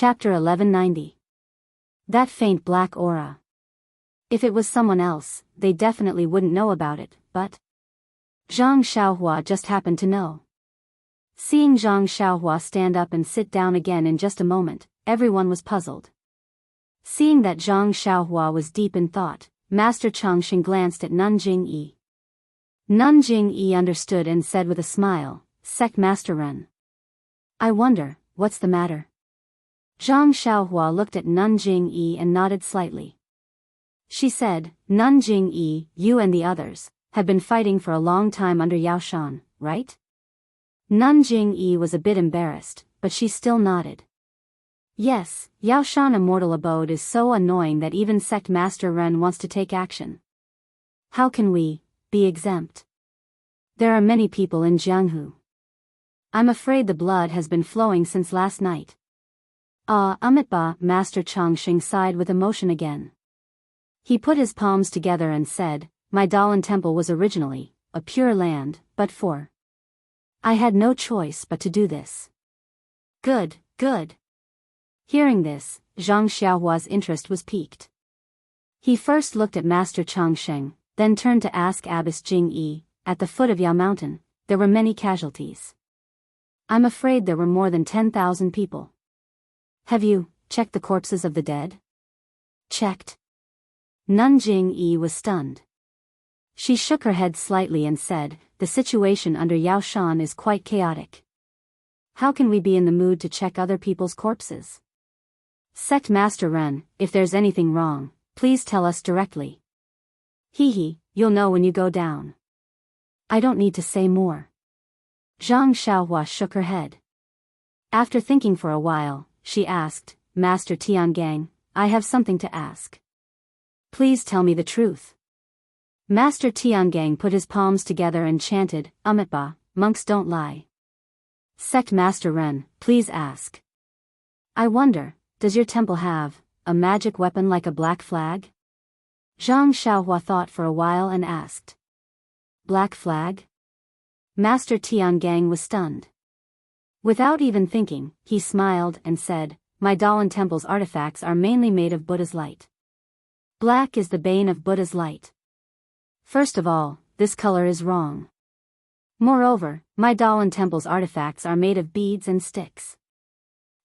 Chapter 1190. That faint black aura. If it was someone else, they definitely wouldn't know about it, but Zhang Xiaohua just happened to know. Seeing Zhang Xiaohua stand up and sit down again in just a moment, everyone was puzzled. Seeing that Zhang Xiaohua was deep in thought, Master Changxing glanced at Nanjing Yi. Nanjing Yi understood and said with a smile, "Sect Master Ren. I wonder, what's the matter?" Zhang Xiaohua looked at Nanjing Yi and nodded slightly. She said, "Nanjing Yi, you and the others have been fighting for a long time under Yao Shan, right?" Nanjing Yi was a bit embarrassed, but she still nodded. "Yes, Yao Shan Immortal Abode is so annoying that even Sect Master Ren wants to take action. How can we be exempt? There are many people in Jianghu. I'm afraid the blood has been flowing since last night." Amitba, Master Changxing sighed with emotion again. He put his palms together and said, "My Daoist temple was originally a pure land, but I had no choice but to do this." Good, good. Hearing this, Zhang Xiaohua's interest was piqued. He first looked at Master Changxing, then turned to ask Abbess Jing Yi, "At the foot of Yao Mountain, there were many casualties. I'm afraid there were more than 10,000 people. Have you checked the corpses of the dead?" "Checked?" Nanjing Yi was stunned. She shook her head slightly and said, "The situation under Yao Shan is quite chaotic. How can we be in the mood to check other people's corpses? Sect Master Ren, if there's anything wrong, please tell us directly. You'll know when you go down." "I don't need to say more." Zhang Xiaohua shook her head. After thinking for a while, she asked, "Master Tiangang, I have something to ask. Please tell me the truth." Master Tiangang put his palms together and chanted, "Amitba, monks don't lie. Sect Master Ren, please ask. I wonder, does your temple have a magic weapon like a black flag?" Zhang Xiaohua thought for a while and asked, "Black flag?" Master Tiangang was stunned. Without even thinking, he smiled and said, "My Daoist temple's artifacts are mainly made of Buddha's light. Black is the bane of Buddha's light. First of all, this color is wrong. Moreover, my Daoist temple's artifacts are made of beads and sticks.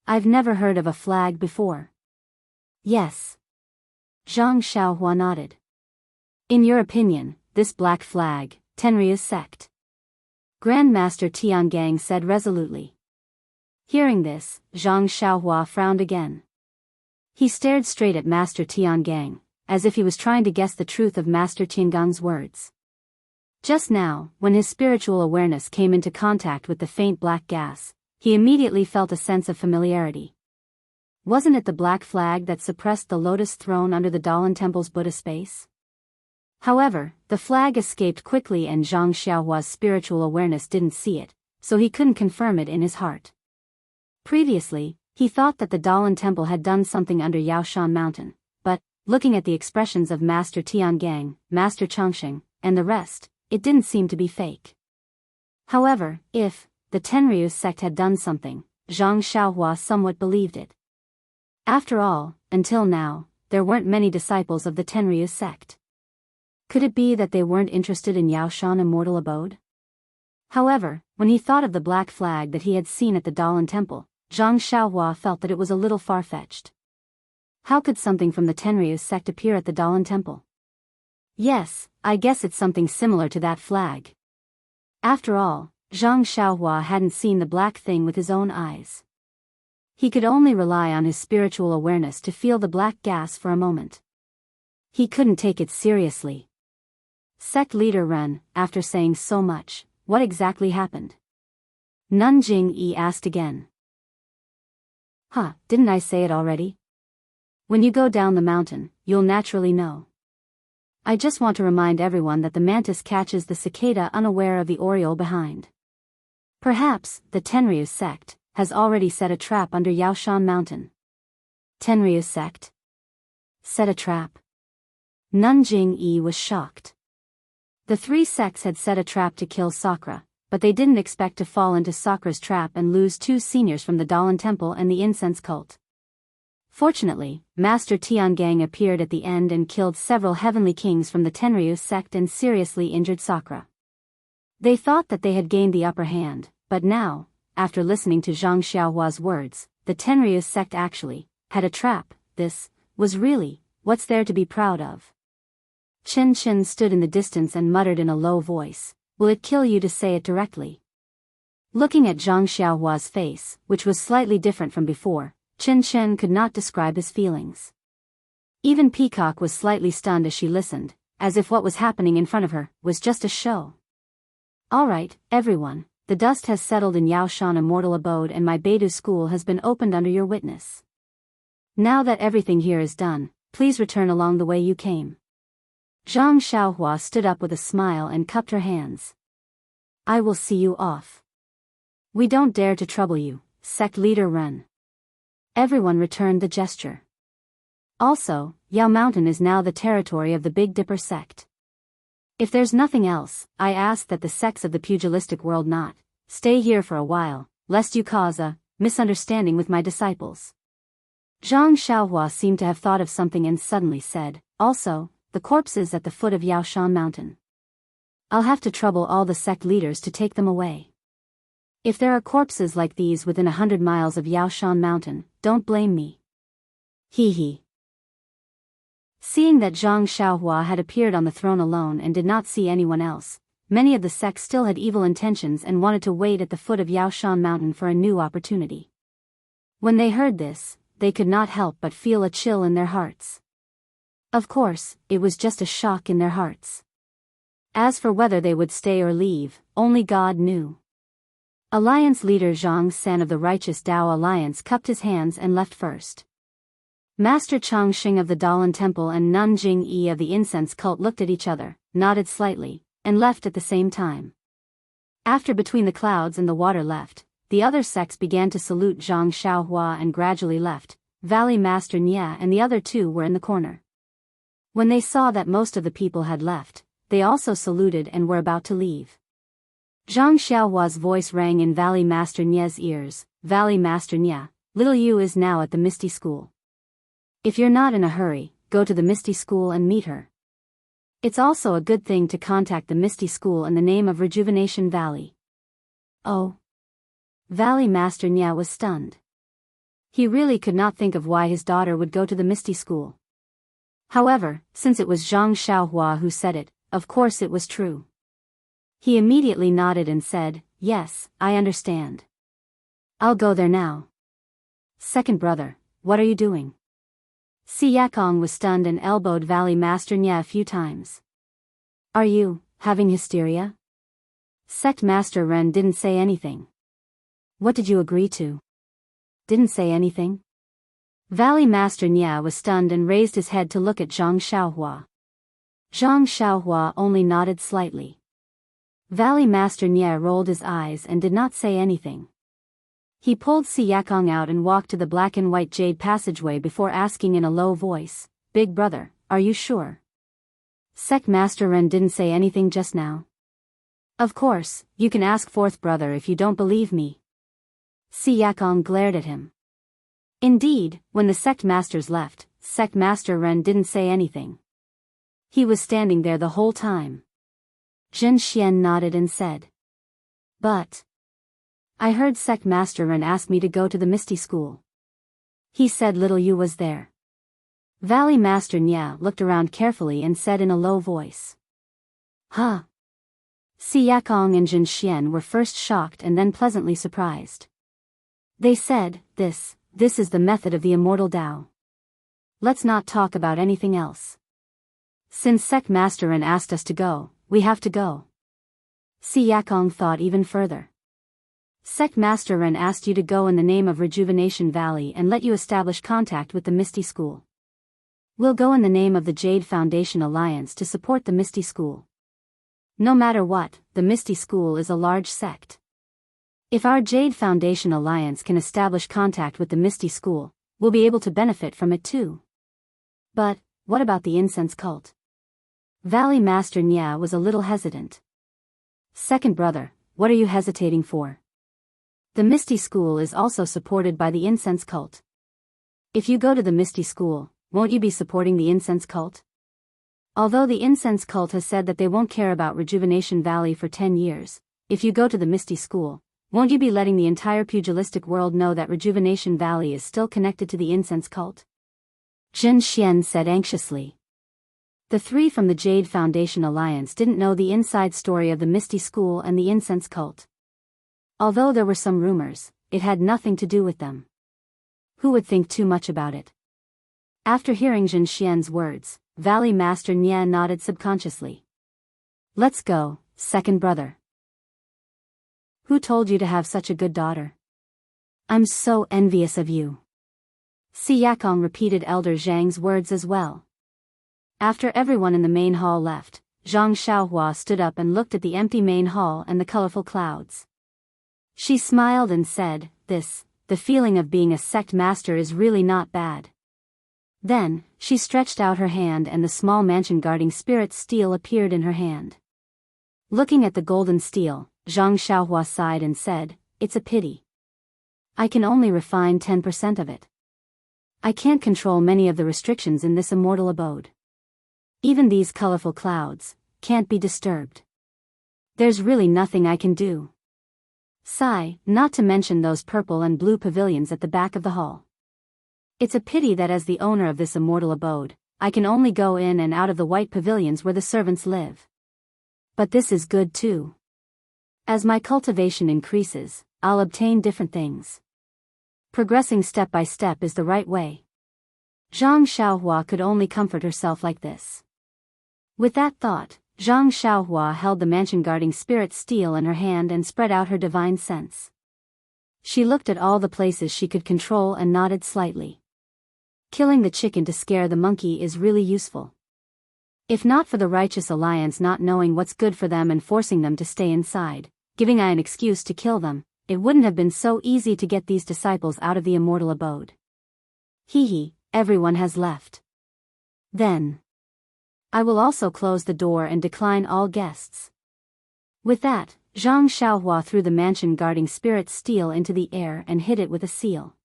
I've never heard of a flag before." "Yes." Zhang Xiaohua nodded. "In your opinion, this black flag, Tenryu's sect?" Grandmaster Tiangang said resolutely. Hearing this, Zhang Xiaohua frowned again. He stared straight at Master Tiangang, as if he was trying to guess the truth of Master Tiangang's words. Just now, when his spiritual awareness came into contact with the faint black gas, he immediately felt a sense of familiarity. Wasn't it the black flag that suppressed the lotus throne under the Daoist temple's Buddha space? However, the flag escaped quickly and Zhang Xiaohua's spiritual awareness didn't see it, so he couldn't confirm it in his heart. Previously, he thought that the Daoist temple had done something under Yao Shan Mountain, but, looking at the expressions of Master Tiangang, Master Changxing, and the rest, it didn't seem to be fake. However, if the Tenryu sect had done something, Zhang Xiaohua somewhat believed it. After all, until now, there weren't many disciples of the Tenryu sect. Could it be that they weren't interested in Yao Shan Immortal Abode? However, when he thought of the black flag that he had seen at the Daoist temple, Zhang Xiaohua felt that it was a little far-fetched. How could something from the Tenryu sect appear at the Daoist temple? Yes, I guess it's something similar to that flag. After all, Zhang Xiaohua hadn't seen the black thing with his own eyes. He could only rely on his spiritual awareness to feel the black gas for a moment. He couldn't take it seriously. Sect leader Ren, after saying so much, what exactly happened? Nanjing Yi asked again. Didn't I say it already? When you go down the mountain, you'll naturally know. I just want to remind everyone that the mantis catches the cicada unaware of the oriole behind. Perhaps, the Tenryu sect has already set a trap under Yao Shan Mountain. Tenryu sect? Set a trap? Nanjing Yi was shocked. The three sects had set a trap to kill Sakura, but they didn't expect to fall into Sakura's trap and lose two seniors from the Daoist temple and the incense cult. Fortunately, Master Tiangang appeared at the end and killed several heavenly kings from the Tenryu sect and seriously injured Sakura. They thought that they had gained the upper hand, but now, after listening to Zhang Xiaohua's words, the Tenryu sect actually had a trap. This was really what's there to be proud of. Chen Chen stood in the distance and muttered in a low voice, "Will it kill you to say it directly?" Looking at Zhang Xiaohua's face, which was slightly different from before, Chen Chen could not describe his feelings. Even Peacock was slightly stunned as she listened, as if what was happening in front of her was just a show. "All right, everyone, the dust has settled in Yaoshan Immortal Abode and my Beidou school has been opened under your witness. Now that everything here is done, please return along the way you came." Zhang Xiaohua stood up with a smile and cupped her hands. "I will see you off. We don't dare to trouble you, sect leader Ren." Everyone returned the gesture. Also, Yao Mountain is now the territory of the Big Dipper sect. If there's nothing else, I ask that the sects of the pugilistic world not stay here for a while, lest you cause a misunderstanding with my disciples. Zhang Xiaohua seemed to have thought of something and suddenly said, "Also, the corpses at the foot of Yaoshan Mountain. I'll have to trouble all the sect leaders to take them away. If there are corpses like these within 100 miles of Yaoshan Mountain, don't blame me." Hee hee. Seeing that Zhang Xiaohua had appeared on the throne alone and did not see anyone else, many of the sects still had evil intentions and wanted to wait at the foot of Yaoshan Mountain for a new opportunity. When they heard this, they could not help but feel a chill in their hearts. Of course, it was just a shock in their hearts. As for whether they would stay or leave, only God knew. Alliance leader Zhang San of the Righteous Dao Alliance cupped his hands and left first. Master Chang Xing of the Dalan Temple and Nun Jing Yi of the Incense Cult looked at each other, nodded slightly, and left at the same time. After Between the Clouds and the Water left, the other sects began to salute Zhang Xiaohua and gradually left. Valley Master Nya and the other two were in the corner. When they saw that most of the people had left, they also saluted and were about to leave. Zhang Xiaohua's voice rang in Valley Master Nya's ears. "Valley Master Nya, little Yu is now at the Misty School. If you're not in a hurry, go to the Misty School and meet her. It's also a good thing to contact the Misty School in the name of Rejuvenation Valley." Oh. Valley Master Nya was stunned. He really could not think of why his daughter would go to the Misty School. However, since it was Zhang Xiaohua who said it, of course it was true. He immediately nodded and said, "Yes, I understand. I'll go there now." "Second brother, what are you doing?" Si Yakong was stunned and elbowed Valley Master Nya a few times. "Are you having hysteria?" Sect Master Ren didn't say anything. "What did you agree to?" "Didn't say anything." Valley Master Nya was stunned and raised his head to look at Zhang Xiaohua. Zhang Xiaohua only nodded slightly. Valley Master Nya rolled his eyes and did not say anything. He pulled Si Yakong out and walked to the black and white jade passageway before asking in a low voice, "Big brother, are you sure? Sect Master Ren didn't say anything just now." "Of course, you can ask fourth brother if you don't believe me." Si Yakong glared at him. Indeed, when the sect masters left, Sect Master Ren didn't say anything. He was standing there the whole time. Jin Xian nodded and said, "But I heard Sect Master Ren ask me to go to the Misty School. He said little Yu was there." Valley Master Nya looked around carefully and said in a low voice, "Huh?" Si Yakong and Jin Xian were first shocked and then pleasantly surprised. They said, This is the method of the immortal Tao. Let's not talk about anything else. Since Sect Master Ren asked us to go, we have to go." Si Yakong thought even further. "Sect Master Ren asked you to go in the name of Rejuvenation Valley and let you establish contact with the Misty School. We'll go in the name of the Jade Foundation Alliance to support the Misty School. No matter what, the Misty School is a large sect. If our Jade Foundation Alliance can establish contact with the Misty School, we'll be able to benefit from it too. But, what about the incense cult?" Valley Master Nya was a little hesitant. "Second brother, what are you hesitating for? The Misty School is also supported by the incense cult. If you go to the Misty School, won't you be supporting the incense cult? Although the incense cult has said that they won't care about Rejuvenation Valley for 10 years, if you go to the Misty School, won't you be letting the entire pugilistic world know that Rejuvenation Valley is still connected to the incense cult? Jin Xian said anxiously. The three from the Jade Foundation Alliance didn't know the inside story of the Misty School and the incense cult. Although there were some rumors, it had nothing to do with them. Who would think too much about it? After hearing Jin Xian's words, Valley Master Nian nodded subconsciously. Let's go, second brother. Who told you to have such a good daughter? I'm so envious of you. Si Yakong repeated Elder Zhang's words as well. After everyone in the main hall left, Zhang Xiaohua stood up and looked at the empty main hall and the colorful clouds. She smiled and said, the feeling of being a sect master is really not bad. Then, she stretched out her hand and the small mansion guarding spirit steel appeared in her hand. Looking at the golden steel, Zhang Xiaohua sighed and said, it's a pity. I can only refine 10% of it. I can't control many of the restrictions in this immortal abode. Even these colorful clouds can't be disturbed. There's really nothing I can do. Sigh, not to mention those purple and blue pavilions at the back of the hall. It's a pity that as the owner of this immortal abode, I can only go in and out of the white pavilions where the servants live. But this is good too. As my cultivation increases, I'll obtain different things. Progressing step by step is the right way. Zhang Xiaohua could only comfort herself like this. With that thought, Zhang Xiaohua held the mansion guarding spirit steel in her hand and spread out her divine sense. She looked at all the places she could control and nodded slightly. Killing the chicken to scare the monkey is really useful. If not for the Righteous Alliance not knowing what's good for them and forcing them to stay inside, giving I an excuse to kill them, it wouldn't have been so easy to get these disciples out of the immortal abode. Everyone has left. Then I will also close the door and decline all guests. With that, Zhang Xiaohua threw the mansion guarding spirit steel into the air and hit it with a seal.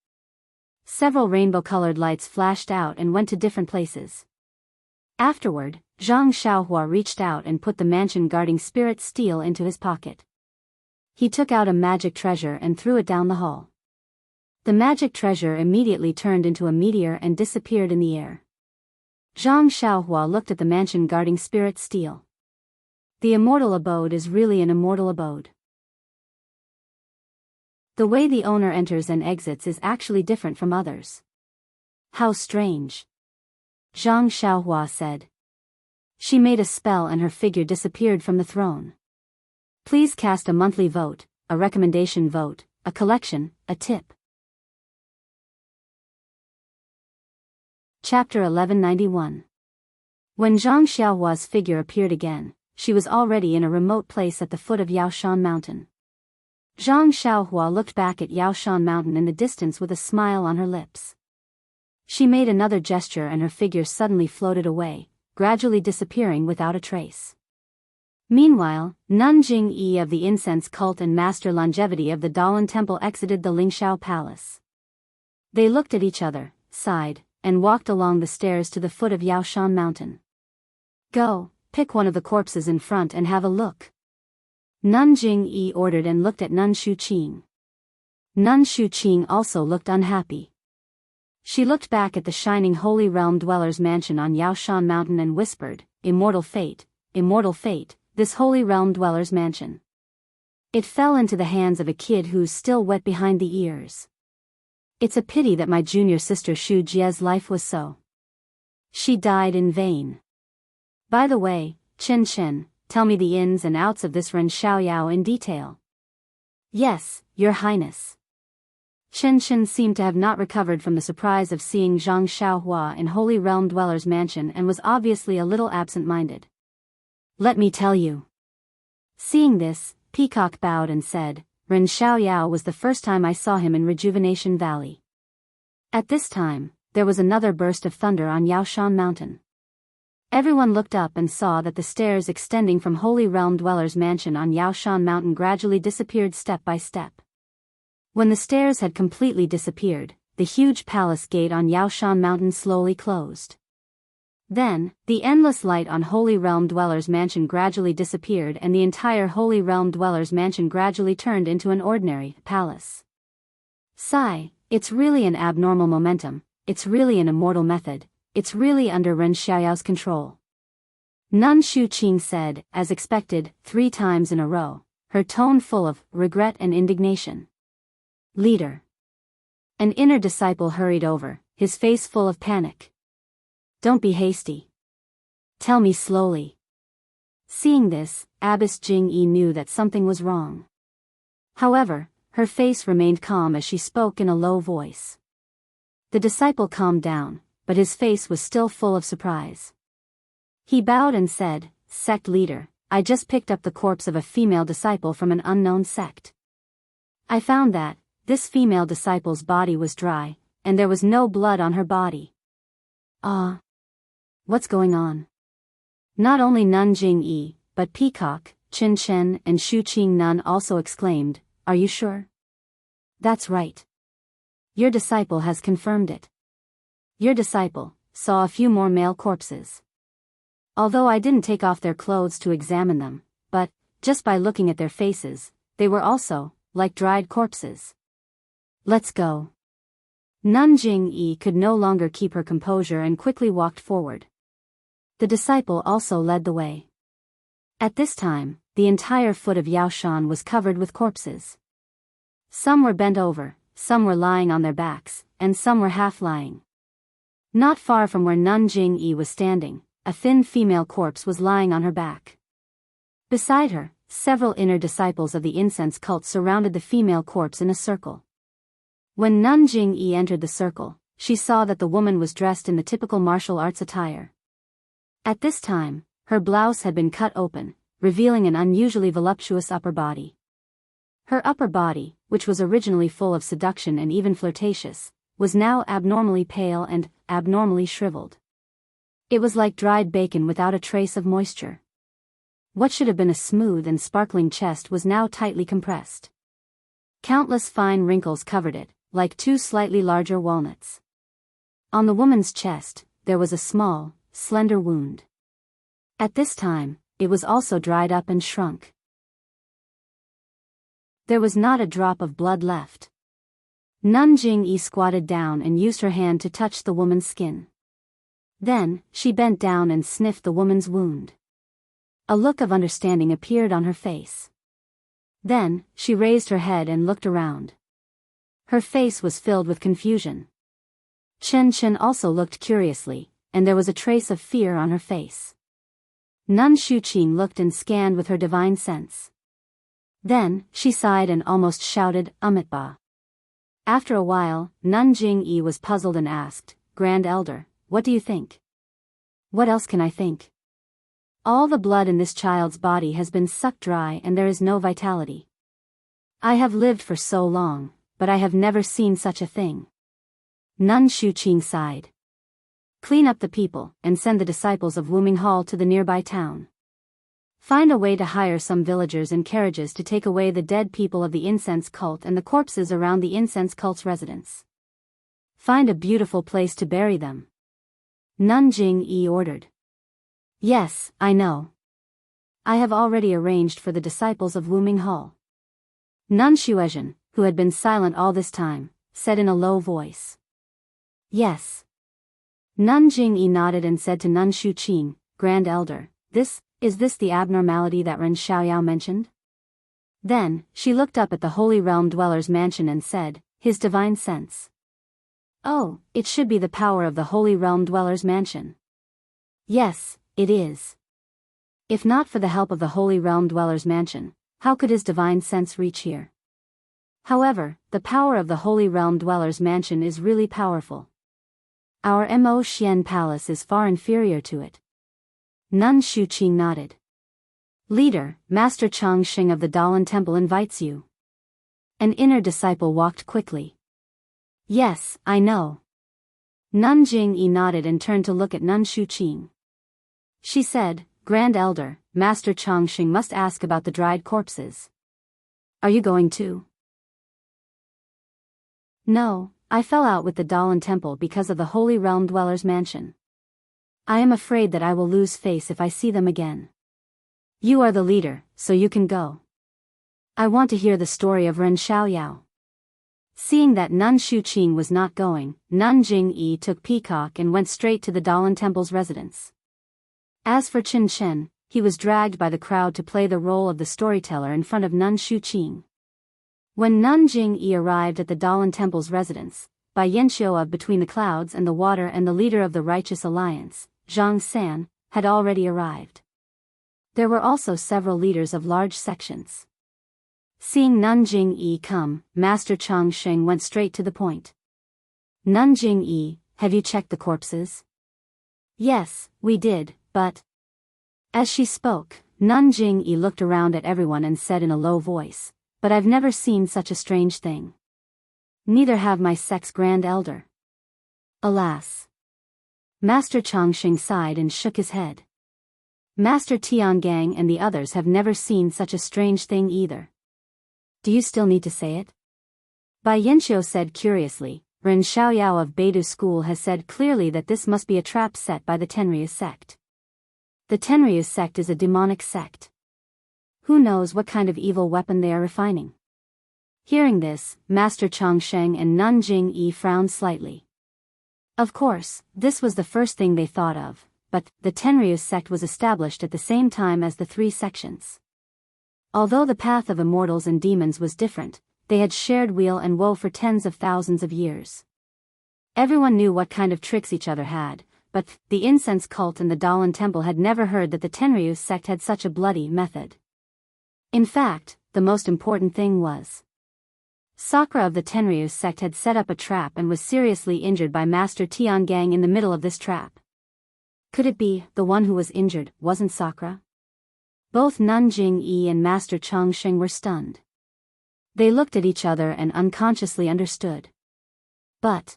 Several rainbow-colored lights flashed out and went to different places. Afterward, Zhang Xiaohua reached out and put the mansion guarding spirit steel into his pocket. He took out a magic treasure and threw it down the hall. The magic treasure immediately turned into a meteor and disappeared in the air. Zhang Xiaohua looked at the mansion guarding spirit steel. The immortal abode is really an immortal abode. The way the owner enters and exits is actually different from others. How strange. Zhang Xiaohua said. She made a spell and her figure disappeared from the throne. Please cast a monthly vote, a recommendation vote, a collection, a tip. Chapter 1191. When Zhang Xiaohua's figure appeared again, she was already in a remote place at the foot of Yaoshan Mountain. Zhang Xiaohua looked back at Yaoshan Mountain in the distance with a smile on her lips. She made another gesture and her figure suddenly floated away, gradually disappearing without a trace. Meanwhile, Nun Jing-yi of the incense cult and Master Longevity of the Dalan Temple exited the Lingxiao Palace. They looked at each other, sighed, and walked along the stairs to the foot of Yaoshan Mountain. Go, pick one of the corpses in front and have a look. Nun Jing-yi ordered and looked at Nun Shuqing. Nun Shuqing also looked unhappy. She looked back at the shining Holy Realm Dweller's mansion on Yaoshan Mountain and whispered, immortal fate, this Holy Realm Dweller's mansion. It fell into the hands of a kid who's still wet behind the ears. It's a pity that my junior sister Xu Jie's life was so. She died in vain. By the way, Chen, tell me the ins and outs of this Ren Xiaoyao in detail. Yes, Your Highness. Chen seemed to have not recovered from the surprise of seeing Zhang Xiaohua in Holy Realm Dweller's mansion and was obviously a little absent-minded. Let me tell you. Seeing this, Peacock bowed and said, Ren Xiaoyao was the first time I saw him in Rejuvenation Valley. At this time, there was another burst of thunder on Yaoshan Mountain. Everyone looked up and saw that the stairs extending from Holy Realm Dweller's mansion on Yaoshan Mountain gradually disappeared step by step. When the stairs had completely disappeared, the huge palace gate on Yaoshan Mountain slowly closed. Then, the endless light on Holy Realm Dweller's mansion gradually disappeared and the entire Holy Realm Dweller's mansion gradually turned into an ordinary palace. Sigh, it's really an abnormal momentum, it's really an immortal method, it's really under Ren Xiaoyao's control. Nun Shuqing said, as expected, 3 times in a row, her tone full of regret and indignation. Leader. An inner disciple hurried over, his face full of panic. Don't be hasty. Tell me slowly. Seeing this, Abbess Jingyi knew that something was wrong. However, her face remained calm as she spoke in a low voice. The disciple calmed down, but his face was still full of surprise. He bowed and said, Sect leader, I just picked up the corpse of a female disciple from an unknown sect. I found that this female disciple's body was dry, and there was no blood on her body. What's going on? Not only Nun Jingyi, but Peacock, Qin Chen and Shu Qing Nun also exclaimed, Are you sure? That's right. Your disciple has confirmed it. Your disciple saw a few more male corpses. Although I didn't take off their clothes to examine them, but, just by looking at their faces, they were also, like dried corpses. Let's go. Nun Jingyi could no longer keep her composure and quickly walked forward. The disciple also led the way. At this time, the entire foot of Yaoshan was covered with corpses. Some were bent over, some were lying on their backs, and some were half lying. Not far from where Nun Jingyi was standing, a thin female corpse was lying on her back. Beside her, several inner disciples of the incense cult surrounded the female corpse in a circle. When Nun Jingyi entered the circle, she saw that the woman was dressed in the typical martial arts attire. At this time, her blouse had been cut open, revealing an unusually voluptuous upper body. Her upper body, which was originally full of seduction and even flirtatious, was now abnormally pale and abnormally shriveled. It was like dried bacon without a trace of moisture. What should have been a smooth and sparkling chest was now tightly compressed. Countless fine wrinkles covered it, like 2 slightly larger walnuts. On the woman's chest, there was a small, slender wound. At this time, it was also dried up and shrunk. There was not a drop of blood left. Nun Jingyi squatted down and used her hand to touch the woman's skin. Then, she bent down and sniffed the woman's wound. A look of understanding appeared on her face. Then, she raised her head and looked around. Her face was filled with confusion. Chen Chen also looked curiously, and there was a trace of fear on her face. Nun Shuqing looked and scanned with her divine sense. Then, she sighed and almost shouted, Amitba. After a while, Nun Jingyi was puzzled and asked, Grand Elder, what do you think? What else can I think? All the blood in this child's body has been sucked dry and there is no vitality. I have lived for so long, but I have never seen such a thing. Nun Shuqing sighed. Clean up the people and send the disciples of Wuming Hall to the nearby town. Find a way to hire some villagers and carriages to take away the dead people of the incense cult and the corpses around the incense cult's residence. Find a beautiful place to bury them. Nun Jingyi ordered. Yes, I know. I have already arranged for the disciples of Wuming Hall. Nun Xuezhen, who had been silent all this time, said in a low voice. Yes. Nun Jingyi nodded and said to Nun Shuqing, Grand Elder, is this the abnormality that Ren Xiaoyao mentioned? Then, she looked up at the Holy Realm Dweller's mansion and said, His divine sense. Oh, it should be the power of the Holy Realm Dweller's mansion. Yes, it is. If not for the help of the Holy Realm Dweller's mansion, how could his divine sense reach here? However, the power of the Holy Realm Dweller's mansion is really powerful. Our Mo Xian Palace is far inferior to it. Nun Shuqing nodded. Leader, Master Changxing of the Daolan Temple invites you. An inner disciple walked quickly. Yes, I know. Nun Jingyi nodded and turned to look at Nun Shuqing. She said, Grand Elder, Master Changxing must ask about the dried corpses. Are you going to? No, I fell out with the Daoist temple because of the Holy Realm Dweller's mansion. I am afraid that I will lose face if I see them again. You are the leader, so you can go. I want to hear the story of Ren Xiaoyao. Seeing that Nun Shuqing was not going, Nun Jingyi took Peacock and went straight to the Daoist temple's residence. As for Qin Shen, he was dragged by the crowd to play the role of the storyteller in front of Nun Shuqing. When Nun Jingyi arrived at the Daoist temple's residence, by Yanxiu of Between the Clouds and the Water and the leader of the Righteous Alliance, Zhang San, had already arrived. There were also several leaders of large sections. Seeing Nun Jingyi come, Master Changsheng went straight to the point. Nun Jingyi, have you checked the corpses? Yes, we did, but... As she spoke, Nun Jingyi looked around at everyone and said in a low voice, but I've never seen such a strange thing. Neither have my sect's grand elder. Alas. Master Changsheng sighed and shook his head. Master Tiangang and the others have never seen such a strange thing either. Do you still need to say it? Bai Yanxiu said curiously, Ren Xiaoyao of Beidou School has said clearly that this must be a trap set by the Tenryu sect. The Tenryu sect is a demonic sect. Who knows what kind of evil weapon they are refining? Hearing this, Master Changsheng and Nun Jingyi frowned slightly. Of course, this was the first thing they thought of, but the Tenryu sect was established at the same time as the three sections. Although the path of immortals and demons was different, they had shared weal and woe for tens of thousands of years. Everyone knew what kind of tricks each other had, but the incense cult and the Daoist temple had never heard that the Tenryu sect had such a bloody method. In fact, the most important thing was Sakura of the Tenryu sect had set up a trap and was seriously injured by Master Tiangang in the middle of this trap. Could it be the one who was injured wasn't Sakura? Both Nun Jingyi and Master Changsheng were stunned. They looked at each other and unconsciously understood. But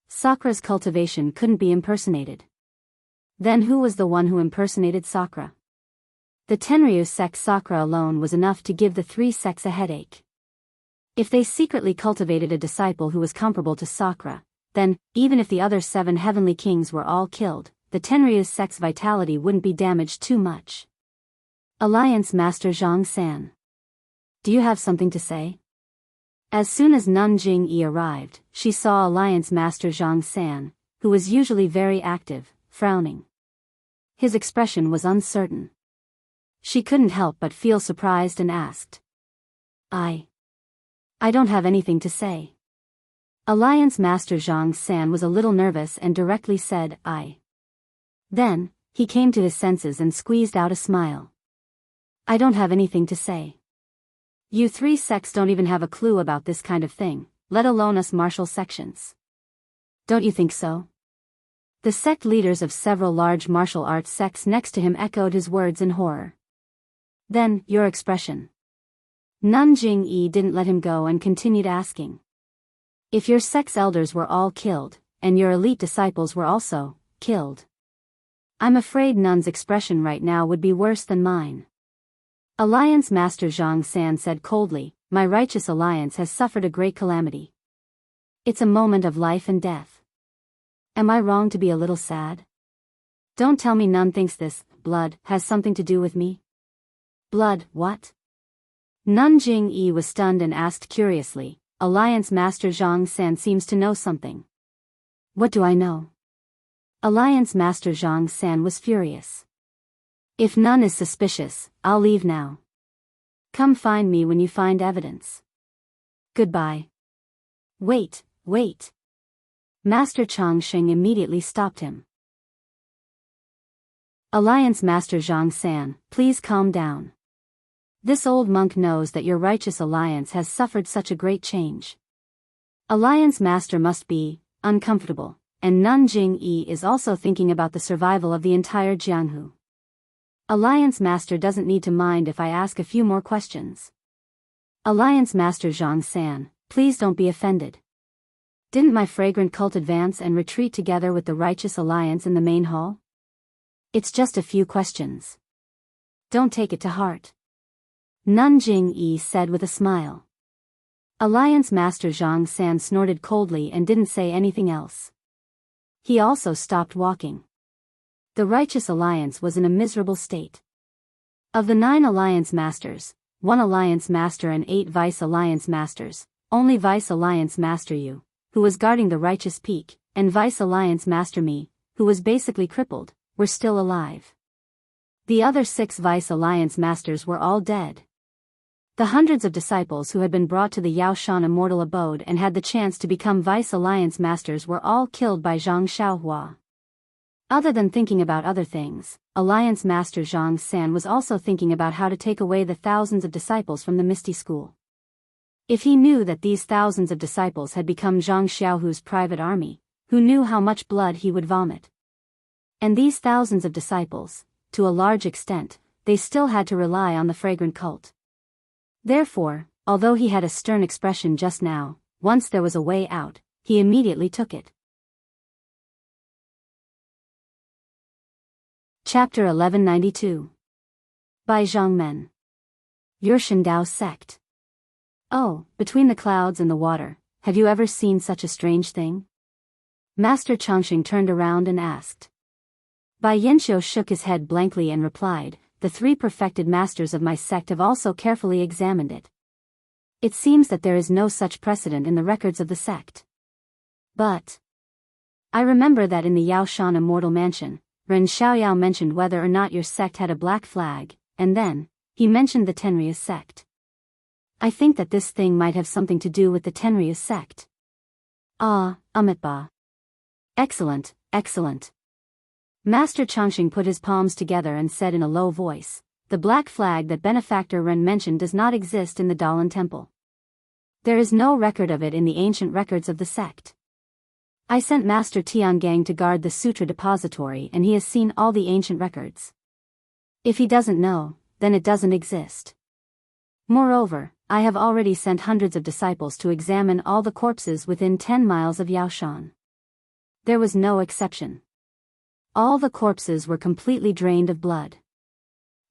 Sakura's cultivation couldn't be impersonated. Then who was the one who impersonated Sakura? The Tenryu sect Sakura alone was enough to give the three sects a headache. If they secretly cultivated a disciple who was comparable to Sakura, then, even if the other 7 heavenly kings were all killed, the Tenryu sect's vitality wouldn't be damaged too much. Alliance Master Zhang San. Do you have something to say? As soon as Nun Jingyi arrived, she saw Alliance Master Zhang San, who was usually very active, frowning. His expression was uncertain. She couldn't help but feel surprised and asked. I don't have anything to say. Alliance Master Zhang San was a little nervous and directly said, I. Then, he came to his senses and squeezed out a smile. I don't have anything to say. You three sects don't even have a clue about this kind of thing, let alone us martial sections. Don't you think so? The sect leaders of several large martial arts sects next to him echoed his words in horror. Then, your expression. Nun Jingyi didn't let him go and continued asking. If your sect's elders were all killed, and your elite disciples were also killed, I'm afraid Nun's expression right now would be worse than mine. Alliance Master Zhang San said coldly, my righteous alliance has suffered a great calamity. It's a moment of life and death. Am I wrong to be a little sad? Don't tell me Nun thinks this blood has something to do with me. Blood, what? Nun Jingyi was stunned and asked curiously, Alliance Master Zhang San seems to know something. What do I know? Alliance Master Zhang San was furious. If Nun is suspicious, I'll leave now. Come find me when you find evidence. Goodbye. Wait. Master Changsheng immediately stopped him. Alliance Master Zhang San, please calm down. This old monk knows that your righteous alliance has suffered such a great change. Alliance Master must be uncomfortable, and Nun Jingyi is also thinking about the survival of the entire Jianghu. Alliance Master doesn't need to mind if I ask a few more questions. Alliance Master Zhang San, please don't be offended. Didn't my fragrant cult advance and retreat together with the righteous alliance in the main hall? It's just a few questions. Don't take it to heart. Nun Jingyi said with a smile. Alliance Master Zhang San snorted coldly and didn't say anything else. He also stopped walking. The Righteous Alliance was in a miserable state. Of the 9 Alliance Masters, 1 Alliance Master and 8 Vice Alliance Masters, only Vice Alliance Master Yu, who was guarding the Righteous Peak, and Vice Alliance Master Mi, who was basically crippled, were still alive. The other 6 Vice Alliance Masters were all dead. The hundreds of disciples who had been brought to the Yaoshan Immortal Abode and had the chance to become Vice Alliance Masters were all killed by Zhang Xiaohua. Other than thinking about other things, Alliance Master Zhang San was also thinking about how to take away the thousands of disciples from the Misty School. If he knew that these thousands of disciples had become Zhang Xiaohu's private army, who knew how much blood he would vomit? And these thousands of disciples, to a large extent, they still had to rely on the fragrant cult. Therefore, although he had a stern expression just now, once there was a way out, he immediately took it. Chapter 1192. By Zhang Men. Yurshan Dao Sect. Oh, between the clouds and the water, have you ever seen such a strange thing? Master Changxing turned around and asked. Bai Yanxiu shook his head blankly and replied, the 3 perfected masters of my sect have also carefully examined it. It seems that there is no such precedent in the records of the sect. But I remember that in the Yaoshan Immortal Mansion, Ren Xiaoyao mentioned whether or not your sect had a black flag, and then he mentioned the Tenryus sect. I think that this thing might have something to do with the Tenryus sect. Ah, Amitba. Excellent, excellent. Master Changxing put his palms together and said in a low voice, the black flag that Benefactor Ren mentioned does not exist in the Dalan Temple. There is no record of it in the ancient records of the sect. I sent Master Tiangang to guard the Sutra Depository and he has seen all the ancient records. If he doesn't know, then it doesn't exist. Moreover, I have already sent hundreds of disciples to examine all the corpses within 10 miles of Yaoshan. There was no exception. All the corpses were completely drained of blood.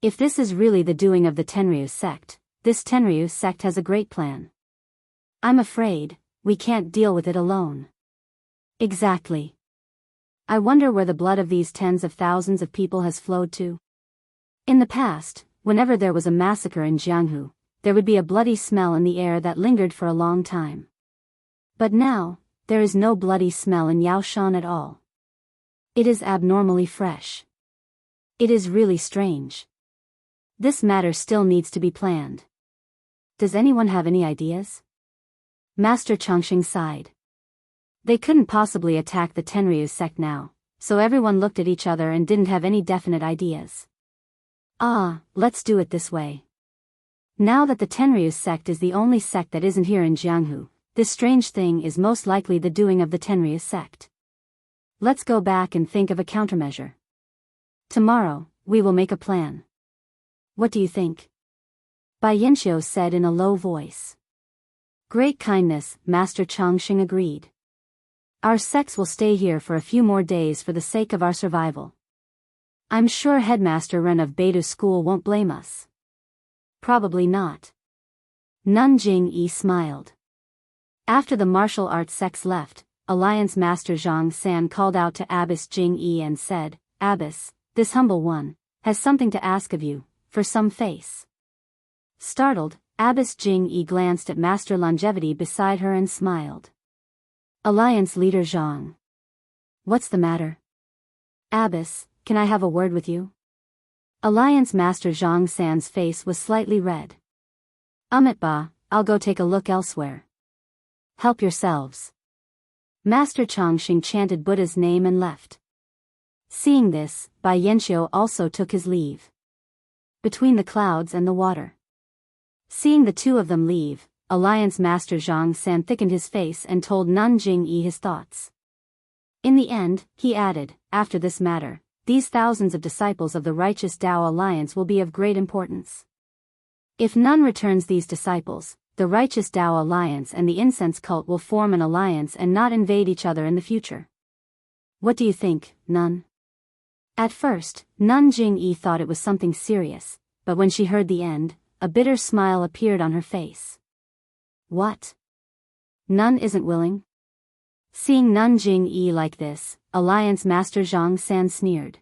If this is really the doing of the Tenryus sect, this Tenryus sect has a great plan. I'm afraid we can't deal with it alone. Exactly. I wonder where the blood of these tens of thousands of people has flowed to. In the past, whenever there was a massacre in Jianghu, there would be a bloody smell in the air that lingered for a long time. But now, there is no bloody smell in Yaoshan at all. It is abnormally fresh. It is really strange. This matter still needs to be planned. Does anyone have any ideas? Master Changxing sighed. They couldn't possibly attack the Tenryus sect now, so everyone looked at each other and didn't have any definite ideas. Ah, let's do it this way. Now that the Tenryus sect is the only sect that isn't here in Jianghu, this strange thing is most likely the doing of the Tenryus sect. Let's go back and think of a countermeasure. Tomorrow, we will make a plan. What do you think? Bai Yanxiu said in a low voice. Great kindness, Master Changxing agreed. Our sects will stay here for a few more days for the sake of our survival. I'm sure Headmaster Ren of Beidou School won't blame us. Probably not. Nun Jing-yi smiled. After the martial arts sects left, Alliance Master Zhang San called out to Abbess Jing-yi and said, Abbess, this humble one has something to ask of you, for some face. Startled, Abbess Jing-yi glanced at Master Longevity beside her and smiled. Alliance Leader Zhang. What's the matter? Abbess, can I have a word with you? Alliance Master Zhang San's face was slightly red. Amitba, I'll go take a look elsewhere. Help yourselves. Master Changxing chanted Buddha's name and left. Seeing this, Bai Yanxiu also took his leave. Between the clouds and the water. Seeing the two of them leave, Alliance Master Zhang San thickened his face and told Nun Jing-yi his thoughts. In the end, he added, after this matter, these thousands of disciples of the righteous Dao Alliance will be of great importance. If Nun returns these disciples, the righteous Dao Alliance and the incense cult will form an alliance and not invade each other in the future. What do you think, Nun? At first, Nun Jing-yi thought it was something serious, but when she heard the end, a bitter smile appeared on her face. What? None isn't willing? Seeing Nun Jing-yi like this, Alliance Master Zhang San sneered.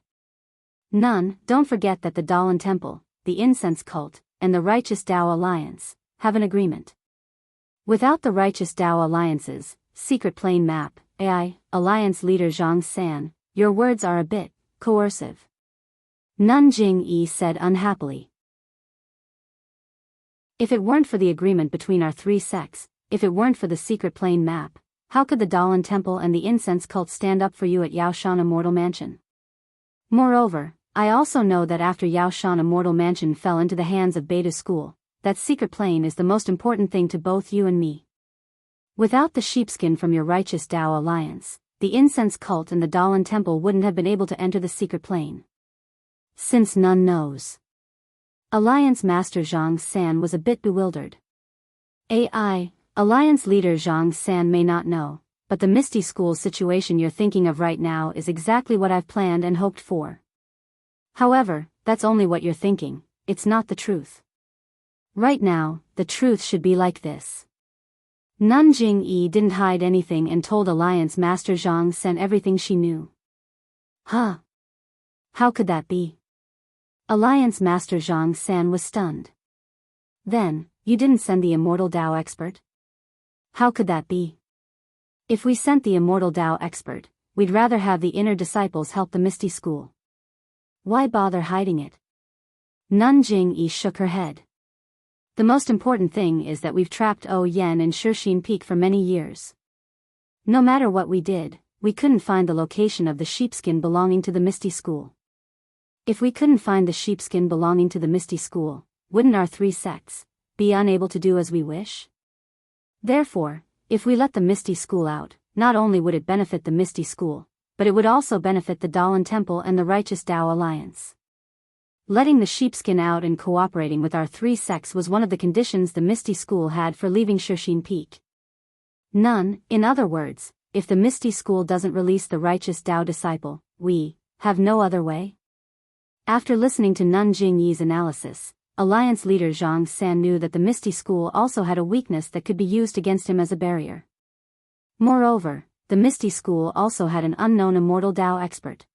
Nun, don't forget that the Daolan Temple, the Incense Cult, and the Righteous Tao Alliance have an agreement. Without the Righteous Tao Alliance's secret plane map, AI, Alliance Leader Zhang San, your words are a bit coercive. Nun Jing-yi said unhappily. If it weren't for the agreement between our three sects, if it weren't for the secret plane map, how could the Daolan Temple and the Incense Cult stand up for you at Yaoshan Immortal Mansion? Moreover, I also know that after Yaoshan Immortal Mansion fell into the hands of Beta School, that secret plane is the most important thing to both you and me. Without the sheepskin from your Righteous Tao Alliance, the Incense Cult and the Daolan Temple wouldn't have been able to enter the secret plane. Since none knows. Alliance Master Zhang San was a bit bewildered. AI, Alliance Leader Zhang San may not know, but the Misty School situation you're thinking of right now is exactly what I've planned and hoped for. However, that's only what you're thinking, it's not the truth. Right now, the truth should be like this. Nun Jing-yi didn't hide anything and told Alliance Master Zhang San everything she knew. Huh? How could that be? Alliance Master Zhang San was stunned. Then, you didn't send the Immortal Tao expert? How could that be? If we sent the Immortal Tao expert, we'd rather have the inner disciples help the Misty School. Why bother hiding it? Nun Jing-yi shook her head. The most important thing is that we've trapped Yen and Shixin Peak for many years. No matter what we did, we couldn't find the location of the sheepskin belonging to the Misty School. If we couldn't find the sheepskin belonging to the Misty School, wouldn't our three sects be unable to do as we wish? Therefore, if we let the Misty School out, not only would it benefit the Misty School, but it would also benefit the Daolan Temple and the Righteous Tao Alliance. Letting the sheepskin out and cooperating with our three sects was one of the conditions the Misty School had for leaving Shixin Peak. None, in other words, if the Misty School doesn't release the Righteous Tao disciple, we have no other way? After listening to Nun Jing-yi's analysis, Alliance Leader Zhang San knew that the Misty School also had a weakness that could be used against him as a barrier. Moreover, the Misty School also had an unknown Immortal Tao expert.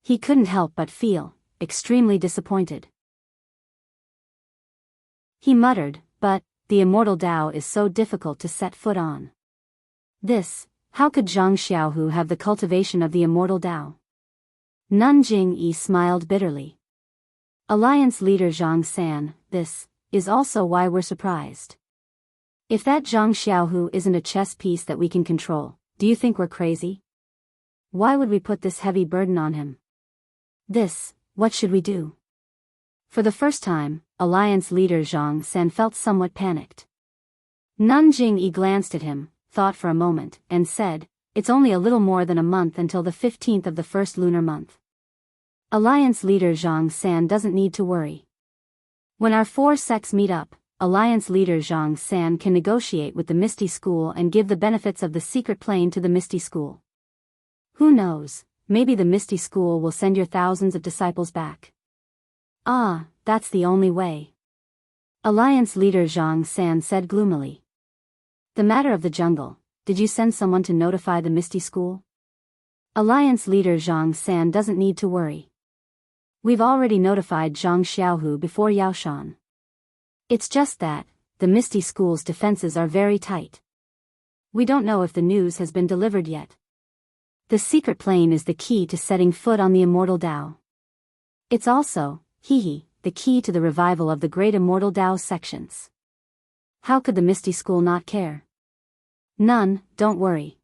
He couldn't help but feel extremely disappointed. He muttered, but the Immortal Tao is so difficult to set foot on. How could Zhang Xiaohu have the cultivation of the Immortal Tao? Nun Jing-yi smiled bitterly. Alliance Leader Zhang San, this is also why we're surprised. If that Zhang Xiaohu isn't a chess piece that we can control, do you think we're crazy? Why would we put this heavy burden on him? What should we do? For the first time, Alliance Leader Zhang San felt somewhat panicked. Nun Jing-yi glanced at him, thought for a moment, and said, it's only a little more than a month until the 15th of the first lunar month. Alliance Leader Zhang San doesn't need to worry. When our four sects meet up, Alliance Leader Zhang San can negotiate with the Misty School and give the benefits of the secret plane to the Misty School. Who knows, maybe the Misty School will send your thousands of disciples back. Ah, that's the only way. Alliance Leader Zhang San said gloomily. The matter of the jungle, did you send someone to notify the Misty School? Alliance Leader Zhang San doesn't need to worry. We've already notified Zhang Xiaohu before Yaoshan. It's just that, the Misty School's defenses are very tight. We don't know if the news has been delivered yet. The secret plane is the key to setting foot on the Immortal Tao. It's also, the key to the revival of the great Immortal Tao sections. How could the Misty School not care? None, don't worry.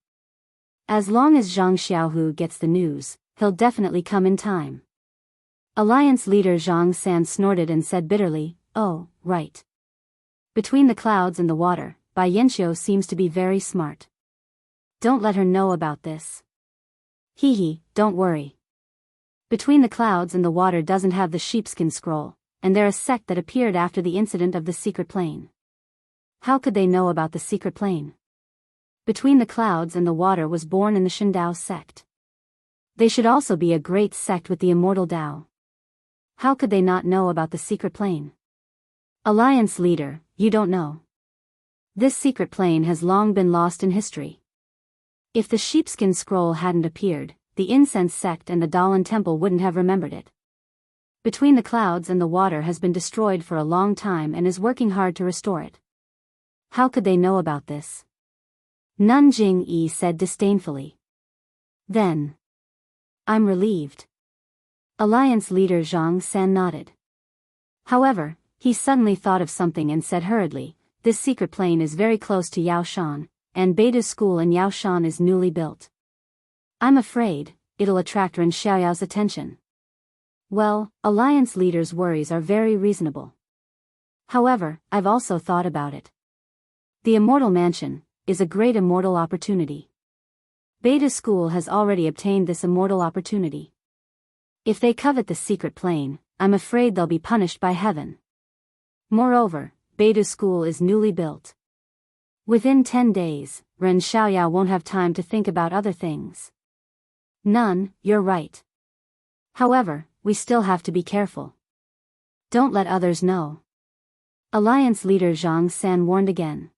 As long as Zhang Xiaohu gets the news, he'll definitely come in time. Alliance Leader Zhang San snorted and said bitterly, oh, right. Between the clouds and the water, Bai Yanxiu seems to be very smart. Don't let her know about this. Don't worry. Between the clouds and the water doesn't have the sheepskin scroll, and they're a sect that appeared after the incident of the secret plane. How could they know about the secret plane? Between the clouds and the water was born in the Shindao sect. They should also be a great sect with the Immortal Tao. How could they not know about the secret plane? Alliance Leader, you don't know. This secret plane has long been lost in history. If the sheepskin scroll hadn't appeared, the incense sect and the Daoist temple wouldn't have remembered it. Between the clouds and the water has been destroyed for a long time and is working hard to restore it. How could they know about this? Nun Jing-yi said disdainfully. Then. I'm relieved. Alliance leader Zhang San nodded. However, he suddenly thought of something and said hurriedly, this secret plane is very close to Yaoshan, and Beida's school in Yaoshan is newly built. I'm afraid it'll attract Ren Xiaoyao's attention. Well, Alliance leader's worries are very reasonable. However, I've also thought about it. The Immortal Mansion is a great immortal opportunity. Beida's school has already obtained this immortal opportunity. If they covet the secret plane, I'm afraid they'll be punished by heaven. Moreover, Beida's school is newly built. Within 10 days, Ren Xiaoyao won't have time to think about other things. None, you're right. However, we still have to be careful. Don't let others know. Alliance leader Zhang San warned again.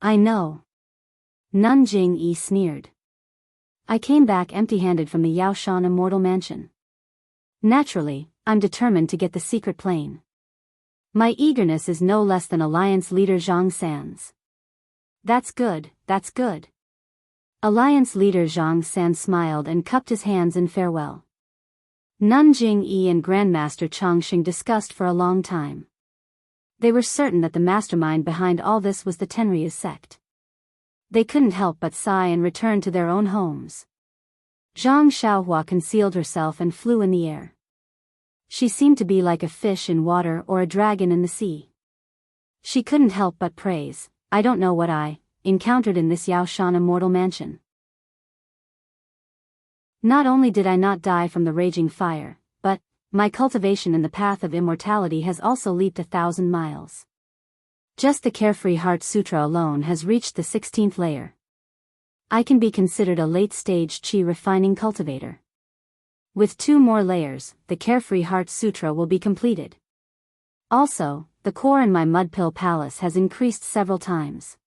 I know. Nun Jing-yi sneered. I came back empty-handed from the Yaoshan Immortal Mansion. Naturally, I'm determined to get the secret plane. My eagerness is no less than Alliance leader Zhang San's. That's good, that's good. Alliance leader Zhang San smiled and cupped his hands in farewell. Nun Jing-yi and Grandmaster Changxing discussed for a long time. They were certain that the mastermind behind all this was the Tenryu sect. They couldn't help but sigh and return to their own homes. Zhang Xiaohua concealed herself and flew in the air. She seemed to be like a fish in water or a dragon in the sea. She couldn't help but praise, I don't know what I encountered in this Yaoshan Immortal Mansion. Not only did I not die from the raging fire, but my cultivation in the path of immortality has also leaped 1,000 miles. Just the Carefree Heart Sutra alone has reached the 16th layer. I can be considered a late-stage chi refining cultivator. With 2 more layers, the Carefree Heart Sutra will be completed. Also, the core in my Mudpill Palace has increased several times.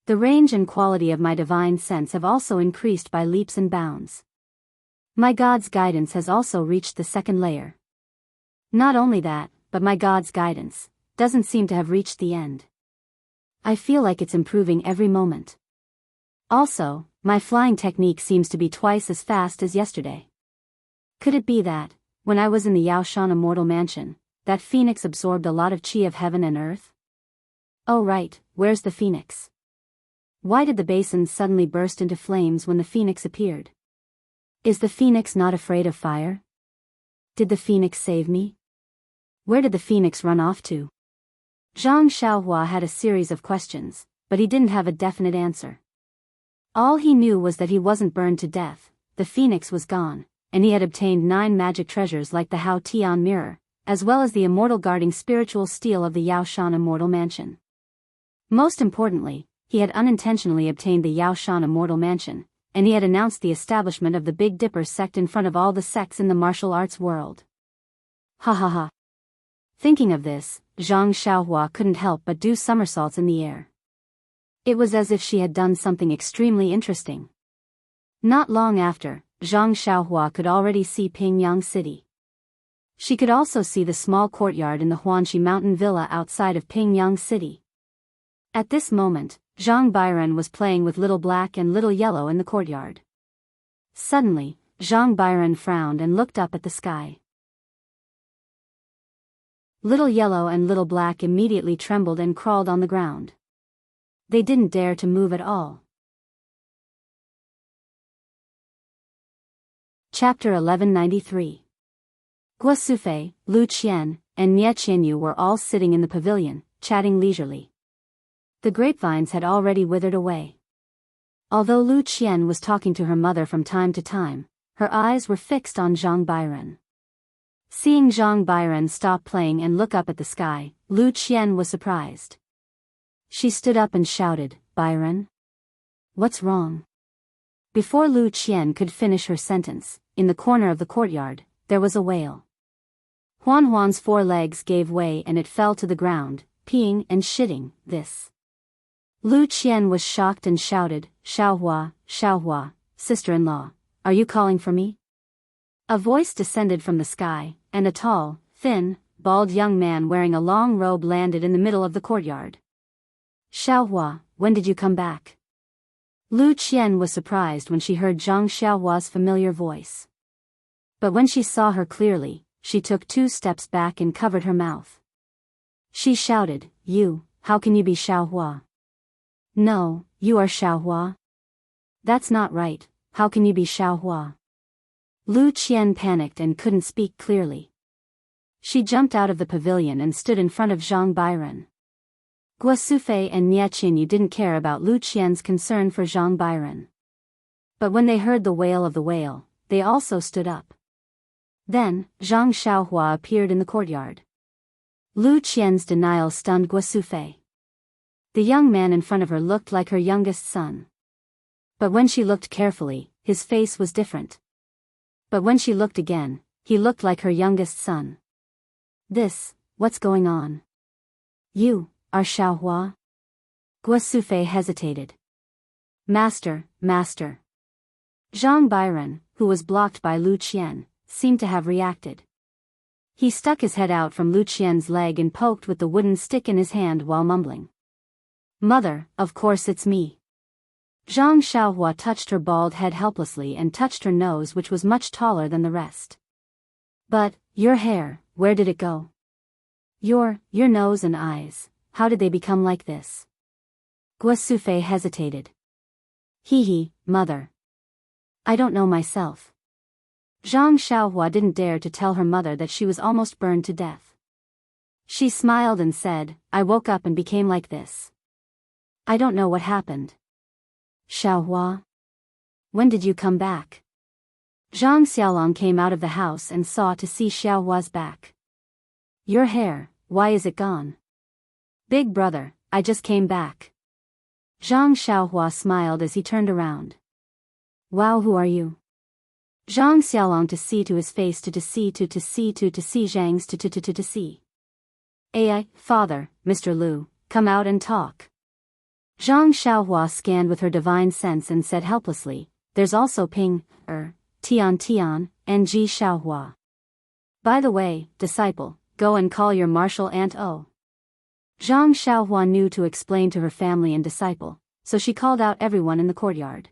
The range and quality of my divine sense have also increased by leaps and bounds. My God's guidance has also reached the 2nd layer. Not only that, but my God's guidance doesn't seem to have reached the end. I feel like it's improving every moment. Also, my flying technique seems to be twice as fast as yesterday. Could it be that, when I was in the Yaoshan Immortal Mansion, that phoenix absorbed a lot of chi of heaven and earth? Oh right, where's the phoenix? Why did the basin suddenly burst into flames when the phoenix appeared? Is the phoenix not afraid of fire? Did the phoenix save me? Where did the phoenix run off to? Zhang Xiaohua had a series of questions, but he didn't have a definite answer. All he knew was that he wasn't burned to death, the phoenix was gone, and he had obtained 9 magic treasures like the Hao Tian mirror, as well as the immortal guarding spiritual steel of the Yaoshan Immortal Mansion. Most importantly, he had unintentionally obtained the Yaoshan Immortal Mansion, and he had announced the establishment of the Big Dipper sect in front of all the sects in the martial arts world. Ha ha ha. Thinking of this, Zhang Xiaohua couldn't help but do somersaults in the air. It was as if she had done something extremely interesting. Not long after, Zhang Xiaohua could already see Pingyang City. She could also see the small courtyard in the Huanxi Mountain Villa outside of Pingyang City. At this moment, Zhang Bairen was playing with Little Black and Little Yellow in the courtyard. Suddenly, Zhang Bairen frowned and looked up at the sky. Little Yellow and Little Black immediately trembled and crawled on the ground. They didn't dare to move at all. Chapter 1193. Guo Sufei, Lu Qian, and Nie Qianyu were all sitting in the pavilion, chatting leisurely. The grapevines had already withered away. Although Lu Qian was talking to her mother from time to time, her eyes were fixed on Zhang Bairen. Seeing Zhang Bairen stop playing and look up at the sky, Lu Qian was surprised. She stood up and shouted, "Bairen? What's wrong?" Before Lu Qian could finish her sentence, in the corner of the courtyard, there was a wail. Huan Huan's 4 legs gave way and it fell to the ground, peeing and shitting, this. Lu Qian was shocked and shouted, Xiaohua, Xiaohua, sister-in-law, are you calling for me? A voice descended from the sky, and a tall, thin, bald young man wearing a long robe landed in the middle of the courtyard. Xiaohua, when did you come back? Lu Qian was surprised when she heard Zhang Xiaohua's familiar voice. But when she saw her clearly, she took 2 steps back and covered her mouth. She shouted, You, how can you be Xiaohua? No, you are Xiaohua? That's not right, how can you be Xiaohua? Lu Qian panicked and couldn't speak clearly. She jumped out of the pavilion and stood in front of Zhang Bairen. Guo Sufei and Nie Qinyu didn't care about Lu Qian's concern for Zhang Bairen. But when they heard the wail of the whale, they also stood up. Then, Zhang Xiaohua appeared in the courtyard. Lu Qian's denial stunned Guo Sufei. The young man in front of her looked like her youngest son. But when she looked carefully, his face was different. But when she looked again, he looked like her youngest son. What's going on? You are Xiaohua? Guo Sufei hesitated. Master. Zhang Bairen, who was blocked by Lu Qian, seemed to have reacted. He stuck his head out from Lu Qian's leg and poked with the wooden stick in his hand while mumbling. Mother, of course it's me. Zhang Xiaohua touched her bald head helplessly and touched her nose, which was much taller than the rest. But, your hair, where did it go? Your nose and eyes, how did they become like this? Guo Sufei hesitated. Mother. I don't know myself. Zhang Xiaohua didn't dare to tell her mother that she was almost burned to death. She smiled and said, I woke up and became like this. I don't know what happened. Xiaohua? When did you come back? Zhang Xiaolong came out of the house and saw to see Xiaohua's back. Your hair, why is it gone? Big brother, I just came back. Zhang Xiaohua smiled as he turned around. Wow, who are you? Zhang Xiaolong to see to his face to see Zhang's to see. Ai, father, Mr. Lu, come out and talk. Zhang Xiaohua scanned with her divine sense and said helplessly, there's also Ping, Tian, and Ji Xiaohua. By the way, disciple, go and call your martial aunt O. Zhang Xiaohua knew to explain to her family and disciple, so she called out everyone in the courtyard.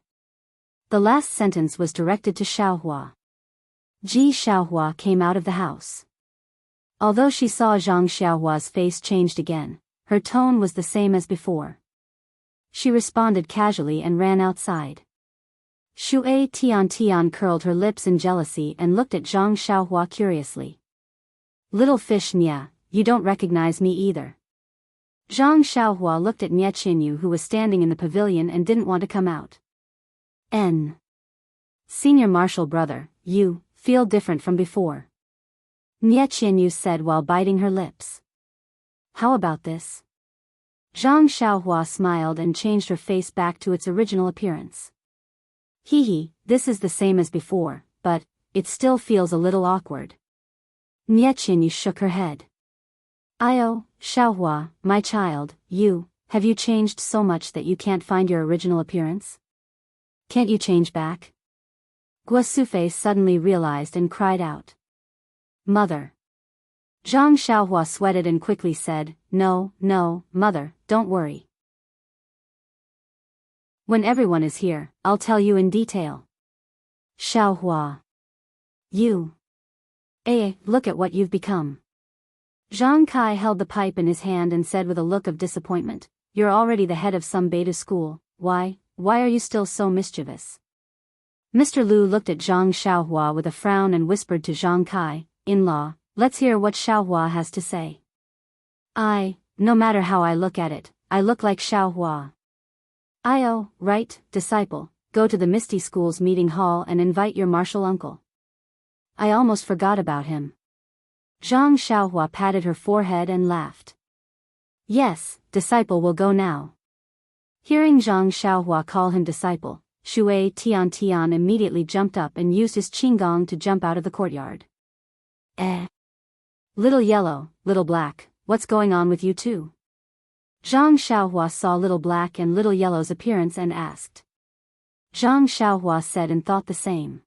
The last sentence was directed to Xiaohua. Ji Xiaohua came out of the house. Although she saw Zhang Xiaohua's face changed again, her tone was the same as before. She responded casually and ran outside. Shui Tian curled her lips in jealousy and looked at Zhang Xiaohua curiously. Little fish Nya, you don't recognize me either. Zhang Xiaohua looked at Nie Qinyu, who was standing in the pavilion and didn't want to come out. Senior martial brother, you feel different from before. Nie Qinyu said while biting her lips. How about this? Zhang Xiaohua smiled and changed her face back to its original appearance. This is the same as before, but it still feels a little awkward. Nie Qinyu shook her head. Xiaohua, my child, have you changed so much that you can't find your original appearance? Can't you change back? Guo Sufei suddenly realized and cried out. Mother. Zhang Xiaohua sweated and quickly said, No, mother, don't worry. When everyone is here, I'll tell you in detail. Xiaohua. You. Look at what you've become. Zhang Kai held the pipe in his hand and said with a look of disappointment, You're already the head of some beta school, why are you still so mischievous? Mr. Lu looked at Zhang Xiaohua with a frown and whispered to Zhang Kai, In-law, let's hear what Xiaohua has to say. No matter how I look at it, I look like Xiaohua. Right, disciple, go to the Misty School's meeting hall and invite your martial uncle. I almost forgot about him. Zhang Xiaohua patted her forehead and laughed. Yes, disciple will go now. Hearing Zhang Xiaohua call him disciple, Shui Tian immediately jumped up and used his qinggong to jump out of the courtyard. Little yellow, little black, what's going on with you two? Zhang Xiaohua saw Little Black and Little Yellow's appearance and asked. Zhang Xiaohua said and thought the same.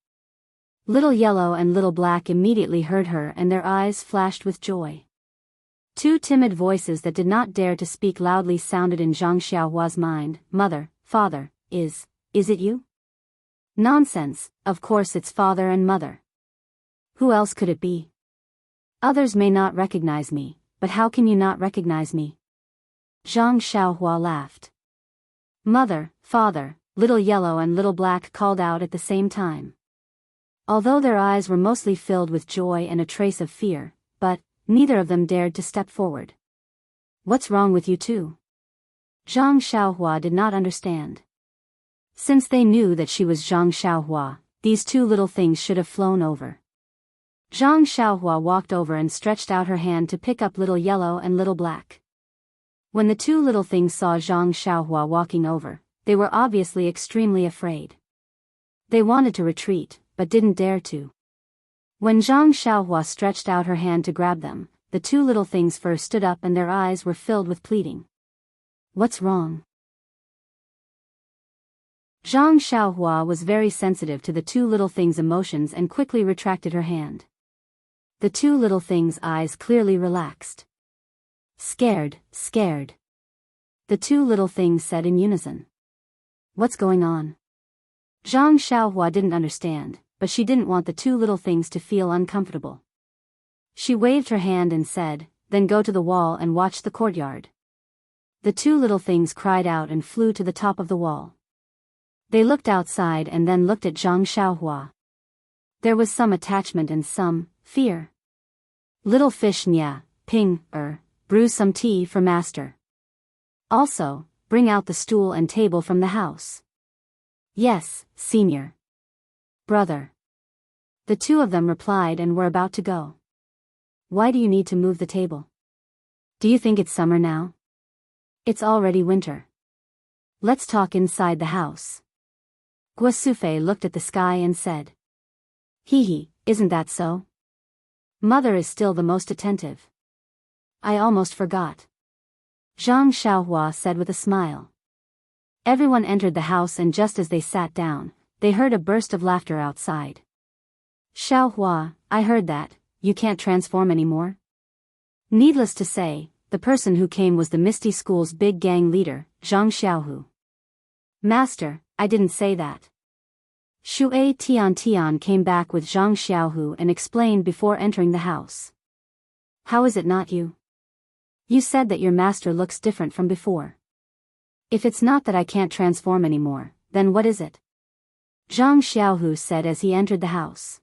Little Yellow and Little Black immediately heard her and their eyes flashed with joy. Two timid voices that did not dare to speak loudly sounded in Zhang Xiaohua's mind. Mother, father, is it you? Nonsense, of course it's father and mother. Who else could it be? Others may not recognize me, but how can you not recognize me? Zhang Xiaohua laughed. Mother, father, Little Yellow and Little Black called out at the same time. Although their eyes were mostly filled with joy and a trace of fear, but neither of them dared to step forward. What's wrong with you two? Zhang Xiaohua did not understand. Since they knew that she was Zhang Xiaohua, these two little things should have flown over. Zhang Xiaohua walked over and stretched out her hand to pick up Little Yellow and Little Black. When the two little things saw Zhang Xiaohua walking over, they were obviously extremely afraid. They wanted to retreat, but didn't dare to. When Zhang Xiaohua stretched out her hand to grab them, the two little things first stood up and their eyes were filled with pleading. What's wrong? Zhang Xiaohua was very sensitive to the two little things' emotions and quickly retracted her hand. The two little things' eyes clearly relaxed. Scared. The two little things said in unison. What's going on? Zhang Xiaohua didn't understand, but she didn't want the two little things to feel uncomfortable. She waved her hand and said, then go to the wall and watch the courtyard. The two little things cried out and flew to the top of the wall. They looked outside and then looked at Zhang Xiaohua. There was some attachment and some fear. Little fish Nya, Ping, brew some tea for master. Also, bring out the stool and table from the house. Yes, senior. Brother. The two of them replied and were about to go. Why do you need to move the table? Do you think it's summer now? It's already winter. Let's talk inside the house. Guosufei looked at the sky and said. Hee, isn't that so? Mother is still the most attentive. I almost forgot. Zhang Xiaohua said with a smile. Everyone entered the house and just as they sat down, they heard a burst of laughter outside. Xiaohua, I heard that, you can't transform anymore? Needless to say, the person who came was the Misty School's big gang leader, Zhang Xiaohu. Master, I didn't say that. Shui Tian came back with Zhang Xiaohu and explained before entering the house. How is it not you? You said that your master looks different from before. If it's not that I can't transform anymore, then what is it? Zhang Xiaohu said as he entered the house.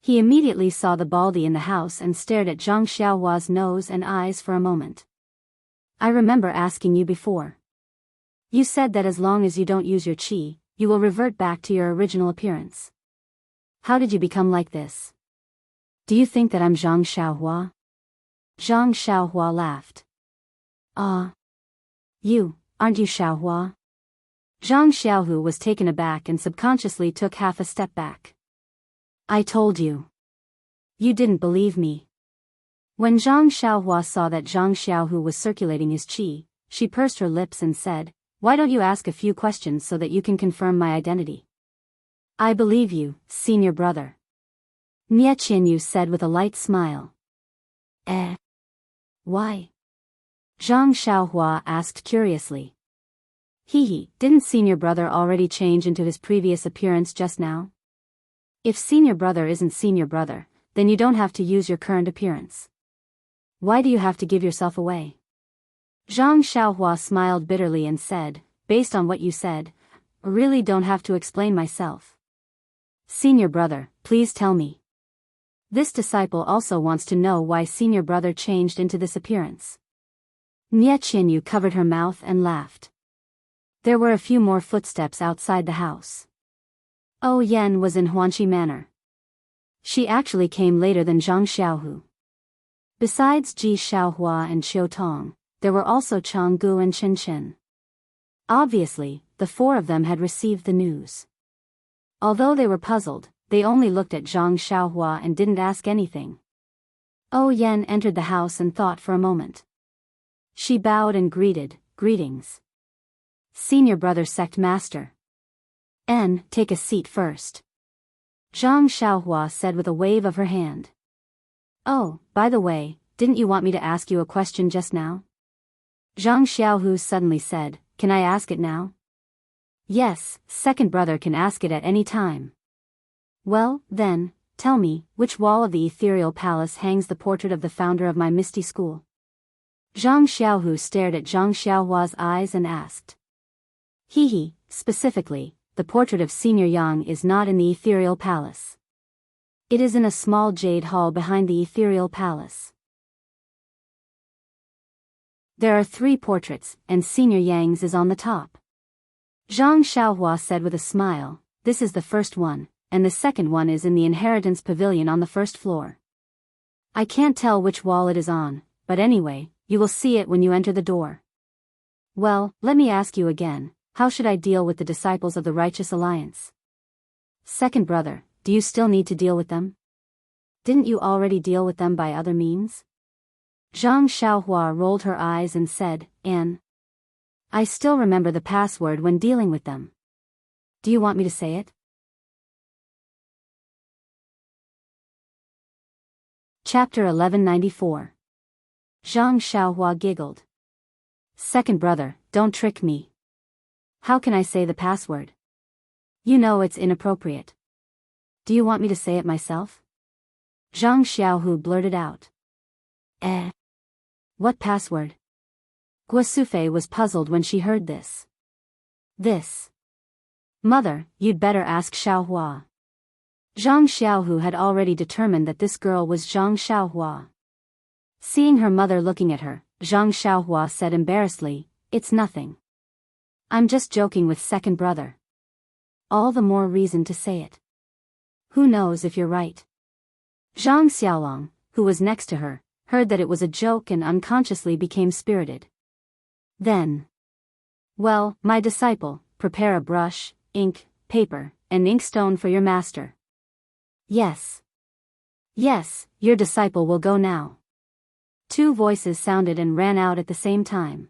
He immediately saw the baldy in the house and stared at Zhang Xiaohua's nose and eyes for a moment. I remember asking you before. You said that as long as you don't use your qi, you will revert back to your original appearance. How did you become like this? Do you think that I'm Zhang Xiaohua? Zhang Xiaohua laughed. You, aren't you Xiaohua? Zhang Xiaohu was taken aback and subconsciously took half a step back. I told you. You didn't believe me. When Zhang Xiaohua saw that Zhang Xiaohu was circulating his qi, she pursed her lips and said, why don't you ask a few questions so that you can confirm my identity? I believe you, senior brother. Nie Qianyu said with a light smile. Why? Zhang Xiaohua asked curiously. Didn't senior brother already change into his previous appearance just now? If senior brother isn't senior brother, then you don't have to use your current appearance. Why do you have to give yourself away? Zhang Xiaohua smiled bitterly and said, based on what you said, I really don't have to explain myself. Senior brother, please tell me. This disciple also wants to know why senior brother changed into this appearance. Nie Qianyu covered her mouth and laughed. There were a few more footsteps outside the house. Oh Yan was in Huanqi Manor. She actually came later than Zhang Xiaohu. Besides Ji Xiaohua and Xiu Tong, there were also Changgu and Chen Chen. Obviously, the four of them had received the news. Although they were puzzled, they only looked at Zhang Xiaohua and didn't ask anything. Oh Yan entered the house and thought for a moment. She bowed and greeted, "Greetings. Senior brother sect master. Take a seat first," Zhang Xiaohua said with a wave of her hand. "Oh, by the way, didn't you want me to ask you a question just now?" Zhang Xiaohu suddenly said, "Can I ask it now?" "Yes, second brother can ask it at any time." "Well, then, tell me, which wall of the ethereal palace hangs the portrait of the founder of my misty school?" Zhang Xiaohu stared at Zhang Xiaohua's eyes and asked. "He, specifically, the portrait of Senior Yang is not in the ethereal palace. It is in a small jade hall behind the ethereal palace. There are 3 portraits, and Senior Yang's is on the top." Zhang Xiaohua said with a smile, "This is the first one, and the second one is in the inheritance pavilion on the first floor. I can't tell which wall it is on, but anyway, you will see it when you enter the door. Well, let me ask you again, how should I deal with the disciples of the Righteous Alliance? Second brother, do you still need to deal with them? Didn't you already deal with them by other means?" Zhang Xiaohua rolled her eyes and said, I still remember the password when dealing with them. Do you want me to say it?" Chapter 1194. Zhang Xiaohua giggled. "Second brother, don't trick me. How can I say the password? You know it's inappropriate. Do you want me to say it myself?" Zhang Xiaohu blurted out. What password?" Guosufei was puzzled when she heard this. "This. Mother, you'd better ask Xiaohua." Zhang Xiaohu had already determined that this girl was Zhang Xiaohua. Seeing her mother looking at her, Zhang Xiaohua said embarrassedly, "It's nothing. I'm just joking with second brother. All the more reason to say it. Who knows if you're right." Zhang Xiaolong, who was next to her, heard that it was a joke and unconsciously became spirited. Then, "Well, my disciple, prepare a brush, ink, paper, and inkstone for your master." Yes. Yes, your disciple will go now." 2 voices sounded and ran out at the same time.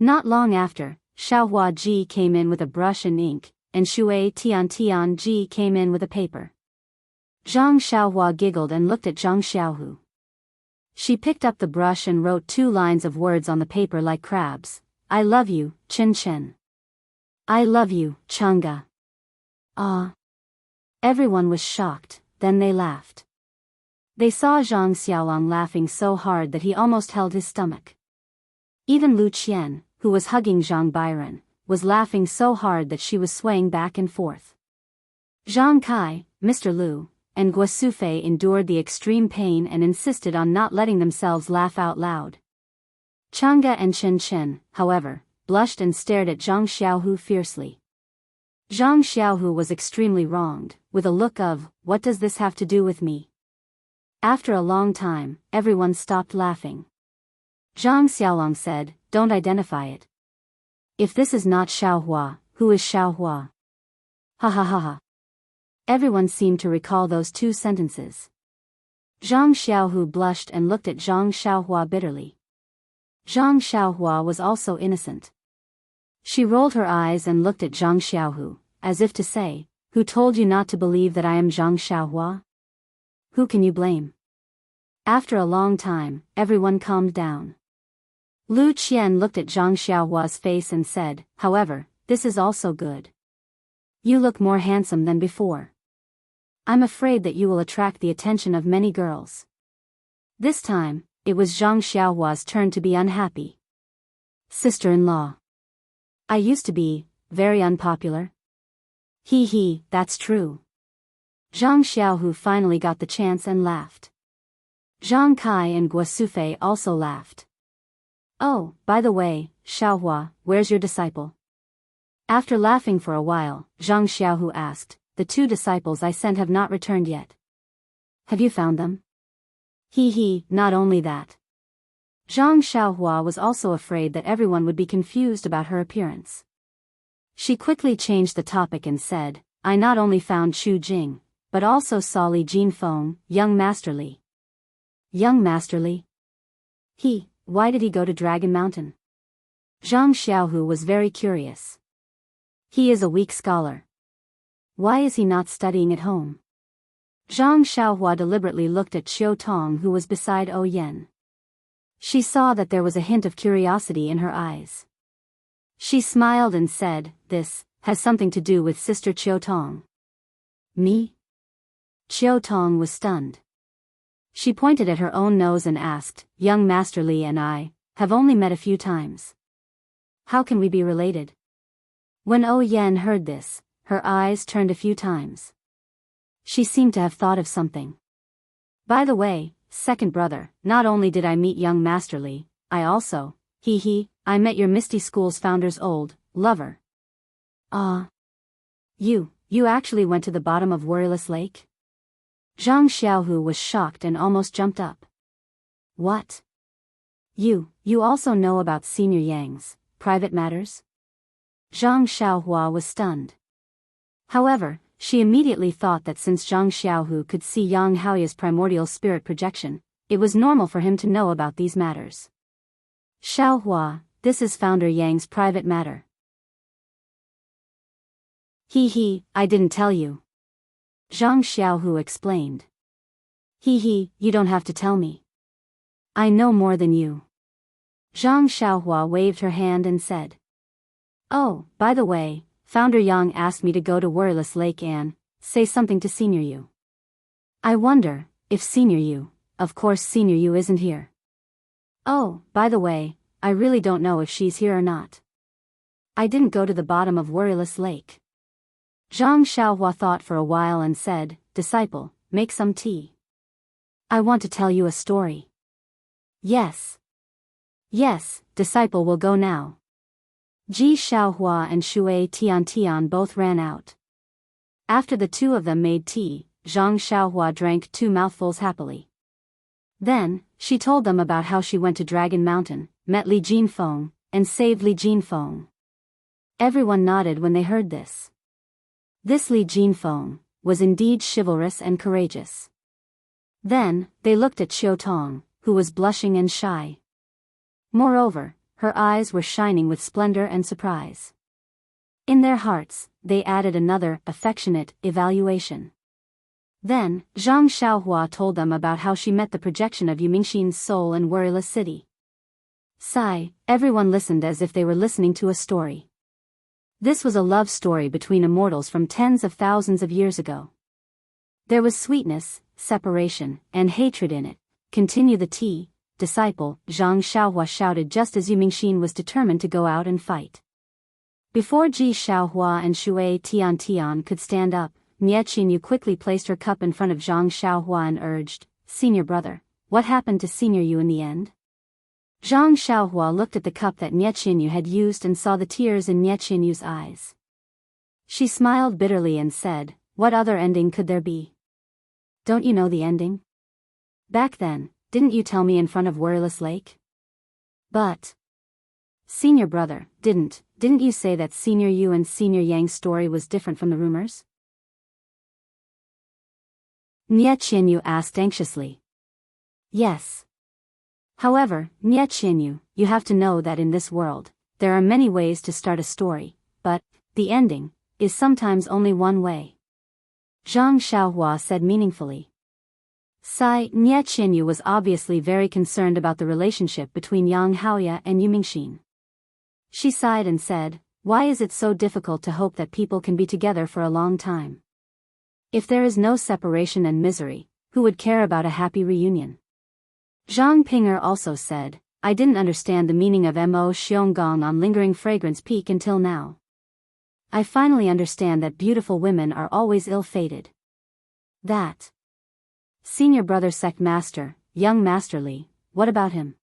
Not long after, Xiaohua Ji came in with a brush and ink, and Shui Tian Ji came in with a paper. Zhang Xiaohua giggled and looked at Zhang Xiaohu. She picked up the brush and wrote 2 lines of words on the paper like crabs. "I love you, Chen Chen. I love you, Chang'e." Ah. Everyone was shocked, then they laughed. They saw Zhang Xiaolong laughing so hard that he almost held his stomach. Even Lu Qian, who was hugging Zhang Biren, was laughing so hard that she was swaying back and forth. Zhang Kai, Mr. Lu, and Guosufei endured the extreme pain and insisted on not letting themselves laugh out loud. Chang'e and Chen Chen, however, blushed and stared at Zhang Xiaohu fiercely. Zhang Xiaohu was extremely wronged, with a look of, "What does this have to do with me?" After a long time, everyone stopped laughing. Zhang Xiaolong said, "Don't identify it. If this is not Xiaohua, who is Xiaohua?" Ha ha ha ha. Everyone seemed to recall those 2 sentences. Zhang Xiaohu blushed and looked at Zhang Xiaohua bitterly. Zhang Xiaohua was also innocent. She rolled her eyes and looked at Zhang Xiaohu, as if to say, "Who told you not to believe that I am Zhang Xiaohua? Who can you blame?" After a long time, everyone calmed down. Lu Qian looked at Zhang Xiaohua's face and said, "However, this is also good. You look more handsome than before. I'm afraid that you will attract the attention of many girls." This time, it was Zhang Xiaohua's turn to be unhappy. "Sister-in-law. I used to be very unpopular." He, that's true." Zhang Xiaohu finally got the chance and laughed. Zhang Kai and Guosufei also laughed. "Oh, by the way, Xiaohua, where's your disciple?" After laughing for a while, Zhang Xiaohu asked, "The 2 disciples I sent have not returned yet. Have you found them?" He, not only that. Zhang Xiaohua was also afraid that everyone would be confused about her appearance. She quickly changed the topic and said, "I not only found Chu Jing, but also saw Li Jinfeng, young Master Li." "Young Master Li?" why did he go to Dragon Mountain? Zhang Xiaohu was very curious. He is a weak scholar. Why is he not studying at home? Zhang Xiaohua deliberately looked at Qiu Tong, who was beside Yan. She saw that there was a hint of curiosity in her eyes. She smiled and said, "This has something to do with Sister Qiu Tong." "Me?" Qiu Tong was stunned. She pointed at her own nose and asked, "Young Master Li and I have only met a few times. How can we be related?" When Yan heard this, her eyes turned a few times. She seemed to have thought of something. "By the way, second brother, not only did I meet young Master Li, I also, I met your Misty School's founder's old lover." You actually went to the bottom of Worryless Lake? Zhang Xiaohu was shocked and almost jumped up. "What? You also know about Senior Yang's private matters?" Zhang Xiaohua was stunned. However, she immediately thought that since Zhang Xiaohu could see Yang Haoya's primordial spirit projection, it was normal for him to know about these matters. "Xiaohua, this is Founder Yang's private matter." I didn't tell you." Zhang Xiaohu explained. You don't have to tell me. I know more than you." Zhang Xiaohua waved her hand and said. "Oh, by the way, Founder Yang asked me to go to Worryless Lake and say something to Senior Yu. I wonder if Senior Yu, of course Senior Yu isn't here. Oh, by the way, I really don't know if she's here or not. I didn't go to the bottom of Worryless Lake." Zhang Xiaohua thought for a while and said, "Disciple, make some tea. I want to tell you a story." Yes, disciple will go now." Ji Xiaohua and Shui Tian both ran out. After the two of them made tea, Zhang Xiaohua drank 2 mouthfuls happily. Then, she told them about how she went to Dragon Mountain, met Li Jinfeng, and saved Li Jinfeng. Everyone nodded when they heard this. This Li Jinfeng was indeed chivalrous and courageous. Then, they looked at Qiu Tong, who was blushing and shy. Moreover, her eyes were shining with splendor and surprise. In their hearts, they added another affectionate evaluation. Then, Zhang Xiaohua told them about how she met the projection of Yumingxin's soul in Worryless City. Everyone listened as if they were listening to a story. This was a love story between immortals from tens of thousands of years ago. There was sweetness, separation, and hatred in it. "Continue the tea, disciple," Zhang Xiaohua shouted just as Yumingxin was determined to go out and fight. Before Ji Xiaohua and Shui Tian could stand up, Niechinyu quickly placed her cup in front of Zhang Xiaohua and urged, "Senior brother, what happened to Senior Yu in the end?" Zhang Xiaohua looked at the cup that Niechinyu had used and saw the tears in Niechinyu's eyes. She smiled bitterly and said, "What other ending could there be? Don't you know the ending? Back then, didn't you tell me in front of Worryless Lake? But, senior brother, didn't you say that Senior Yu and Senior Yang's story was different from the rumors?" Niechinyu asked anxiously. "Yes. However, Niechinyu, you have to know that in this world, there are many ways to start a story, but the ending is sometimes only one way." Zhang Xiaohua said meaningfully. Niechinyu was obviously very concerned about the relationship between Yang Haoya and Yumingxin. She sighed and said, "Why is it so difficult to hope that people can be together for a long time? If there is no separation and misery, who would care about a happy reunion?" Zhang Pinger also said, "I didn't understand the meaning of Mo Xiongong on Lingering Fragrance Peak until now. I finally understand that beautiful women are always ill-fated. That senior brother sect master, young Master Li, what about him?"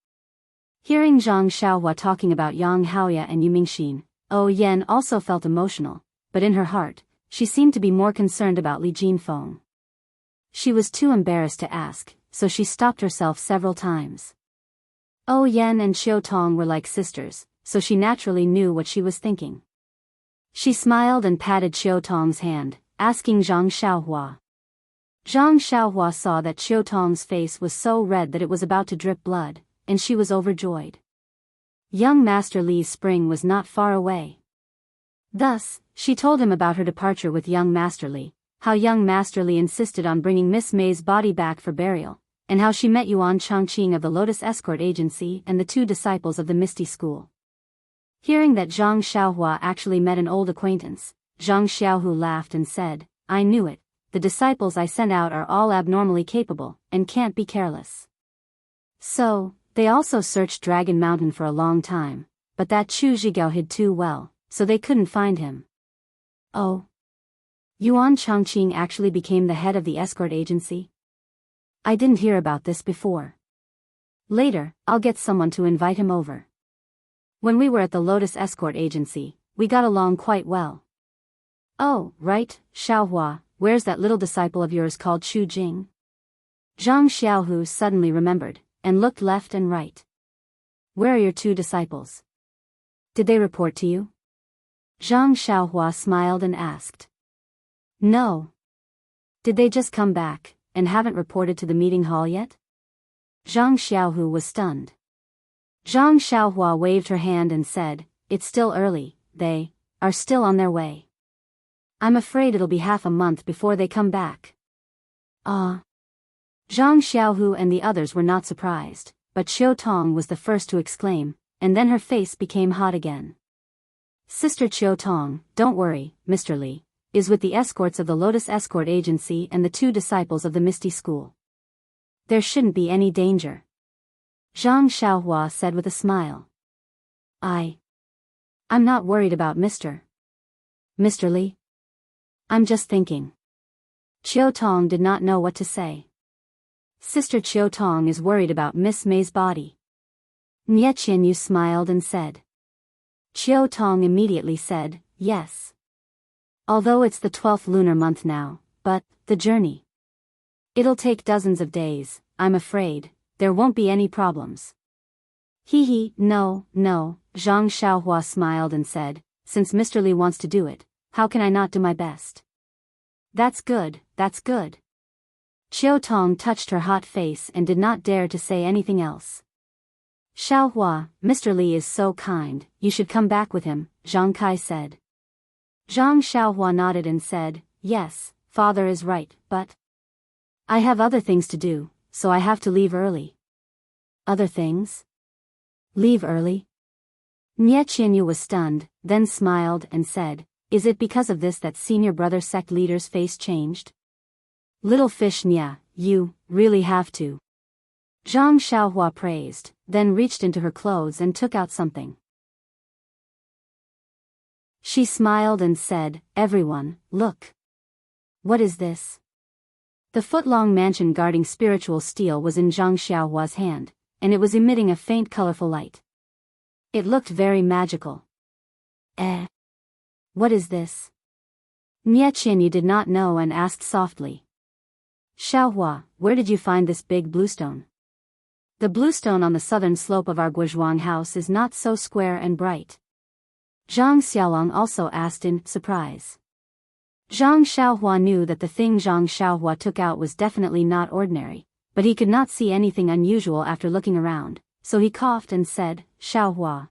Hearing Zhang Xiaohua talking about Yang Haoya and Yumingxin, Yan also felt emotional, but in her heart, she seemed to be more concerned about Li Jinfeng. She was too embarrassed to ask, so she stopped herself several times. Yan and Qiu Tong were like sisters, so she naturally knew what she was thinking. She smiled and patted Qiu Tong's hand, asking Zhang Xiaohua. Zhang Xiaohua saw that Qiu Tong's face was so red that it was about to drip blood, and she was overjoyed. Young Master Li's spring was not far away. Thus, she told him about her departure with young Master Li, how young Master Li insisted on bringing Miss May's body back for burial, and how she met Yuan Chongqing of the Lotus Escort Agency and the 2 disciples of the Misty School. Hearing that Zhang Xiaohua actually met an old acquaintance, Zhang Xiaohu laughed and said, "I knew it, the disciples I sent out are all abnormally capable, and can't be careless." So, they also searched Dragon Mountain for a long time, but that Chu Zhigao hid too well, so they couldn't find him. Oh. Yuan Chongqing actually became the head of the escort agency? I didn't hear about this before. Later, I'll get someone to invite him over. When we were at the Lotus Escort Agency, we got along quite well. Oh, right, Xiaohua, where's that little disciple of yours called Chu Jing? Zhang Xiaohu suddenly remembered, and looked left and right. Where are your 2 disciples? Did they report to you? Zhang Xiaohua smiled and asked. No. Did they just come back, and haven't reported to the meeting hall yet? Zhang Xiaohu was stunned. Zhang Xiaohua waved her hand and said, "It's still early, they are still on their way. I'm afraid it'll be half a month before they come back." Ah. Zhang Xiaohu and the others were not surprised, but Qiu Tong was the first to exclaim, and then her face became hot again. "Sister Qiu Tong, don't worry, Mr. Li is with the escorts of the Lotus Escort Agency and the 2 disciples of the Misty School. There shouldn't be any danger," Zhang Xiaohua said with a smile. I'm not worried about Mr. Li. I'm just thinking." Qiu Tong did not know what to say. Sister Qiu Tong is worried about Miss May's body. Nie Qianyu smiled and said. Qiu Tong immediately said, "Yes. Although it's the 12th lunar month now, but the journey. It'll take dozens of days, I'm afraid, there won't be any problems." No, Zhang Xiaohua smiled and said, "Since Mr. Li wants to do it, how can I not do my best?" That's good. Qiu Tong touched her hot face and did not dare to say anything else. "Xiaohua, Mr. Li is so kind, you should come back with him," Zhang Kai said. Zhang Xiaohua nodded and said, "Yes, father is right, but I have other things to do, so I have to leave early." Other things? Leave early? Nie Qianyu was stunned, then smiled and said, "Is it because of this that senior brother sect leader's face changed?" "Little fish Nya, you really have to." Zhang Xiaohua praised, then reached into her clothes and took out something. She smiled and said, "Everyone, look. What is this?" The foot-long mansion guarding spiritual steel was in Zhang Xiaohua's hand, and it was emitting a faint colorful light. It looked very magical. What is this? Nie Qianyu did not know and asked softly. "Xiaohua, where did you find this big bluestone?" "The bluestone on the southern slope of our Guizhuang house is not so square and bright." Zhang Xiaolong also asked in surprise. Zhang Xiaohua knew that the thing Zhang Xiaohua took out was definitely not ordinary, but he could not see anything unusual after looking around, so he coughed and said, "Xiaohua,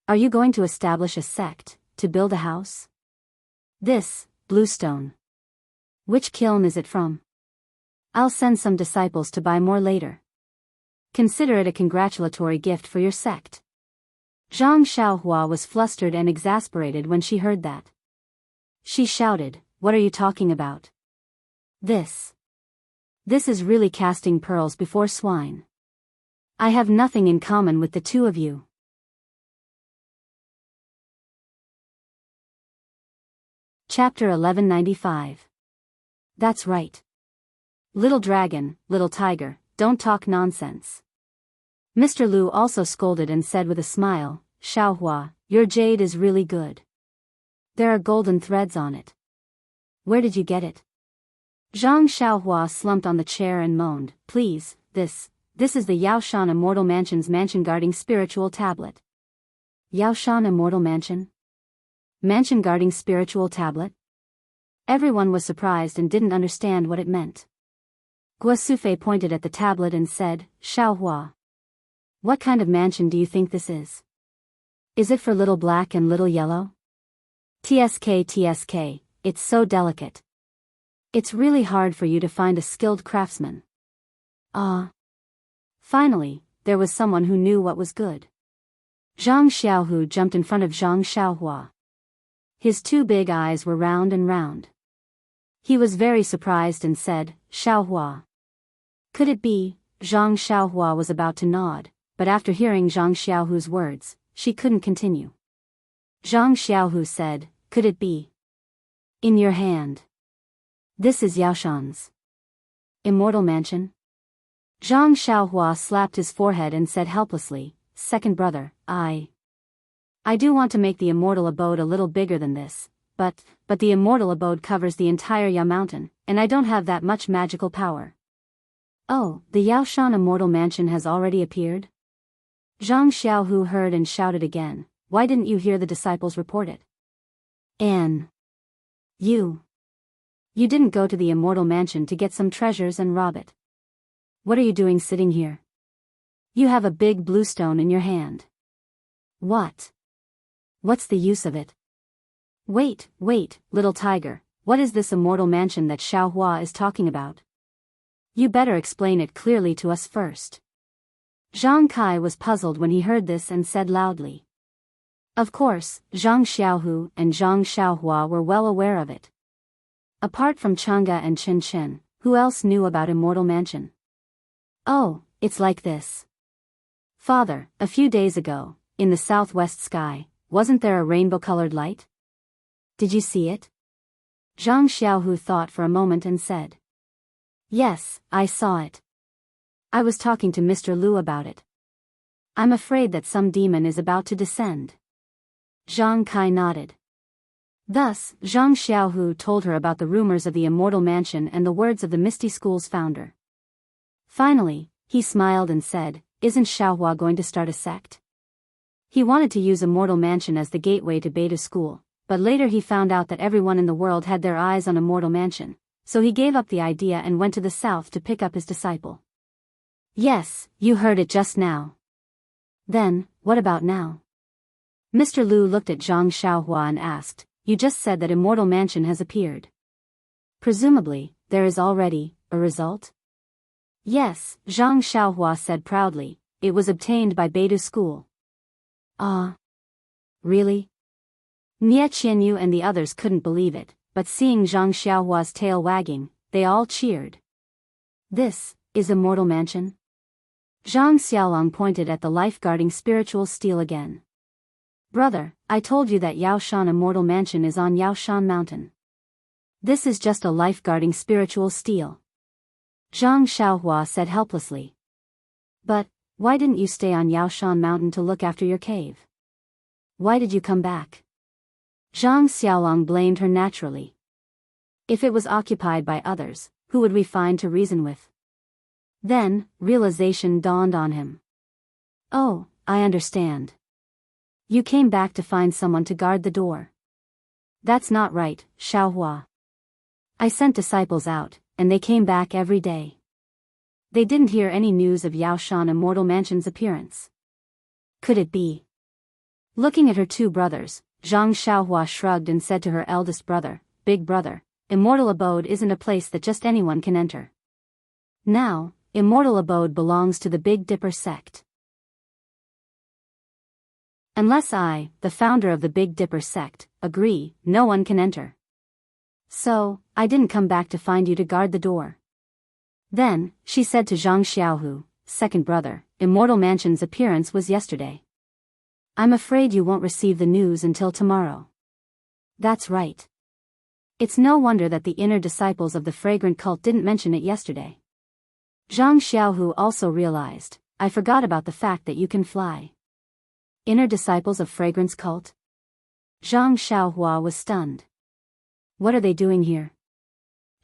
are you going to establish a sect, to build a house?" "This bluestone. Which kiln is it from?" "I'll send some disciples to buy more later. Consider it a congratulatory gift for your sect." Zhang Xiaohua was flustered and exasperated when she heard that. She shouted, "What are you talking about? This is really casting pearls before swine. I have nothing in common with the 2 of you." Chapter 1195. That's right. Little dragon, little tiger, don't talk nonsense. Mr. Lu also scolded and said with a smile, "Xiaohua, your jade is really good. There are golden threads on it. Where did you get it?" Zhang Xiaohua slumped on the chair and moaned, "Please, this is the Yaoshan Immortal Mansion's mansion guarding spiritual tablet." Yaoshan Immortal Mansion? Mansion guarding spiritual tablet? Everyone was surprised and didn't understand what it meant. Guo Sufei pointed at the tablet and said, "Xiaohua, What kind of mansion do you think this is? Is it for little black and little yellow? TSK, it's so delicate. It's really hard for you to find a skilled craftsman. Ah. Finally, there was someone who knew what was good. Zhang Xiaohu jumped in front of Zhang Xiaohua. His two big eyes were round and round. He was very surprised and said, Xiaohua. Could it be? Zhang Xiaohua was about to nod, but after hearing Zhang Xiaohu's words, she couldn't continue. Zhang Xiaohu said, could it be? In your hand. This is Yaoshan's immortal mansion? Zhang Xiaohua slapped his forehead and said helplessly, second brother, I do want to make the immortal abode a little bigger than this, but the immortal abode covers the entire Ya mountain, and I don't have that much magical power. Oh, the Yaoshan immortal mansion has already appeared? Zhang Xiaohu heard and shouted again, why didn't you hear the disciples report it? Anne. You didn't go to the immortal mansion to get some treasures and rob it. What are you doing sitting here? You have a big blue stone in your hand. What? What's the use of it? Wait, little tiger, what is this immortal mansion that Xiaohua is talking about? You better explain it clearly to us first. Zhang Kai was puzzled when he heard this and said loudly. Of course, Zhang Xiaohu and Zhang Xiaohua were well aware of it. Apart from Chang'e and Chen Chen, who else knew about Immortal Mansion? Oh, it's like this. Father, a few days ago, in the southwest sky, wasn't there a rainbow-colored light? Did you see it? Zhang Xiaohu thought for a moment and said. Yes, I saw it. I was talking to Mr. Lu about it. I'm afraid that some demon is about to descend. Zhang Kai nodded. Thus, Zhang Xiaohu told her about the rumors of the Immortal Mansion and the words of the Misty School's founder. Finally, he smiled and said, isn't Xiaohua going to start a sect? He wanted to use Immortal Mansion as the gateway to Beta School, but later he found out that everyone in the world had their eyes on Immortal Mansion, so he gave up the idea and went to the south to pick up his disciple. Yes, you heard it just now. Then, what about now? Mr. Lu looked at Zhang Xiaohua and asked, you just said that Immortal Mansion has appeared. Presumably, there is already a result? Yes, Zhang Xiaohua said proudly, it was obtained by Beidu School. Ah. Really? Nie Qianyu and the others couldn't believe it, but seeing Zhang Xiaohua's tail wagging, they all cheered. This is Immortal Mansion? Zhang Xiaolong pointed at the life-guarding spiritual steel again. Brother, I told you that Yaoshan Immortal Mansion is on Yaoshan Mountain. This is just a life-guarding spiritual steel. Zhang Xiaohua said helplessly. But, why didn't you stay on Yaoshan Mountain to look after your cave? Why did you come back? Zhang Xiaolong blamed her naturally. If it was occupied by others, who would we find to reason with? Then, realization dawned on him. Oh, I understand. You came back to find someone to guard the door. That's not right, Xiaohua. I sent disciples out, and they came back every day. They didn't hear any news of Yaoshan Immortal Mansion's appearance. Could it be? Looking at her two brothers, Zhang Xiaohua shrugged and said to her eldest brother, Big brother, Immortal Abode isn't a place that just anyone can enter. Now, Immortal Abode belongs to the Big Dipper sect. Unless I, the founder of the Big Dipper sect, agree, no one can enter. So, I didn't come back to find you to guard the door. Then, she said to Zhang Xiaohu, second brother, Immortal Mansion's appearance was yesterday. I'm afraid you won't receive the news until tomorrow. That's right. It's no wonder that the inner disciples of the fragrant cult didn't mention it yesterday. Zhang Xiaohu also realized, I forgot about the fact that you can fly. Inner disciples of fragrance cult? Zhang Xiaohua was stunned. What are they doing here?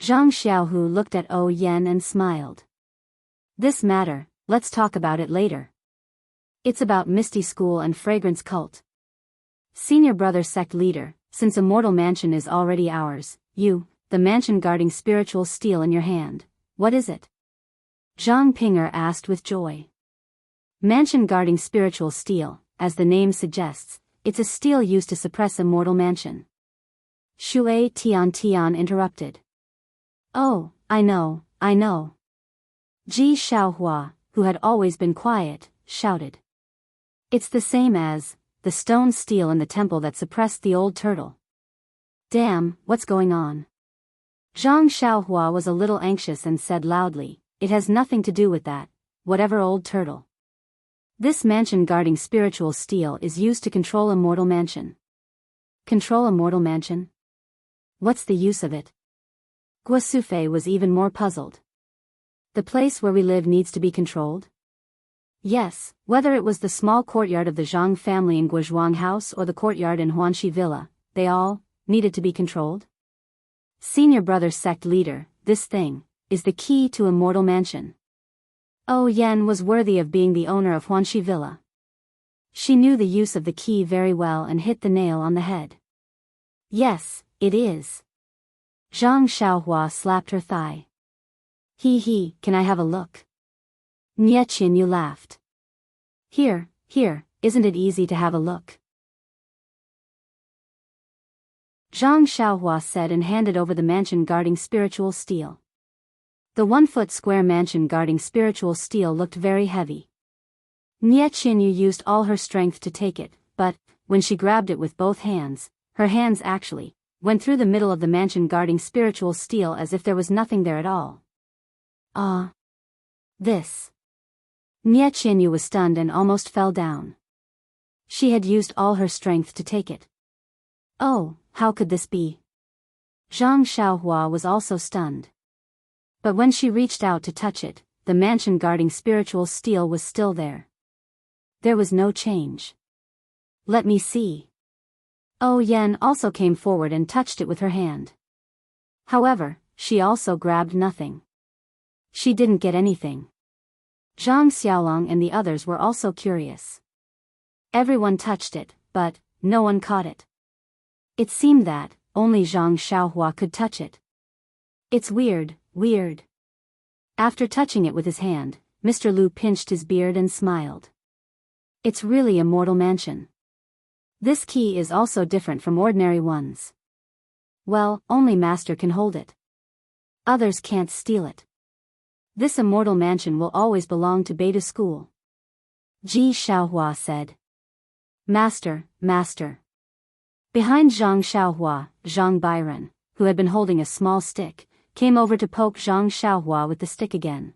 Zhang Xiaohu looked at O Yen and smiled. This matter, let's talk about it later. It's about Misty School and Fragrance Cult. Senior brother sect leader, since Immortal Mansion is already ours, you, the mansion guarding spiritual steel in your hand, what is it? Zhang Pinger asked with joy. Mansion guarding spiritual steel, as the name suggests, it's a steel used to suppress a mortal mansion. Shui Tian interrupted. Oh, I know. Ji Xiaohua, who had always been quiet, shouted. It's the same as the stone steel in the temple that suppressed the old turtle. Damn, what's going on? Zhang Xiaohua was a little anxious and said loudly, it has nothing to do with that, whatever old turtle. This mansion guarding spiritual steel is used to control a mortal mansion. Control a mortal mansion? What's the use of it? Guo Sufei was even more puzzled. The place where we live needs to be controlled? Yes, whether it was the small courtyard of the Zhang family in Guozhuang House or the courtyard in Huanxi Villa, they all needed to be controlled. Senior brother sect leader, this thing is the key to a mortal mansion. Oh, Yan was worthy of being the owner of Huanxi Villa. She knew the use of the key very well and hit the nail on the head. Yes, it is. Zhang Xiaohua slapped her thigh. He, can I have a look? Nie Qinyu laughed. Here, isn't it easy to have a look? Zhang Xiaohua said and handed over the mansion guarding spiritual steel. The 1-foot square mansion guarding spiritual steel looked very heavy. Nie Qinyu used all her strength to take it, but, when she grabbed it with both hands, her hands actually went through the middle of the mansion guarding spiritual steel as if there was nothing there at all. This. Nie Qinyu was stunned and almost fell down. She had used all her strength to take it. Oh, how could this be? Zhang Xiaohua was also stunned. But when she reached out to touch it, the mansion guarding spiritual steel was still there. There was no change. Let me see. Oh, Yan also came forward and touched it with her hand. However, she also grabbed nothing. She didn't get anything. Zhang Xiaolong and the others were also curious. Everyone touched it, but no one caught it. It seemed that only Zhang Xiaohua could touch it. It's weird. After touching it with his hand, Mr. Lu pinched his beard and smiled. It's really a mortal mansion. This key is also different from ordinary ones. Well, only Master can hold it. Others can't steal it. This immortal mansion will always belong to Beta School. Ji Xiaohua said. Master. Behind Zhang Xiaohua, Zhang Bairen, who had been holding a small stick, came over to poke Zhang Xiaohua with the stick again.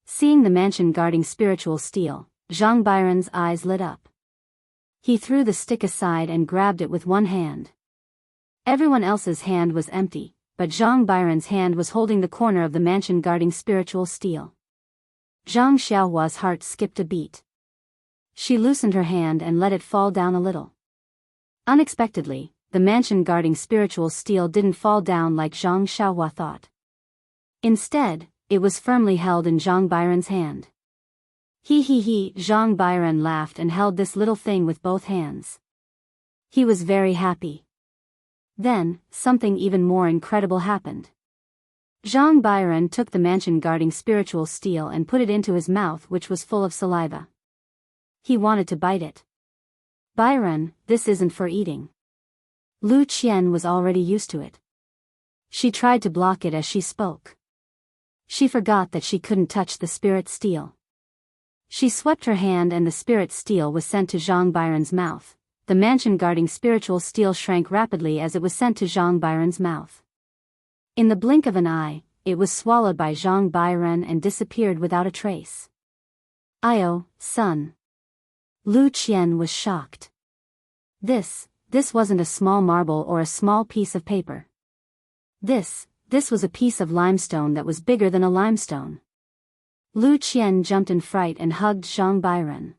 Seeing the mansion guarding spiritual steel, Zhang Bairen's eyes lit up. He threw the stick aside and grabbed it with one hand. Everyone else's hand was empty, but Zhang Bairen's hand was holding the corner of the mansion guarding spiritual steel. Zhang Xiaohua's heart skipped a beat. She loosened her hand and let it fall down a little. Unexpectedly, the mansion guarding spiritual steel didn't fall down like Zhang Xiaohua thought. Instead, it was firmly held in Zhang Bairen's hand. Zhang Bairen laughed and held this little thing with both hands. He was very happy. Then, something even more incredible happened. Zhang Bairen took the mansion guarding spiritual steel and put it into his mouth, which was full of saliva. He wanted to bite it. Bairen, this isn't for eating. Lu Qian was already used to it. She tried to block it as she spoke. She forgot that she couldn't touch the spirit steel. She swept her hand and the spirit steel was sent to Zhang Bairen's mouth. The mansion guarding spiritual steel shrank rapidly as it was sent to Zhang Bairen's mouth. In the blink of an eye, it was swallowed by Zhang Bairen and disappeared without a trace. Io, son. Lu Qian was shocked. This wasn't a small marble or a small piece of paper. This was a piece of limestone that was bigger than a limestone. Lu Qian jumped in fright and hugged Zhang Bairen.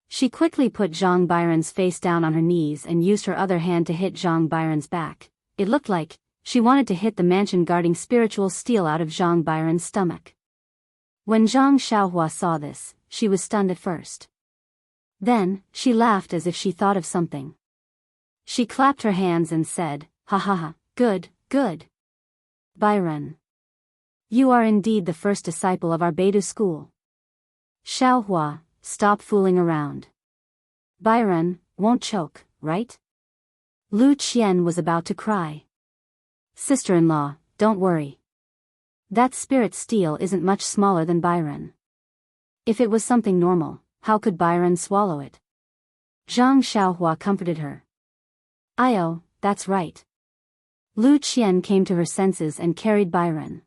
She quickly put Zhang Bairen's face down on her knees and used her other hand to hit Zhang Bairen's back. It looked like she wanted to hit the mansion guarding spiritual steel out of Zhang Bairen's stomach. When Zhang Xiaohua saw this, she was stunned at first. Then, she laughed as if she thought of something. She clapped her hands and said, ha, good. Bairen. You are indeed the first disciple of our Beidou school. Xiaohua, stop fooling around. Byron won't choke, right? Lu Qian was about to cry. Sister-in-law, don't worry. That spirit steel isn't much smaller than Byron. If it was something normal, how could Byron swallow it? Zhang Xiaohua comforted her. Io, that's right. Lu Qian came to her senses and carried Byron.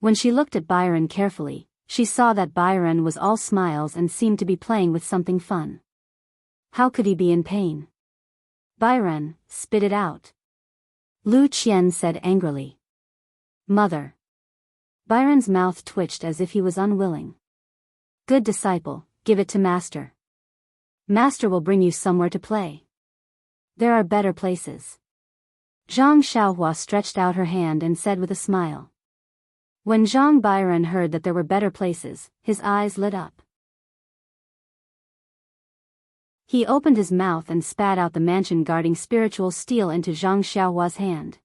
When she looked at Byron carefully, she saw that Byron was all smiles and seemed to be playing with something fun. How could he be in pain? Byron, spit it out. Lu Qian said angrily. Mother. Byron's mouth twitched as if he was unwilling. Good disciple, give it to Master. Master will bring you somewhere to play. There are better places. Zhang Xiaohua stretched out her hand and said with a smile. When Zhang Byron heard that there were better places, his eyes lit up. He opened his mouth and spat out the mansion-guarding spiritual steel into Zhang Xiaohua's hand.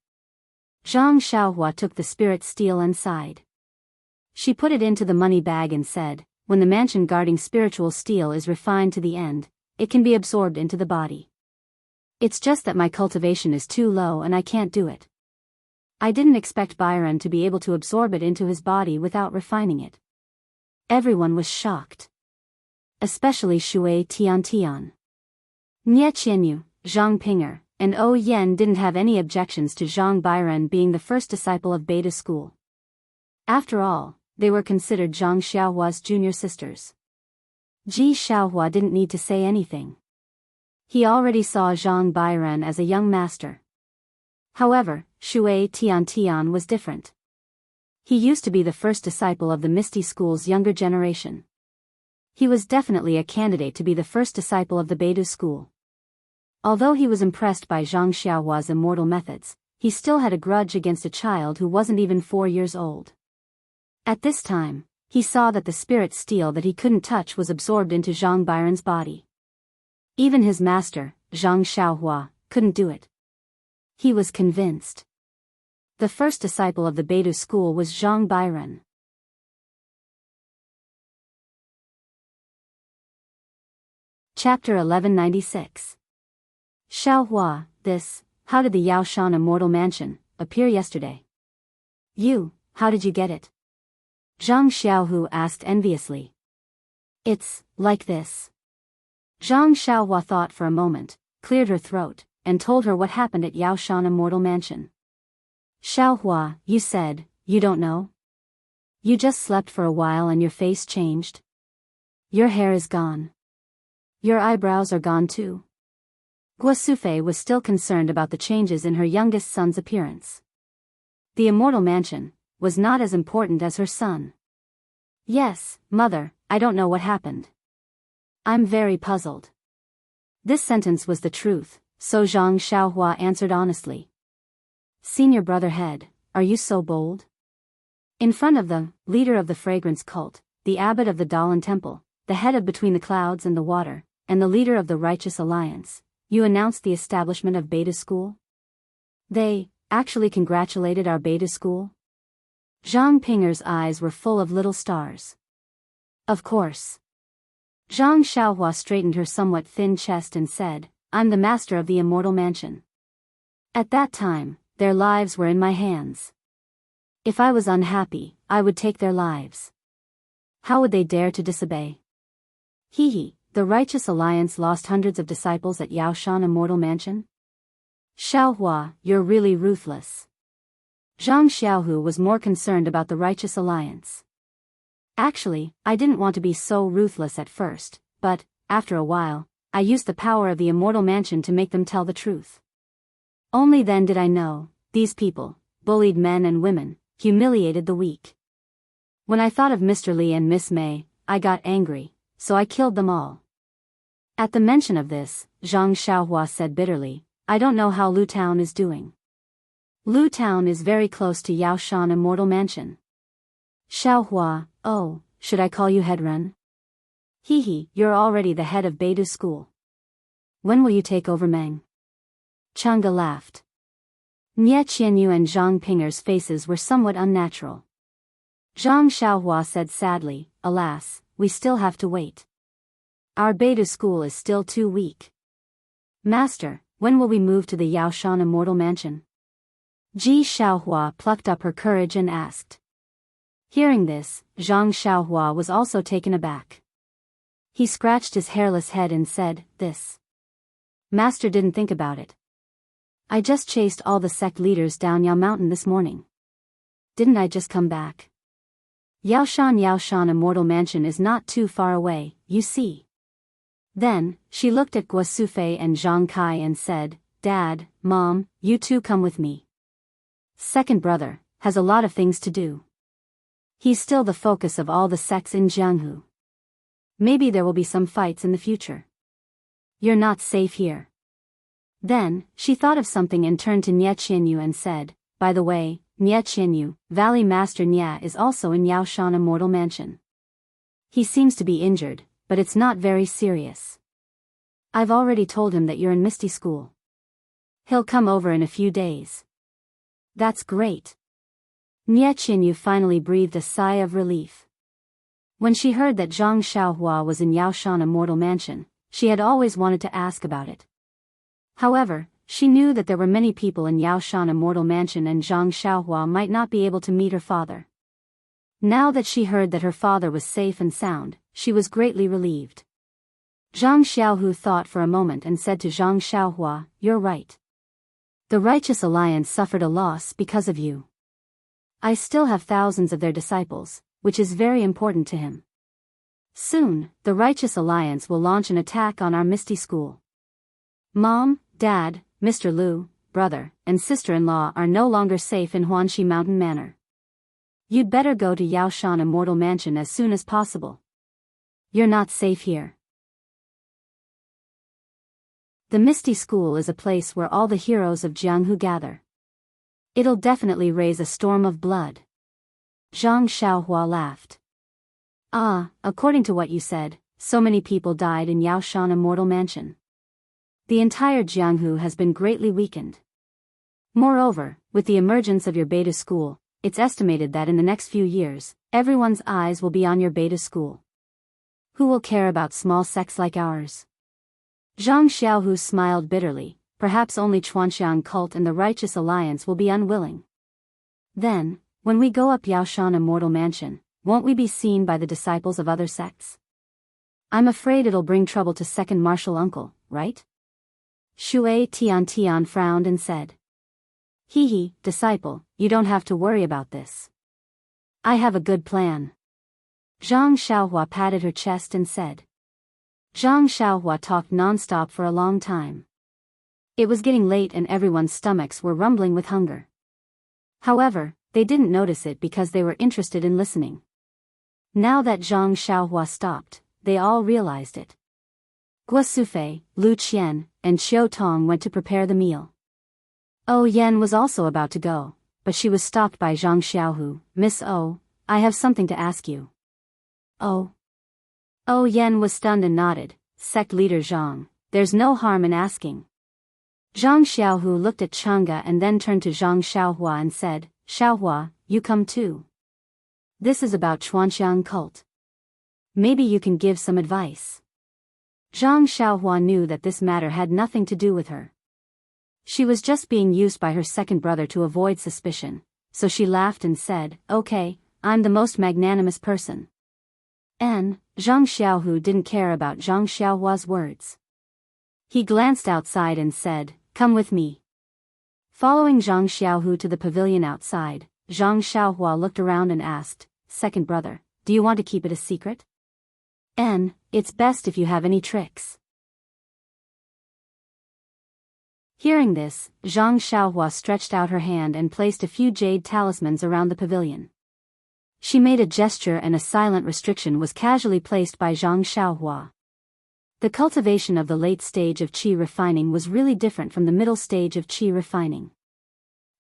Zhang Xiaohua took the spirit steel and sighed. She put it into the money bag and said, when the mansion-guarding spiritual steel is refined to the end, it can be absorbed into the body. It's just that my cultivation is too low and I can't do it. I didn't expect Byron to be able to absorb it into his body without refining it. Everyone was shocked. Especially Shui Tiantian. Nie Qianyu, Zhang Pinger, and O Yen didn't have any objections to Zhang Byron being the first disciple of Beta School. After all, they were considered Zhang Xiaohua's junior sisters. Ji Xiaohua didn't need to say anything. He already saw Zhang Byron as a young master. However, Shui Tiantian was different. He used to be the first disciple of the Misty School's younger generation. He was definitely a candidate to be the first disciple of the Beidou School. Although he was impressed by Zhang Xiaohua's immortal methods, he still had a grudge against a child who wasn't even 4 years old. At this time, he saw that the spirit steel that he couldn't touch was absorbed into Zhang Byron's body. Even his master, Zhang Xiaohua, couldn't do it. He was convinced. The first disciple of the Beidou School was Zhang Byron. Chapter 1196. Xiaohua, how did the Yaoshan Immortal Mansion appear yesterday? How did you get it? Zhang Xiaohu asked enviously. It's like this. Zhang Xiaohua thought for a moment, cleared her throat, and told her what happened at Yaoshan Immortal Mansion. Xiaohua, you said, you don't know? You just slept for a while and your face changed? Your hair is gone. Your eyebrows are gone too. Guosufei was still concerned about the changes in her youngest son's appearance. The Immortal Mansion was not as important as her son. Yes, mother, I don't know what happened. I'm very puzzled. This sentence was the truth, so Zhang Xiaohua answered honestly. Senior brother head, are you so bold? In front of the leader of the fragrance cult, the abbot of the Daoist temple, the head of Between the Clouds and the Water, and the leader of the Righteous Alliance, you announced the establishment of Beta School? They actually congratulated our Beta School? Zhang Pinger's eyes were full of little stars. Of course. Zhang Xiaohua straightened her somewhat thin chest and said, I'm the master of the Immortal Mansion. At that time, their lives were in my hands. If I was unhappy, I would take their lives. How would they dare to disobey? The Righteous Alliance lost hundreds of disciples at Yaoshan Immortal Mansion? Xiaohua, you're really ruthless. Zhang Xiaohu was more concerned about the Righteous Alliance. Actually, I didn't want to be so ruthless at first, but, after a while, I used the power of the Immortal Mansion to make them tell the truth. Only then did I know, these people, bullied men and women, humiliated the weak. When I thought of Mr. Li and Miss May, I got angry, so I killed them all. At the mention of this, Zhang Xiaohua said bitterly, I don't know how Lu Town is doing. Lu Town is very close to Yaoshan Immortal Mansion. Xiaohua, oh, should I call you Headrun? You're already the head of Beidou School. When will you take over Meng? Chang'e laughed. Nie Qianyu and Zhang Pinger's faces were somewhat unnatural. Zhang Xiaohua said sadly, alas, we still have to wait. Our beta school is still too weak. Master, when will we move to the Yaoshan Immortal Mansion? Ji Xiaohua plucked up her courage and asked. Hearing this, Zhang Xiaohua was also taken aback. He scratched his hairless head and said, This. Master didn't think about it. I just chased all the sect leaders down Yao Mountain this morning. Didn't I just come back? Yaoshan Immortal Mansion is not too far away, you see. Then, she looked at Guo Sufei and Zhang Kai and said, Dad, Mom, you two come with me. Second brother has a lot of things to do. He's still the focus of all the sects in Jianghu. Maybe there will be some fights in the future. You're not safe here. Then, she thought of something and turned to Nie Qianyu and said, By the way, Nie Qianyu, Valley Master Nie is also in Yaoshan Immortal Mansion. He seems to be injured, but it's not very serious. I've already told him that you're in Misty School. He'll come over in a few days. That's great. Nie Qianyu finally breathed a sigh of relief. When she heard that Zhang Xiaohua was in Yaoshan Immortal Mansion, she had always wanted to ask about it. However, she knew that there were many people in Yaoshan Immortal Mansion and Zhang Xiaohua might not be able to meet her father. Now that she heard that her father was safe and sound, she was greatly relieved. Zhang Xiaohu thought for a moment and said to Zhang Xiaohua, You're right. The Righteous Alliance suffered a loss because of you. I still have thousands of their disciples, which is very important to him. Soon, the Righteous Alliance will launch an attack on our Misty School. Mom, Dad, Mr. Liu, brother, and sister-in-law are no longer safe in Huanxi Mountain Manor. You'd better go to Yaoshan Immortal Mansion as soon as possible. You're not safe here. The Misty School is a place where all the heroes of Jianghu gather. It'll definitely raise a storm of blood. Zhang Xiaohua laughed. According to what you said, so many people died in Yaoshan Immortal Mansion. The entire Jianghu has been greatly weakened. Moreover, with the emergence of your beta school, it's estimated that in the next few years, everyone's eyes will be on your beta school. Who will care about small sects like ours? Zhang Xiaohu smiled bitterly. Perhaps only Chuanxiang cult and the Righteous Alliance will be unwilling. Then, when we go up Yaoshan Immortal Mansion, won't we be seen by the disciples of other sects? I'm afraid it'll bring trouble to Second Martial Uncle, right? Shui Tian frowned and said. Hee, disciple, you don't have to worry about this. I have a good plan. Zhang Xiaohua patted her chest and said. Zhang Xiaohua talked non-stop for a long time. It was getting late and everyone's stomachs were rumbling with hunger. However, they didn't notice it because they were interested in listening. Now that Zhang Xiaohua stopped, they all realized it. Guo Sufei, Lu Qian, and Qiu Tong went to prepare the meal. O Yen was also about to go, but she was stopped by Zhang Xiaohu. Miss O, I have something to ask you. Oh. O Yen was stunned and nodded. Sect leader Zhang, there's no harm in asking. Zhang Xiaohu looked at Chang'e and then turned to Zhang Xiaohua and said, Xiaohua, you come too. This is about Chuanxiang cult. Maybe you can give some advice. Zhang Xiaohua knew that this matter had nothing to do with her. She was just being used by her second brother to avoid suspicion, so she laughed and said, Okay, I'm the most magnanimous person. And Zhang Xiaohu didn't care about Zhang Xiaohua's words. He glanced outside and said, Come with me. Following Zhang Xiaohu to the pavilion outside, Zhang Xiaohua looked around and asked, Second brother, do you want to keep it a secret? It's best if you have any tricks. Hearing this, Zhang Xiaohua stretched out her hand and placed a few jade talismans around the pavilion. She made a gesture and a silent restriction was casually placed by Zhang Xiaohua. The cultivation of the late stage of qi refining was really different from the middle stage of qi refining.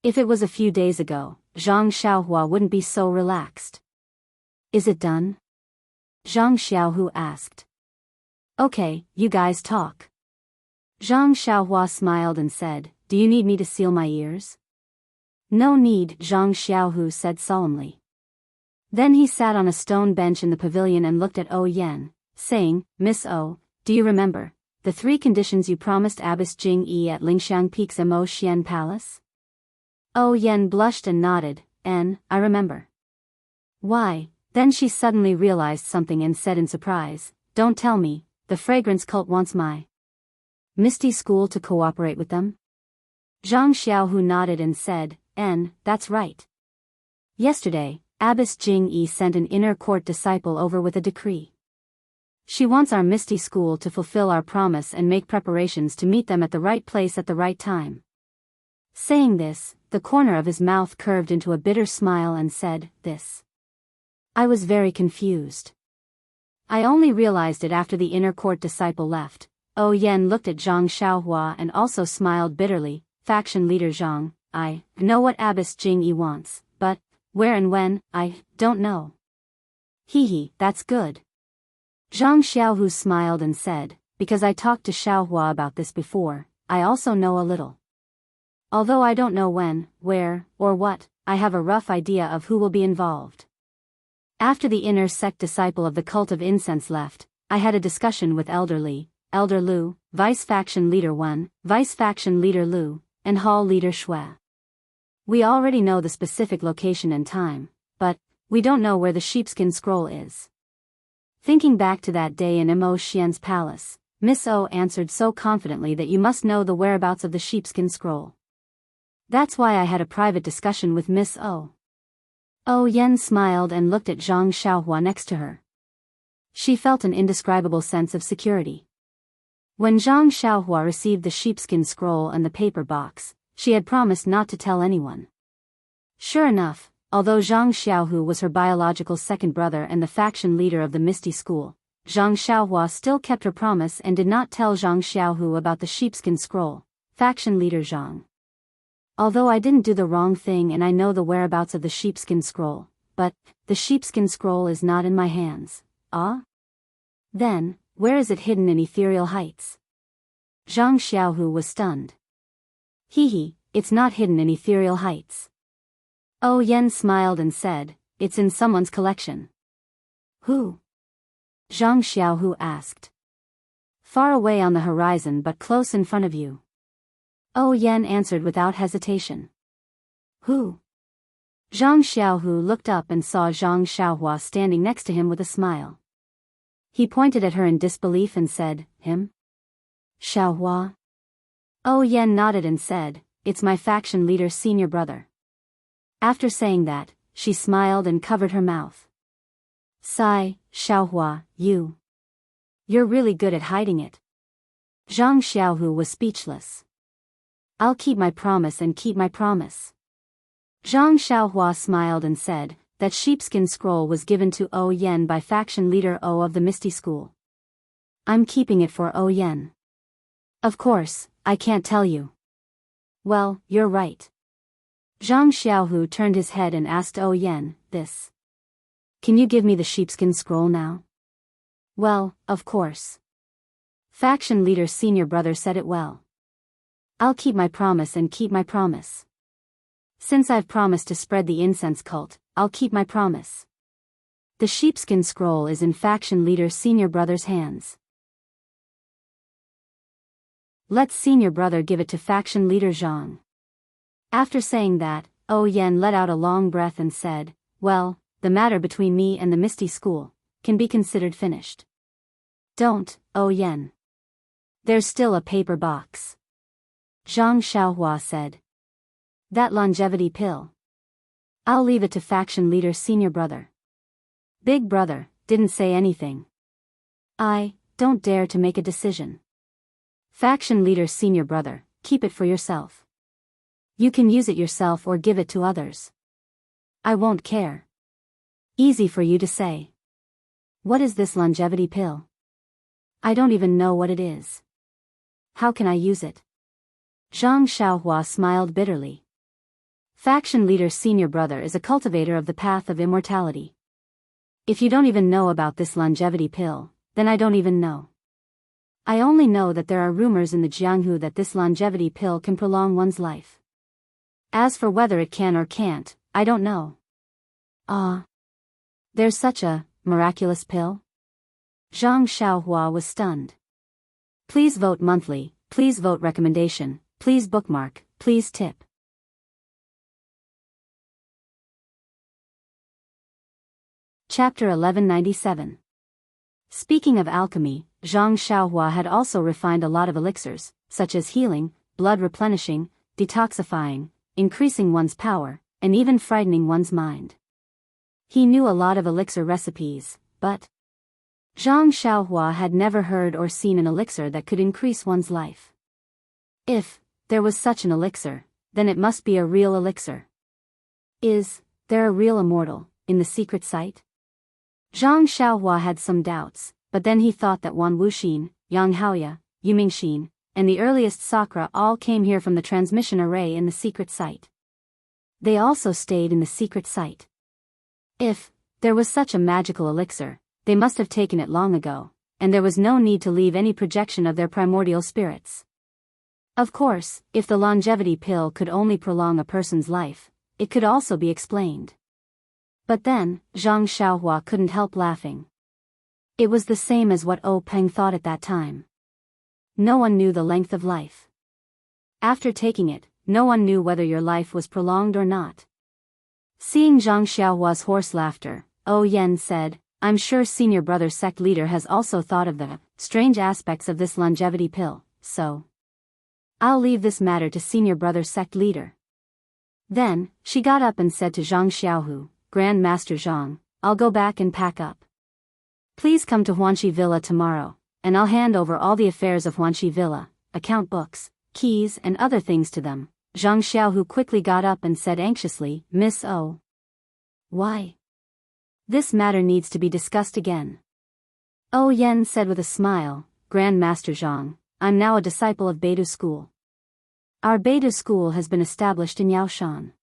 If it was a few days ago, Zhang Xiaohua wouldn't be so relaxed. Is it done? Zhang Xiaohu asked. Okay, you guys talk. Zhang Xiaohua smiled and said, Do you need me to seal my ears? No need, Zhang Xiaohu said solemnly. Then he sat on a stone bench in the pavilion and looked at O Yen, saying, Miss O, do you remember the 3 conditions you promised Abbess Jing Yi at Lingxiang Peak's Mo Xian Palace? Oh Yan blushed and nodded, I remember. Why, then she suddenly realized something and said in surprise, don't tell me, the fragrance cult wants my Misty School to cooperate with them? Zhang Xiaohu nodded and said, that's right. Yesterday, Abbess Jing Yi sent an inner court disciple over with a decree. She wants our Misty School to fulfill our promise and make preparations to meet them at the right place at the right time. Saying this, the corner of his mouth curved into a bitter smile and said, this. I was very confused. I only realized it after the inner court disciple left. Oh Yan looked at Zhang Xiaohua and also smiled bitterly. Faction leader Zhang, I know what Abbess Jing Yi wants, but where and when, I don't know. Hee, that's good. Zhang Xiaohu smiled and said, because I talked to Xiaohua about this before, I also know a little. Although I don't know when, where, or what, I have a rough idea of who will be involved. After the inner sect disciple of the cult of incense left, I had a discussion with Elder Li, Elder Lu, Vice Faction Leader 1, Vice Faction Leader Lu, and Hall Leader Shui. We already know the specific location and time, but we don't know where the sheepskin scroll is. Thinking back to that day in Mo Xian's palace, Miss O answered so confidently that you must know the whereabouts of the sheepskin scroll. That's why I had a private discussion with Miss O. Oh Yan smiled and looked at Zhang Xiaohua next to her. She felt an indescribable sense of security. When Zhang Xiaohua received the sheepskin scroll and the paper box, she had promised not to tell anyone. Sure enough, although Zhang Xiaohu was her biological second brother and the faction leader of the Misty School, Zhang Xiaohua still kept her promise and did not tell Zhang Xiaohu about the sheepskin scroll. Faction leader Zhang. Although I didn't do the wrong thing and I know the whereabouts of the sheepskin scroll, but the sheepskin scroll is not in my hands. Ah? Then, where is it hidden in ethereal heights? Zhang Xiaohu was stunned. Hee, it's not hidden in ethereal heights. Oh Yan smiled and said, it's in someone's collection. Who? Zhang Xiaohu asked. Far away on the horizon but close in front of you. Oh Yan answered without hesitation. Who? Zhang Xiaohu looked up and saw Zhang Xiaohua standing next to him with a smile. He pointed at her in disbelief and said, him? Xiaohua? Oh Yan nodded and said, it's my faction leader's senior brother. After saying that, she smiled and covered her mouth. Sigh, Xiaohua, you're really good at hiding it. Zhang Xiaohu was speechless. I'll keep my promise and keep my promise. Zhang Xiaohua smiled and said, that sheepskin scroll was given to O Yan by faction leader O of the Misty School. I'm keeping it for O Yan. Of course, I can't tell you. Well, you're right. Zhang Xiaohu turned his head and asked O Yan, this. Can you give me the sheepskin scroll now? Well, of course. Faction leader's senior brother said it well. I'll keep my promise and keep my promise. Since I've promised to spread the incense cult, I'll keep my promise. The sheepskin scroll is in faction leader's senior brother's hands. Let senior brother give it to faction leader Zhang. After saying that, O Yan let out a long breath and said, well, the matter between me and the Misty School can be considered finished. Don't, O Yan. There's still a paper box. Zhang Xiaohua said. That longevity pill. I'll leave it to faction leader's senior brother. Big brother didn't say anything. I don't dare to make a decision. Faction leader's senior brother, keep it for yourself. You can use it yourself or give it to others. I won't care. Easy for you to say. What is this longevity pill? I don't even know what it is. How can I use it? Zhang Xiaohua smiled bitterly. Faction leader's senior brother is a cultivator of the path of immortality. If you don't even know about this longevity pill, then I don't even know. I only know that there are rumors in the Jianghu that this longevity pill can prolong one's life. As for whether it can or can't, I don't know. There's such a miraculous pill? Zhang Xiaohua was stunned. Please vote monthly, please vote recommendation, please bookmark, please tip. Chapter 1197. Speaking of alchemy, Zhang Xiaohua had also refined a lot of elixirs, such as healing, blood replenishing, detoxifying, increasing one's power, and even frightening one's mind. He knew a lot of elixir recipes, but Zhang Xiaohua had never heard or seen an elixir that could increase one's life. If there was such an elixir, then it must be a real elixir. Is there a real immortal in the secret site? Zhang Xiaohua had some doubts, but then he thought that Wan Wuxin, Yang Haoya, Yumingxin, and the earliest Sakra all came here from the transmission array in the secret site. They also stayed in the secret site. If there was such a magical elixir, they must have taken it long ago, and there was no need to leave any projection of their primordial spirits. Of course, if the longevity pill could only prolong a person's life, it could also be explained. But then, Zhang Xiaohua couldn't help laughing. It was the same as what O Peng thought at that time. No one knew the length of life. After taking it, no one knew whether your life was prolonged or not. Seeing Zhang Xiaohua's hoarse laughter, O Yen said, I'm sure senior brother sect leader has also thought of the strange aspects of this longevity pill, so I'll leave this matter to senior brother sect leader. Then, she got up and said to Zhang Xiaohu, Grand Master Zhang, I'll go back and pack up. Please come to Huanxi Villa tomorrow, and I'll hand over all the affairs of Huanxi Villa, account books, keys and other things to them. Zhang Xiaohu quickly got up and said anxiously, Miss O. Why? This matter needs to be discussed again. O Yen said with a smile, Grand Master Zhang, I'm now a disciple of Beidou School. Our Beidou School has been established in Yaoshan.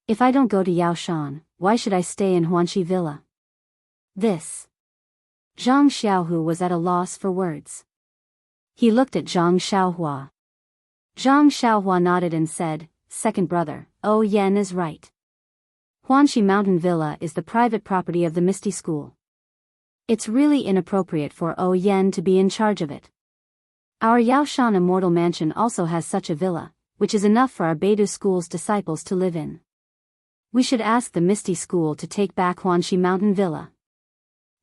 If I don't go to Yaoshan, why should I stay in Huanxi Villa? This. Zhang Xiaohu was at a loss for words. He looked at Zhang Xiaohua. Zhang Xiaohua nodded and said, Second brother, O Yen is right. Huanxi Mountain Villa is the private property of the Misty School. It's really inappropriate for O Yen to be in charge of it. Our Yaoshan Immortal Mansion also has such a villa, which is enough for our Beidou School's disciples to live in. We should ask the Misty School to take back Huanxi Mountain Villa.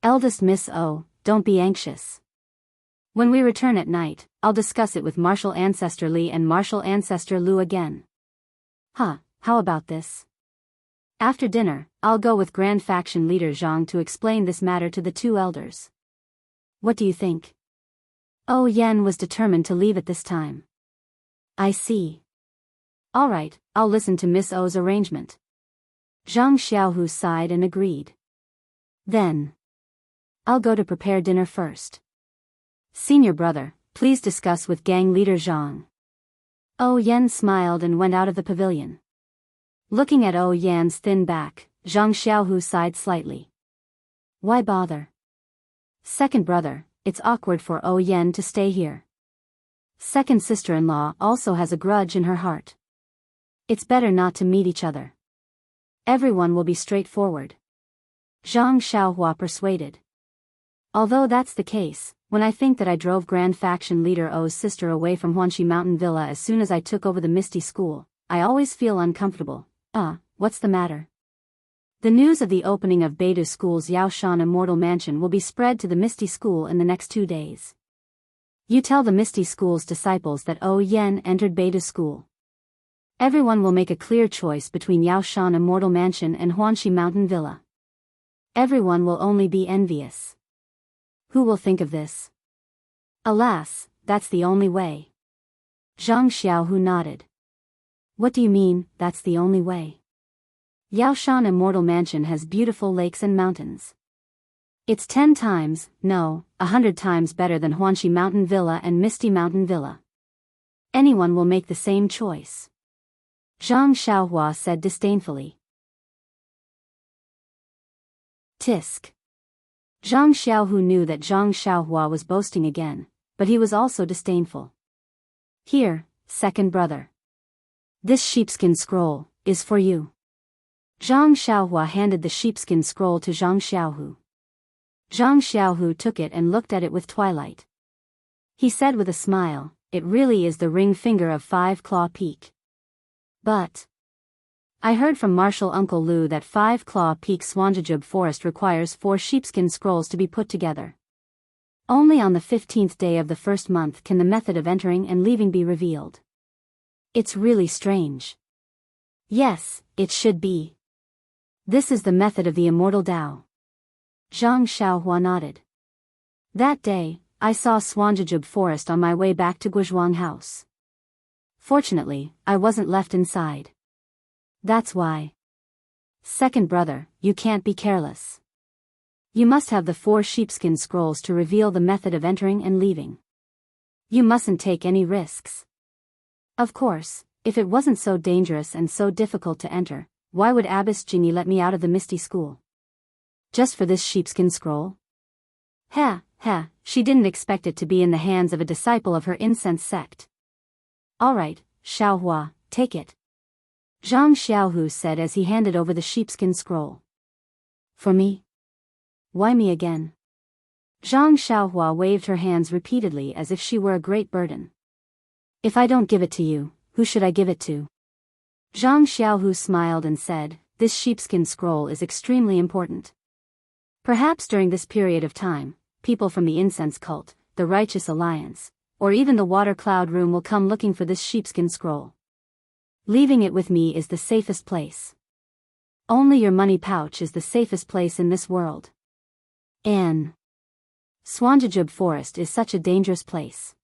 Eldest Miss O, don't be anxious. When we return at night, I'll discuss it with Martial Ancestor Li and Martial Ancestor Lu again. How about this? After dinner, I'll go with Grand Faction Leader Zhang to explain this matter to the two elders. What do you think? O Yen was determined to leave at this time. I see. All right, I'll listen to Miss O's arrangement. Zhang Xiaohu sighed and agreed. Then I'll go to prepare dinner first. Senior brother, please discuss with gang leader Zhang. O Yen smiled and went out of the pavilion. Looking at O Yan's thin back, Zhang Xiaohu sighed slightly. Why bother? Second brother, it's awkward for O Yen to stay here. Second sister-in-law also has a grudge in her heart. It's better not to meet each other. Everyone will be straightforward. Zhang Xiaohua persuaded. Although that's the case, when I think that I drove Grand Faction Leader O's sister away from Huanxi Mountain Villa as soon as I took over the Misty School, I always feel uncomfortable. What's the matter? The news of the opening of Beidou School's Yaoshan Immortal Mansion will be spread to the Misty School in the next 2 days. You tell the Misty School's disciples that O Yen entered Beidou School. Everyone will make a clear choice between Yaoshan Immortal Mansion and Huanxi Mountain Villa. Everyone will only be envious. Who will think of this? Alas, that's the only way. Zhang Xiaohu nodded. What do you mean, that's the only way? Yaoshan Immortal Mansion has beautiful lakes and mountains. It's 10 times, no, 100 times better than Huanxi Mountain Villa and Misty Mountain Villa. Anyone will make the same choice. Zhang Xiaohua said disdainfully. Tisk. Zhang Xiaohu knew that Zhang Xiaohua was boasting again, but he was also disdainful. Here, second brother. This sheepskin scroll is for you. Zhang Xiaohua handed the sheepskin scroll to Zhang Xiaohu. Zhang Xiaohu took it and looked at it with twilight. He said with a smile, it really is the ring finger of Five Claw Peak. But I heard from Marshal Uncle Lu that Five Claw Peak Swanjajub Forest requires 4 sheepskin scrolls to be put together. Only on the 15th day of the first month can the method of entering and leaving be revealed. It's really strange. Yes, it should be. This is the method of the immortal Tao. Zhang Xiaohua nodded. That day, I saw Swanjajub Forest on my way back to Guizhuang House. Fortunately, I wasn't left inside. That's why. Second brother, you can't be careless. You must have the 4 sheepskin scrolls to reveal the method of entering and leaving. You mustn't take any risks. Of course, if it wasn't so dangerous and so difficult to enter, why would Abbess Genie let me out of the Misty School? Just for this sheepskin scroll? She didn't expect it to be in the hands of a disciple of her incense sect. Alright, Xiaohua, take it. Zhang Xiaohu said as he handed over the sheepskin scroll. For me? Why me again? Zhang Xiaohua waved her hands repeatedly as if she were a great burden. If I don't give it to you, who should I give it to? Zhang Xiaohu smiled and said, this sheepskin scroll is extremely important. Perhaps during this period of time, people from the incense cult, the Righteous Alliance, or even the Water Cloud Room will come looking for this sheepskin scroll. Leaving it with me is the safest place. Only your money pouch is the safest place in this world. And Swanjajub Forest is such a dangerous place.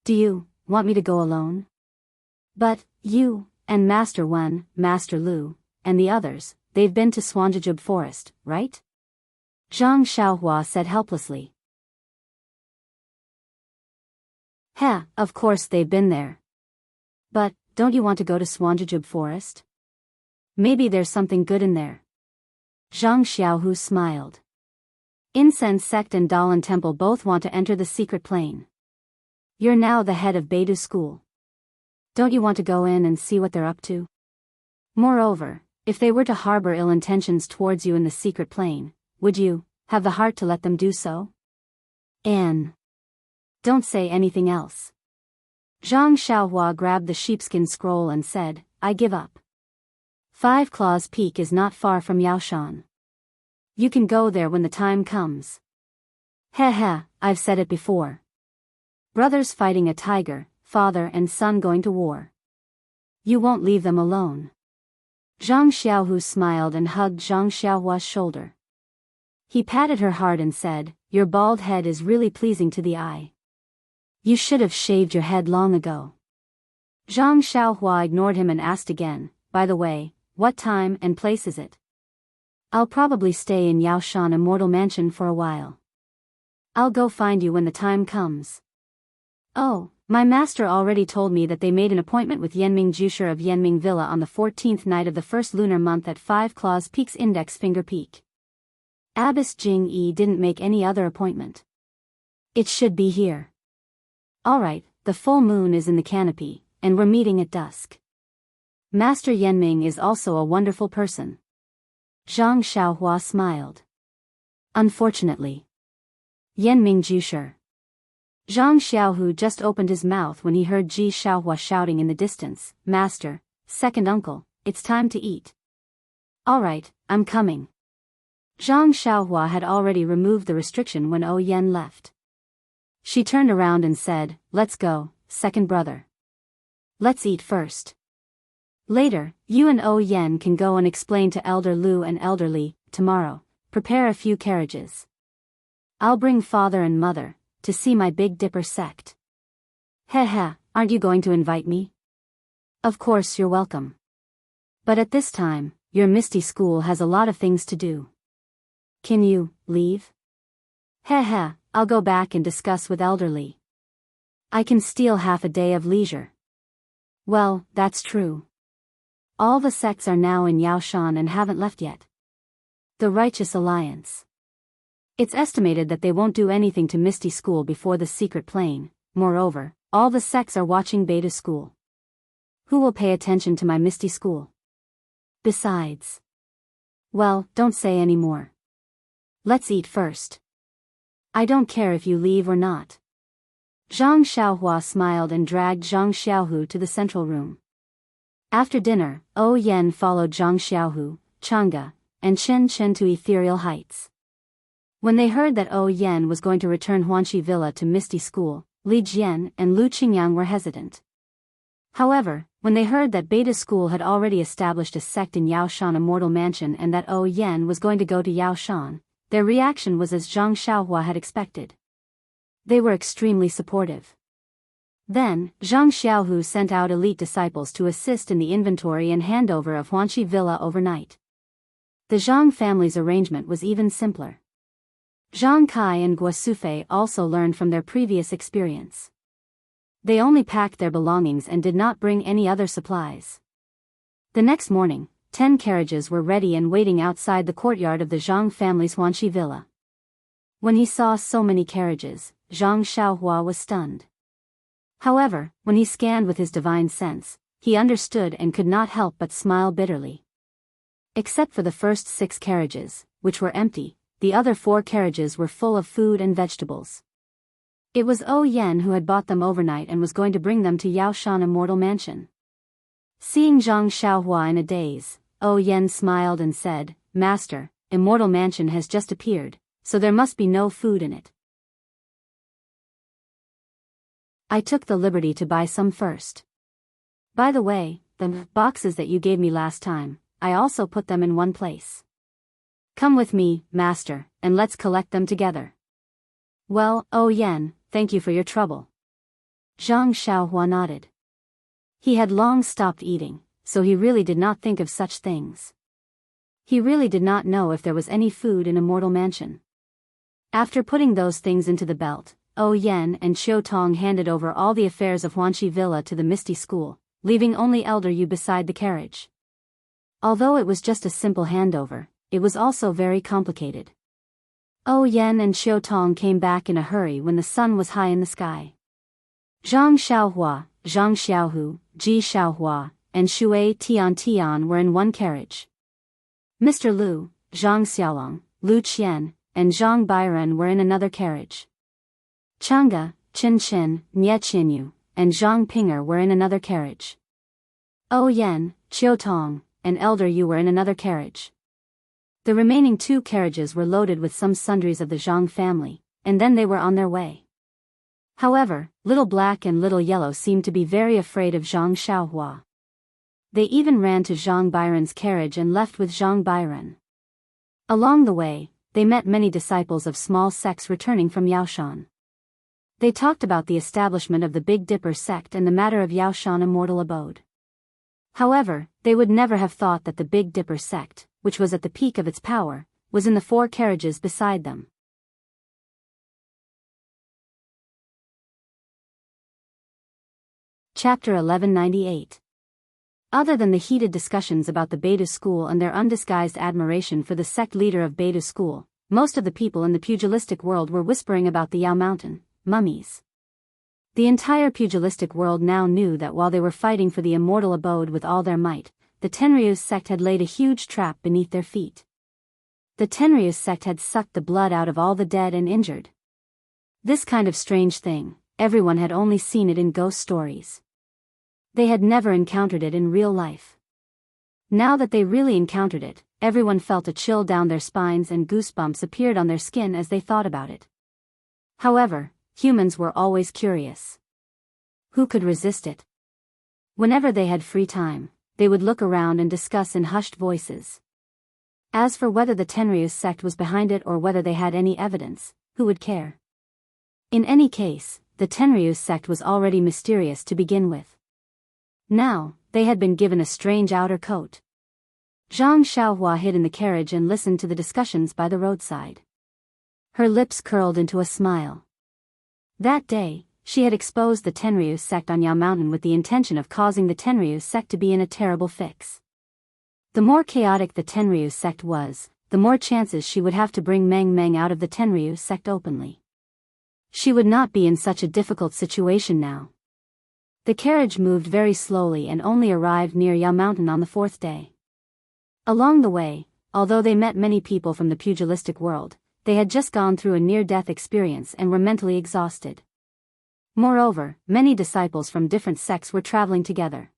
Do you want me to go alone? But you and Master Wen, Master Lu, and the others, they've been to Swanjajub Forest, right? Zhang Xiaohua said helplessly. Of course they've been there. But, don't you want to go to Swanjajub Forest? Maybe there's something good in there. Zhang Xiaohu smiled. Incense Sect and Dalan Temple both want to enter the secret plane. You're now the head of Beidou School. Don't you want to go in and see what they're up to? Moreover, if they were to harbor ill intentions towards you in the secret plane, would you have the heart to let them do so? Anne. Don't say anything else. Zhang Xiaohua grabbed the sheepskin scroll and said, I give up. Five Claws Peak is not far from Yaoshan. You can go there when the time comes. I've said it before. Brothers fighting a tiger, father and son going to war. You won't leave them alone. Zhang Xiaohu smiled and hugged Zhang Xiaohua's shoulder. He patted her hard and said, your bald head is really pleasing to the eye. You should have shaved your head long ago. Zhang Xiaohua ignored him and asked again, by the way, what time and place is it? I'll probably stay in Yaoshan Immortal Mansion for a while. I'll go find you when the time comes. Oh, my master already told me that they made an appointment with Yanming Jusher of Yanming Villa on the 14th night of the first lunar month at 5 Claws Peak's Index Finger Peak. Abbess Jing Yi didn't make any other appointment. It should be here. Alright, the full moon is in the canopy, and we're meeting at dusk. Master Yanming is also a wonderful person. Zhang Xiaohua smiled. Unfortunately. Yanming Jusher. Zhang Xiaohu just opened his mouth when he heard Ji Xiaohua shouting in the distance, Master, second uncle, it's time to eat. Alright, I'm coming. Zhang Xiaohua had already removed the restriction when O Yen left. She turned around and said, let's go, second brother. Let's eat first. Later, you and O Yen can go and explain to Elder Lu and Elder Li, tomorrow, prepare a few carriages. I'll bring father and mother, to see my Big Dipper sect. Aren't you going to invite me? Of course you're welcome. But at this time, your Misty School has a lot of things to do. Can you leave? I'll go back and discuss with Elder Li. I can steal half a day of leisure. Well, that's true. All the sects are now in Yaoshan and haven't left yet. The Righteous Alliance. It's estimated that they won't do anything to Misty School before the secret plane. Moreover, all the sects are watching Beta School. Who will pay attention to my Misty School? Besides. Well, don't say any more. Let's eat first. I don't care if you leave or not. Zhang Xiaohua smiled and dragged Zhang Xiaohu to the central room. After dinner, Yan followed Zhang Xiaohu, Chang'e, and Chen to ethereal heights. When they heard that Yan was going to return Huanxi Villa to Misty School, Li Jian and Lu Qingyang were hesitant. However, when they heard that Beta School had already established a sect in Yaoshan Immortal Mansion and that Yan was going to go to Yaoshan, their reaction was as Zhang Xiaohua had expected. They were extremely supportive. Then, Zhang Xiaohu sent out elite disciples to assist in the inventory and handover of Huanxi Villa overnight. The Zhang family's arrangement was even simpler. Zhang Kai and Guo Sufei also learned from their previous experience. They only packed their belongings and did not bring any other supplies. The next morning, 10 carriages were ready and waiting outside the courtyard of the Zhang family's Huanxi Villa. When he saw so many carriages, Zhang Xiaohua was stunned. However, when he scanned with his divine sense, he understood and could not help but smile bitterly. Except for the first 6 carriages, which were empty, the other 4 carriages were full of food and vegetables. It was Yan who had bought them overnight and was going to bring them to Yaoshan Immortal Mansion. Seeing Zhang Xiaohua in a daze, Yan smiled and said, "Master, Immortal Mansion has just appeared, so there must be no food in it. I took the liberty to buy some first. By the way, the boxes that you gave me last time, I also put them in one place. Come with me, master, and let's collect them together." "Well, Yan, thank you for your trouble." Zhang Xiaohua nodded. He had long stopped eating, so he really did not think of such things. He really did not know if there was any food in Immortal Mansion. After putting those things into the belt, Yan and Qiu Tong handed over all the affairs of Huanxi Villa to the Misty School, leaving only Elder Yu beside the carriage. Although it was just a simple handover, it was also very complicated. Yan and Qiu Tong came back in a hurry when the sun was high in the sky. Zhang Xiaohua, Zhang Xiaohu, Ji Xiaohua, and Shui Tian were in one carriage. Mr. Lu, Zhang Xiaolong, Lu Qian, and Zhang Bairen were in another carriage. Chang'e, Qin, Nie Qinyu, and Zhang Pinger were in another carriage. Yan, Qiu Tong, and Elder Yu were in another carriage. The remaining 2 carriages were loaded with some sundries of the Zhang family, and then they were on their way. However, Little Black and Little Yellow seemed to be very afraid of Zhang Xiaohua. They even ran to Zhang Bairen's carriage and left with Zhang Bairen. Along the way, they met many disciples of small sects returning from Yaoshan. They talked about the establishment of the Big Dipper sect and the matter of Yaoshan Immortal Abode. However, they would never have thought that the Big Dipper sect, which was at the peak of its power, was in the 4 carriages beside them. Chapter 1198. Other than the heated discussions about the Beta School and their undisguised admiration for the sect leader of Beta School, most of the people in the pugilistic world were whispering about the Yao Mountain mummies. The entire pugilistic world now knew that while they were fighting for the immortal abode with all their might, the Tenryu's sect had laid a huge trap beneath their feet. The Tenryu's sect had sucked the blood out of all the dead and injured. This kind of strange thing, everyone had only seen it in ghost stories. They had never encountered it in real life. Now that they really encountered it, everyone felt a chill down their spines and goosebumps appeared on their skin as they thought about it. However, humans were always curious. Who could resist it? Whenever they had free time, they would look around and discuss in hushed voices. As for whether the Tenryu's sect was behind it or whether they had any evidence, who would care? In any case, the Tenryu's sect was already mysterious to begin with. Now, they had been given a strange outer coat. Zhang Xiaohua hid in the carriage and listened to the discussions by the roadside. Her lips curled into a smile. That day, she had exposed the Tenryu's sect on Yao Mountain with the intention of causing the Tenryu's sect to be in a terrible fix. The more chaotic the Tenryu's sect was, the more chances she would have to bring Meng Meng out of the Tenryu's sect openly. She would not be in such a difficult situation now. The carriage moved very slowly and only arrived near Yao Mountain on the 4th day. Along the way, although they met many people from the pugilistic world, they had just gone through a near-death experience and were mentally exhausted. Moreover, many disciples from different sects were traveling together.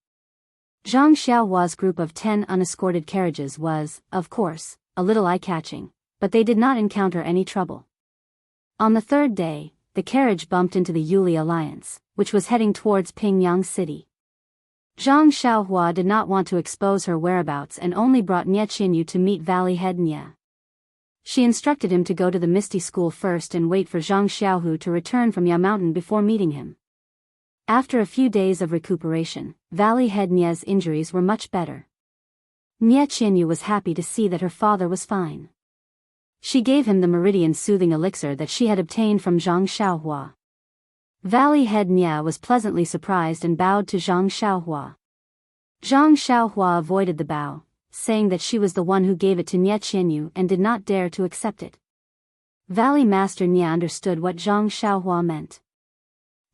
Zhang Xiaohua's group of 10 unescorted carriages was, of course, a little eye-catching, but they did not encounter any trouble. On the third day, the carriage bumped into the Yuli Alliance, which was heading towards Pingyang City. Zhang Xiaohua did not want to expose her whereabouts and only brought Nie Qinyu to meet Valley Head Nie. She instructed him to go to the Misty School first and wait for Zhang Xiaohu to return from Ya Mountain before meeting him. After a few days of recuperation, Valley Head Nie's injuries were much better. Nie Qinyu was happy to see that her father was fine. She gave him the meridian soothing elixir that she had obtained from Zhang Xiaohua. Valley Head Nie was pleasantly surprised and bowed to Zhang Xiaohua. Zhang Xiaohua avoided the bow, saying that she was the one who gave it to Nie Qinyu and did not dare to accept it. Valley Master Nie understood what Zhang Xiaohua meant.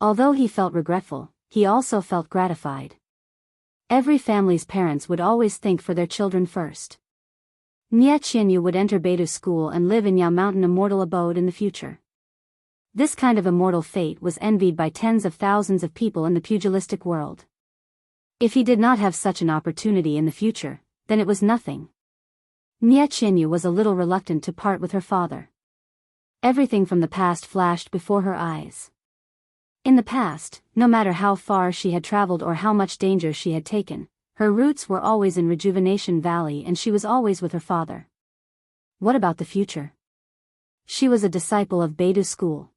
Although he felt regretful, he also felt gratified. Every family's parents would always think for their children first. Nie Qinyu would enter Beidu School and live in Ya Mountain immortal abode in the future. This kind of immortal fate was envied by tens of thousands of people in the pugilistic world. If he did not have such an opportunity in the future, then it was nothing. Nie Qinyu was a little reluctant to part with her father. Everything from the past flashed before her eyes. In the past, no matter how far she had traveled or how much danger she had taken, her roots were always in Rejuvenation Valley and she was always with her father. What about the future? She was a disciple of Beidu School.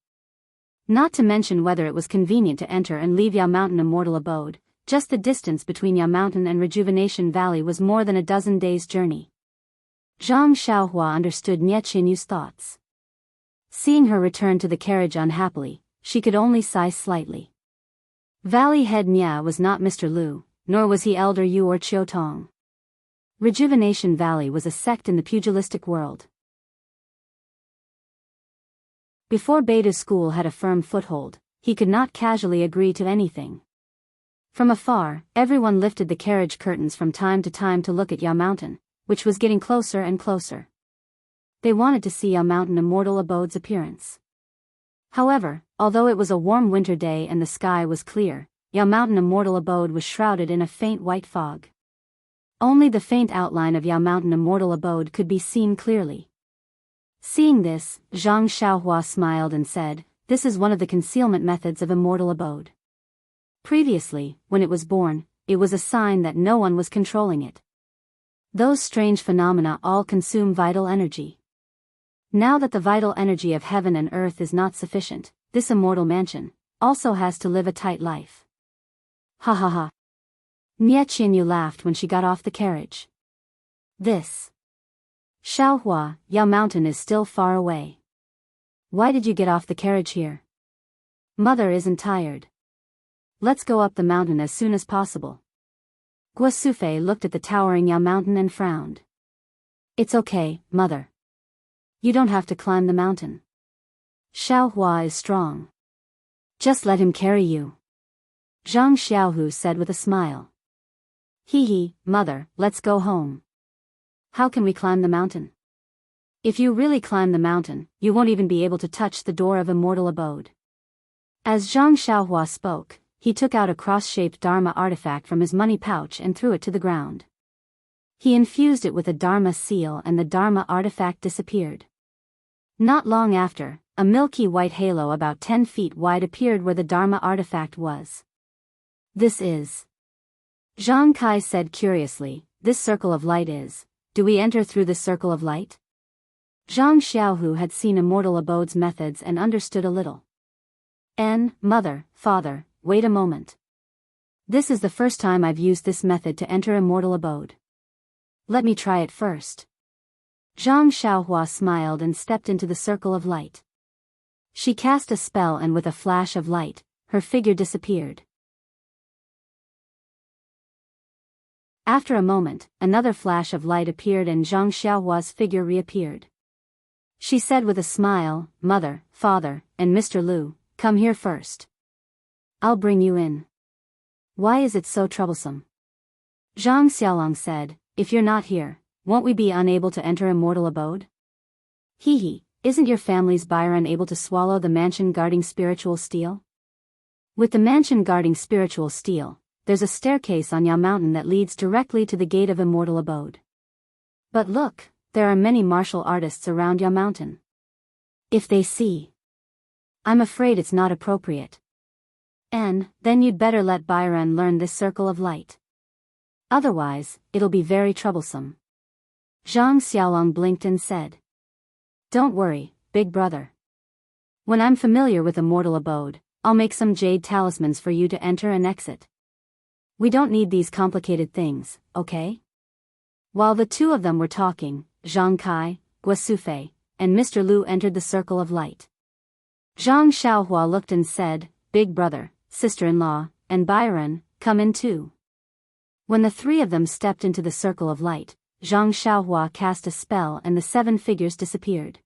Not to mention whether it was convenient to enter and leave Ya Mountain immortal abode, just the distance between Ya Mountain and Rejuvenation Valley was more than a dozen days' journey. Zhang Xiaohua understood Nie Qinyu's thoughts. Seeing her return to the carriage unhappily, she could only sigh slightly. Valley Head Nie was not Mr. Lu, nor was he Elder Yu or Chiu Tong. Rejuvenation Valley was a sect in the pugilistic world. Before Beidu School had a firm foothold, he could not casually agree to anything. From afar, everyone lifted the carriage curtains from time to time to look at Ya Mountain, which was getting closer and closer. They wanted to see Ya Mountain immortal abode's appearance. However, although it was a warm winter day and the sky was clear, Ya Mountain immortal abode was shrouded in a faint white fog. Only the faint outline of Ya Mountain immortal abode could be seen clearly. Seeing this, Zhang Xiaohua smiled and said, "This is one of the concealment methods of immortal abode." Previously, when it was born, it was a sign that no one was controlling it. Those strange phenomena all consume vital energy. Now that the vital energy of heaven and earth is not sufficient, this immortal mansion also has to live a tight life. Ha ha ha. Nie Qinyu laughed when she got off the carriage. This Xiaohua, Ya Mountain is still far away. Why did you get off the carriage here? Mother isn't tired. Let's go up the mountain as soon as possible. Guo Sufei looked at the towering Ya Mountain and frowned. It's okay, mother. You don't have to climb the mountain. Xiaohua is strong. Just let him carry you. Zhang Xiaohu said with a smile. Hee, mother, let's go home. How can we climb the mountain? If you really climb the mountain, you won't even be able to touch the door of immortal abode. As Zhang Xiaohua spoke, he took out a cross-shaped Dharma artifact from his money pouch and threw it to the ground. He infused it with a Dharma seal and the Dharma artifact disappeared. Not long after, a milky white halo about 10 feet wide appeared where the Dharma artifact was. This is... Zhang Kai said curiously, this circle of light is... Do we enter through this circle of light? Zhang Xiaohu had seen immortal abode's methods and understood a little. Mother, father, wait a moment. This is the first time I've used this method to enter immortal abode. Let me try it first. Zhang Xiaohua smiled and stepped into the circle of light. She cast a spell and with a flash of light, her figure disappeared. After a moment, another flash of light appeared and Zhang Xiaohua's figure reappeared. She said with a smile, Mother, Father, and Mr. Lu, come here first. I'll bring you in. Why is it so troublesome? Zhang Xiaolong said, if you're not here, won't we be unable to enter immortal abode? Isn't your family's buyer unable to swallow the mansion guarding spiritual steel? With the mansion guarding spiritual steel, there's a staircase on Yao Mountain that leads directly to the gate of immortal abode. But look, there are many martial artists around Yao Mountain. If they see, I'm afraid it's not appropriate. And then you'd better let Byron learn this circle of light. Otherwise, it'll be very troublesome. Zhang Xiaolong blinked and said. Don't worry, big brother. When I'm familiar with immortal abode, I'll make some jade talismans for you to enter and exit. We don't need these complicated things, okay? While the two of them were talking, Zhang Kai, Guosufei, and Mr. Lu entered the circle of light. Zhang Xiaohua looked and said, Big brother, sister-in-law, and Byron, come in too. When the three of them stepped into the circle of light, Zhang Xiaohua cast a spell and the 7 figures disappeared.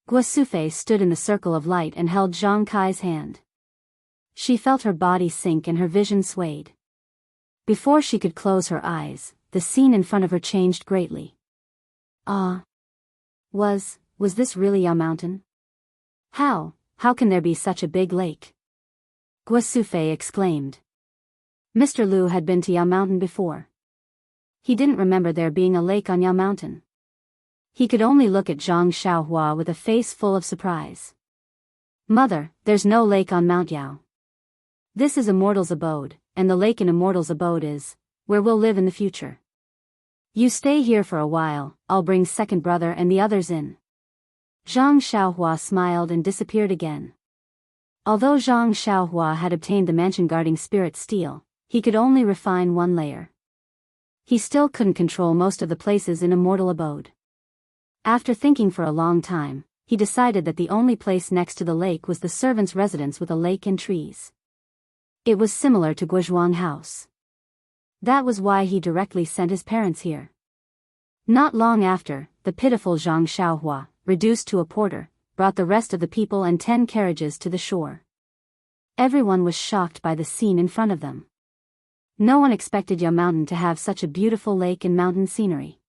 Guosufei stood in the circle of light and held Zhang Kai's hand. She felt her body sink and her vision swayed. Before she could close her eyes, the scene in front of her changed greatly. Was this really Yao Mountain? How can there be such a big lake? Guosufei exclaimed. Mr. Lu had been to Yao Mountain before. He didn't remember there being a lake on Yao Mountain. He could only look at Zhang Xiaohua with a face full of surprise. Mother, there's no lake on Mount Yao. This is Immortal's abode, and the lake in Immortal's abode is where we'll live in the future. You stay here for a while, I'll bring second brother and the others in. Zhang Xiaohua smiled and disappeared again. Although Zhang Xiaohua had obtained the mansion guarding spirit steel, he could only refine one layer. He still couldn't control most of the places in Immortal abode. After thinking for a long time, he decided that the only place next to the lake was the servant's residence with a lake and trees. It was similar to Guozhuang House. That was why he directly sent his parents here. Not long after, the pitiful Zhang Xiaohua, reduced to a porter, brought the rest of the people and 10 carriages to the shore. Everyone was shocked by the scene in front of them. No one expected Yao Mountain to have such a beautiful lake and mountain scenery.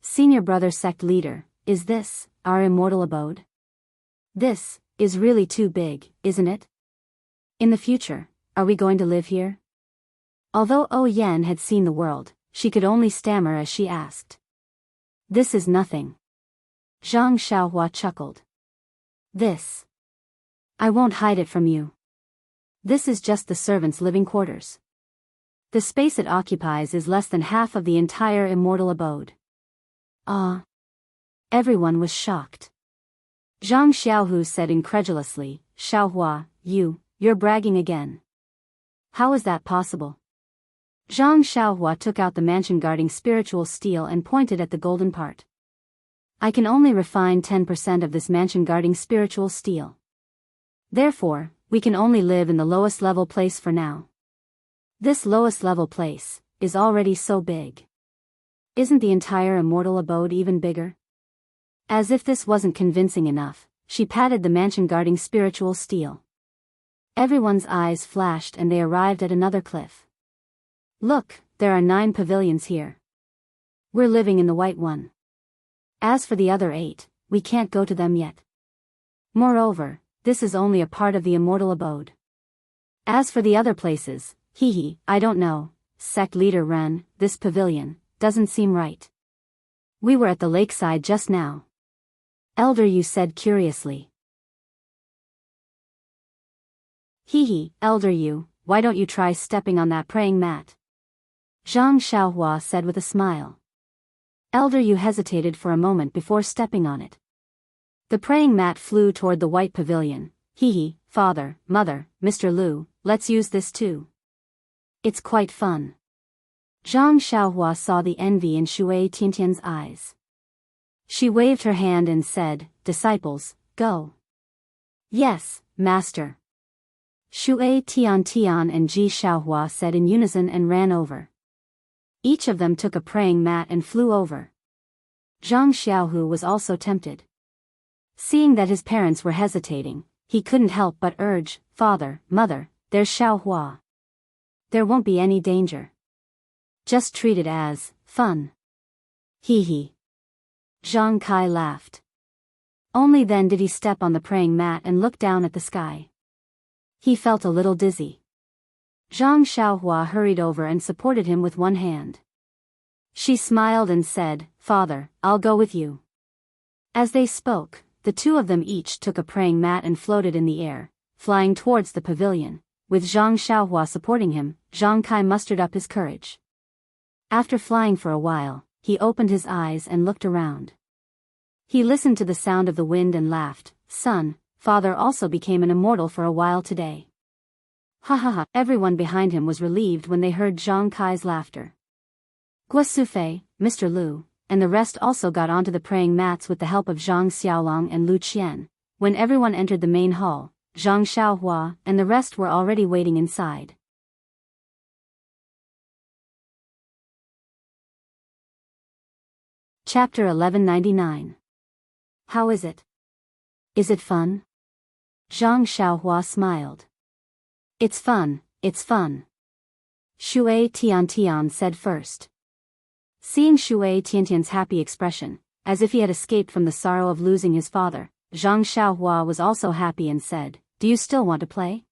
Senior brother sect leader, is this our immortal abode? This is really too big, isn't it? In the future, are we going to live here? Although O Yen had seen the world, she could only stammer as she asked. This is nothing. Zhang Xiaohua chuckled. This. I won't hide it from you. This is just the servants' living quarters. The space it occupies is less than half of the entire immortal abode. Everyone was shocked. Zhang Xiaohu said incredulously, Xiaohua, you're bragging again. How is that possible? Zhang Xiaohua took out the mansion guarding spiritual steel and pointed at the golden part. I can only refine 10% of this mansion guarding spiritual steel. Therefore, we can only live in the lowest level place for now. This lowest level place is already so big. Isn't the entire immortal abode even bigger? As if this wasn't convincing enough, she patted the mansion guarding spiritual steel. Everyone's eyes flashed and they arrived at another cliff. Look, there are 9 pavilions here. We're living in the white one. As for the other 8, we can't go to them yet. Moreover, this is only a part of the immortal abode. As for the other places, I don't know, sect leader Ren, this pavilion doesn't seem right. We were at the lakeside just now. Elder Yu said curiously. Elder Yu, why don't you try stepping on that praying mat? Zhang Xiaohua said with a smile. Elder Yu hesitated for a moment before stepping on it. The praying mat flew toward the white pavilion. Father, mother, Mr. Lu, let's use this too. It's quite fun. Zhang Xiaohua saw the envy in Shui Tiantian's eyes. She waved her hand and said, Disciples, go. Yes, master. Shui Tiantian and Ji Xiaohua said in unison and ran over. Each of them took a praying mat and flew over. Zhang Xiaohu was also tempted. Seeing that his parents were hesitating, he couldn't help but urge, Father, mother, there's Xiaohua. There won't be any danger. Just treat it as fun. Zhang Kai laughed. Only then did he step on the praying mat and look down at the sky. He felt a little dizzy. Zhang Xiaohua hurried over and supported him with one hand. She smiled and said, "Father, I'll go with you." As they spoke, the two of them each took a praying mat and floated in the air, flying towards the pavilion. With Zhang Xiaohua supporting him, Zhang Kai mustered up his courage. After flying for a while, he opened his eyes and looked around. He listened to the sound of the wind and laughed. "Son, father also became an immortal for a while today." Ha ha ha! Everyone behind him was relieved when they heard Zhang Kai's laughter. Guo Sufei, Mr. Lu, and the rest also got onto the praying mats with the help of Zhang Xiaolong and Lu Qian. When everyone entered the main hall, Zhang Xiaohua and the rest were already waiting inside. Chapter 1199. How is it? Is it fun? Zhang Xiaohua smiled. It's fun, it's fun. Shui Tiantian said first. Seeing Shui Tiantian's happy expression, as if he had escaped from the sorrow of losing his father, Zhang Xiaohua was also happy and said, "Do you still want to play?"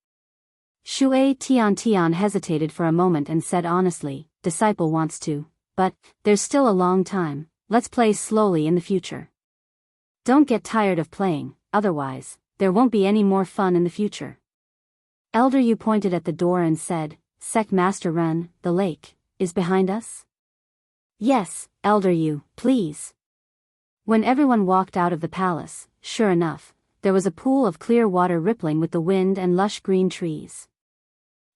Shui Tiantian hesitated for a moment and said honestly, "Disciple wants to, but there's still a long time, let's play slowly in the future. Don't get tired of playing, otherwise, there won't be any more fun in the future." Elder Yu pointed at the door and said, "Sect Master Ren, the lake, is behind us?" "Yes, Elder Yu, please." When everyone walked out of the palace, sure enough, there was a pool of clear water rippling with the wind and lush green trees.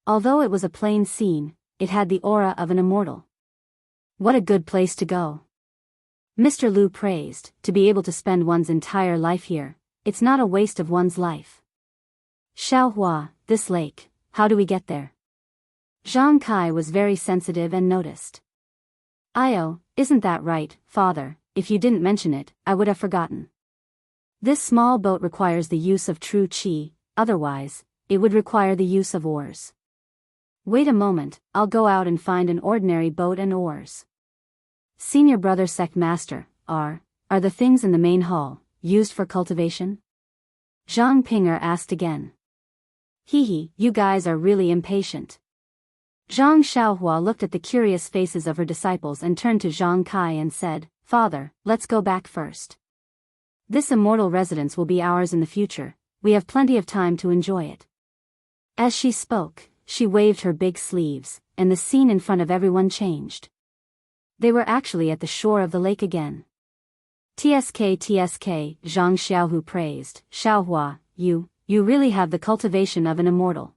Although it was a plain scene, it had the aura of an immortal. What a good place to go. Mr. Lu praised, to be able to spend one's entire life here, it's not a waste of one's life. Xiaohua, this lake, how do we get there? Zhang Kai was very sensitive and noticed. "Io, isn't that right, father? If you didn't mention it, I would have forgotten. This small boat requires the use of true qi, otherwise, it would require the use of oars." "Wait a moment, I'll go out and find an ordinary boat and oars." Senior brother sect master, are the things in the main hall used for cultivation? Zhang Pinger asked again. Hee, you guys are really impatient. Zhang Xiaohua looked at the curious faces of her disciples and turned to Zhang Kai and said, "Father, let's go back first. This immortal residence will be ours in the future, we have plenty of time to enjoy it." As she spoke, she waved her big sleeves, and the scene in front of everyone changed. They were actually at the shore of the lake again. "TSK, Zhang Xiaohu praised, "Xiaohua, you really have the cultivation of an immortal."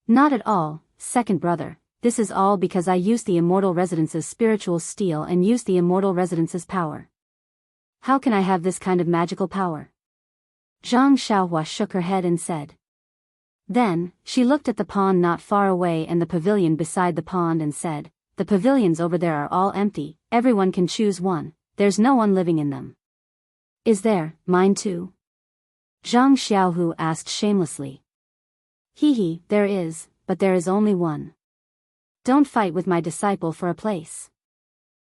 "Not at all, second brother, this is all because I used the immortal residence's spiritual steel and used the immortal residence's power. How can I have this kind of magical power?" Zhang Xiaohua shook her head and said. Then, she looked at the pond not far away and the pavilion beside the pond and said, "The pavilions over there are all empty, everyone can choose one, there's no one living in them." "Is there, mine too?" Zhang Xiaohu asked shamelessly. Hee, there is, but there is only one. Don't fight with my disciple for a place."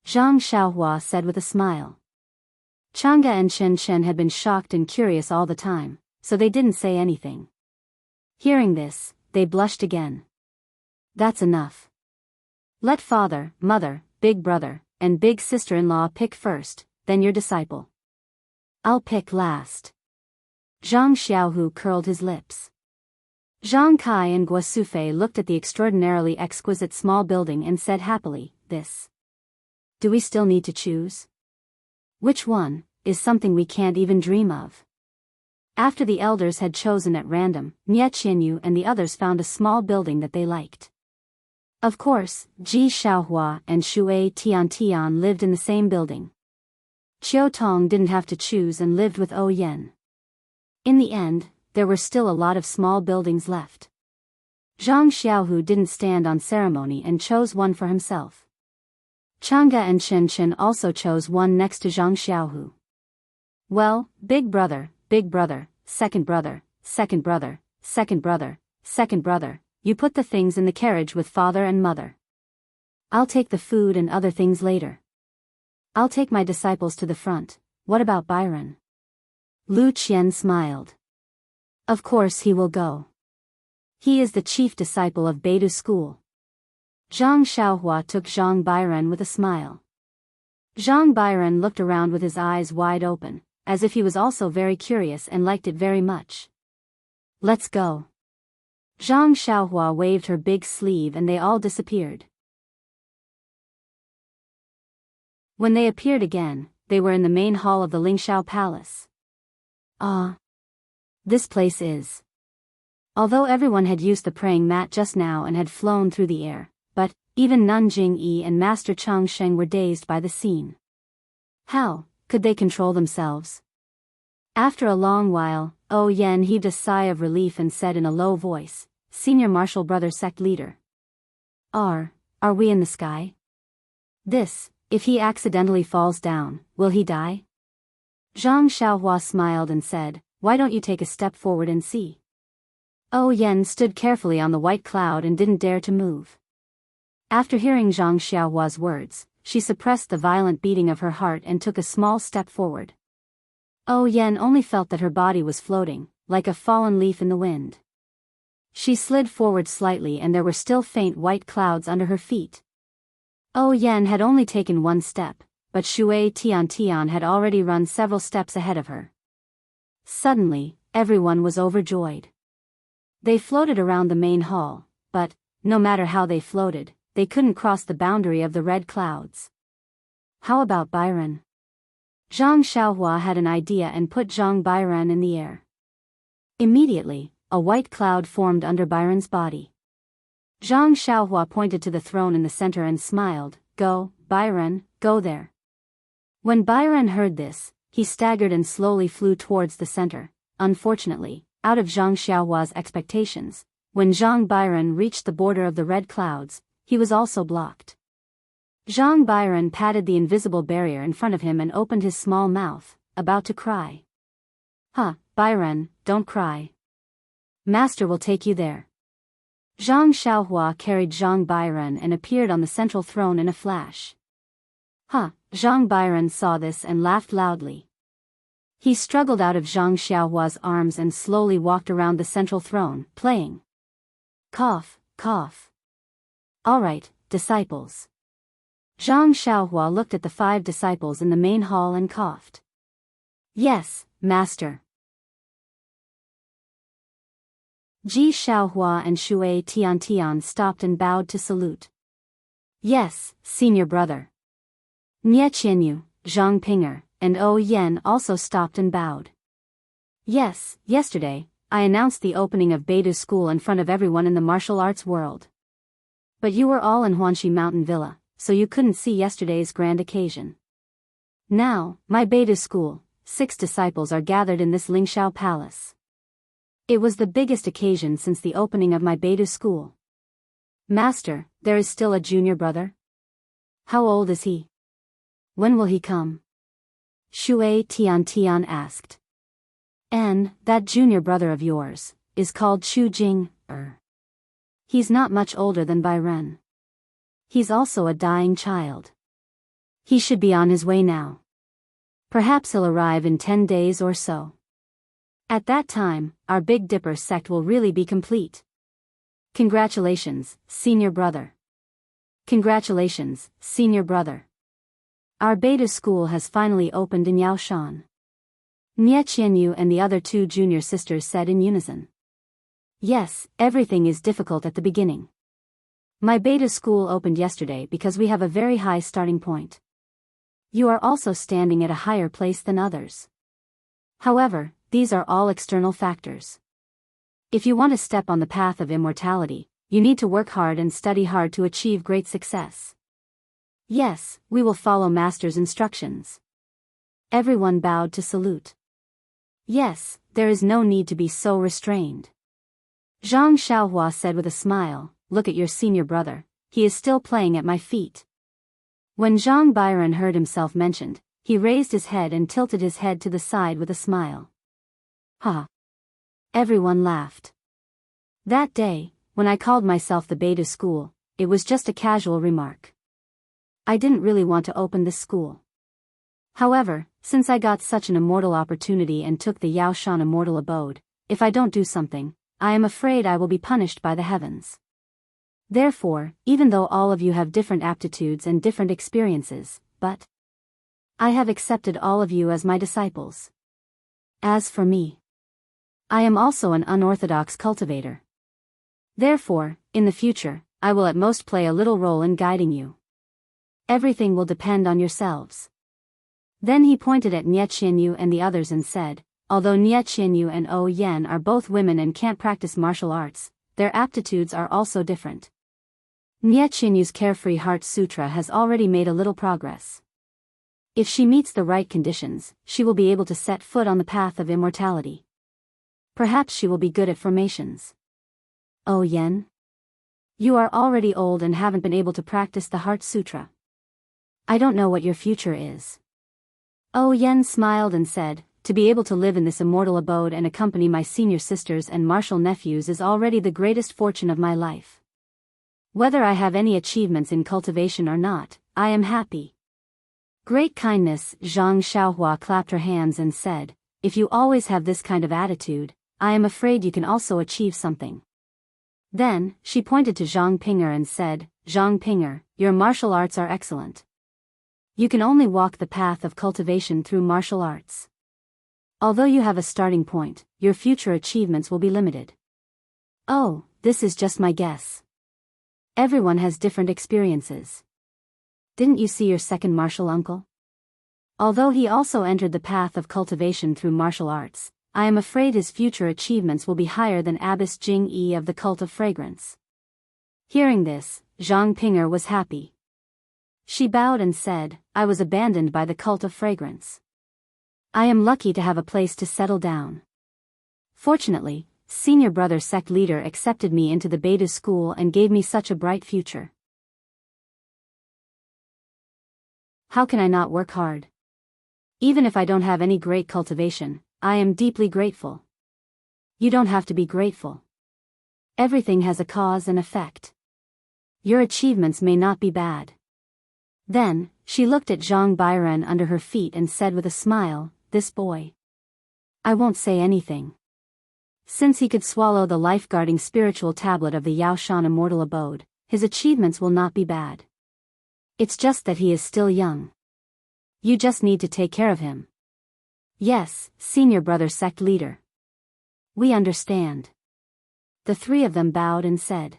Zhang Xiaohua said with a smile. Chang'e and Chen had been shocked and curious all the time, so they didn't say anything. Hearing this, they blushed again. "That's enough. Let father, mother, big brother, and big sister-in-law pick first, then your disciple. I'll pick last." Zhang Xiaohu curled his lips. Zhang Kai and Guo Sufei looked at the extraordinarily exquisite small building and said happily, "This. Do we still need to choose? Which one is something we can't even dream of?" After the elders had chosen at random, Nie Qianyu and the others found a small building that they liked. Of course, Ji Xiaohua and Shui Tiantian lived in the same building. Qiu Tong didn't have to choose and lived with O Yen. In the end, there were still a lot of small buildings left. Zhang Xiaohu didn't stand on ceremony and chose one for himself. Chang'e and Chen also chose one next to Zhang Xiaohu. "Well, big brother, second brother, second brother, second brother, second brother, you put the things in the carriage with father and mother. I'll take the food and other things later. I'll take my disciples to the front, what about Byron?" Lu Qian smiled. "Of course he will go. He is the chief disciple of Beidou school. Zhang Xiaohua took Zhang Bairen with a smile. Zhang Bairen looked around with his eyes wide open, as if he was also very curious and liked it very much. Let's go. Zhang Xiaohua waved her big sleeve and they all disappeared. When they appeared again, they were in the main hall of the Lingxiao Palace. This place is. Although everyone had used the praying mat just now and had flown through the air, but even Nun Jingyi and Master Chang Sheng were dazed by the scene. How could they control themselves? After a long while, Yen heaved a sigh of relief and said in a low voice, "Senior Martial Brother Sect Leader. Are we in the sky? If he accidentally falls down, will he die?" Zhang Xiaohua smiled and said, "Why don't you take a step forward and see?" Yen stood carefully on the white cloud and didn't dare to move. After hearing Zhang Xiaohua's words, she suppressed the violent beating of her heart and took a small step forward. Yen only felt that her body was floating, like a fallen leaf in the wind. She slid forward slightly and there were still faint white clouds under her feet. Yen had only taken one step, but Shui Tian had already run several steps ahead of her. Suddenly, everyone was overjoyed. They floated around the main hall, but, no matter how they floated, they couldn't cross the boundary of the red clouds. How about Bairen? Zhang Xiaohua had an idea and put Zhang Bairen in the air. Immediately, a white cloud formed under Bairen's body. Zhang Xiaohua pointed to the throne in the center and smiled, "Go, Bairen, go there." When Bairen heard this, he staggered and slowly flew towards the center. Unfortunately, out of Zhang Xiaohua's expectations, when Zhang Bairen reached the border of the red clouds, he was also blocked. Zhang Bairen patted the invisible barrier in front of him and opened his small mouth, about to cry. Bairen, don't cry. Master will take you there. Zhang Xiaohua carried Zhang Bairen and appeared on the central throne in a flash. Zhang Bairen saw this and laughed loudly. He struggled out of Zhang Xiaohua's arms and slowly walked around the central throne, playing. Cough, cough. All right, disciples. Zhang Xiaohua looked at the 5 disciples in the main hall and coughed. Yes, master. Ji Xiaohua and Shui Tian stopped and bowed to salute. Yes, senior brother. Nie Qianyu, Zhang Pinger, and Yen also stopped and bowed. Yes, yesterday, I announced the opening of Beidou school in front of everyone in the martial arts world. But you were all in Huanxi Mountain Villa, so you couldn't see yesterday's grand occasion. Now, my Beidou school, 6 disciples are gathered in this Lingxiao Palace. It was the biggest occasion since the opening of my Beidou school. Master, there is still a junior brother? How old is he? When will he come? Shui Tian asked. That junior brother of yours, is called Chu Jing. He's not much older than Bairen. He's also a dying child. He should be on his way now. Perhaps he'll arrive in 10 days or so. At that time, our Big Dipper sect will really be complete. Congratulations, senior brother. Congratulations, senior brother. Our Beidou school has finally opened in Yaoshan. Nie Qianyu and the other 2 junior sisters said in unison. Yes, everything is difficult at the beginning. My Beidou school opened yesterday because we have a very high starting point. You are also standing at a higher place than others. However, these are all external factors. If you want to step on the path of immortality, you need to work hard and study hard to achieve great success. Yes, we will follow Master's instructions. Everyone bowed to salute. Yes, there is no need to be so restrained. Zhang Xiaohua said with a smile, "Look at your senior brother, he is still playing at my feet." When Zhang Bairen heard himself mentioned, he raised his head and tilted his head to the side with a smile. Everyone laughed. That day, when I called myself the Beidou school, it was just a casual remark. I didn't really want to open this school. However, since I got such an immortal opportunity and took the Yaoshan immortal abode, if I don't do something, I am afraid I will be punished by the heavens. Therefore, even though all of you have different aptitudes and different experiences, but I have accepted all of you as my disciples. As for me, I am also an unorthodox cultivator. Therefore, in the future, I will at most play a little role in guiding you. Everything will depend on yourselves. Then he pointed at Nie Qianyu and the others and said, although Nie Qianyu and O Yen are both women and can't practice martial arts, their aptitudes are also different. Nie Qianyu's Carefree Heart Sutra has already made a little progress. If she meets the right conditions, she will be able to set foot on the path of immortality. Perhaps she will be good at formations. O Yen? You are already old and haven't been able to practice the Heart Sutra. I don't know what your future is. O Yen smiled and said, to be able to live in this immortal abode and accompany my senior sisters and martial nephews is already the greatest fortune of my life. Whether I have any achievements in cultivation or not, I am happy. Great kindness. Zhang Xiaohua clapped her hands and said, if you always have this kind of attitude, I am afraid you can also achieve something. Then, she pointed to Zhang Pinger and said, Zhang Pinger, your martial arts are excellent. You can only walk the path of cultivation through martial arts. Although you have a starting point, your future achievements will be limited. Oh, this is just my guess. Everyone has different experiences. Didn't you see your second martial uncle? Although he also entered the path of cultivation through martial arts, I am afraid his future achievements will be higher than Abbess Jing Yi of the Cult of Fragrance. Hearing this, Zhang Pinger was happy. She bowed and said, I was abandoned by the Cult of Fragrance. I am lucky to have a place to settle down. Fortunately, senior brother sect leader accepted me into the Beidu school and gave me such a bright future. How can I not work hard? Even if I don't have any great cultivation, I am deeply grateful. You don't have to be grateful. Everything has a cause and effect. Your achievements may not be bad. Then, she looked at Zhang Bairen under her feet and said with a smile, this boy. I won't say anything. Since he could swallow the life-guarding spiritual tablet of the Yaoshan immortal abode, his achievements will not be bad. It's just that he is still young. You just need to take care of him. Yes, senior brother sect leader. We understand. The three of them bowed and said.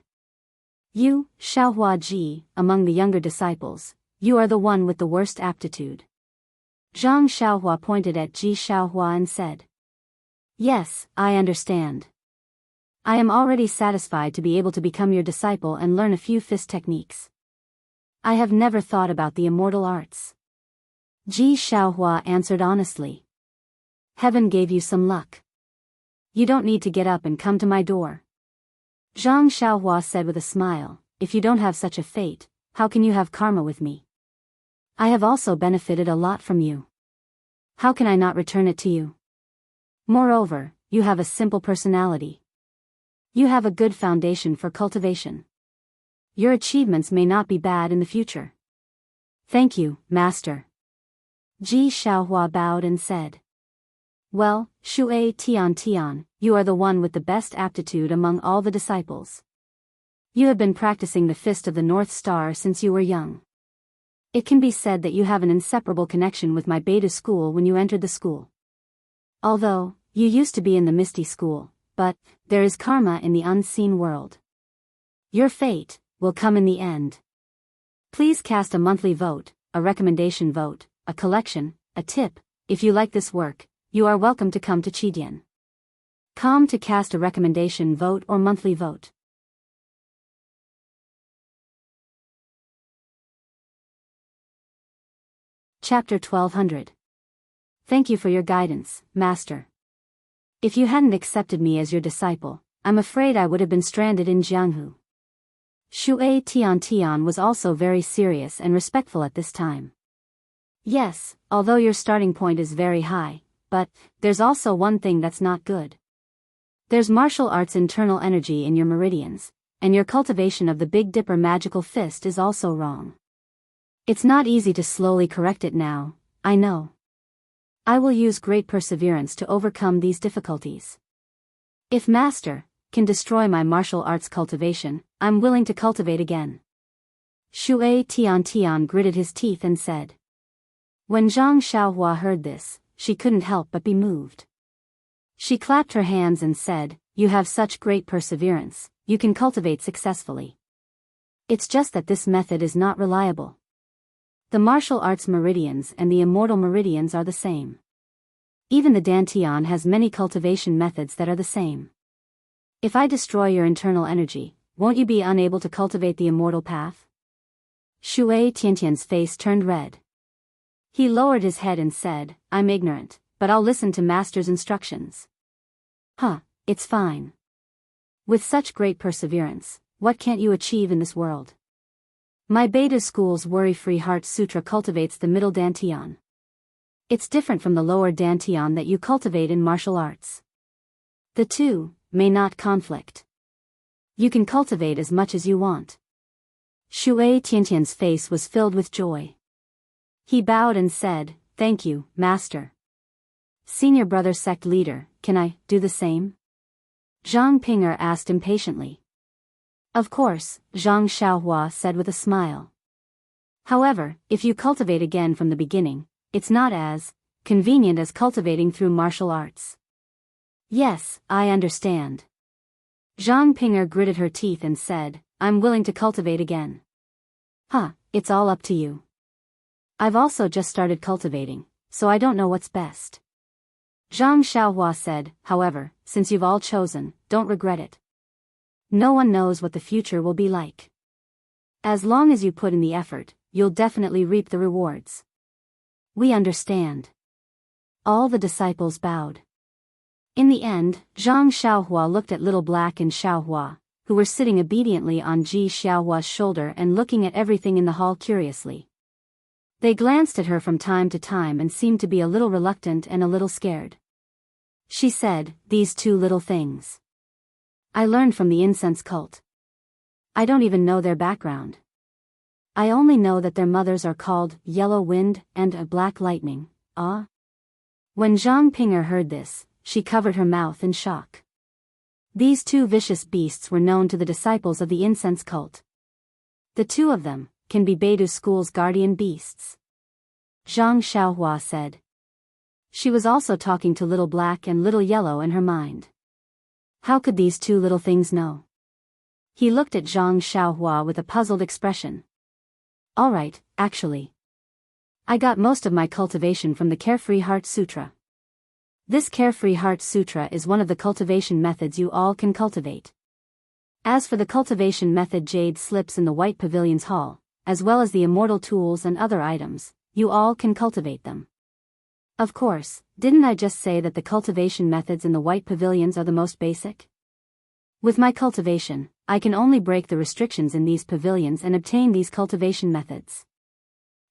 You, Xiaohua Ji, among the younger disciples, you are the one with the worst aptitude. Zhang Xiaohua pointed at Ji Xiaohua and said. Yes, I understand. I am already satisfied to be able to become your disciple and learn a few fist techniques. I have never thought about the immortal arts. Ji Xiaohua answered honestly. Heaven gave you some luck. You don't need to get up and come to my door. Zhang Xiaohua said with a smile, if you don't have such a fate, how can you have karma with me? I have also benefited a lot from you. How can I not return it to you? Moreover, you have a simple personality. You have a good foundation for cultivation. Your achievements may not be bad in the future. Thank you, Master. Ji Xiaohua bowed and said. Well, Shui Tian, you are the one with the best aptitude among all the disciples. You have been practicing the Fist of the North Star since you were young. It can be said that you have an inseparable connection with my Beidu school when you entered the school. Although, you used to be in the Misty School, but there is karma in the unseen world. Your fate will come in the end. Please cast a monthly vote, a recommendation vote, a collection, a tip. If you like this work, you are welcome to come to Qidian. Come to cast a recommendation vote or monthly vote. Chapter 1200. Thank you for your guidance, Master. If you hadn't accepted me as your disciple, I'm afraid I would have been stranded in Jianghu. Shui Tian was also very serious and respectful at this time. Yes, although your starting point is very high, but there's also one thing that's not good. There's martial arts internal energy in your meridians, and your cultivation of the Big Dipper magical fist is also wrong. It's not easy to slowly correct it now, I know. I will use great perseverance to overcome these difficulties. If Master, can destroy my martial arts cultivation, I'm willing to cultivate again. Shui Tian gritted his teeth and said. When Zhang Xiaohua heard this, she couldn't help but be moved. She clapped her hands and said, You have such great perseverance, you can cultivate successfully. It's just that this method is not reliable. The martial arts meridians and the immortal meridians are the same. Even the Dantian has many cultivation methods that are the same. If I destroy your internal energy, won't you be unable to cultivate the immortal path? Shui Tiantian's face turned red. He lowered his head and said, I'm ignorant, but I'll listen to Master's instructions. It's fine. With such great perseverance, what can't you achieve in this world? My Beta School's Worry-Free Heart Sutra cultivates the middle Dantian. It's different from the lower Dantian that you cultivate in martial arts. The two may not conflict. You can cultivate as much as you want. Shui Tiantian's face was filled with joy. He bowed and said, Thank you, Master. Senior brother sect leader, can I do the same? Zhang Ping'er asked impatiently. Of course, Zhang Xiaohua said with a smile. However, if you cultivate again from the beginning, it's not as convenient as cultivating through martial arts. Yes, I understand. Zhang Ping'er gritted her teeth and said, I'm willing to cultivate again. It's all up to you. I've also just started cultivating, so I don't know what's best. Zhang Xiaohua said, however, since you've all chosen, don't regret it. No one knows what the future will be like. As long as you put in the effort, you'll definitely reap the rewards. We understand. All the disciples bowed. In the end, Zhang Xiaohua looked at Little Black and Xiaohua, who were sitting obediently on Ji Xiaohua's shoulder and looking at everything in the hall curiously. They glanced at her from time to time and seemed to be a little reluctant and a little scared. She said, These two little things. I learned from the incense cult. I don't even know their background. I only know that their mothers are called Yellow Wind and Black Lightning. When Zhang Ping'er heard this, she covered her mouth in shock. These two vicious beasts were known to the disciples of the incense cult. The two of them can be Beidou School's guardian beasts. Zhang Xiaohua said. She was also talking to Little Black and Little Yellow in her mind. How could these two little things know? He looked at Zhang Xiaohua with a puzzled expression. All right, actually. I got most of my cultivation from the Carefree Heart Sutra. This Carefree Heart Sutra is one of the cultivation methods you all can cultivate. As for the cultivation method Jade Slips in the White Pavilion's hall, as well as the immortal tools and other items, you all can cultivate them. Of course, didn't I just say that the cultivation methods in the White Pavilions are the most basic? With my cultivation, I can only break the restrictions in these pavilions and obtain these cultivation methods.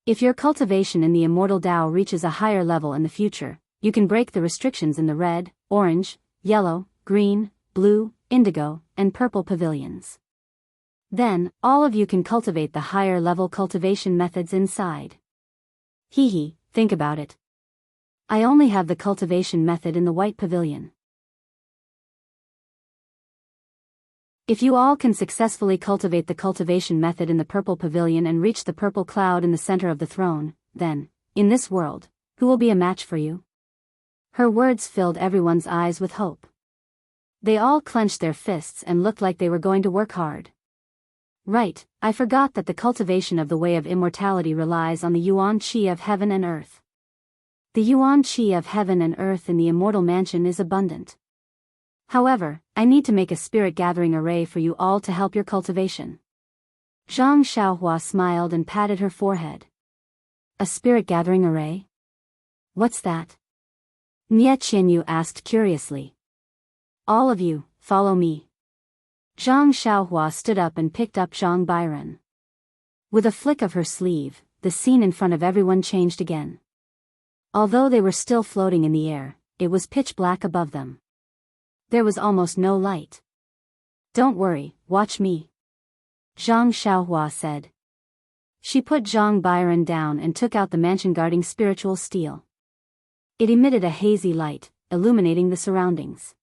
If your cultivation in the immortal Tao reaches a higher level in the future, you can break the restrictions in the red, orange, yellow, green, blue, indigo, and purple pavilions. Then, all of you can cultivate the higher level cultivation methods inside. Think about it. I only have the cultivation method in the White Pavilion. If you all can successfully cultivate the cultivation method in the Purple Pavilion and reach the purple cloud in the center of the throne, then, in this world, who will be a match for you? Her words filled everyone's eyes with hope. They all clenched their fists and looked like they were going to work hard. Right, I forgot that the cultivation of the way of immortality relies on the yuan qi of heaven and earth. The yuan qi of heaven and earth in the immortal mansion is abundant. However, I need to make a spirit gathering array for you all to help your cultivation. Zhang Xiaohua smiled and patted her forehead. A spirit gathering array? What's that? Nie Qianyu asked curiously. All of you, follow me. Zhang Xiaohua stood up and picked up Zhang Byron. With a flick of her sleeve, the scene in front of everyone changed again. Although they were still floating in the air, it was pitch black above them. There was almost no light. Don't worry, watch me. Zhang Xiaohua said. She put Zhang Byron down and took out the mansion-guarding spiritual steel. It emitted a hazy light, illuminating the surroundings.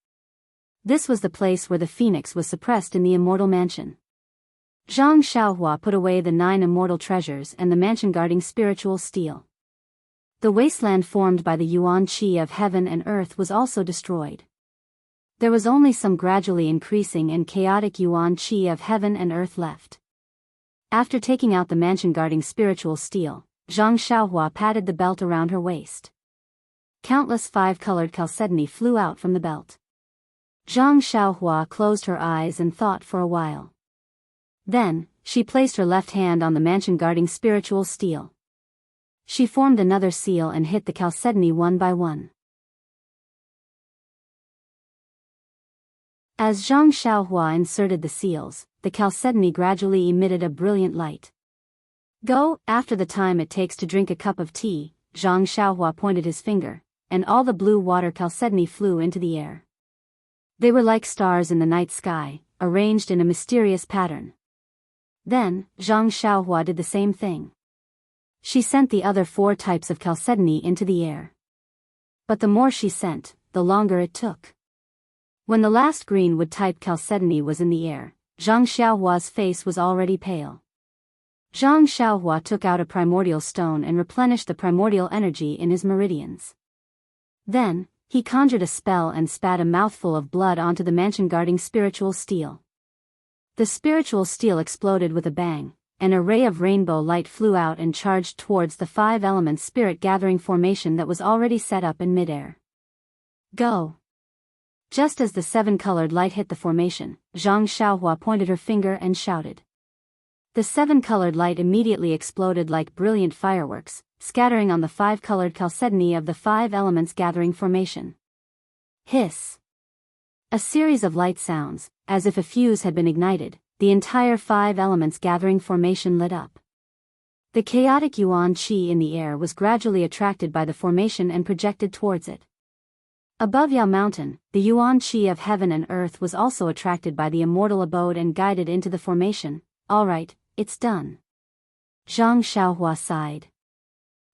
This was the place where the phoenix was suppressed in the immortal mansion. Zhang Xiaohua put away the 9 immortal treasures and the mansion guarding spiritual steel. The wasteland formed by the yuan qi of heaven and earth was also destroyed. There was only some gradually increasing and chaotic yuan qi of heaven and earth left. After taking out the mansion guarding spiritual steel, Zhang Xiaohua patted the belt around her waist. Countless 5-colored chalcedony flew out from the belt. Zhang Xiaohua closed her eyes and thought for a while. Then, she placed her left hand on the mansion guarding spiritual steel. She formed another seal and hit the chalcedony one by one. As Zhang Xiaohua inserted the seals, the chalcedony gradually emitted a brilliant light. Go, after the time it takes to drink a cup of tea, Zhang Xiaohua pointed his finger, and all the blue water chalcedony flew into the air. They were like stars in the night sky, arranged in a mysterious pattern. Then, Zhang Xiaohua did the same thing. She sent the other 4 types of chalcedony into the air. But the more she sent, the longer it took. When the last green wood-type chalcedony was in the air, Zhang Xiaohua's face was already pale. Zhang Xiaohua took out a primordial stone and replenished the primordial energy in his meridians. Then, he conjured a spell and spat a mouthful of blood onto the mansion guarding spiritual steel. The spiritual steel exploded with a bang. An array of rainbow light flew out and charged towards the 5 elements spirit gathering formation that was already set up in midair. Go! Just as the 7-colored light hit the formation, Zhang Xiaohua pointed her finger and shouted. The 7-colored light immediately exploded like brilliant fireworks, scattering on the 5-colored chalcedony of the 5 elements gathering formation. Hiss! A series of light sounds, as if a fuse had been ignited, the entire 5 elements gathering formation lit up. The chaotic yuan qi in the air was gradually attracted by the formation and projected towards it. Above Yao Mountain, the yuan qi of heaven and earth was also attracted by the immortal abode and guided into the formation. All right, it's done. Zhang Xiaohua sighed.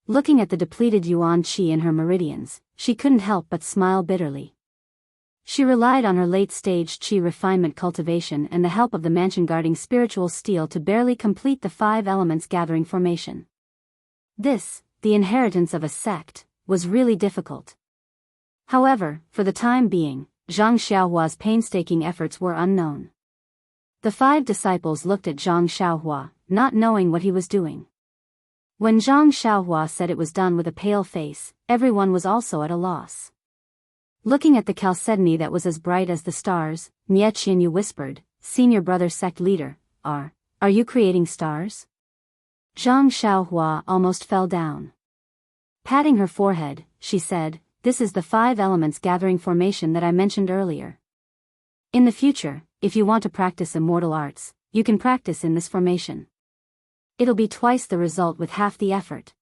Looking at the depleted yuan qi in her meridians, she couldn't help but smile bitterly. She relied on her late-stage qi refinement cultivation and the help of the mansion guarding spiritual steel to barely complete the 5 elements gathering formation. This, the inheritance of a sect, was really difficult. However, for the time being, Zhang Xiaohua's painstaking efforts were unknown. The 5 disciples looked at Zhang Xiaohua, not knowing what he was doing. When Zhang Xiaohua said it was done with a pale face, everyone was also at a loss. Looking at the chalcedony that was as bright as the stars, Nie Qianyu whispered, "Senior brother sect leader, are you creating stars?" Zhang Xiaohua almost fell down. Patting her forehead, she said, "This is the 5 elements gathering formation that I mentioned earlier. In the future, if you want to practice immortal arts, you can practice in this formation. It'll be twice the result with half the effort."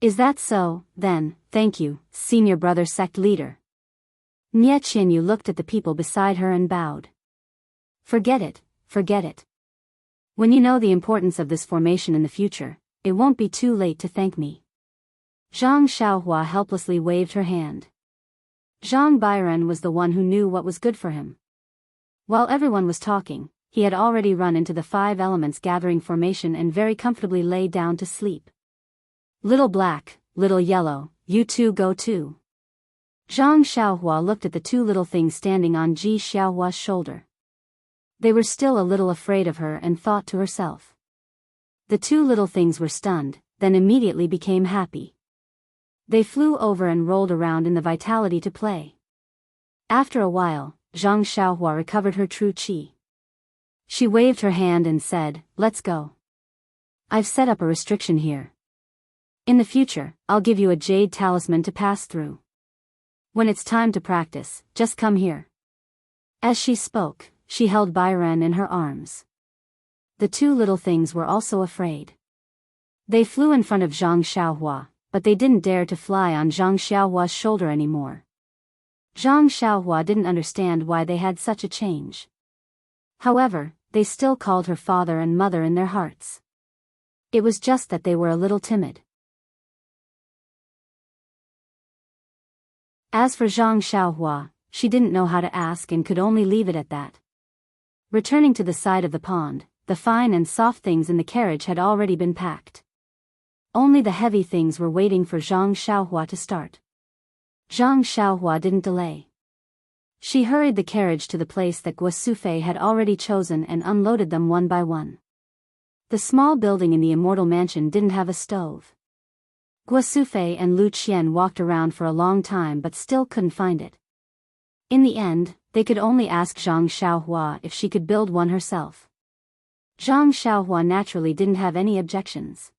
"Is that so, then? Thank you, senior brother sect leader." Nie Qianyu looked at the people beside her and bowed. Forget it, forget it. When you know the importance of this formation in the future, it won't be too late to thank me." Zhang Xiaohua helplessly waved her hand. Zhang Bairen was the one who knew what was good for him. While everyone was talking, he had already run into the 5 elements gathering formation and very comfortably lay down to sleep. "Little black, little yellow, you two go too." Zhang Xiaohua looked at the 2 little things standing on Ji Xiaohua's shoulder. They were still a little afraid of her and thought to herself. The 2 little things were stunned, then immediately became happy. They flew over and rolled around in the vitality to play. After a while, Zhang Xiaohua recovered her true qi. She waved her hand and said, "Let's go. I've set up a restriction here. In the future, I'll give you a jade talisman to pass through. When it's time to practice, just come here." As she spoke, she held Bairen in her arms. The 2 little things were also afraid. They flew in front of Zhang Xiaohua, but they didn't dare to fly on Zhang Xiaohua's shoulder anymore. Zhang Xiaohua didn't understand why they had such a change. However, they still called her father and mother in their hearts. It was just that they were a little timid. As for Zhang Xiaohua, she didn't know how to ask and could only leave it at that. Returning to the side of the pond, the fine and soft things in the carriage had already been packed. Only the heavy things were waiting for Zhang Xiaohua to start. Zhang Xiaohua didn't delay. She hurried the carriage to the place that Guo Sufei had already chosen and unloaded them one by one. The small building in the immortal mansion didn't have a stove. Guo Sufei and Lu Qian walked around for a long time but still couldn't find it. In the end, they could only ask Zhang Xiaohua if she could build one herself. Zhang Xiaohua naturally didn't have any objections.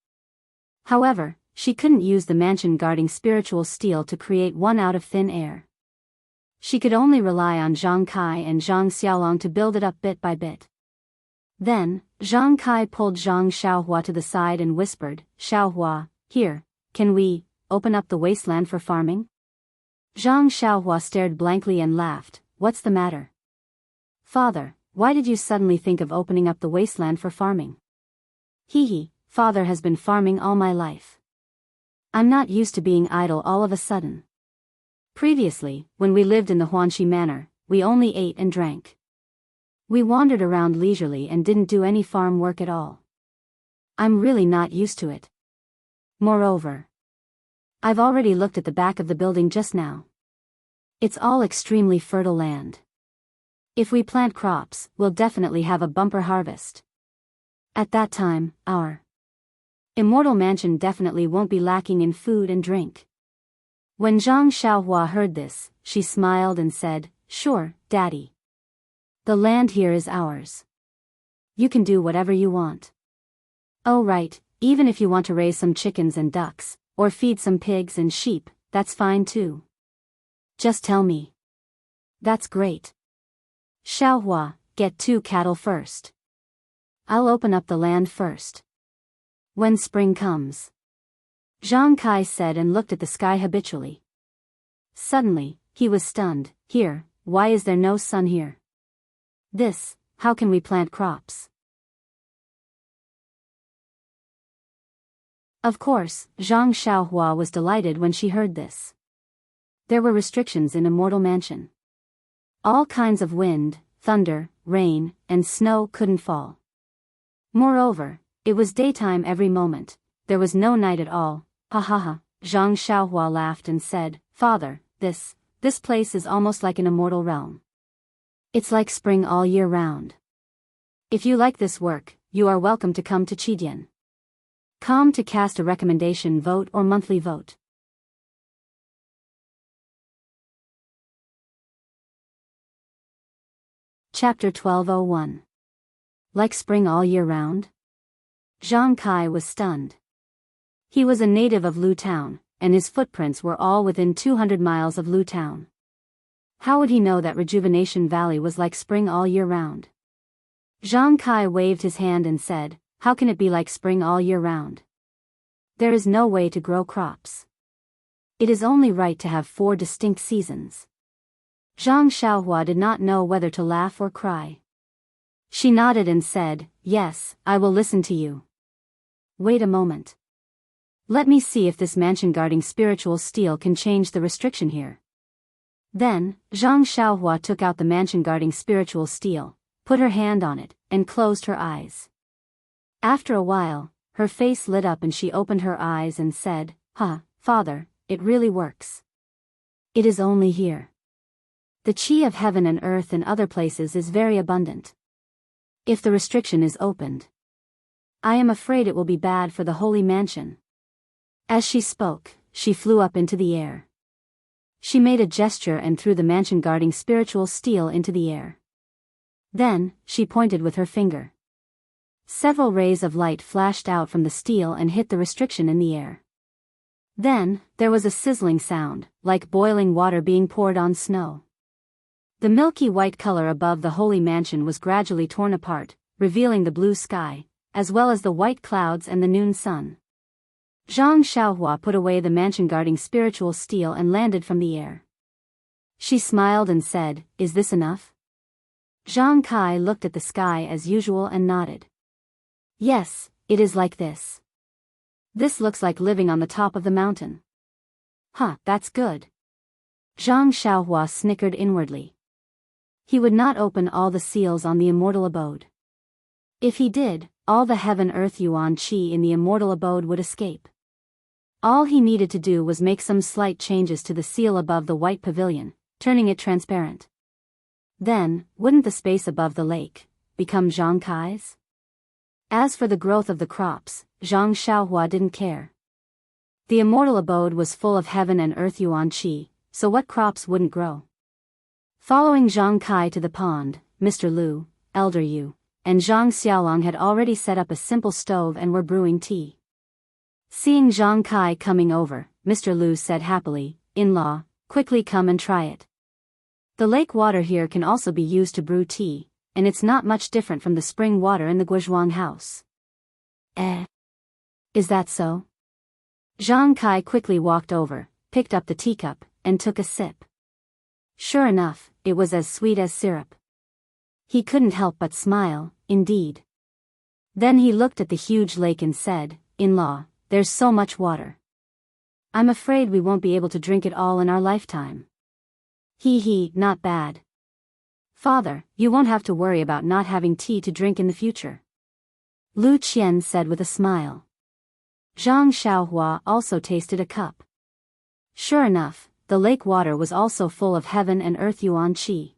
However, she couldn't use the mansion guarding spiritual steel to create one out of thin air. She could only rely on Zhang Kai and Zhang Xiaolong to build it up bit by bit. Then, Zhang Kai pulled Zhang Xiaohua to the side and whispered, "Xiaohua, here, can we open up the wasteland for farming?" Zhang Xiaohua stared blankly and laughed. "What's the matter? Father, why did you suddenly think of opening up the wasteland for farming?" "Hee, father has been farming all my life. I'm not used to being idle all of a sudden. Previously, when we lived in the Huanxi Manor, we only ate and drank. We wandered around leisurely and didn't do any farm work at all. I'm really not used to it. Moreover, I've already looked at the back of the building just now. It's all extremely fertile land. If we plant crops, we'll definitely have a bumper harvest. At that time, our immortal mansion definitely won't be lacking in food and drink." When Zhang Xiaohua heard this, she smiled and said, "Sure, Daddy. The land here is ours. You can do whatever you want. Oh right, even if you want to raise some chickens and ducks, or feed some pigs and sheep, that's fine too. Just tell me." "That's great. Xiaohua, get 2 cattle first. I'll open up the land first. When spring comes." Zhang Kai said and looked at the sky habitually. Suddenly, he was stunned. "Here, why is there no sun here? How can we plant crops?" Of course, Zhang Xiaohua was delighted when she heard this. There were restrictions in Immortal Mansion. All kinds of wind, thunder, rain, and snow couldn't fall. Moreover, it was daytime every moment, there was no night at all. "Ha ha ha," Zhang Xiaohua laughed and said, "Father, this place is almost like an immortal realm. It's like spring all year round. If you like this work, you are welcome to come to Qidian. Come to cast a recommendation vote or monthly vote." Chapter 1201. Like spring all year round? Zhang Kai was stunned. He was a native of Lu Town, and his footprints were all within 200 miles of Lu Town. How would he know that Rejuvenation Valley was like spring all year round? Zhang Kai waved his hand and said, "How can it be like spring all year round? There is no way to grow crops. It is only right to have 4 distinct seasons." Zhang Xiaohua did not know whether to laugh or cry. She nodded and said, "Yes, I will listen to you. Wait a moment. Let me see if this mansion guarding spiritual steel can change the restriction here." Then, Zhang Xiaohua took out the mansion guarding spiritual steel, put her hand on it, and closed her eyes. After a while, her face lit up and she opened her eyes and said, Father, it really works. It is only here. The qi of heaven and earth and other places is very abundant. If the restriction is opened, I am afraid it will be bad for the holy mansion." As she spoke, she flew up into the air. She made a gesture and threw the mansion guarding spiritual steel into the air. Then, she pointed with her finger. Several rays of light flashed out from the steel and hit the restriction in the air. Then, there was a sizzling sound, like boiling water being poured on snow. The milky white color above the holy mansion was gradually torn apart, revealing the blue sky, as well as the white clouds and the noon sun. Zhang Xiaohua put away the mansion guarding spiritual steel and landed from the air. She smiled and said, "Is this enough?" Zhang Kai looked at the sky as usual and nodded. "Yes, it is like this. This looks like living on the top of the mountain." "That's good. Zhang Xiaohua snickered inwardly. He would not open all the seals on the immortal abode. If he did, all the heaven-earth yuan qi in the immortal abode would escape. All he needed to do was make some slight changes to the seal above the white pavilion, turning it transparent. Then, wouldn't the space above the lake become Zhang Kai's? As for the growth of the crops, Zhang Xiaohua didn't care. The immortal abode was full of heaven and earth yuan qi, so what crops wouldn't grow? Following Zhang Kai to the pond, Mr. Lu, Elder Yu, and Zhang Xiaolong had already set up a simple stove and were brewing tea. Seeing Zhang Kai coming over, Mr. Lu said happily, "In-law, quickly come and try it. The lake water here can also be used to brew tea, and it's not much different from the spring water in the Guozhuang house." Is that so? Zhang Kai quickly walked over, picked up the teacup, and took a sip. Sure enough, it was as sweet as syrup. He couldn't help but smile, indeed. Then he looked at the huge lake and said, "In-law, there's so much water. I'm afraid we won't be able to drink it all in our lifetime." Hee, not bad. Father, you won't have to worry about not having tea to drink in the future. Lu Qian said with a smile. Zhang Xiaohua also tasted a cup. Sure enough, the lake water was also full of heaven and earth yuan qi.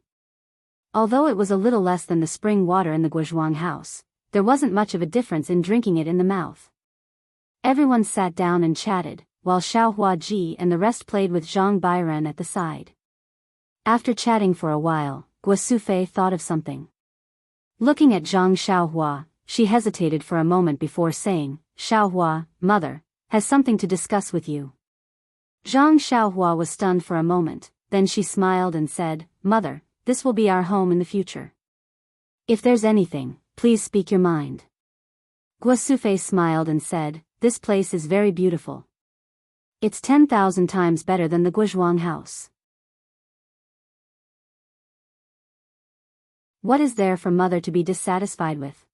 Although it was a little less than the spring water in the Guozhuang house, there wasn't much of a difference in drinking it in the mouth. Everyone sat down and chatted, while Xiaohua Ji and the rest played with Zhang Bairen at the side. After chatting for a while, Guo Sufei thought of something. Looking at Zhang Xiaohua, she hesitated for a moment before saying, "Xiaohua, mother, has something to discuss with you." Zhang Xiaohua was stunned for a moment, then she smiled and said, "Mother, this will be our home in the future. If there's anything, please speak your mind." Guo Sufei smiled and said, "This place is very beautiful. It's 10,000 times better than the Guozhuang house. What is there for mother to be dissatisfied with?"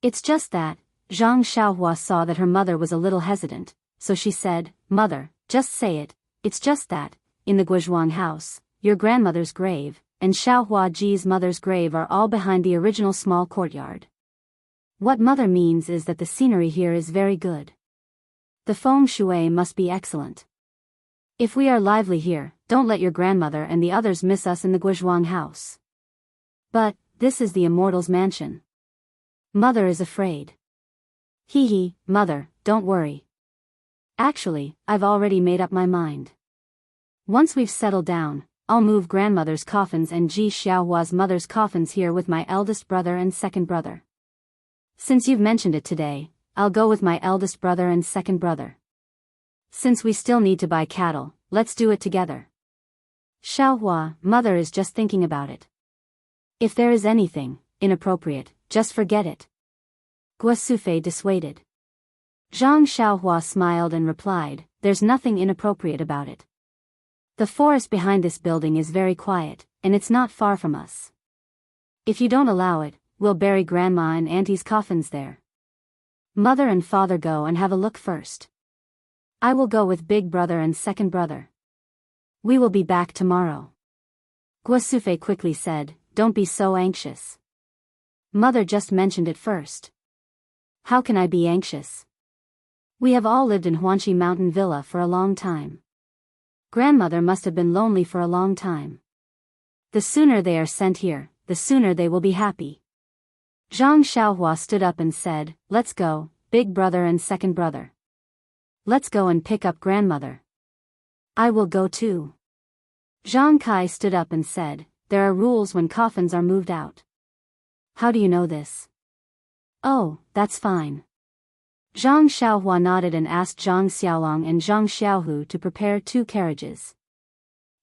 "It's just that." Zhang Xiaohua saw that her mother was a little hesitant, so she said, "Mother, just say it. It's just that, in the Guozhuang house, your grandmother's grave, and Xiaohua Ji's mother's grave are all behind the original small courtyard. What mother means is that the scenery here is very good. The feng shui must be excellent. If we are lively here, don't let your grandmother and the others miss us in the Guozhuang house. But, this is the immortal's mansion. Mother is afraid." Hee, mother, don't worry. Actually, I've already made up my mind. Once we've settled down, I'll move grandmother's coffins and Ji Xiaohua's mother's coffins here with my eldest brother and second brother. Since you've mentioned it today, I'll go with my eldest brother and second brother. Since we still need to buy cattle, let's do it together. Xiaohua, mother is just thinking about it. If there is anything inappropriate, just forget it. Guo Sufei dissuaded. Zhang Xiaohua smiled and replied, "There's nothing inappropriate about it. The forest behind this building is very quiet, and it's not far from us. If you don't allow it, we'll bury grandma and auntie's coffins there. Mother and father go and have a look first. I will go with big brother and second brother. We will be back tomorrow." Guo Sufei quickly said, "Don't be so anxious. Mother just mentioned it first. How can I be anxious? We have all lived in Huanxi Mountain Villa for a long time. Grandmother must have been lonely for a long time. The sooner they are sent here, the sooner they will be happy." Zhang Xiaohua stood up and said, "Let's go, big brother and second brother. Let's go and pick up grandmother." "I will go too." Zhang Kai stood up and said, "There are rules when coffins are moved out." "How do you know this?" "Oh, that's fine." Zhang Xiaohua nodded and asked Zhang Xiaolong and Zhang Xiaohu to prepare 2 carriages.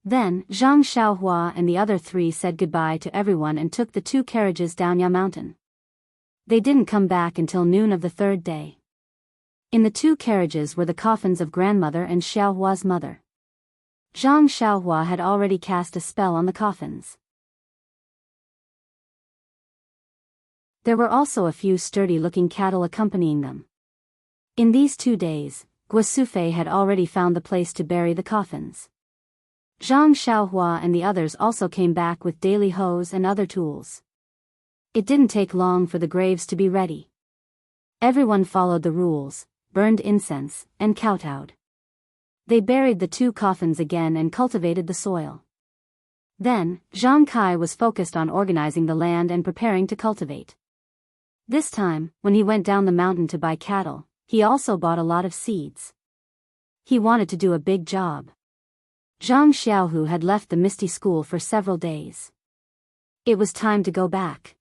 Then, Zhang Xiaohua and the other 3 said goodbye to everyone and took the 2 carriages down Ya Mountain. They didn't come back until noon of the 3rd day. In the 2 carriages were the coffins of grandmother and Xiaohua's mother. Zhang Xiaohua had already cast a spell on the coffins. There were also a few sturdy-looking cattle accompanying them. In these 2 days, Guo Sufei had already found the place to bury the coffins. Zhang Xiaohua and the others also came back with daily hoes and other tools. It didn't take long for the graves to be ready. Everyone followed the rules, burned incense, and kowtowed. They buried the 2 coffins again and cultivated the soil. Then, Zhang Kai was focused on organizing the land and preparing to cultivate. This time, when he went down the mountain to buy cattle, he also bought a lot of seeds. He wanted to do a big job. Zhang Xiaohu had left the Misty School for several days. It was time to go back.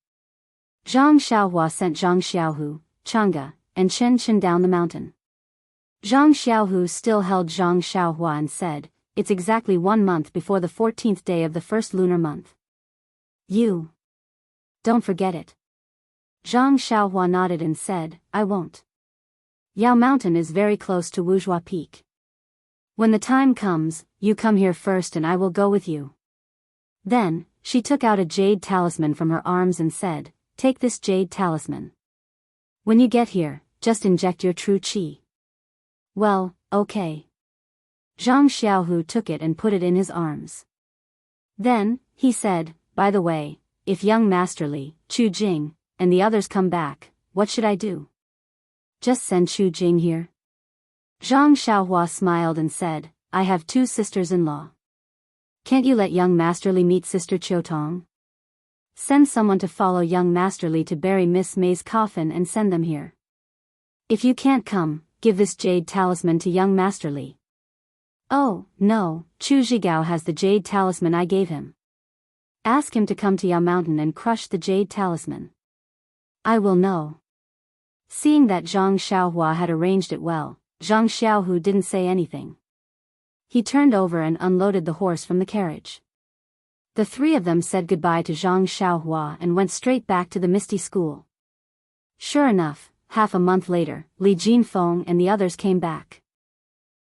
Zhang Xiaohua sent Zhang Xiaohu, Chang'e, and Chen Chen down the mountain. Zhang Xiaohu still held Zhang Xiaohua and said, "It's exactly 1 month before the 14th day of the first lunar month. You don't forget it." Zhang Xiaohua nodded and said, "I won't. Yao Mountain is very close to Wuxia Peak. When the time comes, you come here first and I will go with you." Then, she took out a jade talisman from her arms and said, "Take this jade talisman. When you get here, just inject your true qi." "Well, okay." Zhang Xiaohu took it and put it in his arms. Then, he said, "By the way, if young Master Li, Chu Jing, and the others come back, what should I do? Just send Chu Jing here?" Zhang Xiaohua smiled and said, "I have 2 sisters-in-law. Can't you let young Master Li meet Sister Qiutong? Send someone to follow young Master Li to bury Miss May's coffin and send them here. If you can't come, give this jade talisman to young Master Li." "Oh, no, Chu Zhigao has the jade talisman I gave him. Ask him to come to Yao Mountain and crush the jade talisman. I will know." Seeing that Zhang Xiaohua had arranged it well, Zhang Xiaohu didn't say anything. He turned over and unloaded the horse from the carriage. The 3 of them said goodbye to Zhang Xiaohua and went straight back to the Misty School. Sure enough, half a month later, Li Jinfeng and the others came back.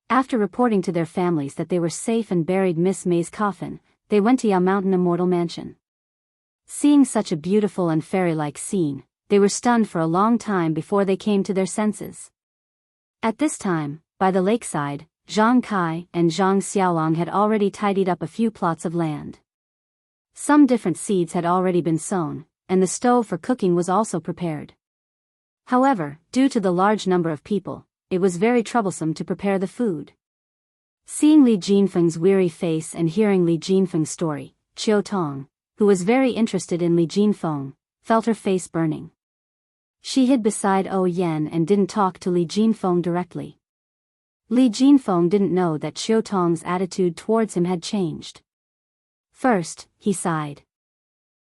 After reporting to their families that they were safe and buried Miss May's coffin, they went to Yao Mountain Immortal Mansion. Seeing such a beautiful and fairy-like scene, they were stunned for a long time before they came to their senses. At this time, by the lakeside, Zhang Kai and Zhang Xiaolong had already tidied up a few plots of land. Some different seeds had already been sown, and the stove for cooking was also prepared. However, due to the large number of people, it was very troublesome to prepare the food. Seeing Li Jinfeng's weary face and hearing Li Jinfeng's story, Qiutong, who was very interested in Li Jinfeng, felt her face burning. She hid beside O Yan and didn't talk to Li Jinfeng directly. Li Jinfeng didn't know that Qiutong's attitude towards him had changed. First, he sighed.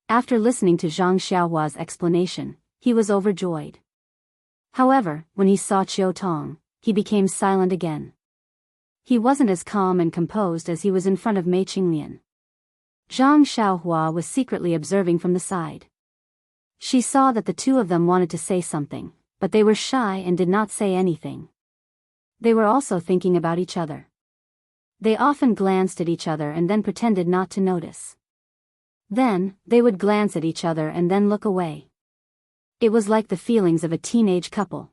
After listening to Zhang Xiaohua's explanation, he was overjoyed. However, when he saw Qiutong, he became silent again. He wasn't as calm and composed as he was in front of Mei Qinglian. Zhang Xiaohua was secretly observing from the side. She saw that the 2 of them wanted to say something, but they were shy and did not say anything. They were also thinking about each other. They often glanced at each other and then pretended not to notice. Then, they would glance at each other and then look away. It was like the feelings of a teenage couple.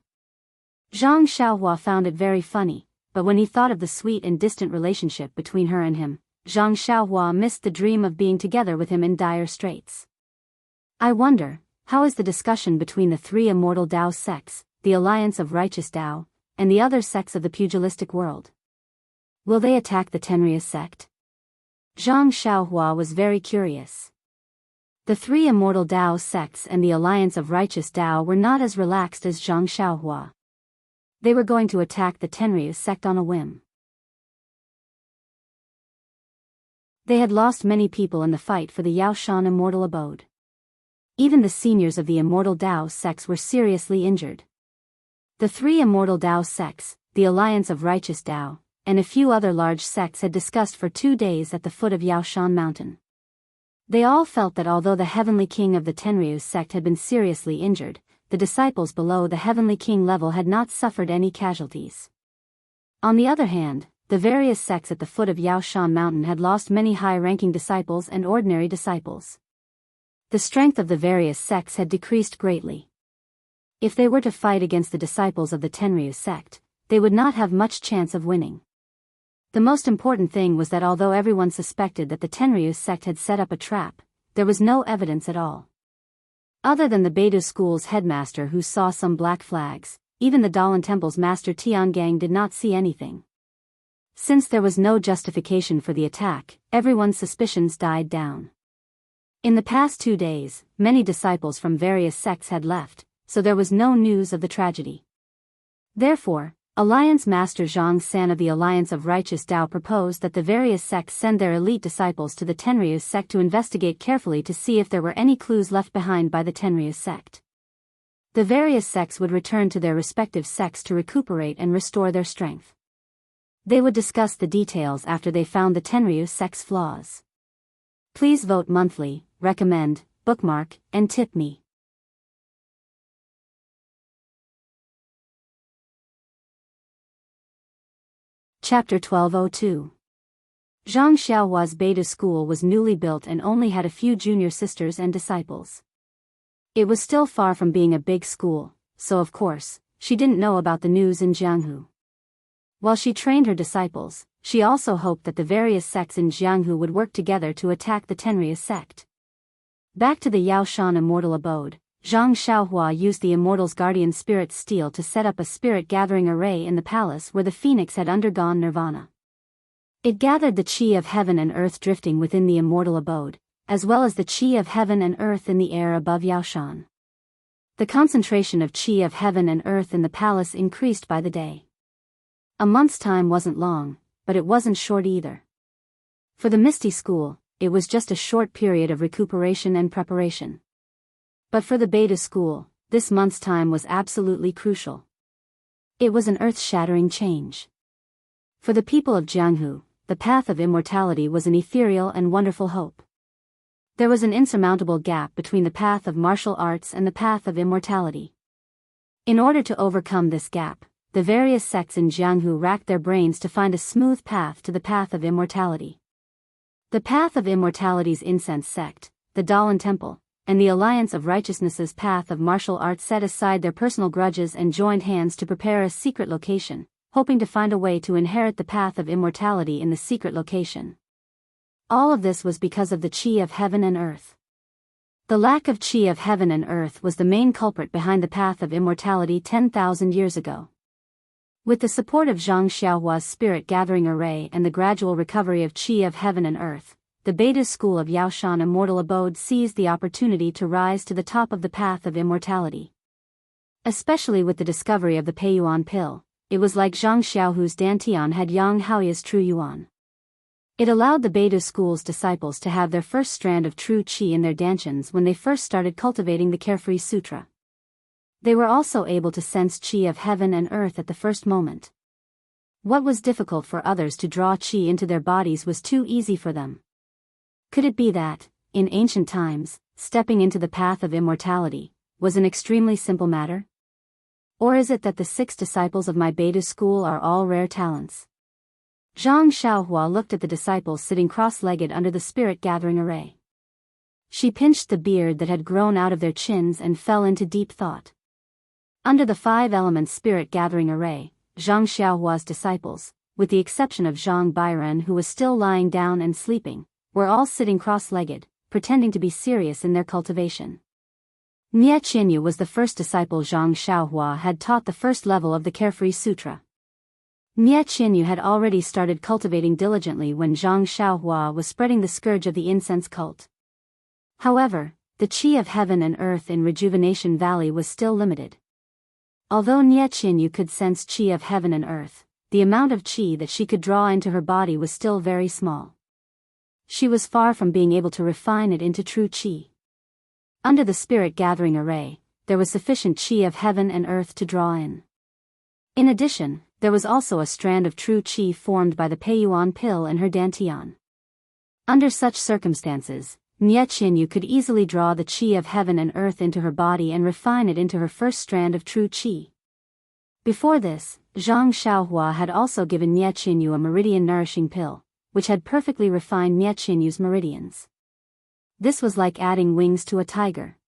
Zhang Xiaohua found it very funny, but when he thought of the sweet and distant relationship between her and him, Zhang Xiaohua missed the dream of being together with him in dire straits. I wonder, how is the discussion between the 3 immortal Dao sects, the alliance of righteous Dao, and the other sects of the pugilistic world? Will they attack the Tenryus sect? Zhang Xiaohua was very curious. The 3 immortal Dao sects and the alliance of righteous Dao were not as relaxed as Zhang Xiaohua. They were going to attack the Tenryus sect on a whim. They had lost many people in the fight for the Yaoshan immortal abode. Even the seniors of the immortal Dao sects were seriously injured. The 3 immortal Dao sects, the alliance of righteous Dao, and a few other large sects had discussed for 2 days at the foot of Yaoshan Mountain. They all felt that although the heavenly king of the Tenryus sect had been seriously injured, the disciples below the heavenly king level had not suffered any casualties. On the other hand, the various sects at the foot of Yaoshan Mountain had lost many high-ranking disciples and ordinary disciples. The strength of the various sects had decreased greatly. If they were to fight against the disciples of the Tenryus sect, they would not have much chance of winning. The most important thing was that although everyone suspected that the Tenryus sect had set up a trap, there was no evidence at all. Other than the Beta school's headmaster who saw some black flags, even the Daoist Temple's master Tiangang did not see anything. Since there was no justification for the attack, everyone's suspicions died down. In the past 2 days, many disciples from various sects had left, so there was no news of the tragedy. Therefore, Alliance Master Zhang San of the Alliance of Righteous Tao proposed that the various sects send their elite disciples to the Tenryus sect to investigate carefully to see if there were any clues left behind by the Tenryus sect. The various sects would return to their respective sects to recuperate and restore their strength. They would discuss the details after they found the Tenryus sect's flaws. Please vote monthly, recommend, bookmark, and tip me. Chapter 1202. Zhang Xiaohua's Beta school was newly built and only had a few junior sisters and disciples. It was still far from being a big school, so of course, she didn't know about the news in Jianghu. While she trained her disciples, she also hoped that the various sects in Jianghu would work together to attack the Tenryus sect. Back to the Yaoshan immortal abode, Zhang Xiaohua used the immortal's guardian spirit steel to set up a spirit gathering array in the palace where the phoenix had undergone nirvana. It gathered the chi of heaven and earth drifting within the immortal abode, as well as the chi of heaven and earth in the air above Yaoshan. The concentration of chi of heaven and earth in the palace increased by the day. A month's time wasn't long, but it wasn't short either. For the Misty School, it was just a short period of recuperation and preparation. But for the Beta School, this month's time was absolutely crucial. It was an earth-shattering change. For the people of Jianghu, the path of immortality was an ethereal and wonderful hope. There was an insurmountable gap between the path of martial arts and the path of immortality. In order to overcome this gap, the various sects in Jianghu racked their brains to find a smooth path to the path of immortality. The path of immortality's incense sect, the Daoist Temple, and the Alliance of Righteousness's path of martial arts set aside their personal grudges and joined hands to prepare a secret location, hoping to find a way to inherit the path of immortality in the secret location. All of this was because of the chi of heaven and earth. The lack of chi of heaven and earth was the main culprit behind the path of immortality 10,000 years ago. With the support of Zhang Xiaohua's spirit gathering array and the gradual recovery of chi of heaven and earth, the Beta school of Yaoshan Immortal Abode seized the opportunity to rise to the top of the path of immortality. Especially with the discovery of the Peiyuan pill, it was like Zhang Xiaohu's Dantian had Yang Haoya's True Yuan. It allowed the Beta school's disciples to have their first strand of true qi in their dantians when they first started cultivating the Carefree Sutra. They were also able to sense qi of heaven and earth at the first moment. What was difficult for others to draw qi into their bodies was too easy for them. Could it be that, in ancient times, stepping into the path of immortality was an extremely simple matter? Or is it that the 6 disciples of my Beta school are all rare talents? Zhang Xiaohua looked at the disciples sitting cross-legged under the spirit-gathering array. She pinched the beard that had grown out of their chins and fell into deep thought. Under the 5-element spirit-gathering array, Zhang Xiaohua's disciples, with the exception of Zhang Bairen who was still lying down and sleeping, were all sitting cross-legged, pretending to be serious in their cultivation. Nie Qinyu was the first disciple Zhang Xiaohua had taught the first level of the Carefree Sutra. Nie Qinyu had already started cultivating diligently when Zhang Xiaohua was spreading the scourge of the incense cult. However, the qi of heaven and earth in Rejuvenation Valley was still limited. Although Nie Qinyu could sense qi of heaven and earth, the amount of qi that she could draw into her body was still very small. She was far from being able to refine it into true qi. Under the spirit-gathering array, there was sufficient qi of heaven and earth to draw in. In addition, there was also a strand of true qi formed by the Peiyuan pill in her dantian. Under such circumstances, Nie Qinyu could easily draw the qi of heaven and earth into her body and refine it into her first strand of true qi. Before this, Zhang Xiaohua had also given Nie Qinyu a meridian-nourishing pill, which had perfectly refined Nie Qinyu's meridians. This was like adding wings to a tiger.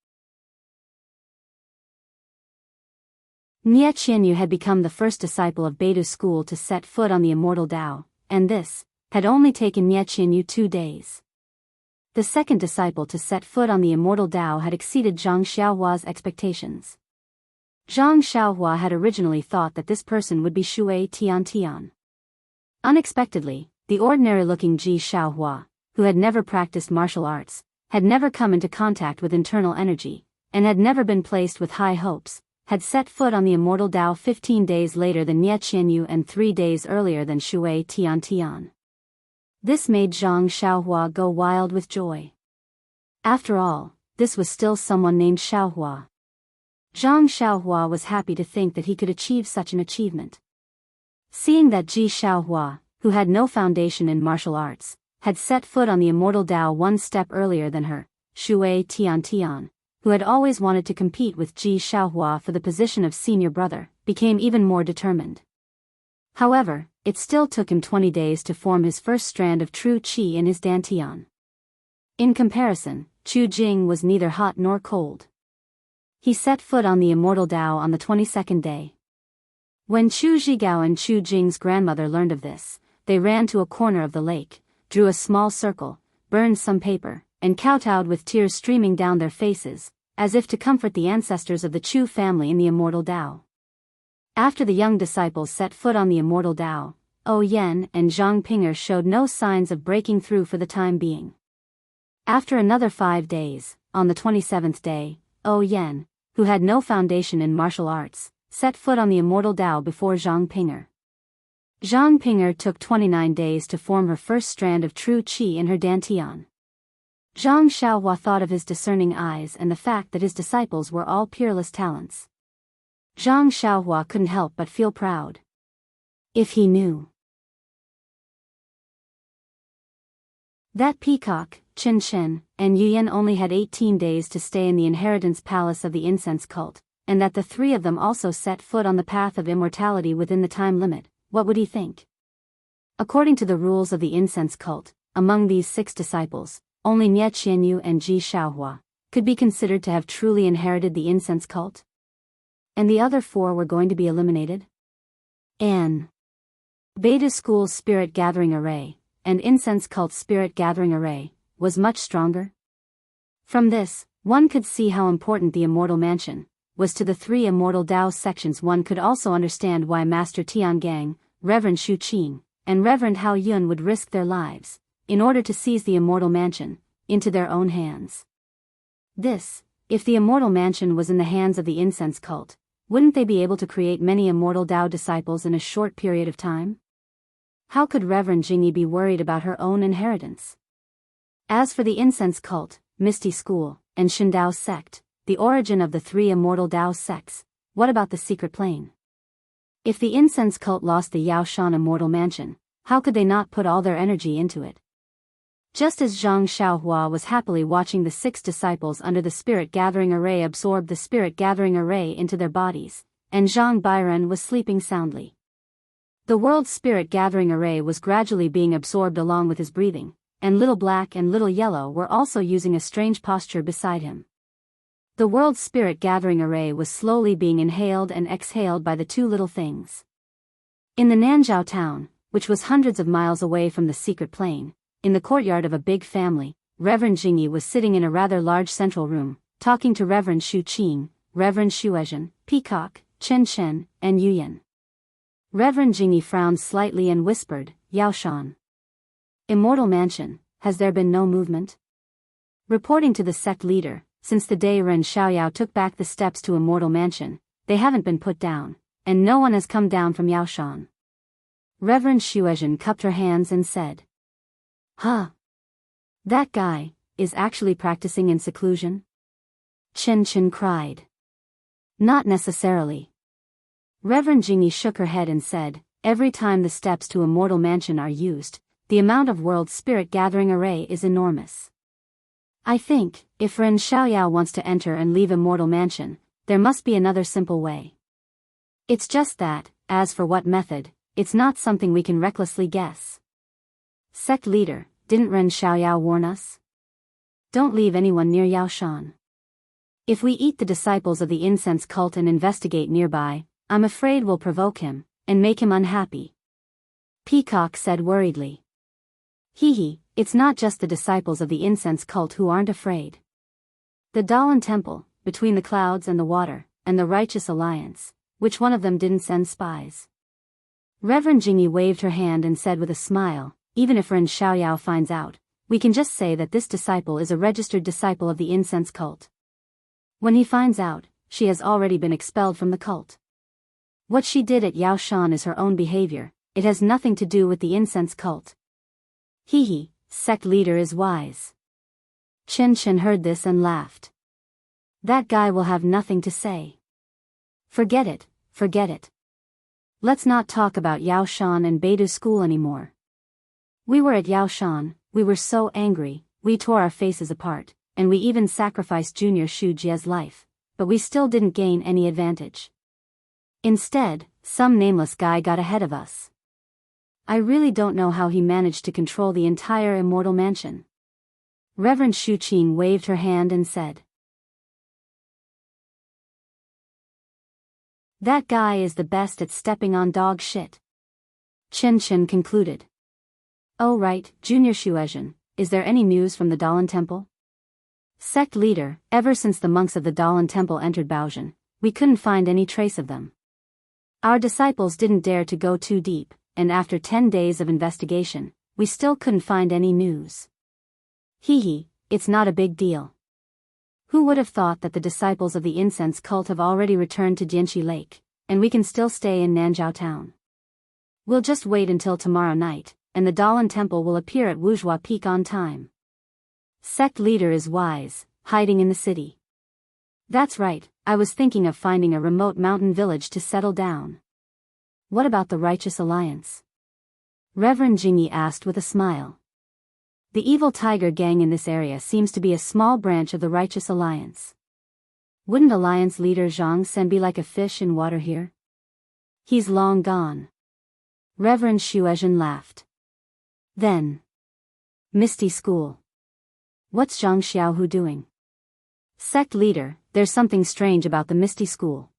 Nie Qinyu had become the first disciple of Beta school to set foot on the immortal Tao, and this had only taken Nie Qianyu 2 days. The second disciple to set foot on the immortal Tao had exceeded Zhang Xiaohua's expectations. Zhang Xiaohua had originally thought that this person would be Shui Tiantian. Unexpectedly, the ordinary-looking Ji Xiaohua, who had never practiced martial arts, had never come into contact with internal energy, and had never been placed with high hopes, had set foot on the immortal Tao 15 days later than Nie Qianyu and 3 days earlier than Shui Tiantian. This made Zhang Xiaohua go wild with joy. After all, this was still someone named Xiaohua. Zhang Xiaohua was happy to think that he could achieve such an achievement. Seeing that Ji Xiaohua, who had no foundation in martial arts, had set foot on the immortal Tao 1 step earlier than her, Shui Tiantian, who had always wanted to compete with Ji Xiaohua for the position of senior brother, became even more determined. However, it still took him 20 days to form his first strand of true qi in his dantian. In comparison, Chu Jing was neither hot nor cold. He set foot on the immortal Tao on the 22nd day. When Chu Zhigao and Chu Jing's grandmother learned of this, they ran to a corner of the lake, drew a small circle, burned some paper, and kowtowed with tears streaming down their faces, as if to comfort the ancestors of the Chu family in the immortal Tao. After the young disciples set foot on the immortal Tao, O Yen and Zhang Pinger showed no signs of breaking through for the time being. After another 5 days, on the 27th day, O Yen, who had no foundation in martial arts, set foot on the immortal Tao before Zhang Pinger. Zhang Pinger took 29 days to form her first strand of true qi in her dantian. Zhang Xiaohua thought of his discerning eyes and the fact that his disciples were all peerless talents. Zhang Xiaohua couldn't help but feel proud. If he knew that Peacock, Qin Chen, and Yuyan only had 18 days to stay in the inheritance palace of the incense cult, and that the 3 of them also set foot on the path of immortality within the time limit, what would he think? According to the rules of the incense cult, among these 6 disciples, only Nie Qianyu and Ji Xiaohua could be considered to have truly inherited the incense cult. And the other 4 were going to be eliminated? An Beta School's spirit gathering array, and incense cult's spirit gathering array, was much stronger. From this, one could see how important the immortal mansion was to the 3 immortal Tao sections. One could also understand why Master Tiangang, Reverend Shu Qing, and Reverend Hao Yun would risk their lives in order to seize the immortal mansion into their own hands. This, if the immortal mansion was in the hands of the incense cult, wouldn't they be able to create many immortal Tao disciples in a short period of time? How could Reverend Jingyi be worried about her own inheritance? As for the incense cult, Misty School, and Shindao sect, the origin of the 3 immortal Tao sects, what about the secret plane? If the incense cult lost the Yaoshan immortal mansion, how could they not put all their energy into it? Just as Zhang Xiaohua was happily watching the 6 disciples under the spirit gathering array absorb the spirit gathering array into their bodies, and Zhang Bairen was sleeping soundly. The world's spirit gathering array was gradually being absorbed along with his breathing, and Little Black and Little Yellow were also using a strange posture beside him. The world's spirit gathering array was slowly being inhaled and exhaled by the 2 little things. In the Nanzhao town, which was hundreds of miles away from the secret plane, in the courtyard of a big family, Reverend Jingyi was sitting in a rather large central room, talking to Reverend Shu Qing, Reverend Shuezhen, Peacock, Chen Chen, and Yuyan. Reverend Jingyi frowned slightly and whispered, Yaoshan. Immortal Mansion, has there been no movement? Reporting to the sect leader, since the day Ren Xiaoyao took back the steps to Immortal Mansion, they haven't been put down, and no one has come down from Yaoshan. Reverend Shuezhen cupped her hands and said, Huh. That guy is actually practicing in seclusion? Chen Chen cried. Not necessarily. Reverend Jingyi shook her head and said, every time the steps to Immortal Mansion are used, the amount of world spirit gathering array is enormous. I think, if Ren Xiaoyao wants to enter and leave Immortal Mansion, there must be another simple way. It's just that, as for what method, it's not something we can recklessly guess. Sect leader, didn't Ren Xiaoyao warn us? Don't leave anyone near Yaoshan. If we eat the disciples of the incense cult and investigate nearby, I'm afraid we'll provoke him, and make him unhappy. Peacock said worriedly. Hee, it's not just the disciples of the incense cult who aren't afraid. The Daoist Temple, between the clouds and the water, and the Righteous Alliance, which one of them didn't send spies? Reverend Jingyi waved her hand and said with a smile, even if Ren Xiaoyao finds out, we can just say that this disciple is a registered disciple of the incense cult. When he finds out, she has already been expelled from the cult. What she did at Yaoshan is her own behavior, it has nothing to do with the incense cult. Hee, sect leader is wise. Chen heard this and laughed. That guy will have nothing to say. Forget it. Let's not talk about Yaoshan and Beidou school anymore. We were at Yaoshan, we were so angry, we tore our faces apart, and we even sacrificed Junior Shu Jie's life, but we still didn't gain any advantage. Instead, some nameless guy got ahead of us. I really don't know how he managed to control the entire immortal mansion. Reverend Shu Qing waved her hand and said. That guy is the best at stepping on dog shit. Chen concluded. Oh right, Junior Shuezhen, is there any news from the Daoist Temple? Sect leader, ever since the monks of the Daoist Temple entered Baozhen, we couldn't find any trace of them. Our disciples didn't dare to go too deep, and after 10 days of investigation, we still couldn't find any news. Hee, it's not a big deal. Who would have thought that the disciples of the incense cult have already returned to Jianqi Lake, and we can still stay in Nanzhao town? We'll just wait until tomorrow night, and the Daoist Temple will appear at Wuzhua Peak on time. Sect leader is wise, hiding in the city. That's right, I was thinking of finding a remote mountain village to settle down. What about the Righteous Alliance? Reverend Jingyi asked with a smile. The evil tiger gang in this area seems to be a small branch of the Righteous Alliance. Wouldn't Alliance leader Zhang Sen be like a fish in water here? He's long gone. Reverend Shuezhen laughed. Then. Misty School. What's Zhang Xiaohu doing? Sect leader, there's something strange about the Misty School.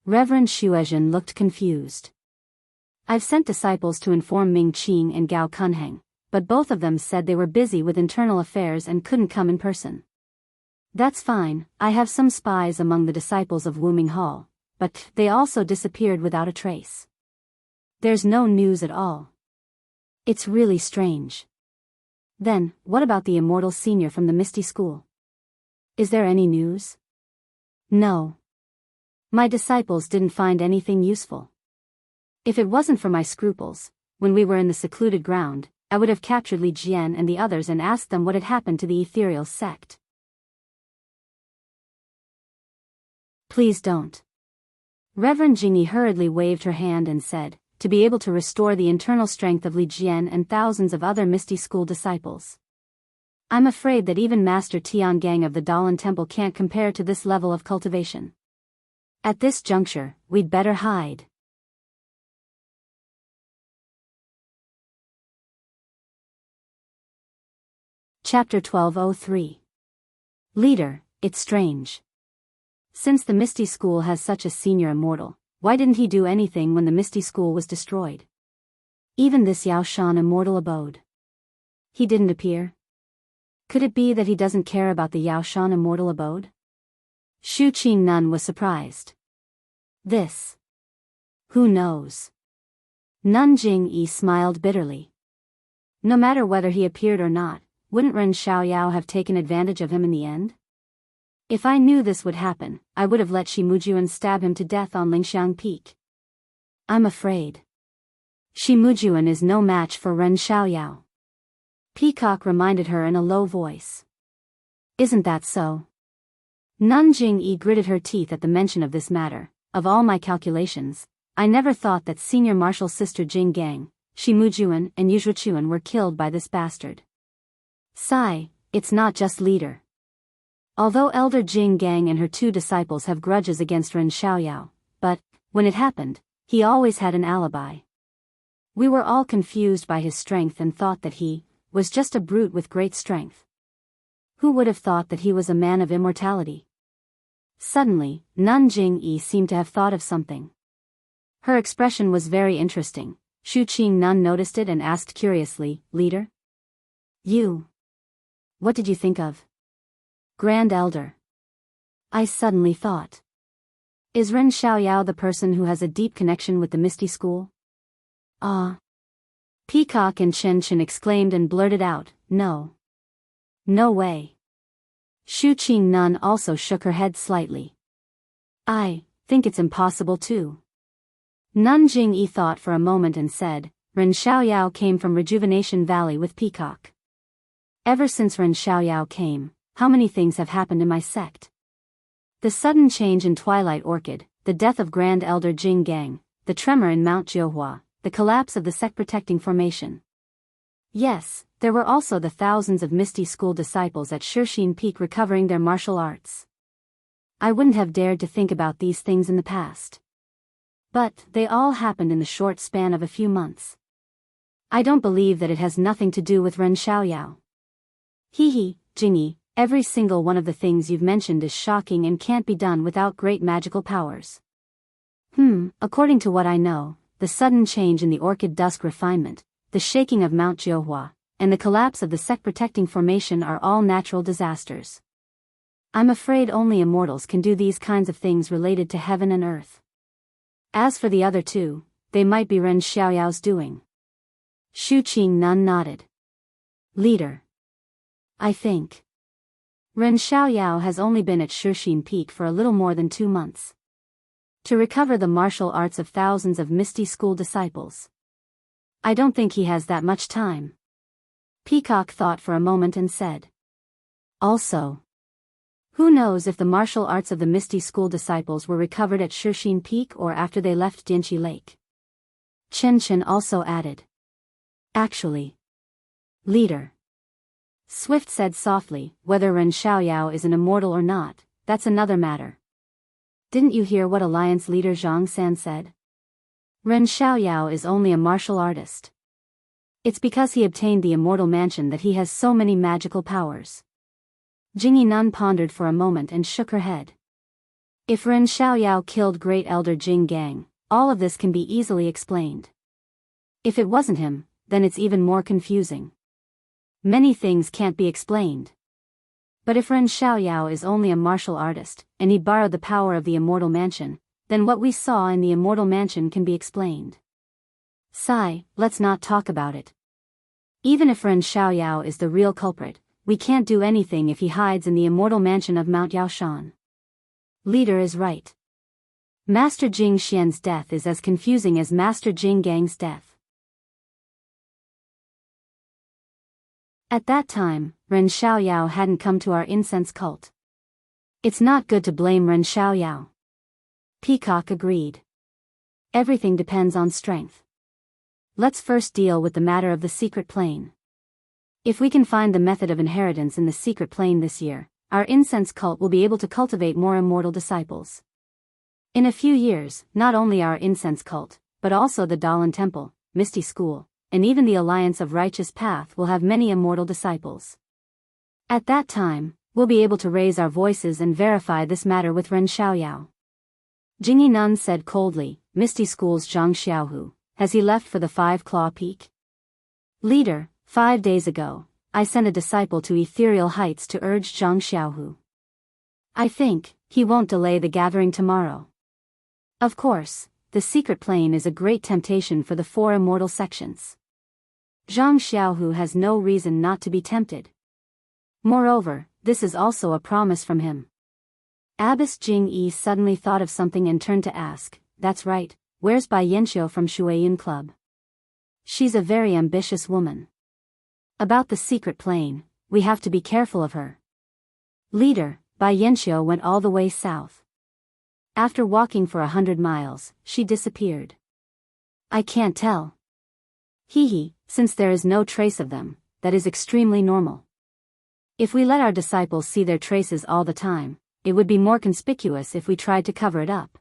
Reverend Shuezhen looked confused. I've sent disciples to inform Ming Qing and Gao Kunheng, but both of them said they were busy with internal affairs and couldn't come in person. That's fine, I have some spies among the disciples of Wuming Hall, but they also disappeared without a trace. There's no news at all. It's really strange. Then, what about the immortal senior from the Misty School? Is there any news? No. My disciples didn't find anything useful. If it wasn't for my scruples, when we were in the secluded ground, I would have captured Li Jian and the others and asked them what had happened to the ethereal sect. Please don't. Reverend Jingyi hurriedly waved her hand and said, to be able to restore the internal strength of Li Jian and thousands of other Misty School disciples. I'm afraid that even Master Tiangang of the Daoist Temple can't compare to this level of cultivation. At this juncture, we'd better hide. Chapter 1203. Leader, it's strange. Since the Misty School has such a senior immortal, why didn't he do anything when the Misty School was destroyed? Even this Yaoshan immortal abode. He didn't appear. Could it be that he doesn't care about the Yaoshan immortal abode? Shu Qing Nun was surprised. This. Who knows? Nun Jingyi smiled bitterly. No matter whether he appeared or not, wouldn't Ren Xiaoyao have taken advantage of him in the end? If I knew this would happen, I would have let Shi Mujuan stab him to death on Lingxiang Peak. I'm afraid. Shi Mujuan is no match for Ren Xiaoyao. Peacock reminded her in a low voice. Isn't that so? Nun Jingyi gritted her teeth at the mention of this matter. Of all my calculations, I never thought that senior martial sister Jing Gang, Shi Mujuan and Yu Zhuchuan were killed by this bastard. Sigh, it's not just leader. Although Elder Jing Gang and her two disciples have grudges against Ren Xiaoyao, but, when it happened, he always had an alibi. We were all confused by his strength and thought that he was just a brute with great strength. Who would have thought that he was a man of immortality? Suddenly, Nun Jingyi seemed to have thought of something. Her expression was very interesting, Shu Qingnan noticed it and asked curiously, "Leader? You? What did you think of Grand Elder?" I suddenly thought. Is Ren Xiaoyao the person who has a deep connection with the Misty School? Ah. Peacock and Chen Chen exclaimed and blurted out, "No. No way." Shu Qingnan also shook her head slightly. "I think it's impossible too." Nun Jingyi thought for a moment and said, "Ren Xiaoyao came from Rejuvenation Valley with Peacock. Ever since Ren Xiaoyao came, how many things have happened in my sect? The sudden change in Twilight Orchid, the death of Grand Elder Jing Gang, the tremor in Mount Jiuhua, the collapse of the sect-protecting formation. Yes, there were also the thousands of Misty School disciples at Shixin Peak recovering their martial arts. I wouldn't have dared to think about these things in the past. But they all happened in the short span of a few months. I don't believe that it has nothing to do with Ren Xiaoyao." "Hee, Jingyi, every single one of the things you've mentioned is shocking and can't be done without great magical powers. According to what I know, the sudden change in the Orchid Dusk refinement, the shaking of Mount Jiuhua, and the collapse of the sect-protecting formation are all natural disasters. I'm afraid only immortals can do these kinds of things related to heaven and earth. As for the other two, they might be Ren Xiaoyao's doing." Shu Qingnan nodded. "Leader. I think Ren Xiaoyao has only been at Shixin Peak for a little more than 2 months. To recover the martial arts of thousands of Misty School disciples. I don't think he has that much time." Peacock thought for a moment and said. "Also, who knows if the martial arts of the Misty School disciples were recovered at Shixin Peak or after they left Dianqi Lake?" Chen Chen also added. "Actually, leader," Swift said softly, "whether Ren Xiaoyao is an immortal or not, that's another matter. Didn't you hear what Alliance leader Zhang San said? Ren Xiaoyao is only a martial artist. It's because he obtained the immortal mansion that he has so many magical powers." Jingyi Nun pondered for a moment and shook her head. "If Ren Xiaoyao killed Great Elder Jing Gang, all of this can be easily explained. If it wasn't him, then it's even more confusing. Many things can't be explained. But if Ren Xiaoyao is only a martial artist, and he borrowed the power of the immortal mansion, then what we saw in the immortal mansion can be explained. Sigh, let's not talk about it. Even if Ren Xiaoyao is the real culprit, we can't do anything if he hides in the immortal mansion of Mount Yaoshan. Leader is right. Master Jing Xian's death is as confusing as Master Jing Gang's death." At that time, Ren Xiaoyao hadn't come to our incense cult. "It's not good to blame Ren Xiaoyao." Peacock agreed. "Everything depends on strength. Let's first deal with the matter of the secret plane. If we can find the method of inheritance in the secret plane this year, our incense cult will be able to cultivate more immortal disciples. In a few years, not only our incense cult, but also the Daolan Temple, Misty School, and even the Alliance of Righteous Path will have many immortal disciples. At that time, we'll be able to raise our voices and verify this matter with Ren Xiaoyao." Jingyi Nun said coldly, "Misty School's Zhang Xiaohu, has he left for the 5-Claw Peak?" "Leader, 5 days ago, I sent a disciple to Ethereal Heights to urge Zhang Xiaohu. I think he won't delay the gathering tomorrow. Of course, the secret plane is a great temptation for the 4 immortal sections. Zhang Xiaohu has no reason not to be tempted. Moreover, this is also a promise from him." Abbess Jingyi suddenly thought of something and turned to ask, "That's right, where's Bai Yanxiu from Shuaiyun Club? She's a very ambitious woman. About the secret plane, we have to be careful of her." "Leader, Bai Yanxiu went all the way south. After walking for 100 miles, she disappeared. I can't tell." "Hee, since there is no trace of them, that is extremely normal. If we let our disciples see their traces all the time, it would be more conspicuous if we tried to cover it up."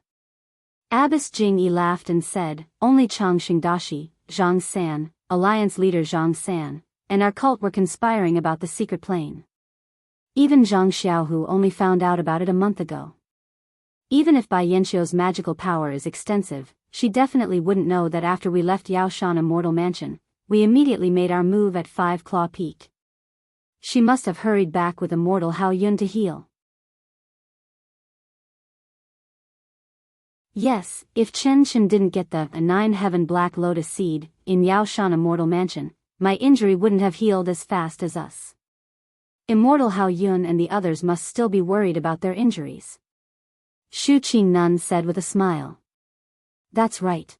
Abbess Jingyi laughed and said, "Only Chang Xingdashi, Zhang San, Alliance leader Zhang San, and our cult were conspiring about the secret plane. Even Zhang Xiaohu only found out about it a month ago. Even if Bai Yanxiu's magical power is extensive, she definitely wouldn't know that after we left Yaoshan Immortal Mansion, we immediately made our move at 5 Claw Peak. She must have hurried back with Immortal Hao Yun to heal. Yes, if Chen Chen didn't get the 9 Heaven Black Lotus Seed in Yaoshan Immortal Mansion, my injury wouldn't have healed as fast as us. Immortal Hao Yun and the others must still be worried about their injuries. Shu Qing Nun said with a smile. That's right.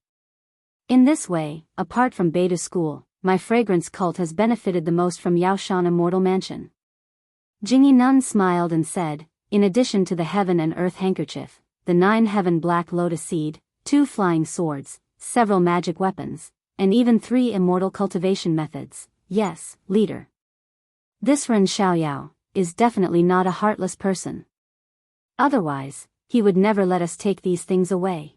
In this way, apart from Beta School, my fragrance cult has benefited the most from Yaoshan Immortal Mansion. Jingyi Nun smiled and said, in addition to the Heaven and Earth Handkerchief, the 9 Heaven Black Lotus Seed, 2 flying swords, several magic weapons, and even 3 immortal cultivation methods, yes, leader. This Ren Xiaoyao is definitely not a heartless person. Otherwise, he would never let us take these things away.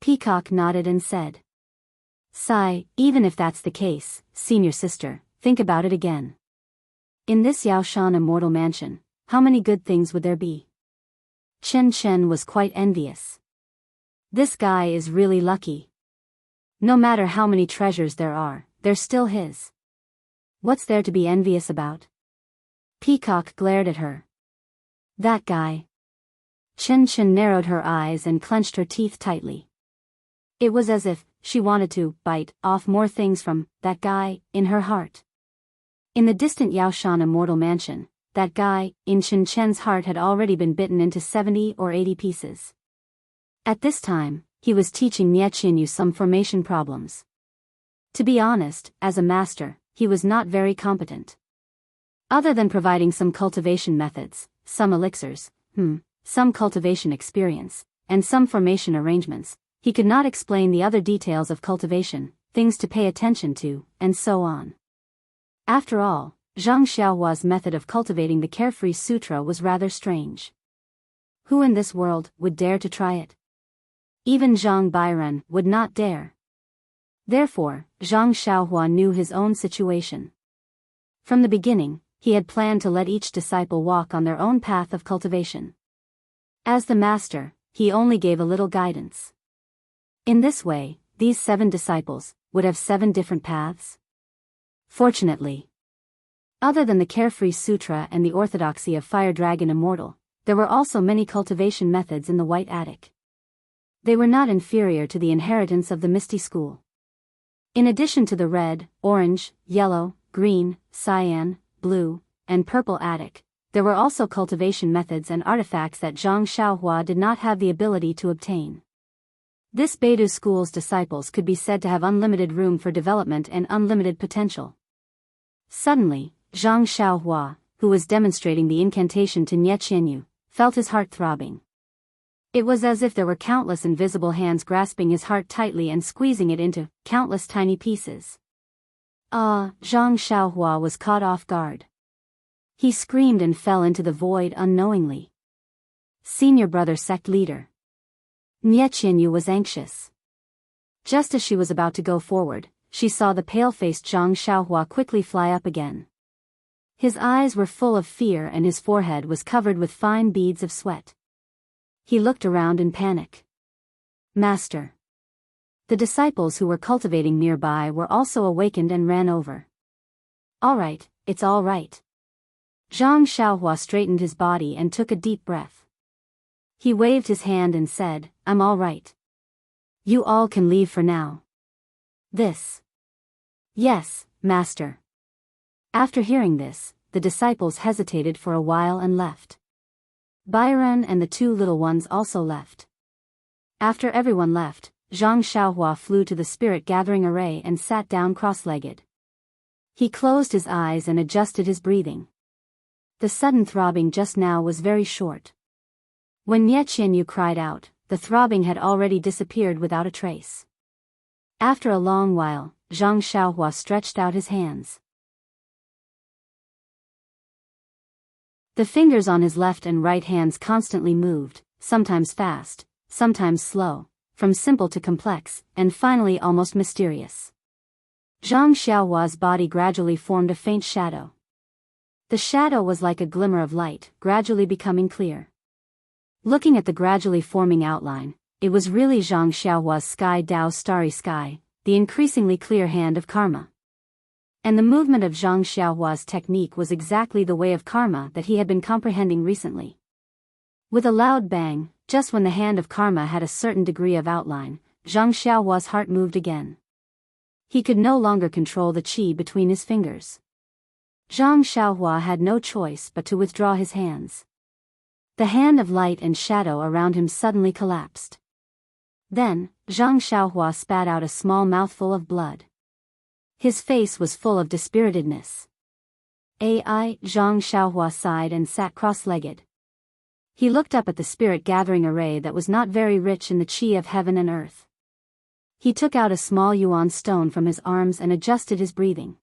Peacock nodded and said. Sigh, even if that's the case, senior sister, think about it again. In this Yaoshan Immortal Mansion, how many good things would there be? Chen Chen was quite envious. This guy is really lucky. No matter how many treasures there are, they're still his. What's there to be envious about? Peacock glared at her. That guy. Chen Chen narrowed her eyes and clenched her teeth tightly. It was as if she wanted to bite off more things from that guy in her heart. In the distant Yaoshan Immortal Mansion, that guy in Chen Chen's heart had already been bitten into 70 or 80 pieces. At this time, he was teaching Nie Qianyu some formation problems. To be honest, as a master, he was not very competent. Other than providing some cultivation methods, some elixirs, some cultivation experience, and some formation arrangements, he could not explain the other details of cultivation, things to pay attention to, and so on. After all, Zhang Xiaohua's method of cultivating the Carefree Sutra was rather strange. Who in this world would dare to try it? Even Zhang Bairen would not dare. Therefore, Zhang Xiaohua knew his own situation. From the beginning, he had planned to let each disciple walk on their own path of cultivation. As the master, he only gave a little guidance. In this way, these 7 disciples would have 7 different paths. Fortunately, other than the Carefree Sutra and the orthodoxy of Fire Dragon Immortal, there were also many cultivation methods in the White Attic. They were not inferior to the inheritance of the Misty School. In addition to the red, orange, yellow, green, cyan, blue, and purple attic, there were also cultivation methods and artifacts that Zhang Xiaohua did not have the ability to obtain. This Beidou school's disciples could be said to have unlimited room for development and unlimited potential. Suddenly, Zhang Xiaohua, who was demonstrating the incantation to Nie Qianyu, felt his heart throbbing. It was as if there were countless invisible hands grasping his heart tightly and squeezing it into countless tiny pieces. Zhang Xiaohua was caught off guard. He screamed and fell into the void unknowingly. Senior brother sect leader. Nie Qianyu was anxious. Just as she was about to go forward, she saw the pale-faced Zhang Xiaohua quickly fly up again. His eyes were full of fear and his forehead was covered with fine beads of sweat. He looked around in panic. Master. The disciples who were cultivating nearby were also awakened and ran over. All right, it's all right. Zhang Xiaohua straightened his body and took a deep breath. He waved his hand and said, I'm all right. You all can leave for now. This. Yes, master. After hearing this, the disciples hesitated for a while and left. Byron and the 2 little ones also left. After everyone left, Zhang Xiaohua flew to the spirit gathering array and sat down cross-legged. He closed his eyes and adjusted his breathing. The sudden throbbing just now was very short. When Nie Qianyu cried out, the throbbing had already disappeared without a trace. After a long while, Zhang Xiaohua stretched out his hands. The fingers on his left and right hands constantly moved, sometimes fast, sometimes slow, from simple to complex, and finally almost mysterious. Zhang Xiaohua's body gradually formed a faint shadow. The shadow was like a glimmer of light, gradually becoming clear. Looking at the gradually forming outline, it was really Zhang Xiaohua's Sky Dao Starry Sky, the increasingly clear hand of karma. And the movement of Zhang Xiaohua's technique was exactly the way of karma that he had been comprehending recently. With a loud bang, just when the hand of karma had a certain degree of outline, Zhang Xiaohua's heart moved again. He could no longer control the qi between his fingers. Zhang Xiaohua had no choice but to withdraw his hands. The hand of light and shadow around him suddenly collapsed. Then, Zhang Xiaohua spat out a small mouthful of blood. His face was full of dispiritedness. Zhang Xiaohua sighed and sat cross-legged. He looked up at the spirit-gathering array that was not very rich in the qi of heaven and earth. He took out a small yuan stone from his arms and adjusted his breathing.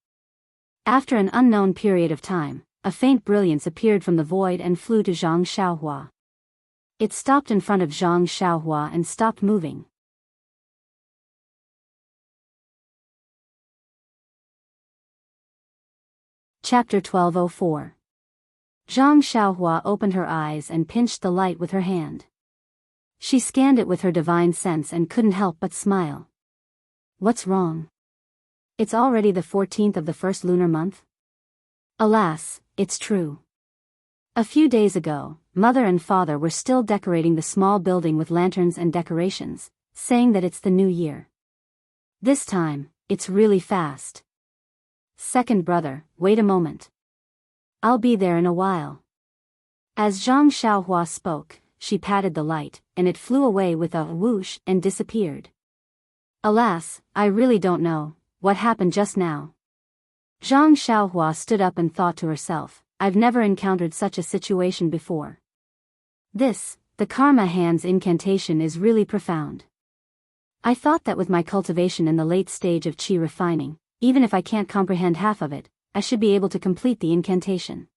After an unknown period of time, a faint brilliance appeared from the void and flew to Zhang Xiaohua. It stopped in front of Zhang Xiaohua and stopped moving. Chapter 1204. Zhang Xiaohua opened her eyes and pinched the light with her hand. She scanned it with her divine sense and couldn't help but smile. What's wrong? It's already the 14th of the first lunar month? Alas, it's true. A few days ago, Mother and Father were still decorating the small building with lanterns and decorations, saying that it's the new year. This time, it's really fast. Second brother, wait a moment. I'll be there in a while. As Zhang Xiaohua spoke, she patted the light, and it flew away with a whoosh and disappeared. Alas, I really don't know what happened just now. Zhang Xiaohua stood up and thought to herself, I've never encountered such a situation before. The karma hand's incantation is really profound. I thought that with my cultivation in the late stage of qi refining, even if I can't comprehend half of it, I should be able to complete the incantation.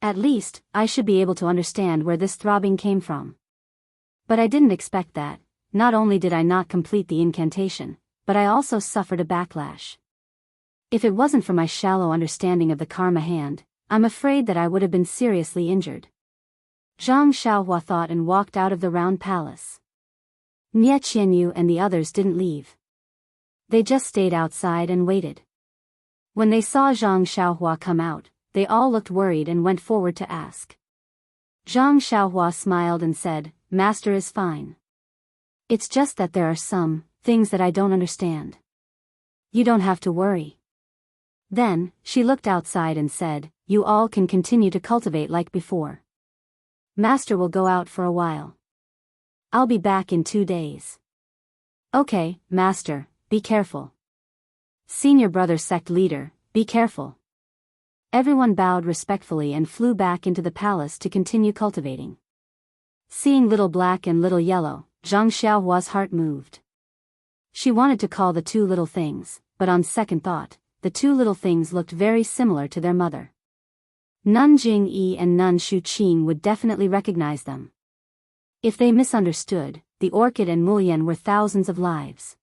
At least, I should be able to understand where this throbbing came from. But I didn't expect that. Not only did I not complete the incantation, but I also suffered a backlash. If it wasn't for my shallow understanding of the karma hand, I'm afraid that I would have been seriously injured. Zhang Xiaohua thought and walked out of the round palace. Nie Qianyu and the others didn't leave. They just stayed outside and waited. When they saw Zhang Xiaohua come out, they all looked worried and went forward to ask. Zhang Xiaohua smiled and said, Master is fine. It's just that there are some things that I don't understand. You don't have to worry. Then, she looked outside and said, You all can continue to cultivate like before. Master will go out for a while. I'll be back in 2 days. Okay, Master, be careful. Senior brother sect leader, be careful. Everyone bowed respectfully and flew back into the palace to continue cultivating. Seeing Little Black and Little Yellow, Zhang Xiaohua's heart moved. She wanted to call the two little things, but on second thought, the two little things looked very similar to their mother. Nun Jingyi and Nun Shuqing would definitely recognize them. If they misunderstood, the orchid and mullion were thousands of lives.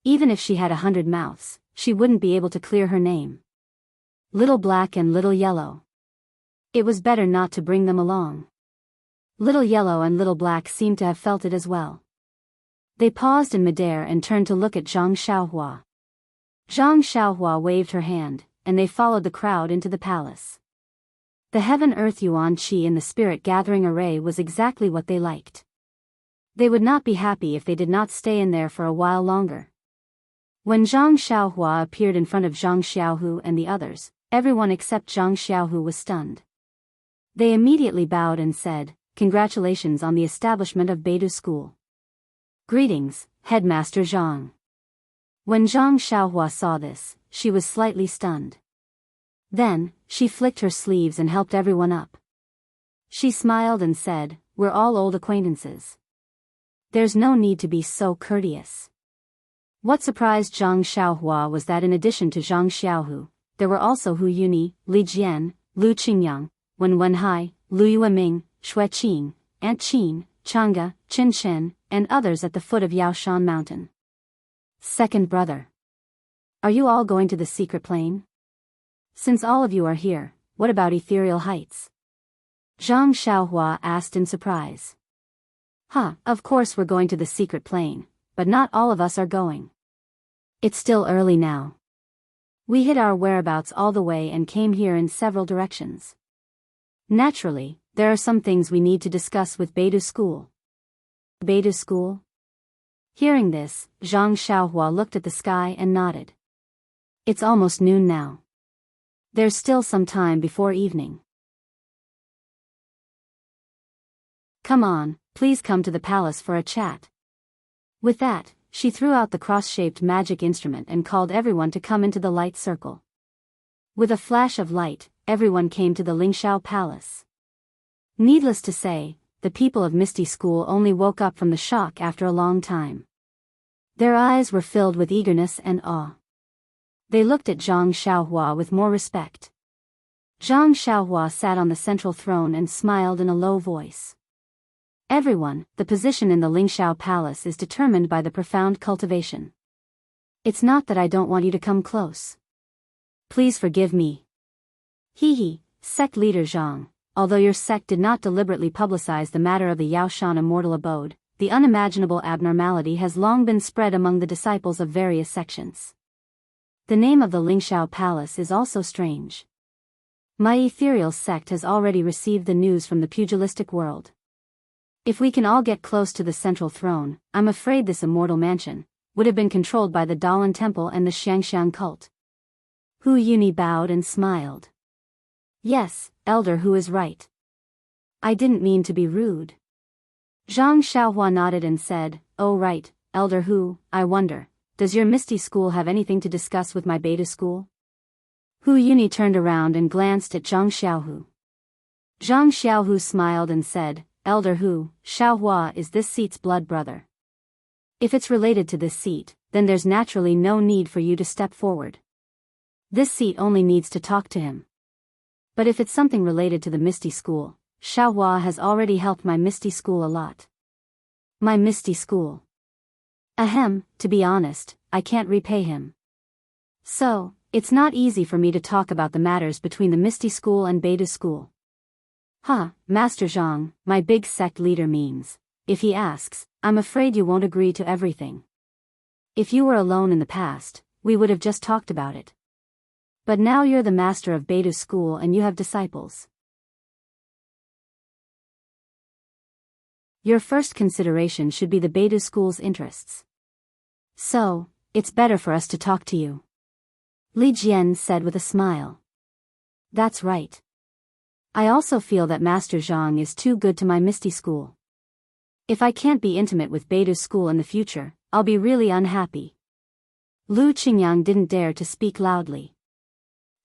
Even if she had 100 mouths, she wouldn't be able to clear her name. Little Black and Little Yellow. It was better not to bring them along. Little Yellow and Little Black seemed to have felt it as well. They paused in midair and turned to look at Zhang Xiaohua. Zhang Xiaohua waved her hand, and they followed the crowd into the palace. The Heaven-Earth Yuan Qi in the spirit-gathering array was exactly what they liked. They would not be happy if they did not stay in there for a while longer. When Zhang Xiaohua appeared in front of Zhang Xiaohu and the others, everyone except Zhang Xiaohu was stunned. They immediately bowed and said, Congratulations on the establishment of Beidou School. Greetings, Headmaster Zhang. When Zhang Xiaohua saw this, she was slightly stunned. Then, she flicked her sleeves and helped everyone up. She smiled and said, We're all old acquaintances. There's no need to be so courteous. What surprised Zhang Xiaohua was that in addition to Zhang Xiaohu, there were also Hu Yuni, Li Jian, Lu Qingyang, Wen Wenhai, Lu Yueming, Shui Qing, Ant Qin, Chang'e, Qin Chen, and others at the foot of Yaoshan Mountain. Second brother. Are you all going to the secret plane? Since all of you are here, what about ethereal heights? Zhang Xiaohua asked in surprise. Of course we're going to the secret plane, but not all of us are going. It's still early now. We hid our whereabouts all the way and came here in several directions. Naturally, there are some things we need to discuss with Beidou School. Beidou School? Hearing this, Zhang Xiaohua looked at the sky and nodded. It's almost noon now. There's still some time before evening. Come on, please come to the palace for a chat. With that, she threw out the cross-shaped magic instrument and called everyone to come into the light circle. With a flash of light, everyone came to the Lingxiao Palace. Needless to say, the people of Misty School only woke up from the shock after a long time. Their eyes were filled with eagerness and awe. They looked at Zhang Xiaohua with more respect. Zhang Xiaohua sat on the central throne and smiled in a low voice. Everyone, the position in the Lingxiao Palace is determined by the profound cultivation. It's not that I don't want you to come close. Please forgive me. Sect leader Zhang, although your sect did not deliberately publicize the matter of the Yaoshan immortal abode, the unimaginable abnormality has long been spread among the disciples of various sections. The name of the Lingxiao Palace is also strange. My ethereal sect has already received the news from the pugilistic world. If we can all get close to the central throne, I'm afraid this immortal mansion would have been controlled by the Daoist temple and the Xianxiang cult. Hu Yuni bowed and smiled. Yes, Elder Hu is right. I didn't mean to be rude. Zhang Xiaohua nodded and said, Oh right, Elder Hu, I wonder, does your Misty School have anything to discuss with my Beta School? Hu Yuni turned around and glanced at Zhang Xiaohu. Zhang Xiaohu smiled and said, Elder Hu, Xiaohua is this seat's blood brother. If it's related to this seat, then there's naturally no need for you to step forward. This seat only needs to talk to him. But if it's something related to the Misty School, Xiaohua has already helped my Misty School a lot. My Misty School. Ahem, to be honest, I can't repay him. So, it's not easy for me to talk about the matters between the Misty School and Beta School. Master Zhang, my big sect leader means, if he asks, I'm afraid you won't agree to everything. If you were alone in the past, we would have just talked about it. But now you're the master of Beta School and you have disciples. Your first consideration should be the Beta School's interests. So, it's better for us to talk to you. Li Jian said with a smile. That's right. I also feel that Master Zhang is too good to my Misty School. If I can't be intimate with Beta School in the future, I'll be really unhappy. Lu Qingyang didn't dare to speak loudly.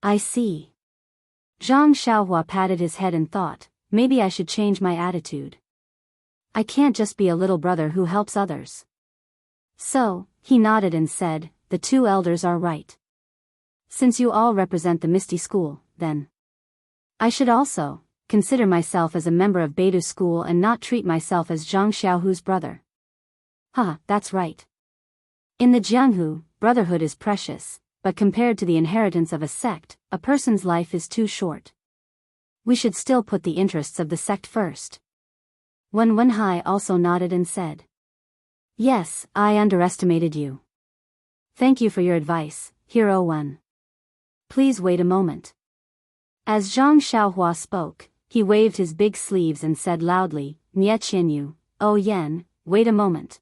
I see. Zhang Xiaohua patted his head and thought, maybe I should change my attitude. I can't just be a little brother who helps others. So, he nodded and said, the two elders are right. Since you all represent the Misty School, then I should also consider myself as a member of Beta School and not treat myself as Zhang Xiaohu's brother. That's right. In the Jianghu, brotherhood is precious, but compared to the inheritance of a sect, a person's life is too short. We should still put the interests of the sect first. Wen Wenhai also nodded and said, Yes, I underestimated you. Thank you for your advice, Hero Wen. Please wait a moment. As Zhang Xiaohua spoke, he waved his big sleeves and said loudly, Nie Qianyu, O Yan, wait a moment.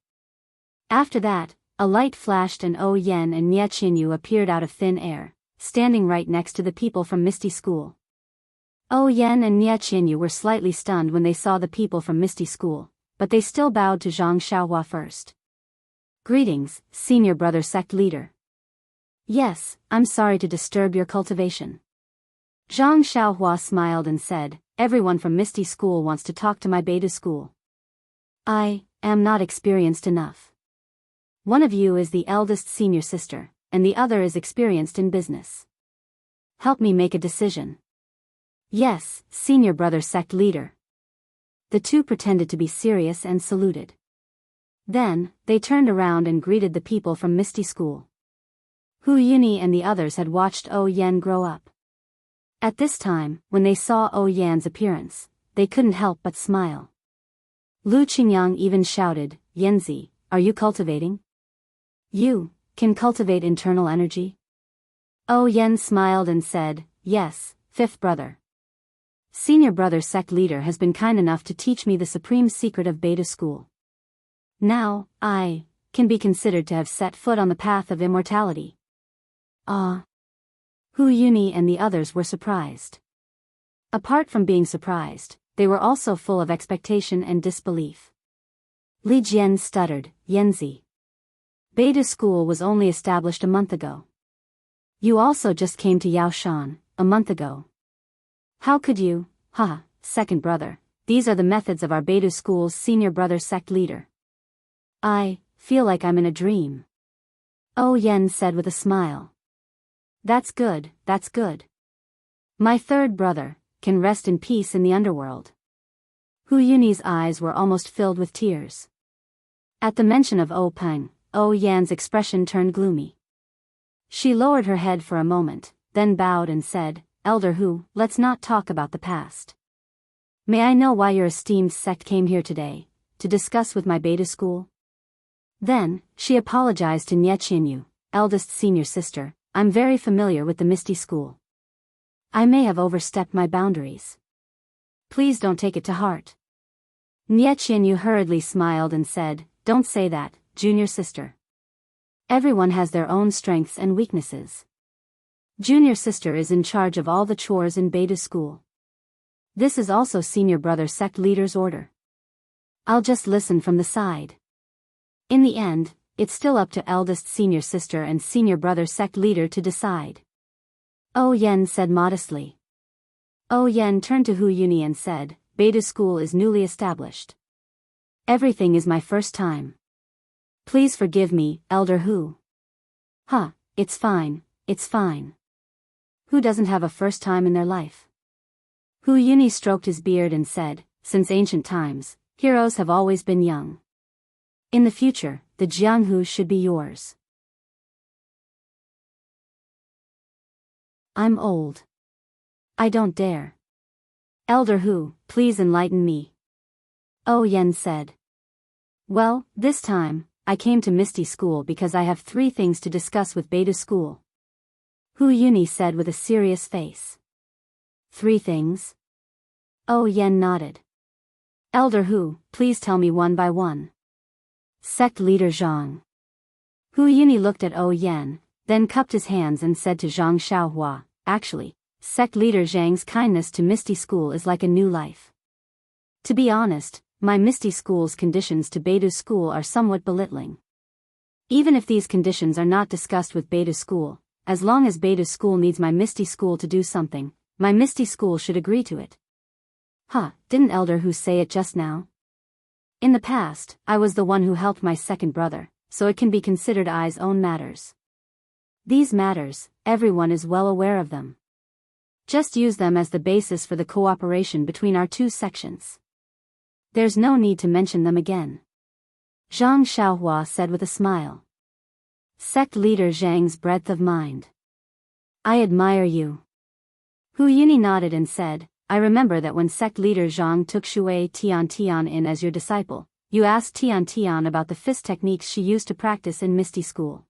After that, a light flashed and O Yan and Nie Qianyu appeared out of thin air, standing right next to the people from Misty School. O Yan and Nie Qianyu were slightly stunned when they saw the people from Misty School, but they still bowed to Zhang Xiaohua first. Greetings, senior brother sect leader. Yes, I'm sorry to disturb your cultivation. Zhang Xiaohua smiled and said, Everyone from Misty School wants to talk to my Beta School. I am not experienced enough. One of you is the eldest senior sister, and the other is experienced in business. Help me make a decision. Yes, senior brother sect leader. The two pretended to be serious and saluted. Then, they turned around and greeted the people from Misty School. Hu Yuni and the others had watched O Yan grow up. At this time, when they saw O Yan's appearance, they couldn't help but smile. Lu Qingyang even shouted, Yanzi, are you cultivating? You can cultivate internal energy? Oh Yen smiled and said, yes, fifth brother. Senior brother sect leader has been kind enough to teach me the supreme secret of Beta School. Now, I can be considered to have set foot on the path of immortality. Ah. Hu Yuni and the others were surprised. Apart from being surprised, they were also full of expectation and disbelief. Li Jian stuttered, Yanzi. Beta School was only established a month ago. You also just came to Yaoshan, a month ago. How could you? Second brother, these are the methods of our Beta School's senior brother sect leader. I feel like I'm in a dream. Oh Yen said with a smile. That's good, that's good. My third brother can rest in peace in the underworld. Hu Yuni's eyes were almost filled with tears. At the mention of Oh Peng, Oh Yan's expression turned gloomy. She lowered her head for a moment, then bowed and said, Elder Hu, let's not talk about the past. May I know why your esteemed sect came here today, to discuss with my Beta School? Then, she apologized to Nie Qianyu, eldest senior sister, I'm very familiar with the Misty School. I may have overstepped my boundaries. Please don't take it to heart. Nie Qianyu hurriedly smiled and said, don't say that, junior sister. Everyone has their own strengths and weaknesses. Junior sister is in charge of all the chores in Beta School. This is also senior brother sect leader's order. I'll just listen from the side. In the end, it's still up to eldest senior sister and senior brother sect leader to decide. Oh Yen said modestly. Oh Yen turned to Hu Yuni and said, Beta School is newly established. Everything is my first time. Please forgive me, Elder Hu. It's fine, it's fine. Who doesn't have a first time in their life? Hu Yuni stroked his beard and said, since ancient times, heroes have always been young. In the future, the Jianghu should be yours. I'm old. I don't dare. Elder Hu, please enlighten me. Oh Yen said. Well, this time, I came to Misty School because I have 3 things to discuss with Beta School. Hu Yuni said with a serious face. 3 things? Oh Yen nodded. Elder Hu, please tell me one by one. Sect leader Zhang. Hu Yuni looked at Oh Yen, then cupped his hands and said to Zhang Xiaohua, actually, sect leader Zhang's kindness to Misty School is like a new life. To be honest, my Misty School's conditions to Beta School are somewhat belittling. Even if these conditions are not discussed with Beta School, as long as Beta School needs my Misty School to do something, my Misty School should agree to it. Didn't Elder Hu say it just now? In the past, I was the one who helped my second brother, so it can be considered I's own matters. These matters, everyone is well aware of them. Just use them as the basis for the cooperation between our 2 sections. There's no need to mention them again. Zhang Xiaohua said with a smile. Sect leader Zhang's breadth of mind. I admire you. Hu Yuni nodded and said, I remember that when sect leader Zhang took Shui Tian in as your disciple, you asked Tian about the fist techniques she used to practice in Misty School.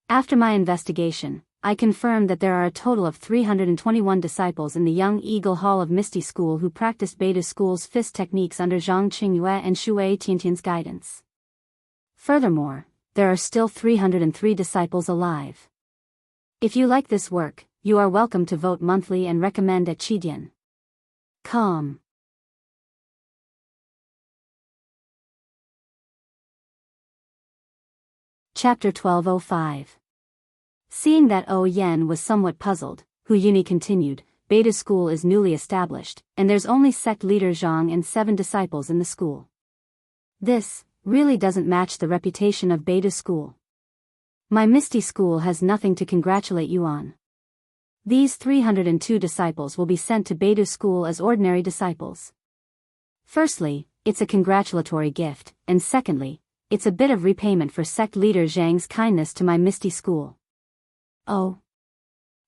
After my investigation, I confirmed that there are a total of 321 disciples in the Young Eagle Hall of Misty School who practiced Beta School's fist techniques under Zhang Qingyue and Shui Tiantian's guidance. Furthermore, there are still 303 disciples alive. If you like this work, you are welcome to vote monthly and recommend at Qidian. Com. Chapter 1205. Seeing that Oh Yen was somewhat puzzled, Hu Yuni continued, Beta School is newly established, and there's only sect leader Zhang and 7 disciples in the school. This really doesn't match the reputation of Beta School. My Misty School has nothing to congratulate you on. These 302 disciples will be sent to Beta School as ordinary disciples. Firstly, it's a congratulatory gift, and secondly, it's a bit of repayment for sect leader Zhang's kindness to my Misty School. Oh.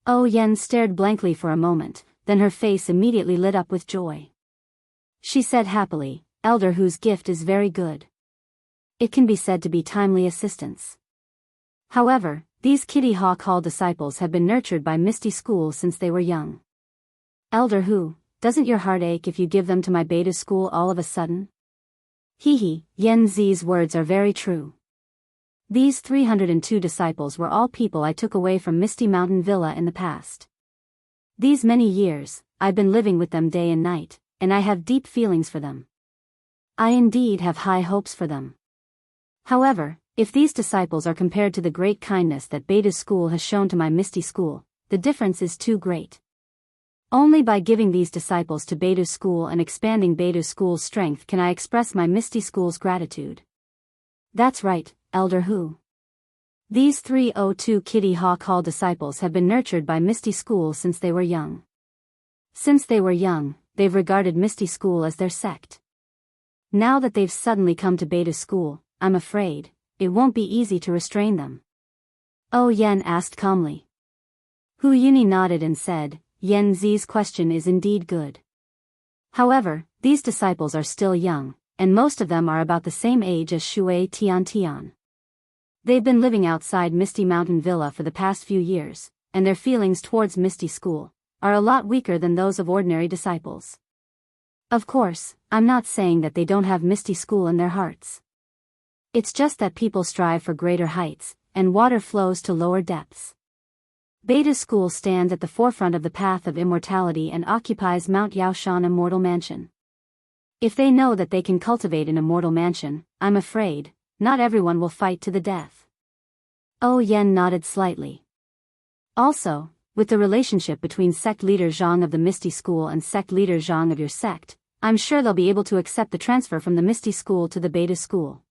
Oh Yen stared blankly for a moment, then her face immediately lit up with joy. She said happily, Elder Hu's gift is very good. It can be said to be timely assistance. However, these Kitty Hawk Hall disciples have been nurtured by Misty School since they were young. Elder Hu, doesn't your heart ache if you give them to my beta school all of a sudden? Hehe, Yen Zi's words are very true. These 302 disciples were all people I took away from Misty Mountain Villa in the past. These many years, I've been living with them day and night, and I have deep feelings for them. I indeed have high hopes for them. However, if these disciples are compared to the great kindness that Beta's school has shown to my Misty school, the difference is too great. Only by giving these disciples to Beta's school and expanding Beta's school's strength can I express my Misty school's gratitude. That's right, Elder Hu. These 302 Kitty Hawk Hall disciples have been nurtured by Misty School since they were young. Since they were young, they've regarded Misty School as their sect. Now that they've suddenly come to Beta School, I'm afraid it won't be easy to restrain them. Oh, Yen asked calmly. Hu Yuni nodded and said, Yen Zi's question is indeed good. However, these disciples are still young, and most of them are about the same age as Shui Tian. They've been living outside Misty Mountain Villa for the past few years, and their feelings towards Misty School are a lot weaker than those of ordinary disciples. Of course, I'm not saying that they don't have Misty School in their hearts. It's just that people strive for greater heights, and water flows to lower depths. Beta School stands at the forefront of the path of immortality and occupies Mount Yaoshan Immortal Mansion. If they know that they can cultivate an immortal mansion, I'm afraid not everyone will fight to the death. Oh, Yen nodded slightly. Also, with the relationship between sect leader Zhang of the Misty School and sect leader Zhang of your sect, I'm sure they'll be able to accept the transfer from the Misty School to the Beta School.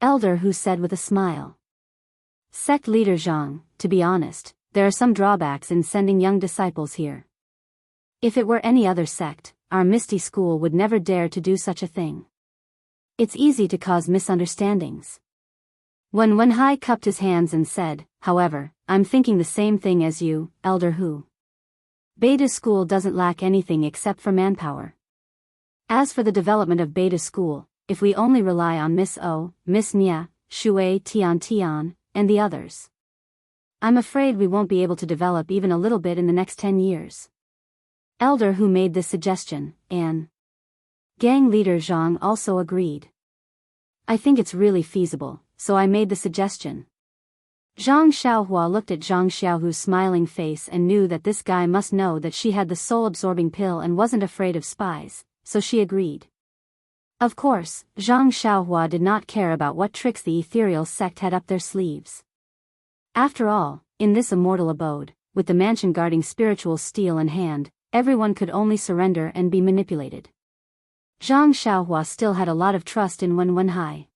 Elder Hu said with a smile. Sect leader Zhang, to be honest, there are some drawbacks in sending young disciples here. If it were any other sect, our Misty School would never dare to do such a thing. It's easy to cause misunderstandings. When Wenhai cupped his hands and said, however, I'm thinking the same thing as you, Elder Hu. Beta School doesn't lack anything except for manpower. As for the development of Beta School, if we only rely on Miss O, Miss Nia, Shui Tian, and the others, I'm afraid we won't be able to develop even a little bit in the next 10 years. Elder Hu made this suggestion, and gang leader Zhang also agreed. I think it's really feasible, so I made the suggestion. Zhang Xiaohua looked at Zhang Xiaohu's smiling face and knew that this guy must know that she had the soul-absorbing pill and wasn't afraid of spies, so she agreed. Of course, Zhang Xiaohua did not care about what tricks the ethereal sect had up their sleeves. After all, in this immortal abode, with the mansion guarding spiritual steel in hand, everyone could only surrender and be manipulated. Zhang Xiaohua still had a lot of trust in Wenhai.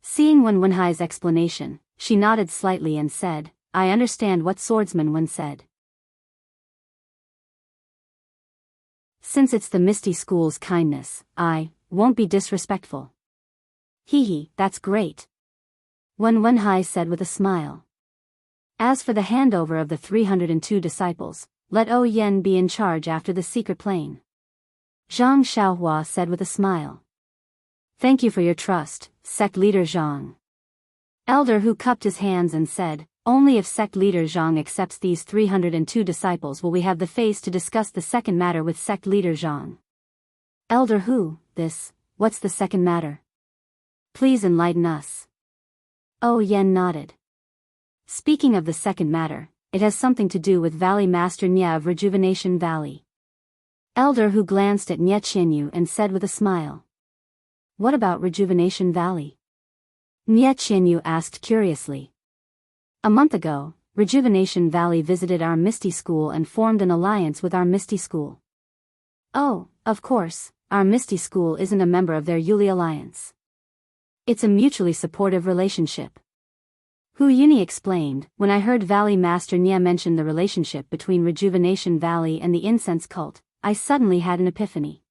Seeing Wenhai's explanation, she nodded slightly and said, I understand what swordsman Wen said. Since it's the Misty School's kindness, I won't be disrespectful. Hehe, that's great. Wenhai said with a smile. As for the handover of the 302 disciples, let O Yen be in charge after the secret plane. Zhang Xiaohua said with a smile. Thank you for your trust, sect leader Zhang. Elder Hu cupped his hands and said, only if sect leader Zhang accepts these 302 disciples will we have the face to discuss the second matter with sect leader Zhang. Elder Hu, what's the second matter? Please enlighten us. Oh Yen nodded. Speaking of the second matter, it has something to do with Valley Master Nya of Rejuvenation Valley. Elder Hu glanced at Nye Qianyu and said with a smile. What about Rejuvenation Valley? Nye Qianyu asked curiously. A month ago, Rejuvenation Valley visited our Misty School and formed an alliance with our Misty School. Oh, of course, our Misty School isn't a member of their Yuli alliance. It's a mutually supportive relationship. Hu Yuni explained, when I heard Valley Master Nye mention the relationship between Rejuvenation Valley and the incense cult, I suddenly had an epiphany.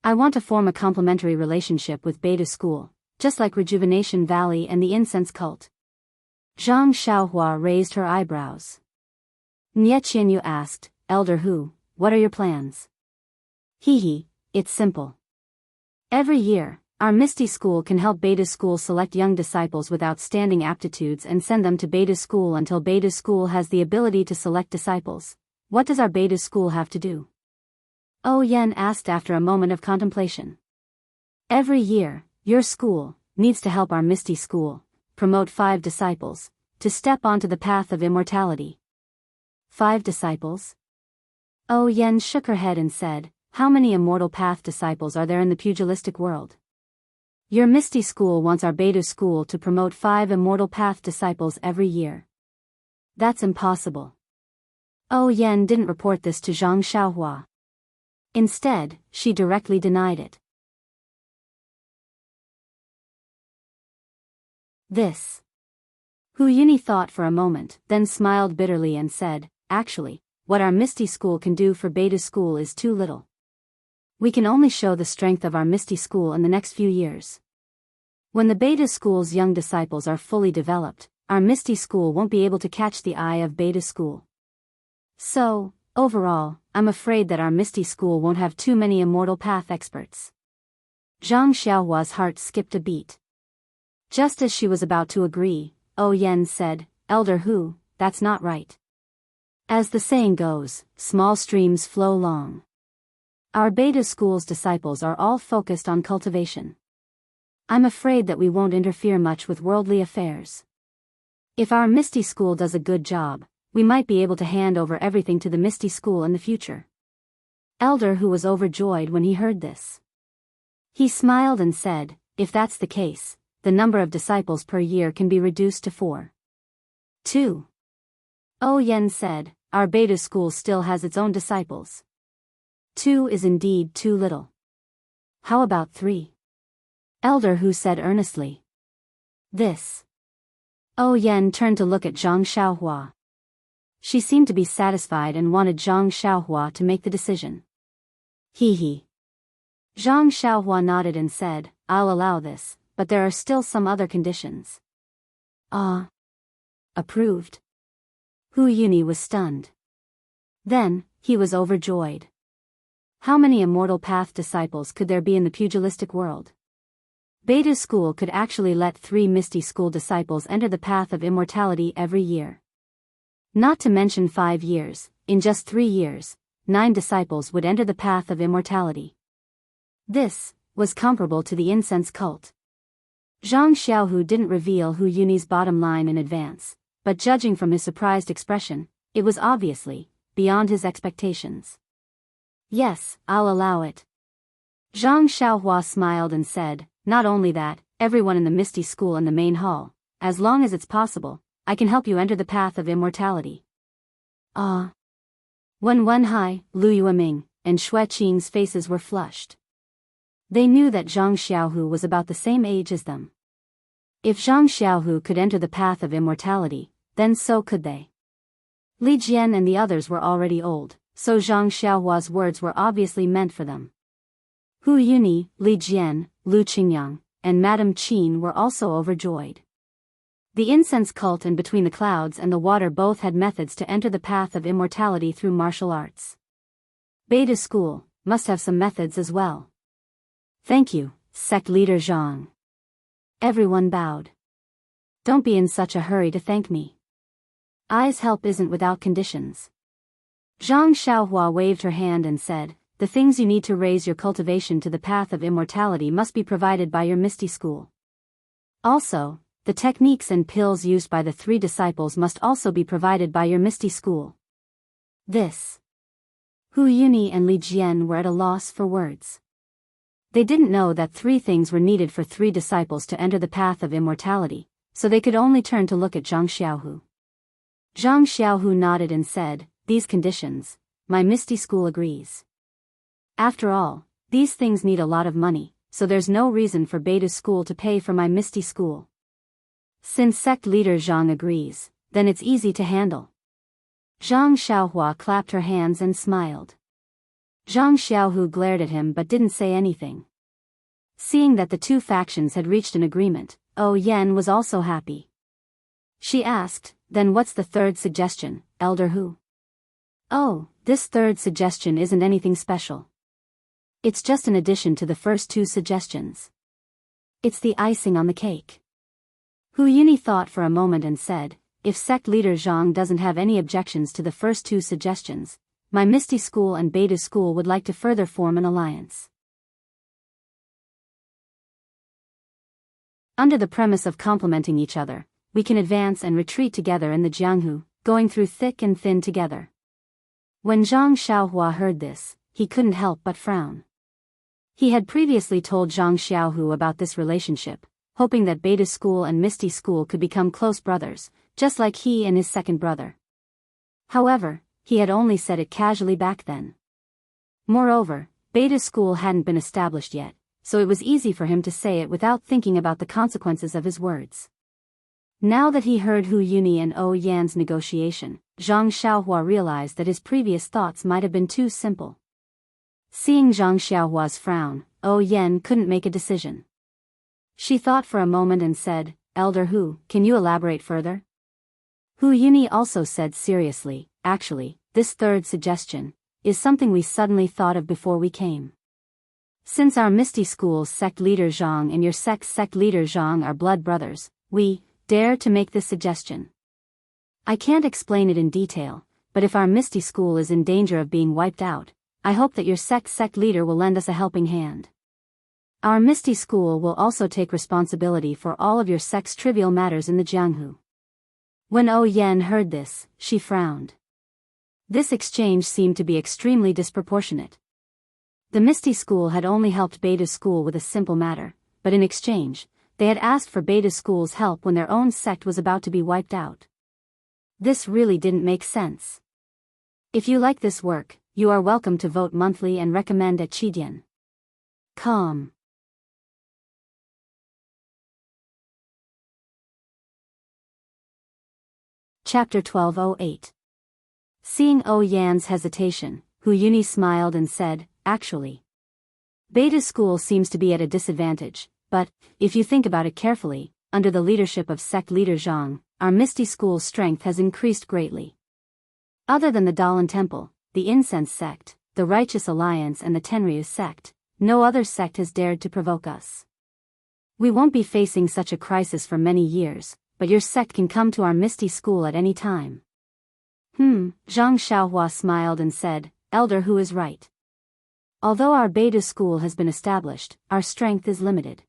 I want to form a complementary relationship with Beta School, just like Rejuvenation Valley and the incense cult. Zhang Xiaohua raised her eyebrows. Nye Qianyu asked, Elder Hu, what are your plans? Hehe, it's simple. Every year, our Misty School can help Beta School select young disciples with outstanding aptitudes and send them to Beta School until Beta School has the ability to select disciples. What does our Beta School have to do? Yen asked after a moment of contemplation. Every year, your school needs to help our Misty School promote 5 disciples to step onto the path of immortality. 5 disciples? Yen shook her head and said, how many immortal path disciples are there in the pugilistic world? Your Misty School wants our Beta School to promote 5 immortal path disciples every year. That's impossible. Yen didn't report this to Zhang Xiaohua. Instead, she directly denied it. This. Hu Yuni thought for a moment, then smiled bitterly and said, actually, what our Misty School can do for Beta School is too little. We can only show the strength of our Misty School in the next few years. When the Beta School's young disciples are fully developed, our Misty School won't be able to catch the eye of Beta School. So, overall, I'm afraid that our Misty School won't have too many immortal path experts. Zhang Xiaohua's heart skipped a beat. Just as she was about to agree, Yen said, Elder Hu, that's not right. As the saying goes, small streams flow long. Our Beta School's disciples are all focused on cultivation. I'm afraid that we won't interfere much with worldly affairs. If our Misty School does a good job, we might be able to hand over everything to the Misty School in the future. Elder Hu was overjoyed when he heard this. He smiled and said, if that's the case, the number of disciples per year can be reduced to 4. 2. Yen said, our Beta School still has its own disciples. 2 is indeed too little. How about 3? Elder Hu said earnestly. This. Yen turned to look at Zhang Xiaohua. She seemed to be satisfied and wanted Zhang Xiaohua to make the decision. He. Zhang Xiaohua nodded and said, I'll allow this, but there are still some other conditions. Approved. Hu Yuni was stunned. Then, he was overjoyed. How many immortal path disciples could there be in the pugilistic world? Beta School could actually let 3 Misty School disciples enter the path of immortality every year. Not to mention 5 years, in just 3 years, 9 disciples would enter the path of immortality. This was comparable to the incense cult. Zhang Xiaohu didn't reveal Hu Yuni's bottom line in advance, but judging from his surprised expression, it was obviously beyond his expectations. Yes, I'll allow it. Zhang Xiaohua smiled and said, not only that, everyone in the Misty School in the main hall, as long as it's possible, I can help you enter the path of immortality. Wen Wenhai, Lu Yueming, and Xue Qing's faces were flushed. They knew that Zhang Xiaohu was about the same age as them. If Zhang Xiaohu could enter the path of immortality, then so could they. Li Jian and the others were already old, so Zhang Xiaohua's words were obviously meant for them. Hu Yuni, Li Jian, Lu Qingyang, and Madame Qin were also overjoyed. The incense cult and Between the Clouds and the Water both had methods to enter the path of immortality through martial arts. Beta School must have some methods as well. Thank you, sect leader Zhang. Everyone bowed. Don't be in such a hurry to thank me. I's help isn't without conditions. Zhang Xiaohua waved her hand and said, the things you need to raise your cultivation to the path of immortality must be provided by your Misty School. Also, the techniques and pills used by the 3 disciples must also be provided by your Misty School. This. Hu Yuni and Li Jian were at a loss for words. They didn't know that 3 things were needed for 3 disciples to enter the path of immortality, so they could only turn to look at Zhang Xiaohu. Zhang Xiaohu nodded and said, these conditions, my Misty School agrees. After all, these things need a lot of money, so there's no reason for Beta School to pay for my Misty School. Since sect leader Zhang agrees, then it's easy to handle. Zhang Xiaohua clapped her hands and smiled. Zhang Xiaohu glared at him but didn't say anything. Seeing that the 2 factions had reached an agreement, Yen was also happy. She asked, then what's the 3rd suggestion, Elder Hu? This 3rd suggestion isn't anything special. It's just an addition to the first two suggestions. It's the icing on the cake. Hu Yuni thought for a moment and said, if sect leader Zhang doesn't have any objections to the first two suggestions, my Misty School and Beta School would like to further form an alliance. Under the premise of complementing each other, we can advance and retreat together in the Jianghu, going through thick and thin together. When Zhang Xiaohua heard this, he couldn't help but frown. He had previously told Zhang Xiaohu about this relationship, hoping that Beta School and Misty School could become close brothers, just like he and his second brother. However, he had only said it casually back then. Moreover, Beta School hadn't been established yet, so it was easy for him to say it without thinking about the consequences of his words. Now that he heard Hu Yuni and O Yan's negotiation, Zhang Xiaohua realized that his previous thoughts might have been too simple. Seeing Zhang Xiaohua's frown, O Yan couldn't make a decision. She thought for a moment and said, Elder Hu, can you elaborate further? Hu Yuni also said seriously, actually, this third suggestion is something we suddenly thought of before we came. Since our Misty School's sect leader Zhang and your sect's sect leader Zhang are blood brothers, we dare to make this suggestion. I can't explain it in detail, but if our Misty School is in danger of being wiped out, I hope that your sect's sect leader will lend us a helping hand. Our Misty School will also take responsibility for all of your sect's trivial matters in the Jianghu. When O Yan heard this, she frowned. This exchange seemed to be extremely disproportionate. The Misty School had only helped Beta School with a simple matter, but in exchange, they had asked for Beta School's help when their own sect was about to be wiped out. This really didn't make sense. If you like this work, you are welcome to vote monthly and recommend at Chidian.com. Chapter 1208. Seeing O Yan's hesitation, Hu Yuni smiled and said, actually, Beta School seems to be at a disadvantage, but, if you think about it carefully, under the leadership of sect leader Zhang, our Misty School's strength has increased greatly. Other than the Dalan Temple, the Incense Sect, the Righteous Alliance and the Tenryu Sect, no other sect has dared to provoke us. We won't be facing such a crisis for many years, but your sect can come to our Misty School at any time. Zhang Xiaohua smiled and said, Elder Hu is right. Although our Beta School has been established, our strength is limited.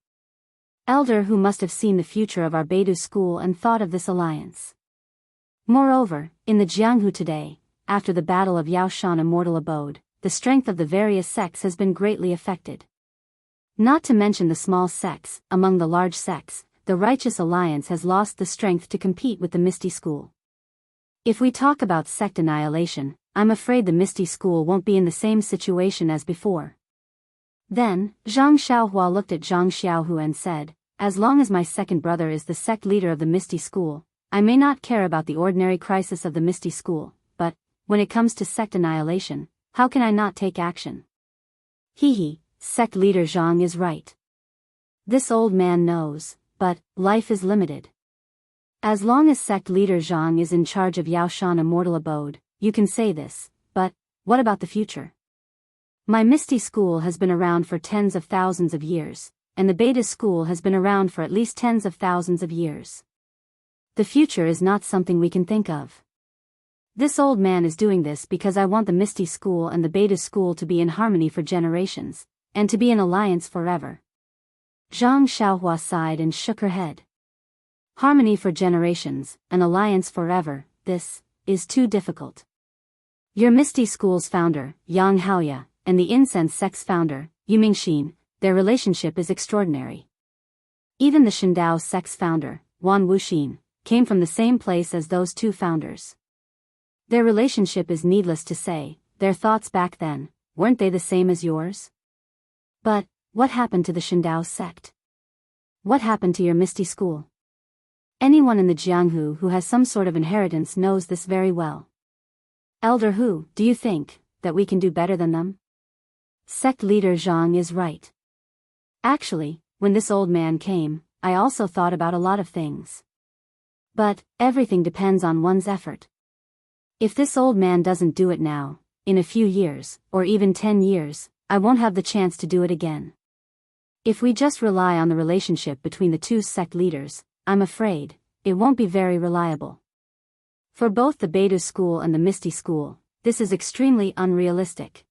Elder Hu must have seen the future of our Beta School and thought of this alliance. Moreover, in the Jianghu today, after the Battle of Yaoshan Immortal Abode, the strength of the various sects has been greatly affected. Not to mention the small sects, among the large sects, the Righteous Alliance has lost the strength to compete with the Misty School. If we talk about sect annihilation, I'm afraid the Misty School won't be in the same situation as before. Then, Zhang Xiaohua looked at Zhang Xiaohu and said, as long as my second brother is the sect leader of the Misty School, I may not care about the ordinary crisis of the Misty School, but, when it comes to sect annihilation, how can I not take action? Sect leader Zhang is right. This old man knows, but, life is limited. As long as sect leader Zhang is in charge of Yaoshan Immortal Abode, you can say this, but, what about the future? My Misty School has been around for tens of thousands of years, and the Beta School has been around for at least tens of thousands of years. The future is not something we can think of. This old man is doing this because I want the Misty School and the Beta School to be in harmony for generations, and to be in alliance forever. Zhang Xiaohua sighed and shook her head. Harmony for generations, an alliance forever, this is too difficult. Your Misty School's founder, Yang Haoya, and the Incense Sect's founder, Yu Mingxin, their relationship is extraordinary. Even the Shindao Sect's founder, Wan Wuxin, came from the same place as those two founders. Their relationship is needless to say, their thoughts back then, weren't they the same as yours? But, what happened to the Shindao sect? What happened to your Misty School? Anyone in the Jianghu who has some sort of inheritance knows this very well. Elder Hu, do you think that we can do better than them? Sect leader Zhang is right. Actually, when this old man came, I also thought about a lot of things. But, everything depends on one's effort. If this old man doesn't do it now, in a few years, or even 10 years, I won't have the chance to do it again. If we just rely on the relationship between the two sect leaders, I'm afraid it won't be very reliable. For both the Beta school and the Misty school, this is extremely unrealistic.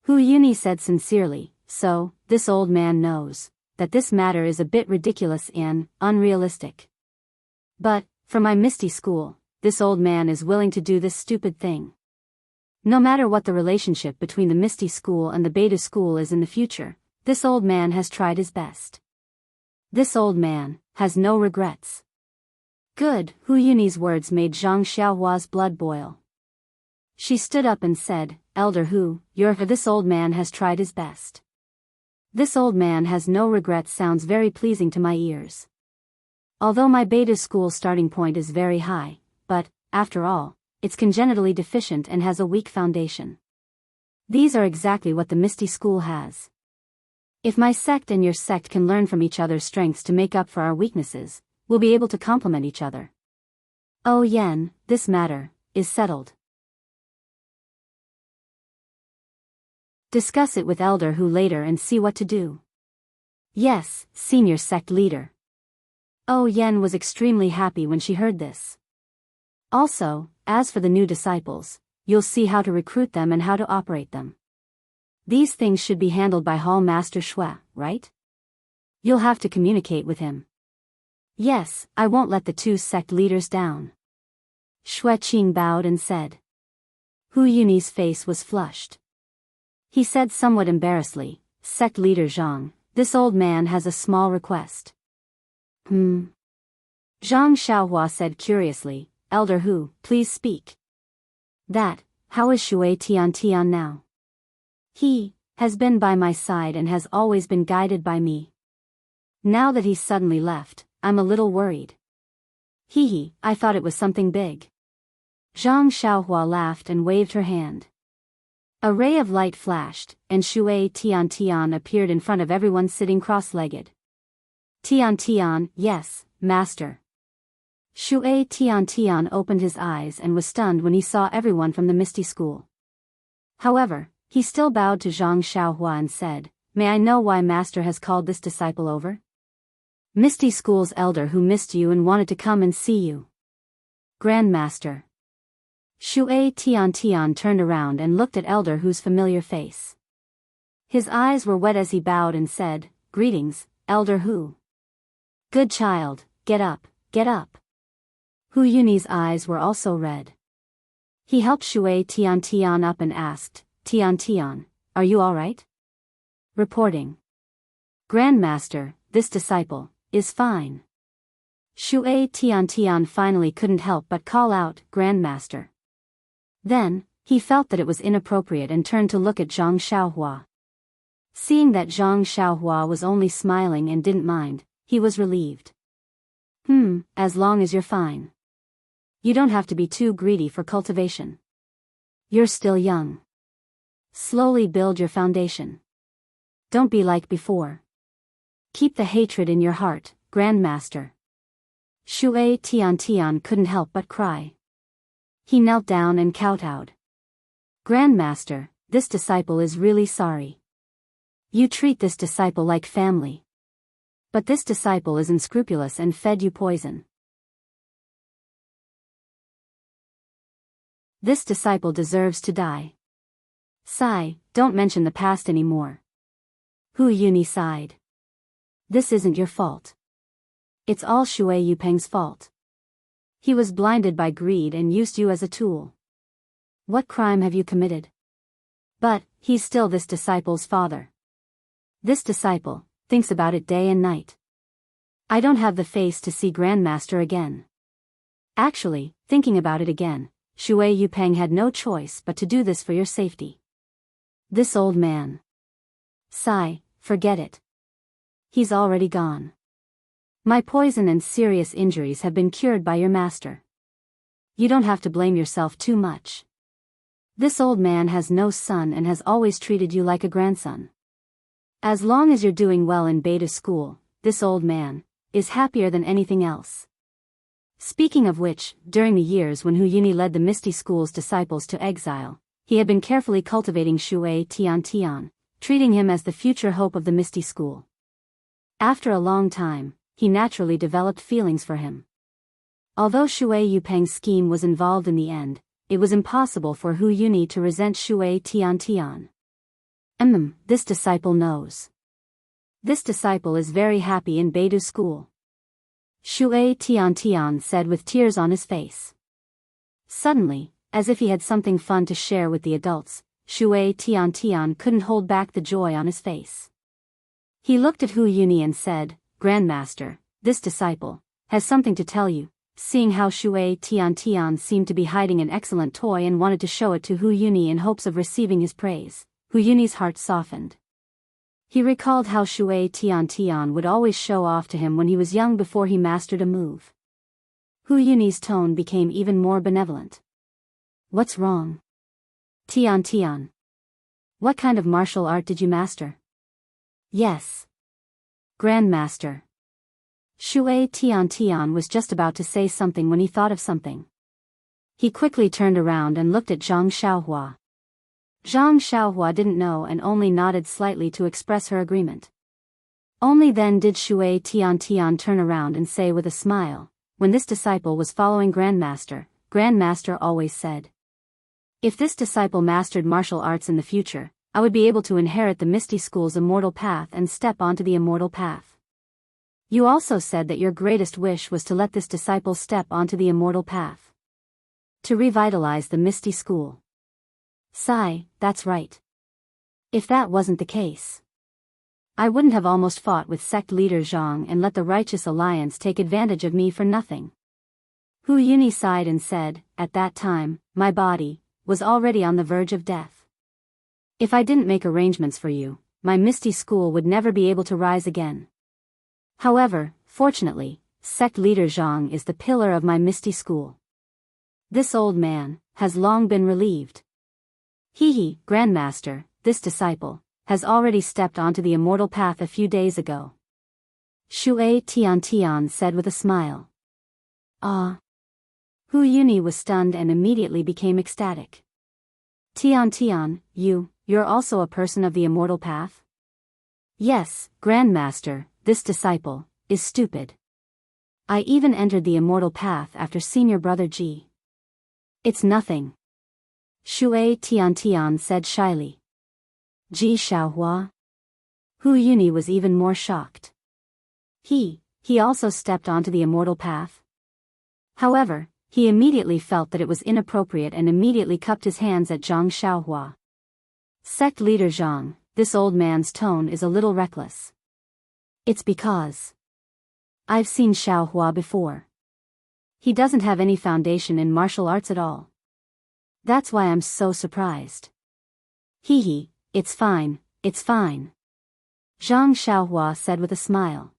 Hu Yuni said sincerely, so, this old man knows that this matter is a bit ridiculous and unrealistic. But, for my Misty school, this old man is willing to do this stupid thing. No matter what the relationship between the Misty school and the Beta school is in the future, this old man has tried his best. This old man has no regrets. Good, Hu Yuni's words made Zhang Xiaohua's blood boil. She stood up and said, Elder Hu, this old man has tried his best. This old man has no regrets sounds very pleasing to my ears. Although my Beta school starting point is very high, but, after all, it's congenitally deficient and has a weak foundation. These are exactly what the Misty school has. If my sect and your sect can learn from each other's strengths to make up for our weaknesses, we'll be able to complement each other. Oh Yen, this matter is settled. Discuss it with Elder Hu later and see what to do. Yes, senior sect leader. Oh Yen was extremely happy when she heard this. Also, as for the new disciples, you'll see how to recruit them and how to operate them. These things should be handled by Hall Master Shui, right? You'll have to communicate with him. Yes, I won't let the two sect leaders down. Shui Qing bowed and said. Hu Yuni's face was flushed. He said somewhat embarrassedly, Sect leader Zhang, this old man has a small request. Zhang Xiaohua said curiously, Elder Hu, please speak. How is Shui Tian now? He has been by my side and has always been guided by me. Now that he's suddenly left, I'm a little worried. I thought it was something big. Zhang Xiaohua laughed and waved her hand. A ray of light flashed, and Shui Tian appeared in front of everyone sitting cross-legged. Tian, yes, master. Shui Tian opened his eyes and was stunned when he saw everyone from the Misty school. However, he still bowed to Zhang Xiaohua and said, May I know why master has called this disciple over? Misty school's elder who missed you and wanted to come and see you. Grandmaster. Shui Tian turned around and looked at Elder Hu's familiar face. His eyes were wet as he bowed and said, Greetings, Elder Hu. Good child, get up, get up. Hu Yuni's eyes were also red. He helped Shui Tian up and asked, Tian, are you all right? Reporting. Grandmaster, this disciple is fine. Shui Tian finally couldn't help but call out, Grandmaster. Then, he felt that it was inappropriate and turned to look at Zhang Xiaohua. Seeing that Zhang Xiaohua was only smiling and didn't mind, he was relieved. As long as you're fine. You don't have to be too greedy for cultivation. You're still young. Slowly build your foundation. Don't be like before. Keep the hatred in your heart, Grandmaster. Shui Tian couldn't help but cry. He knelt down and kowtowed. Grandmaster, this disciple is really sorry. You treat this disciple like family. But this disciple is unscrupulous and fed you poison. This disciple deserves to die. Sigh, don't mention the past anymore. Hu Yuni sighed. This isn't your fault. It's all Shui Yupeng's fault. He was blinded by greed and used you as a tool. What crime have you committed? But, he's still this disciple's father. This disciple thinks about it day and night. I don't have the face to see Grandmaster again. Actually, thinking about it again, Shui Yupeng had no choice but to do this for your safety. This old man. Sigh, forget it. He's already gone. My poison and serious injuries have been cured by your master. You don't have to blame yourself too much. This old man has no son and has always treated you like a grandson. As long as you're doing well in Beta school, this old man is happier than anything else. Speaking of which, during the years when Hu Yuni led the Misty School's disciples to exile, he had been carefully cultivating Shui Tian, treating him as the future hope of the Misty School. After a long time, he naturally developed feelings for him. Although Shui Yupeng's scheme was involved in the end, it was impossible for Hu Yuni to resent Shui Tiantian. This disciple knows. This disciple is very happy in Beidou School. Shui Tiantian said with tears on his face. Suddenly, as if he had something fun to share with the adults, Shui Tiantian couldn't hold back the joy on his face. He looked at Hu Yuni and said, "Grandmaster, this disciple has something to tell you." Seeing how Shui Tiantian seemed to be hiding an excellent toy and wanted to show it to Hu Yuni in hopes of receiving his praise, Hu Yuni's heart softened. He recalled how Shui Tiantian would always show off to him when he was young before he mastered a move. Hu Yuni's tone became even more benevolent. "What's wrong? Tiantian. What kind of martial art did you master?" "Yes, Grandmaster." Shui Tiantian was just about to say something when he thought of something. He quickly turned around and looked at Zhang Xiaohua. Zhang Xiaohua didn't know and only nodded slightly to express her agreement. Only then did Shui Tiantian turn around and say with a smile, "When this disciple was following Grandmaster always said, if this disciple mastered martial arts in the future, I would be able to inherit the Misty School's immortal path and step onto the immortal path. You also said that your greatest wish was to let this disciple step onto the immortal path. To revitalize the Misty School." Sigh, "That's right. If that wasn't the case, I wouldn't have almost fought with sect leader Zhang and let the Righteous Alliance take advantage of me for nothing." Hu Yuni sighed and said, "At that time, my body was already on the verge of death. If I didn't make arrangements for you, my Misty School would never be able to rise again. However, fortunately, sect leader Zhang is the pillar of my Misty School. This old man has long been relieved. Grandmaster, this disciple has already stepped onto the immortal path a few days ago." Shui Tiantian said with a smile. "Ah." Hu Yuni was stunned and immediately became ecstatic. "Tiantian, you're also a person of the immortal path?" "Yes, Grandmaster, this disciple is stupid. I even entered the immortal path after senior brother Ji." "It's nothing," Shui Tiantian said shyly. "Ji Xiaohua?" Hu Yuni was even more shocked. He also stepped onto the immortal path? However, he immediately felt that it was inappropriate and immediately cupped his hands at Zhang Xiaohua. "Sect leader Zhang, this old man's tone is a little reckless. It's because I've seen Xiaohua before. He doesn't have any foundation in martial arts at all. That's why I'm so surprised." It's fine, it's fine," Zhang Xiaohua said with a smile.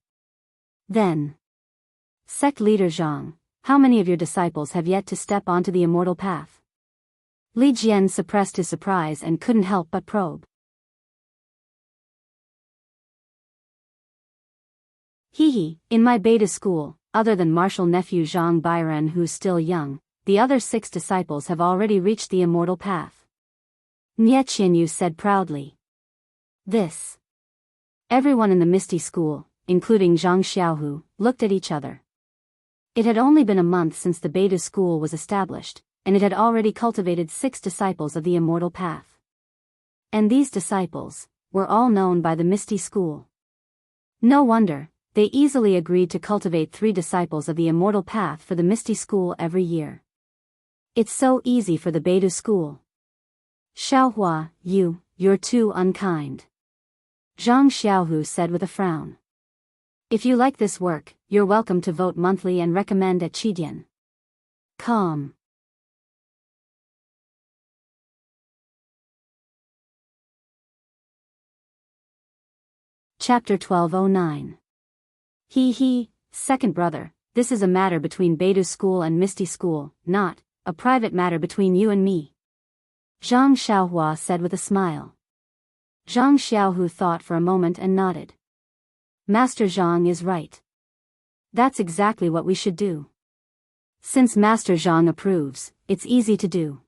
Then, "Sect leader Zhang, how many of your disciples have yet to step onto the immortal path?" Li Jian suppressed his surprise and couldn't help but probe. In my Beta School, other than martial nephew Zhang Bairen who's still young, the other 6 disciples have already reached the immortal path," Nie Qianyu said proudly. Everyone in the Misty School, including Zhang Xiaohu, looked at each other. It had only been a month since the Beta School was established, and it had already cultivated 6 disciples of the immortal path. And these disciples were all known by the Misty School. No wonder they easily agreed to cultivate 3 disciples of the immortal path for the Misty School every year. It's so easy for the Beidou School. "Xiaohua, you're too unkind," Zhang Xiaohu said with a frown. "If you like this work, you're welcome to vote monthly and recommend at Qidian. Calm." Chapter 1209. Second brother, this is a matter between Beidou School and Misty School, not a private matter between you and me," Zhang Xiaohua said with a smile. Zhang Xiaohu thought for a moment and nodded. "Master Zhang is right. That's exactly what we should do. Since Master Zhang approves, it's easy to do.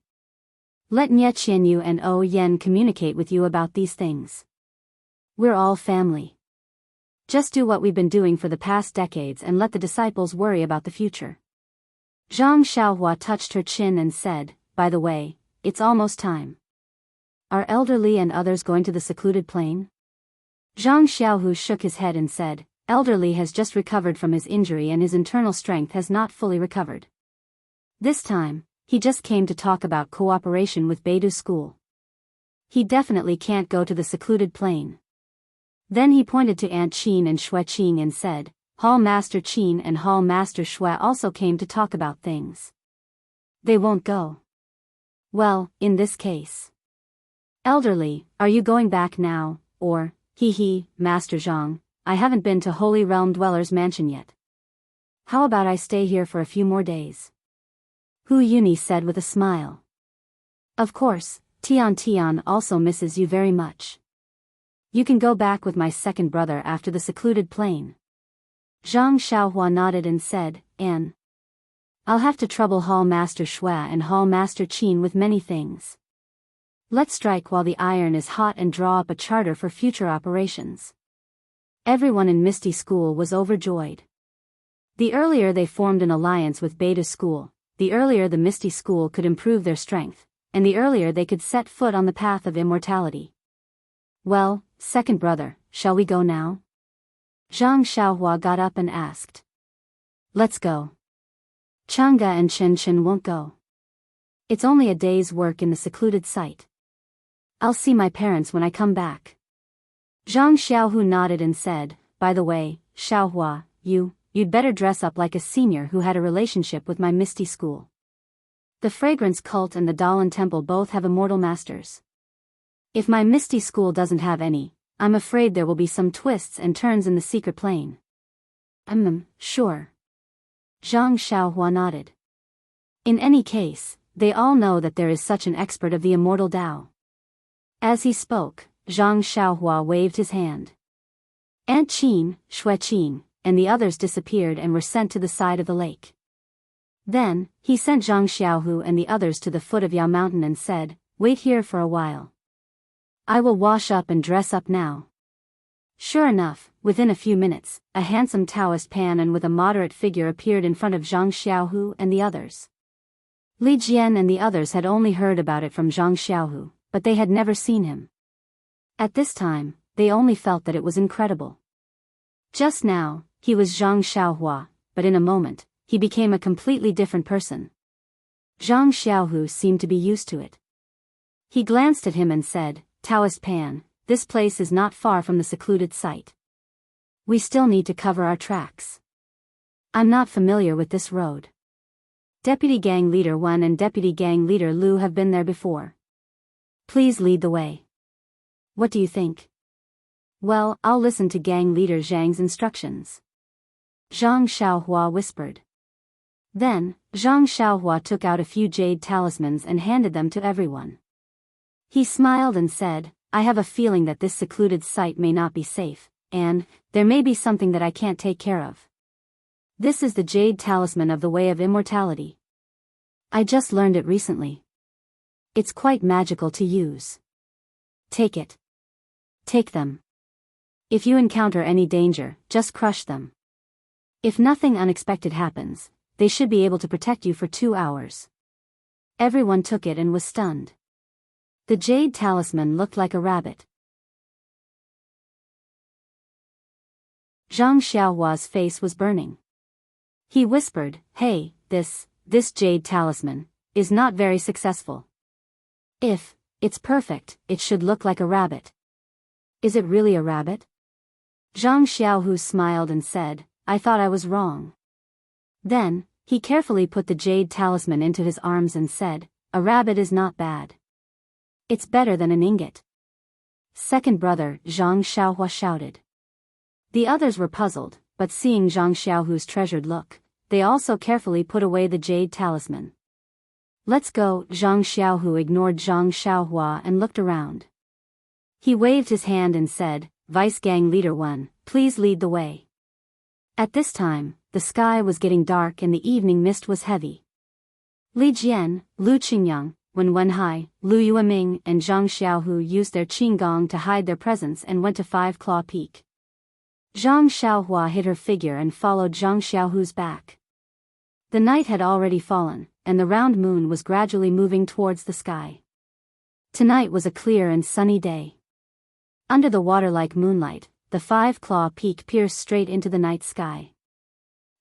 Let Nie Qianyu and O Yen communicate with you about these things." We're all family. Just do what we've been doing for the past decades and let the disciples worry about the future. Zhang Xiaohua touched her chin and said, by the way, it's almost time. Are Elderly and others going to the secluded plain? Zhang Xiaohu shook his head and said, Elderly has just recovered from his injury and his internal strength has not fully recovered. This time, he just came to talk about cooperation with Beidou School. He definitely can't go to the secluded plain. Then he pointed to Aunt Qin and Shui Qing and said, Hall Master Qin and Hall Master Shui also came to talk about things. They won't go. Well, in this case. Elderly, are you going back now, or, Master Zhang, I haven't been to Holy Realm Dweller's mansion yet. How about I stay here for a few more days? Hu Yuni said with a smile. Of course, Tian also misses you very much. You can go back with my second brother after the secluded plain. Zhang Xiaohua nodded and said, I'll have to trouble Hall Master Shui and Hall Master Qin with many things. Let's strike while the iron is hot and draw up a charter for future operations. Everyone in Misty School was overjoyed. The earlier they formed an alliance with Beidou School, the earlier the Misty School could improve their strength, and the earlier they could set foot on the path of immortality. Well, second brother, shall we go now? Zhang Xiaohua got up and asked. Let's go. Chang'e and Chen won't go. It's only a day's work in the secluded site. I'll see my parents when I come back. Zhang Xiaohu nodded and said, by the way, Xiaohua, you'd better dress up like a senior who had a relationship with my Misty School. The Fragrance Cult and the Dalan Temple both have immortal masters. If my Misty School doesn't have any, I'm afraid there will be some twists and turns in the secret plane. Sure. Zhang Xiaohua nodded. In any case, they all know that there is such an expert of the immortal Tao. As he spoke, Zhang Xiaohua waved his hand. Aunt Qin, Shui Qing, and the others disappeared and were sent to the side of the lake. Then, he sent Zhang Xiaohu and the others to the foot of Yao Mountain and said, wait here for a while. I will wash up and dress up now. Sure enough, within a few minutes, a handsome Taoist pan and with a moderate figure appeared in front of Zhang Xiaohu and the others. Li Jian and the others had only heard about it from Zhang Xiaohu, but they had never seen him. At this time, they only felt that it was incredible. Just now, he was Zhang Xiaohua, but in a moment, he became a completely different person. Zhang Xiaohu seemed to be used to it. He glanced at him and said, Taoist Pan, this place is not far from the secluded site. We still need to cover our tracks. I'm not familiar with this road. Deputy Gang Leader 1 and Deputy Gang Leader Lu have been there before. Please lead the way. What do you think? Well, I'll listen to Gang Leader Zhang's instructions. Zhang Xiaohua whispered. Then, Zhang Xiaohua took out a few jade talismans and handed them to everyone. He smiled and said, I have a feeling that this secluded site may not be safe, and there may be something that I can't take care of. This is the jade talisman of the Way of Immortality. I just learned it recently. It's quite magical to use. Take it. Take them. If you encounter any danger, just crush them. If nothing unexpected happens, they should be able to protect you for 2 hours. Everyone took it and was stunned. The jade talisman looked like a rabbit. Zhang Xiaohua's face was burning. He whispered, hey, this jade talisman, is not very successful. If it's perfect, it should look like a rabbit. Is it really a rabbit? Zhang Xiaohu smiled and said, I thought I was wrong. Then, he carefully put the jade talisman into his arms and said, a rabbit is not bad. It's better than an ingot. Second brother, Zhang Xiaohua shouted. The others were puzzled, but seeing Zhang Xiaohu's treasured look, they also carefully put away the jade talisman. Let's go, Zhang Xiaohu ignored Zhang Xiaohua and looked around. He waved his hand and said, Vice Gang Leader 1, please lead the way. At this time, the sky was getting dark and the evening mist was heavy. Li Jian, Lu Qingyang, when Wenhai, Lu Yueming and Zhang Xiaohu used their qinggong to hide their presence and went to Five Claw Peak. Zhang Xiaohua hid her figure and followed Zhang Xiaohu's back. The night had already fallen, and the round moon was gradually moving towards the sky. Tonight was a clear and sunny day. Under the water-like moonlight, the Five Claw Peak pierced straight into the night sky.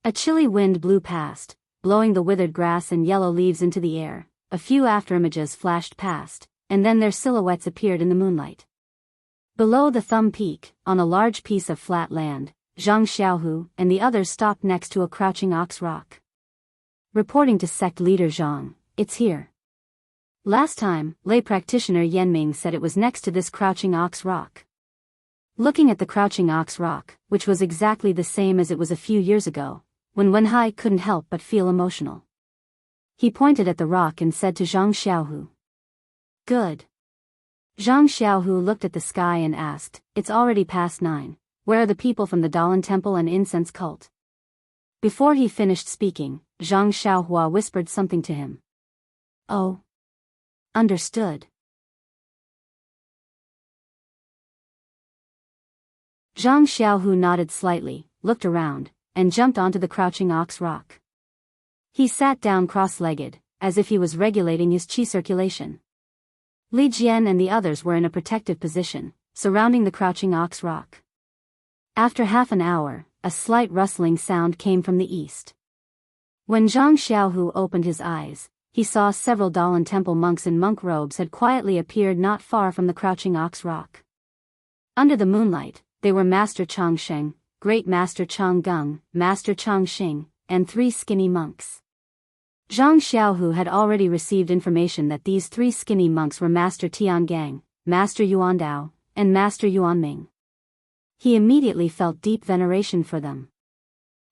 A chilly wind blew past, blowing the withered grass and yellow leaves into the air. A few afterimages flashed past, and then their silhouettes appeared in the moonlight. Below the Thumb Peak, on a large piece of flat land, Zhang Xiaohu and the others stopped next to a crouching ox rock. Reporting to sect leader Zhang, "It's here." Last time, lay practitioner Yanming said it was next to this crouching ox rock. Looking at the crouching ox rock, which was exactly the same as it was a few years ago, when Wenhai couldn't help but feel emotional. He pointed at the rock and said to Zhang Xiaohu, "Good." Zhang Xiaohu looked at the sky and asked, "It's already past 9, where are the people from the Dalan Temple and Incense Cult?" Before he finished speaking, Zhang Xiaohua whispered something to him. "Oh. Understood." Zhang Xiaohu nodded slightly, looked around, and jumped onto the crouching ox rock. He sat down cross-legged, as if he was regulating his qi circulation. Li Jian and the others were in a protective position, surrounding the crouching ox rock. After half an hour, a slight rustling sound came from the east. When Zhang Xiaohu opened his eyes, he saw several Dalan temple monks in monk robes had quietly appeared not far from the crouching ox rock. Under the moonlight, they were Master Changsheng, Great Master Changgung, Master Changxing, and 3 skinny monks. Zhang Xiaohu had already received information that these 3 skinny monks were Master Tiangang, Master Yuandao, and Master Yuanming. He immediately felt deep veneration for them.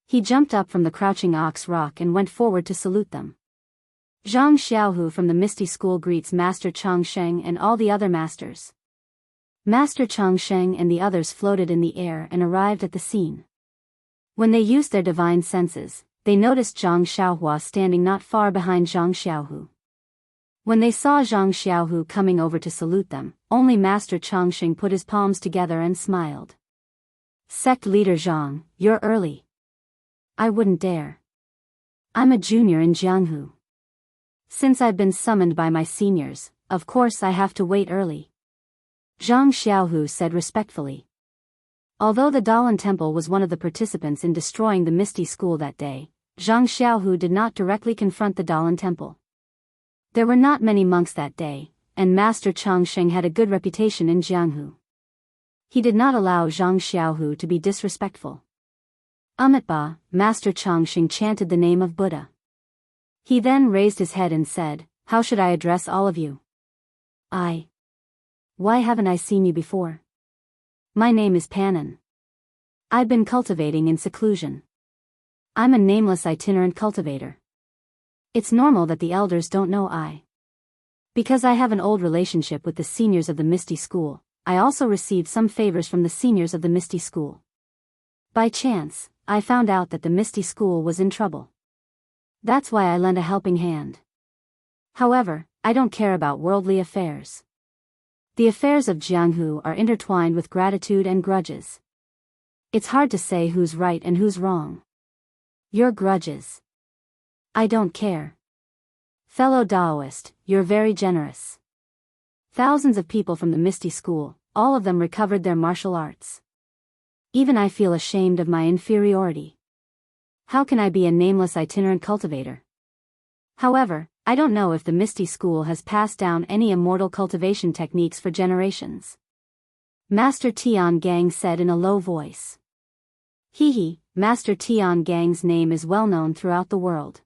He jumped up from the crouching ox rock and went forward to salute them. Zhang Xiaohu from the Misty School greets Master Changsheng and all the other masters. Master Changsheng and the others floated in the air and arrived at the scene. When they used their divine senses, they noticed Zhang Xiaohua standing not far behind Zhang Xiaohu. When they saw Zhang Xiaohu coming over to salute them, only Master Changsheng put his palms together and smiled. "Sect leader Zhang, you're early." "I wouldn't dare. I'm a junior in Jianghu. Since I've been summoned by my seniors, of course I have to wait early," Zhang Xiaohu said respectfully. Although the Dalan Temple was one of the participants in destroying the Misty School that day, Zhang Xiaohu did not directly confront the Dalan Temple. There were not many monks that day, and Master Changsheng had a good reputation in Jianghu. He did not allow Zhang Xiaohu to be disrespectful. Amitabha, Master Changsheng chanted the name of Buddha. He then raised his head and said, "How should I address all of you?" Why haven't I seen you before? My name is Pannon. I've been cultivating in seclusion. I'm a nameless itinerant cultivator. It's normal that the elders don't know I. Because I have an old relationship with the seniors of the Misty School, I also received some favors from the seniors of the Misty School. By chance, I found out that the Misty School was in trouble. That's why I lent a helping hand. However, I don't care about worldly affairs. The affairs of Jianghu are intertwined with gratitude and grudges. It's hard to say who's right and who's wrong. Your grudges. I don't care. Fellow Daoist, you're very generous. Thousands of people from the Misty School, all of them recovered their martial arts. Even I feel ashamed of my inferiority. How can I be a nameless itinerant cultivator? However, I don't know if the Misty School has passed down any immortal cultivation techniques for generations. Master Tiangang said in a low voice. Master Tiangang's name is well known throughout the world.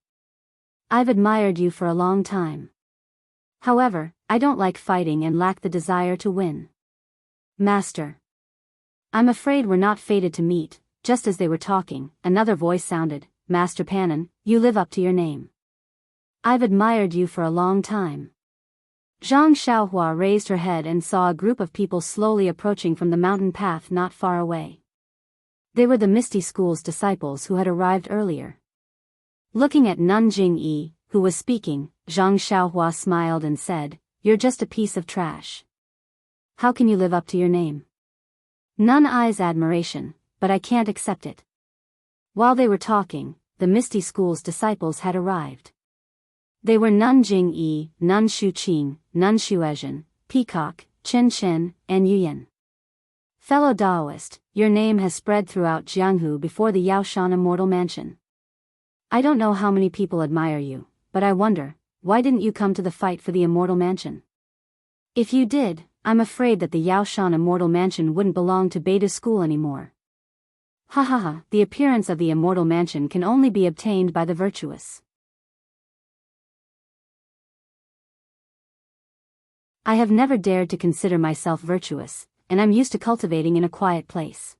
I've admired you for a long time. However, I don't like fighting and lack the desire to win. Master. I'm afraid we're not fated to meet. Just as they were talking, another voice sounded, Master Pannon, you live up to your name. I've admired you for a long time. Zhang Xiaohua raised her head and saw a group of people slowly approaching from the mountain path not far away. They were the Misty School's disciples who had arrived earlier. Looking at Nun Jingyi, who was speaking, Zhang Xiaohua smiled and said, "You're just a piece of trash. How can you live up to your name?" None eyes admiration, but I can't accept it. While they were talking, the Misty School's disciples had arrived. They were Nun Jingyi, Nun Shuqing, Nun Shuezhen, Peacock, Chen Chen, and Yuyan. Fellow Daoist, your name has spread throughout Jianghu before the Yaoshan Immortal Mansion. I don't know how many people admire you, but I wonder, why didn't you come to the fight for the Immortal Mansion? If you did, I'm afraid that the Yaoshan Immortal Mansion wouldn't belong to Beta School anymore. Ha ha ha, the appearance of the Immortal Mansion can only be obtained by the virtuous. I have never dared to consider myself virtuous, and I'm used to cultivating in a quiet place.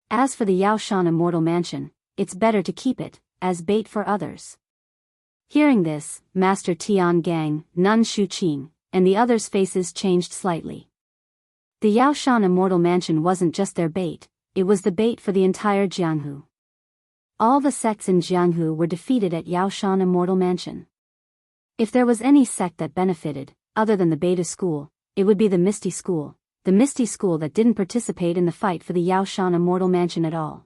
As for the Yaoshan Immortal Mansion, it's better to keep it, as bait for others. Hearing this, Master Tian Gang, Nun Shuqing, and the others' faces changed slightly. The Yaoshan Immortal Mansion wasn't just their bait, it was the bait for the entire Jianghu. All the sects in Jianghu were defeated at Yaoshan Immortal Mansion. If there was any sect that benefited, other than the Beta School, it would be the Misty School, the Misty School that didn't participate in the fight for the Yaoshan Immortal Mansion at all.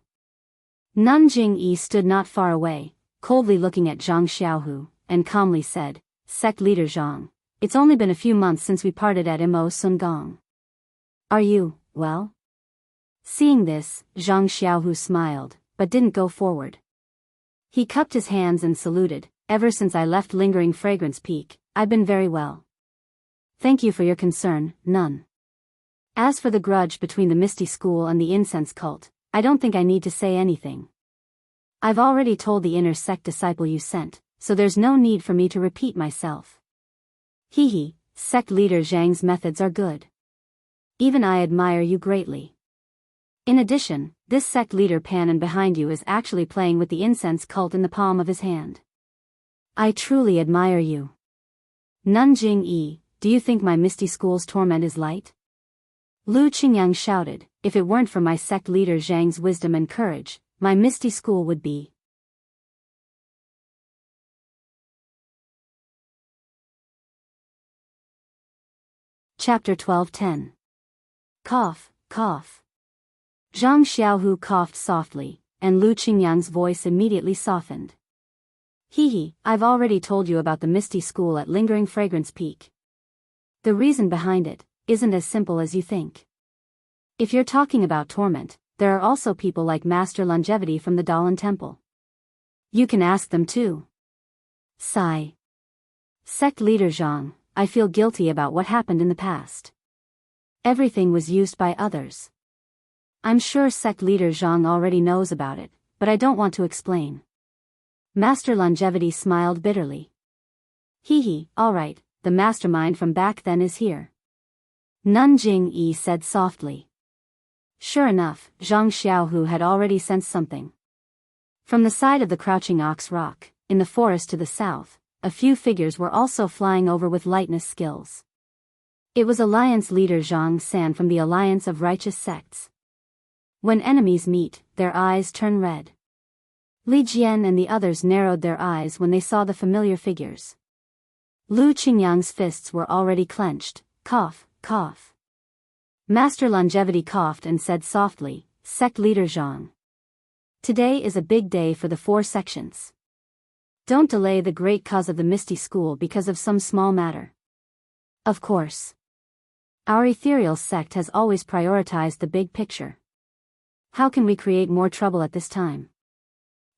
Nun Jingyi stood not far away, coldly looking at Zhang Xiaohu, and calmly said, "Sect leader Zhang, it's only been a few months since we parted at Imo Sungong. Are you, well?" Seeing this, Zhang Xiaohu smiled, but didn't go forward. He cupped his hands and saluted, "Ever since I left Lingering Fragrance Peak, I've been very well. Thank you for your concern, Nun. As for the grudge between the Misty School and the Incense Cult, I don't think I need to say anything. I've already told the inner sect disciple you sent, so there's no need for me to repeat myself. Hee, sect leader Zhang's methods are good. Even I admire you greatly. In addition, this sect leader Panan behind you is actually playing with the incense cult in the palm of his hand. I truly admire you. Nun Jingyi, do you think my Misty School's torment is light?" Lu Qingyang shouted, "If it weren't for my sect leader Zhang's wisdom and courage, my Misty School would be." Chapter 12:10. Cough, cough. Zhang Xiaohu coughed softly, and Lu Qingyang's voice immediately softened. Hee, I've already told you about the Misty School at Lingering Fragrance Peak. The reason behind it isn't as simple as you think. If you're talking about torment, there are also people like Master Longevity from the Dalan Temple. You can ask them too. Sigh. Sect leader Zhang, I feel guilty about what happened in the past. Everything was used by others. I'm sure sect leader Zhang already knows about it, but I don't want to explain. Master Longevity smiled bitterly. Hee, alright, the mastermind from back then is here. Nun Jingyi said softly. Sure enough, Zhang Xiaohu had already sensed something. From the side of the Crouching Ox Rock, in the forest to the south, a few figures were also flying over with lightness skills. It was Alliance leader Zhang San from the Alliance of Righteous Sects. When enemies meet, their eyes turn red. Li Jian and the others narrowed their eyes when they saw the familiar figures. Lu Qingyang's fists were already clenched. Cough, cough. Master Longevity coughed and said softly, Sect leader Zhang. Today is a big day for the 4 sections. Don't delay the great cause of the Misty School because of some small matter. Of course. Our ethereal sect has always prioritized the big picture. How can we create more trouble at this time?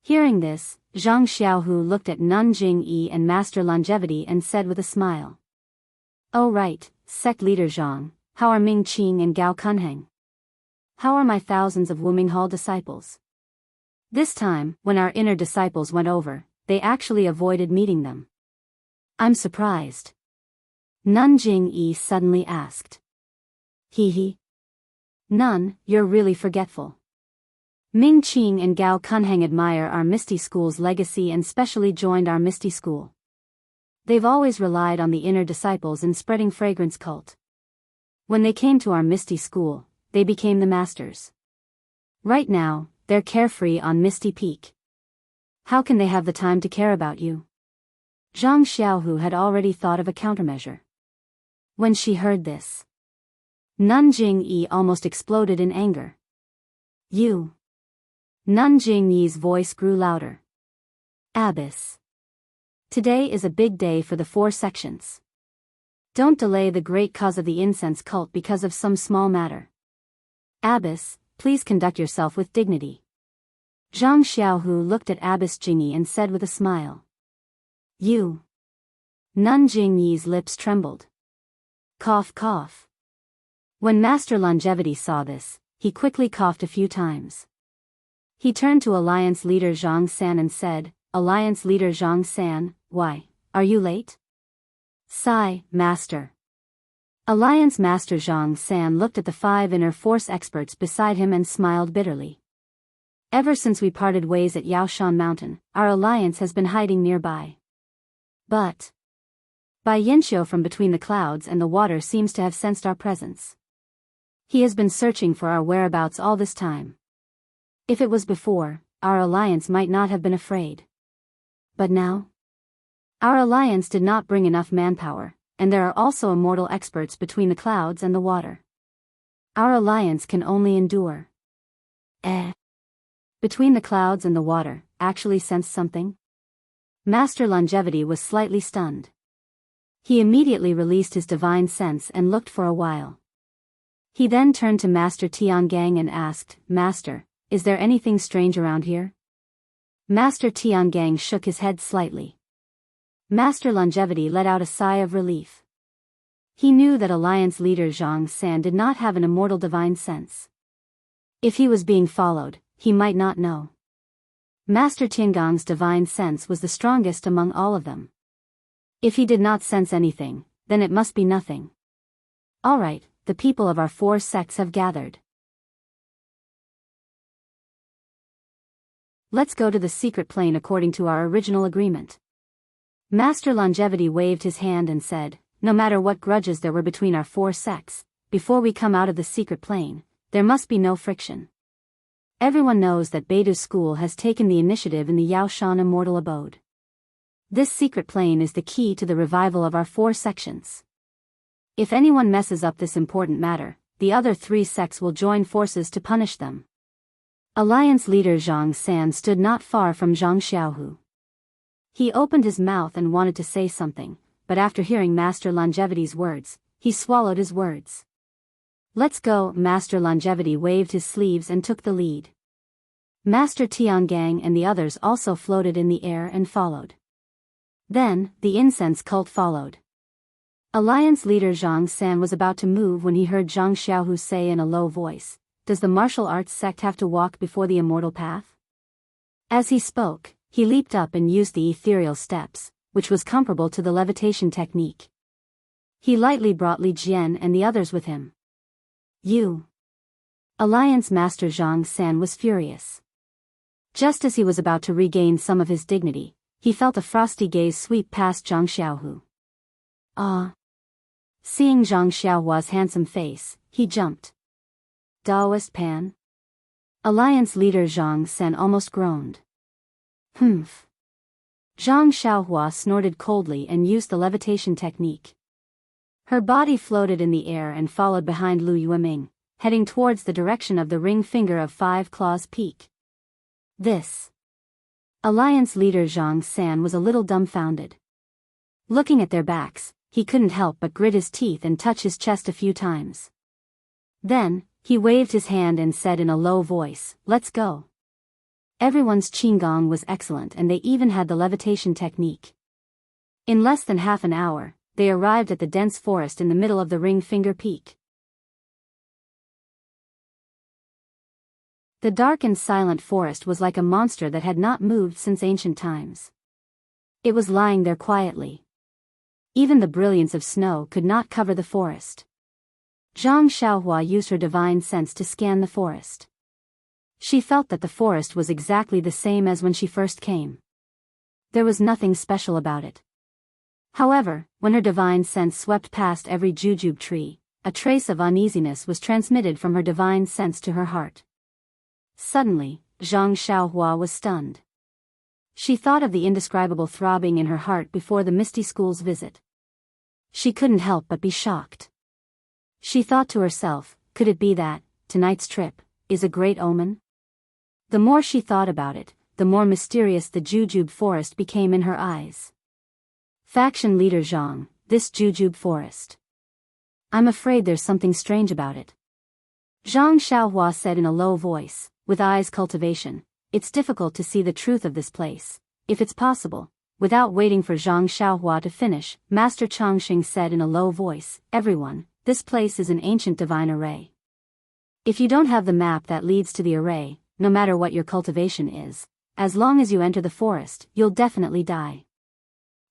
Hearing this, Zhang Xiaohu looked at Nun Jingyi and Master Longevity and said with a smile. Oh right, sect leader Zhang, how are Ming Qing and Gao Kunheng? How are my thousands of Wuming Hall disciples? This time, when our inner disciples went over, they actually avoided meeting them. I'm surprised. Nun Jingyi suddenly asked. Hee. Nun, you're really forgetful. Ming Qing and Gao Kunheng admire our Misty School's legacy and specially joined our Misty School. They've always relied on the inner disciples in spreading fragrance cult. When they came to our Misty School, they became the masters. Right now, they're carefree on Misty Peak. How can they have the time to care about you? Zhang Xiaohu had already thought of a countermeasure. When she heard this, Nanjing Yi almost exploded in anger. You! Nanjing Yi's voice grew louder. Abbess. Today is a big day for the 4 sections. Don't delay the great cause of the incense cult because of some small matter. Abbess, please conduct yourself with dignity. Zhang Xiaohu looked at Abbess Jingyi and said with a smile. You! Nanjing Yi's lips trembled. Cough cough. When Master Longevity saw this, he quickly coughed a few times. He turned to Alliance Leader Zhang San and said, Alliance Leader Zhang San, why, are you late? Sigh, Master. Alliance Master Zhang San looked at the 5 inner force experts beside him and smiled bitterly. Ever since we parted ways at Yaoshan Mountain, our alliance has been hiding nearby. But Bai Yanxiu from between the clouds and the water seems to have sensed our presence. He has been searching for our whereabouts all this time. If it was before, our alliance might not have been afraid. But now? Our alliance did not bring enough manpower, and there are also immortal experts between the clouds and the water. Our alliance can only endure. Between the clouds and the water, actually sensed something? Master Longevity was slightly stunned. He immediately released his divine sense and looked for a while. He then turned to Master Tiangang and asked, Master, is there anything strange around here? Master Tiangang shook his head slightly. Master Longevity let out a sigh of relief. He knew that Alliance Leader Zhang San did not have an immortal divine sense. If he was being followed, he might not know. Master Tiangang's divine sense was the strongest among all of them. If he did not sense anything, then it must be nothing. All right, the people of our 4 sects have gathered. Let's go to the secret plane according to our original agreement. Master Longevity waved his hand and said, no matter what grudges there were between our 4 sects, before we come out of the secret plane, there must be no friction. Everyone knows that Beidu's school has taken the initiative in the Yaoshan Immortal Abode. This secret plane is the key to the revival of our 4 sections. If anyone messes up this important matter, the other 3 sects will join forces to punish them. Alliance Leader Zhang San stood not far from Zhang Xiaohu. He opened his mouth and wanted to say something, but after hearing Master Longevity's words, he swallowed his words. Let's go. Master Longevity waved his sleeves and took the lead. Master Tiangang and the others also floated in the air and followed. Then, the incense cult followed. Alliance Leader Zhang San was about to move when he heard Zhang Xiaohu say in a low voice, does the martial arts sect have to walk before the immortal path? As he spoke, he leaped up and used the ethereal steps, which was comparable to the levitation technique. He lightly brought Li Jian and the others with him. You! Alliance Master Zhang San was furious. Just as he was about to regain some of his dignity, he felt a frosty gaze sweep past Zhang Xiaohu. Ah! Seeing Zhang Xiaohua's handsome face, he jumped. Daoist Pan? Alliance Leader Zhang San almost groaned. Humph. Zhang Xiaohua snorted coldly and used the levitation technique. Her body floated in the air and followed behind Lu Yueming, heading towards the direction of the ring finger of 5 Claws Peak. This. Alliance Leader Zhang San was a little dumbfounded. Looking at their backs, he couldn't help but grit his teeth and touch his chest a few times. Then, he waved his hand and said in a low voice, let's go. Everyone's qigong was excellent and they even had the levitation technique. In less than half an hour, they arrived at the dense forest in the middle of the ring finger peak. The dark and silent forest was like a monster that had not moved since ancient times. It was lying there quietly. Even the brilliance of snow could not cover the forest. Zhang Xiaohua used her divine sense to scan the forest. She felt that the forest was exactly the same as when she first came. There was nothing special about it. However, when her divine sense swept past every jujube tree, a trace of uneasiness was transmitted from her divine sense to her heart. Suddenly, Zhang Xiaohua was stunned. She thought of the indescribable throbbing in her heart before the Misty School's visit. She couldn't help but be shocked. She thought to herself, could it be that, tonight's trip, is a great omen? The more she thought about it, the more mysterious the Jujube forest became in her eyes. Faction leader Zhang, this Jujube forest. I'm afraid there's something strange about it. Zhang Xiaohua said in a low voice, with eyes cultivation. It's difficult to see the truth of this place, if it's possible. Without waiting for Zhang Xiaohua to finish, Master Changxing said in a low voice, everyone, this place is an ancient divine array. If you don't have the map that leads to the array, no matter what your cultivation is, as long as you enter the forest, you'll definitely die.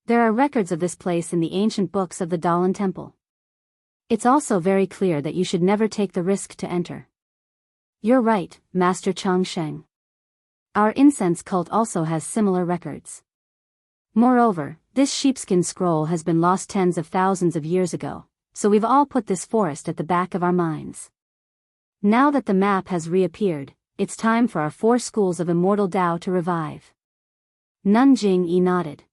There are records of this place in the ancient books of the Daoist Temple. It's also very clear that you should never take the risk to enter. You're right, Master Changsheng. Our incense cult also has similar records. Moreover, this sheepskin scroll has been lost tens of thousands of years ago, so we've all put this forest at the back of our minds. Now that the map has reappeared, it's time for our 4 schools of immortal Tao to revive. Nanjing Yi nodded.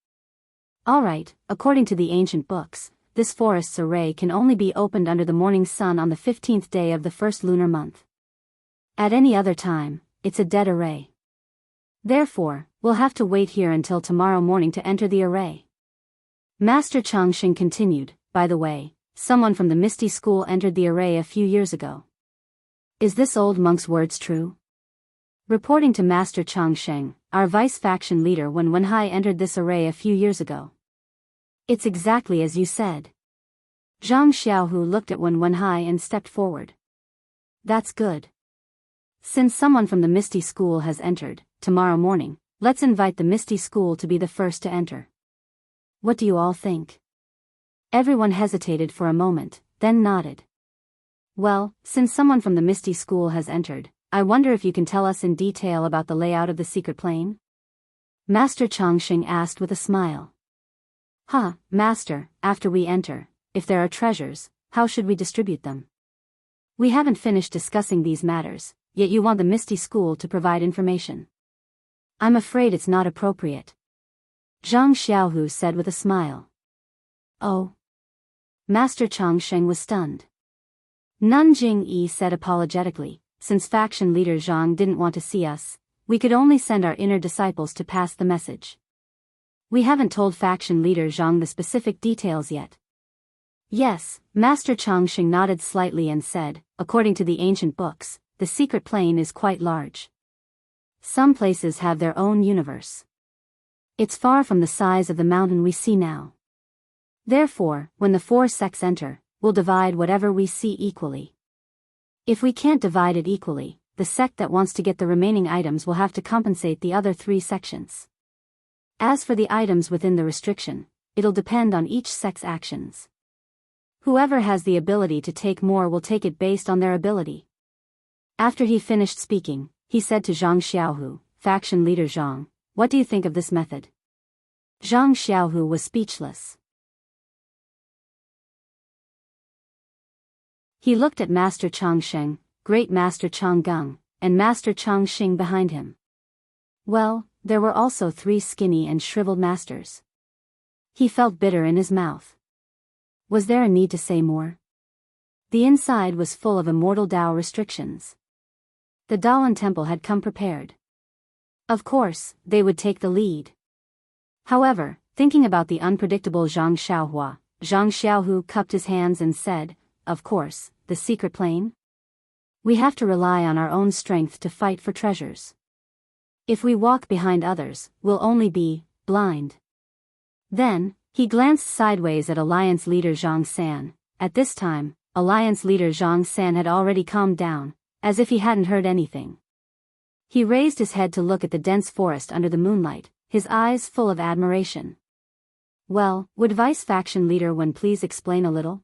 Alright, according to the ancient books, this forest's array can only be opened under the morning sun on the 15th day of the first lunar month. At any other time, it's a dead array. Therefore, we'll have to wait here until tomorrow morning to enter the array. Master Changxing continued, by the way, someone from the Misty School entered the array a few years ago. Is this old monk's words true? Reporting to Master Changxing, our vice-faction leader Wen Wenhai entered this array a few years ago. It's exactly as you said. Zhang Xiaohu looked at Wen Wenhai and stepped forward. That's good. Since someone from the Misty School has entered, tomorrow morning, let's invite the Misty School to be the first to enter. What do you all think? Everyone hesitated for a moment, then nodded. Well, since someone from the Misty School has entered, I wonder if you can tell us in detail about the layout of the secret plane? Master Changxing asked with a smile. Master, after we enter, if there are treasures, how should we distribute them? We haven't finished discussing these matters, yet you want the Misty School to provide information. I'm afraid it's not appropriate. Zhang Xiaohu said with a smile. Oh. Master Changxing was stunned. Nanjing Yi said apologetically, since faction leader Zhang didn't want to see us, we could only send our inner disciples to pass the message. We haven't told faction leader Zhang the specific details yet. Yes, Master Changxing nodded slightly and said, according to the ancient books, the secret plane is quite large. Some places have their own universe. It's far from the size of the mountain we see now. Therefore, when the 4 sects enter, we'll divide whatever we see equally. If we can't divide it equally, the sect that wants to get the remaining items will have to compensate the other 3 sections. As for the items within the restriction, it'll depend on each sect's actions. Whoever has the ability to take more will take it based on their ability. After he finished speaking, he said to Zhang Xiaohu, faction leader Zhang, what do you think of this method? Zhang Xiaohu was speechless. He looked at Master Changsheng, Great Master Changgung, and Master Changxing behind him. Well, there were also 3 skinny and shriveled masters. He felt bitter in his mouth. Was there a need to say more? The inside was full of immortal Dao restrictions. The Daoist Temple had come prepared. Of course, they would take the lead. However, thinking about the unpredictable Zhang Xiaohua, Zhang Xiaohu cupped his hands and said, of course, the secret plane? We have to rely on our own strength to fight for treasures. If we walk behind others, we'll only be blind. Then, he glanced sideways at Alliance leader Zhang San. At this time, Alliance leader Zhang San had already calmed down, as if he hadn't heard anything. He raised his head to look at the dense forest under the moonlight, his eyes full of admiration. Well, would Vice Faction Leader Wen please explain a little?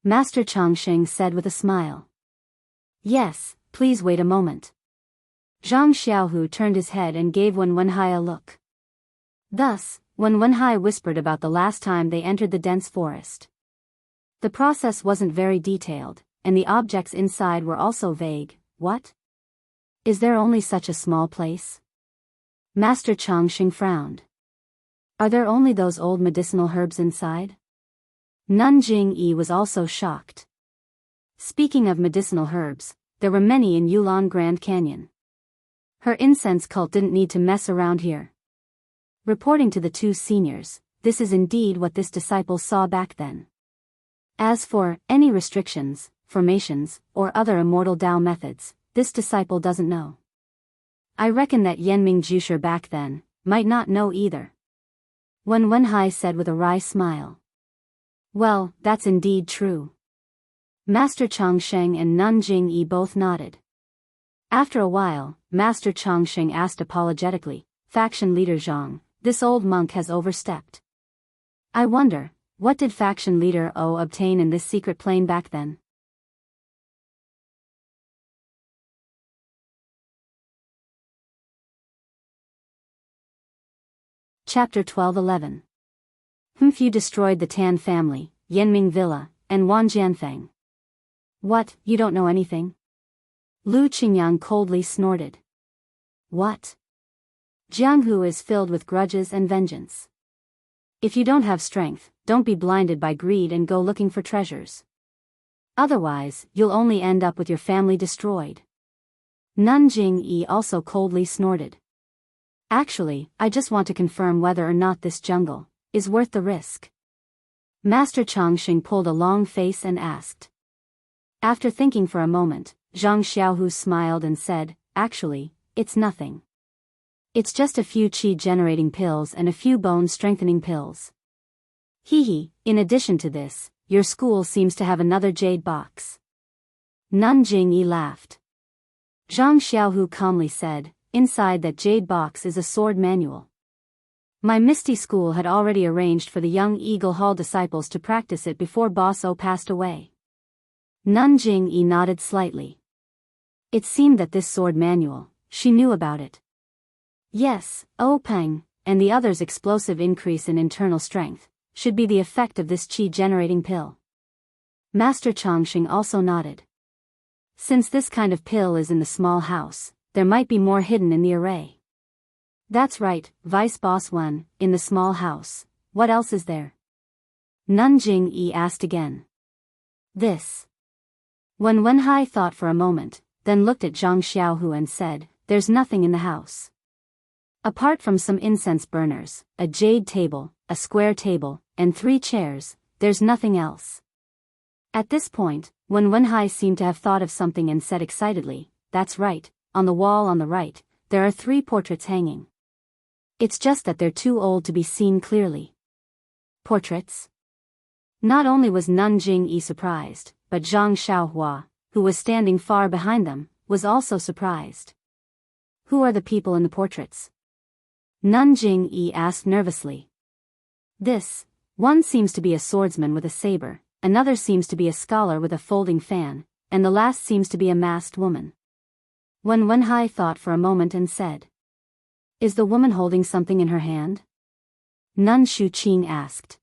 Master Changxing said with a smile. Yes, please wait a moment. Zhang Xiaohu turned his head and gave Wen Wenhai a look. Thus, Wen Wenhai whispered about the last time they entered the dense forest. The process wasn't very detailed, and the objects inside were also vague. What? Is there only such a small place? Master Changxing frowned. Are there only those old medicinal herbs inside? Nun Jingyi was also shocked. Speaking of medicinal herbs, there were many in Yulon Grand Canyon. Her incense cult didn't need to mess around here. Reporting to the two seniors, this is indeed what this disciple saw back then. As for any restrictions, formations, or other immortal Dao methods, this disciple doesn't know. I reckon that Yenming Jusher back then might not know either. Wen Wenhai said with a wry smile. Well, that's indeed true. Master Changsheng and Nun Jingyi both nodded. After a while, Master Changsheng asked apologetically, Faction Leader Zhang, this old monk has overstepped. I wonder, what did Faction Leader O obtain in this secret plane back then? Chapter 12:11. You destroyed the Tan family, Yenming Villa, and Wan Jianfeng. What, you don't know anything? Lu Qingyang coldly snorted. What? Jianghu is filled with grudges and vengeance. If you don't have strength, don't be blinded by greed and go looking for treasures. Otherwise, you'll only end up with your family destroyed. Nun Jingyi also coldly snorted. Actually, I just want to confirm whether or not this jungle is worth the risk. Master Changxing pulled a long face and asked. After thinking for a moment, Zhang Xiaohu smiled and said, actually, it's nothing. It's just a few qi-generating pills and a few bone-strengthening pills. Hee, in addition to this, your school seems to have another jade box. Nun Jingyi laughed. Zhang Xiaohu calmly said, inside that jade box is a sword manual. My Misty School had already arranged for the young Eagle Hall disciples to practice it before Boss O passed away. Nun Jingyi nodded slightly. It seemed that this sword manual, she knew about it. Yes, O Peng, and the other's explosive increase in internal strength, should be the effect of this qi-generating pill. Master Changxing also nodded. Since this kind of pill is in the small house, there might be more hidden in the array. That's right, Vice Boss Wen, in the small house, what else is there? Nun Jingyi asked again. This. Wen Wenhai thought for a moment, then looked at Zhang Xiaohu and said, there's nothing in the house. Apart from some incense burners, a jade table, a square table, and 3 chairs, there's nothing else. At this point, Wen Wenhai seemed to have thought of something and said excitedly, that's right, on the wall on the right, there are 3 portraits hanging. It's just that they're too old to be seen clearly. Portraits? Not only was Nun Jingyi surprised, but Zhang Xiaohua, who was standing far behind them, was also surprised. Who are the people in the portraits? Nun Jingyi asked nervously. This, one seems to be a swordsman with a saber, another seems to be a scholar with a folding fan, and the last seems to be a masked woman. Wen Wenhai thought for a moment and said. Is the woman holding something in her hand? Nun Shuqing asked.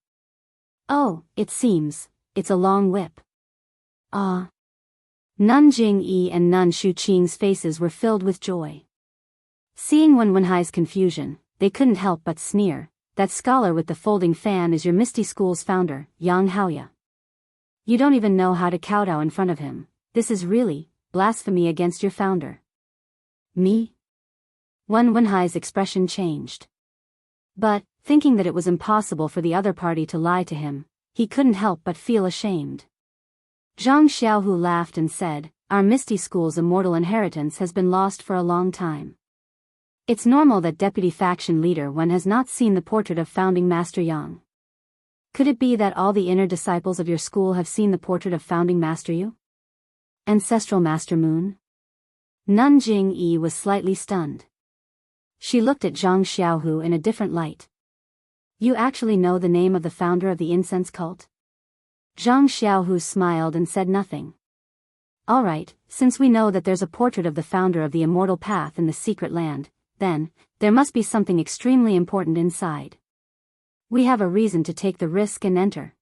Oh, it seems, it's a long whip. Ah. Nun Jingyi and Nun Shuqing's faces were filled with joy. Seeing Wen Wenhai's confusion, they couldn't help but sneer, that scholar with the folding fan is your Misty School's founder, Yang Haoya. You don't even know how to kowtow in front of him, this is really blasphemy against your founder. Me? Wen Wenhai's expression changed. But, thinking that it was impossible for the other party to lie to him, he couldn't help but feel ashamed. Zhang Xiaohu laughed and said, our Misty School's immortal inheritance has been lost for a long time. It's normal that Deputy Faction Leader Wen has not seen the portrait of Founding Master Yang. Could it be that all the inner disciples of your school have seen the portrait of Founding Master Yu? Ancestral Master Moon? Nun Jingyi was slightly stunned. She looked at Zhang Xiaohu in a different light. You actually know the name of the founder of the incense cult? Zhang Xiaohu smiled and said nothing. All right, since we know that there's a portrait of the founder of the immortal path in the secret land, then, there must be something extremely important inside. We have a reason to take the risk and enter.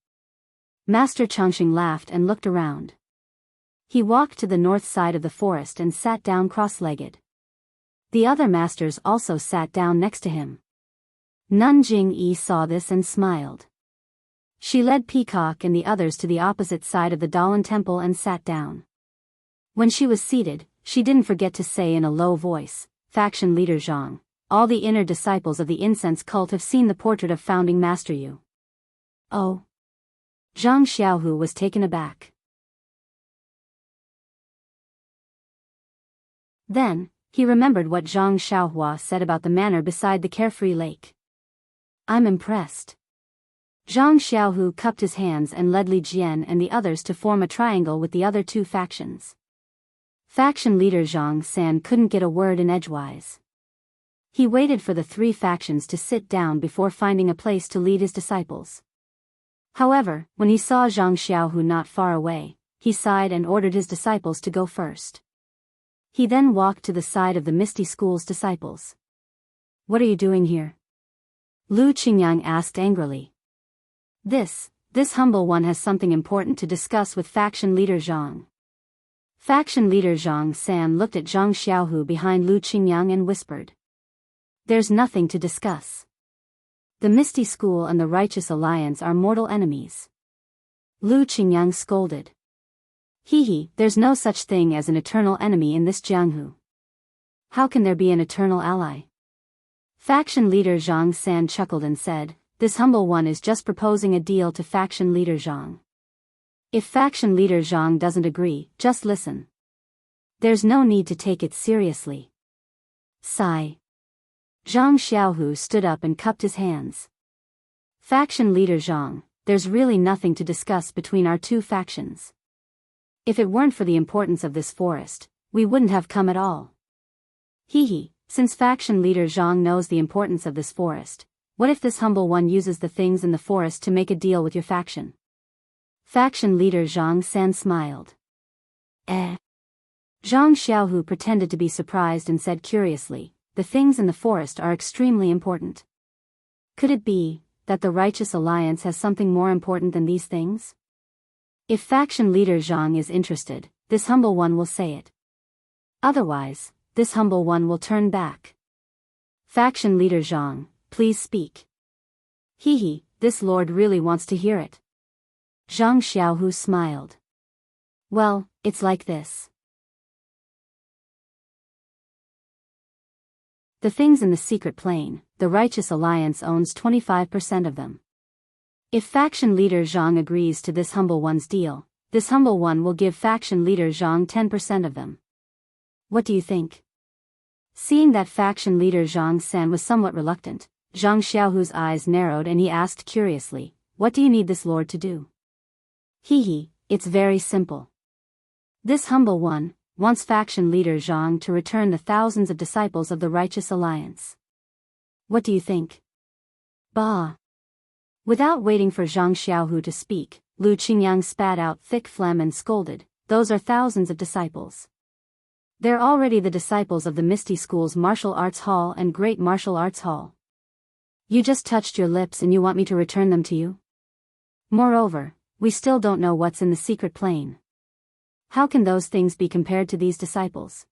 Master Changxing laughed and looked around. He walked to the north side of the forest and sat down cross-legged. The other masters also sat down next to him. Nun Jing-yi saw this and smiled. She led Peacock and the others to the opposite side of the Daoist temple and sat down. When she was seated, she didn't forget to say in a low voice, "Faction leader Zhang, all the inner disciples of the incense cult have seen the portrait of founding master Yu." Oh. Zhang Xiaohu was taken aback. Then, he remembered what Zhang Xiaohua said about the manor beside the Carefree Lake. "I'm impressed." Zhang Xiaohu cupped his hands and led Li Jian and the others to form a triangle with the other two factions. Faction leader Zhang San couldn't get a word in edgewise. He waited for the three factions to sit down before finding a place to lead his disciples. However, when he saw Zhang Xiaohu not far away, he sighed and ordered his disciples to go first. He then walked to the side of the Misty School's disciples. "What are you doing here?" Lu Qingyang asked angrily. This humble one has something important to discuss with faction leader Zhang." Faction leader Zhang San looked at Zhang Xiaohu behind Lu Qingyang and whispered. "There's nothing to discuss. The Misty School and the Righteous Alliance are mortal enemies." Lu Qingyang scolded. There's no such thing as an eternal enemy in this Jianghu. How can there be an eternal ally?" Faction leader Zhang San chuckled and said, "This humble one is just proposing a deal to faction leader Zhang. If faction leader Zhang doesn't agree, just listen. There's no need to take it seriously." Sigh. Zhang Xiaohu stood up and cupped his hands. "Faction leader Zhang, there's really nothing to discuss between our two factions. If it weren't for the importance of this forest, we wouldn't have come at all. Since faction leader Zhang knows the importance of this forest, what if this humble one uses the things in the forest to make a deal with your faction?" Faction leader Zhang San smiled. Zhang Xiaohu pretended to be surprised and said curiously, "The things in the forest are extremely important. Could it be that the Righteous Alliance has something more important than these things? If faction leader Zhang is interested, this humble one will say it. Otherwise, this humble one will turn back. Faction leader Zhang, please speak." This lord really wants to hear it." Zhang Xiaohu smiled. "Well, it's like this. The things in the secret plane, the Righteous Alliance owns 25% of them. If faction leader Zhang agrees to this humble one's deal, this humble one will give faction leader Zhang 10% of them. What do you think?" Seeing that faction leader Zhang San was somewhat reluctant, Zhang Xiaohu's eyes narrowed and he asked curiously, "What do you need this lord to do?" It's very simple. This humble one wants faction leader Zhang to return the thousands of disciples of the Righteous Alliance. What do you think?" Bah! Without waiting for Zhang Xiaohu to speak, Lu Qingyang spat out thick phlegm and scolded, "Those are thousands of disciples. They're already the disciples of the Misty School's Martial Arts Hall and Great Martial Arts Hall. You just touched your lips and you want me to return them to you? Moreover, we still don't know what's in the secret plane. How can those things be compared to these disciples?"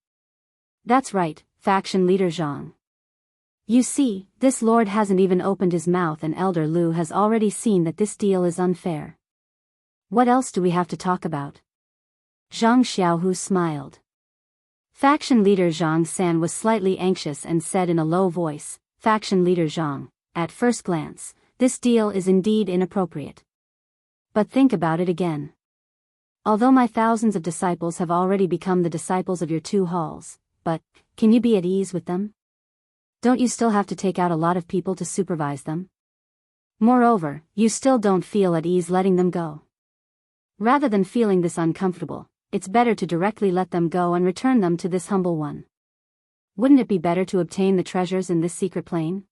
"That's right, faction leader Zhang. You see, this lord hasn't even opened his mouth and Elder Lu has already seen that this deal is unfair. What else do we have to talk about?" Zhang Xiaohu smiled. Faction leader Zhang San was slightly anxious and said in a low voice, "Faction leader Zhang, at first glance, this deal is indeed inappropriate. But think about it again. Although my thousands of disciples have already become the disciples of your two halls, but, can you be at ease with them? Don't you still have to take out a lot of people to supervise them? Moreover, you still don't feel at ease letting them go. Rather than feeling this uncomfortable, it's better to directly let them go and return them to this humble one. Wouldn't it be better to obtain the treasures in this secret plane?"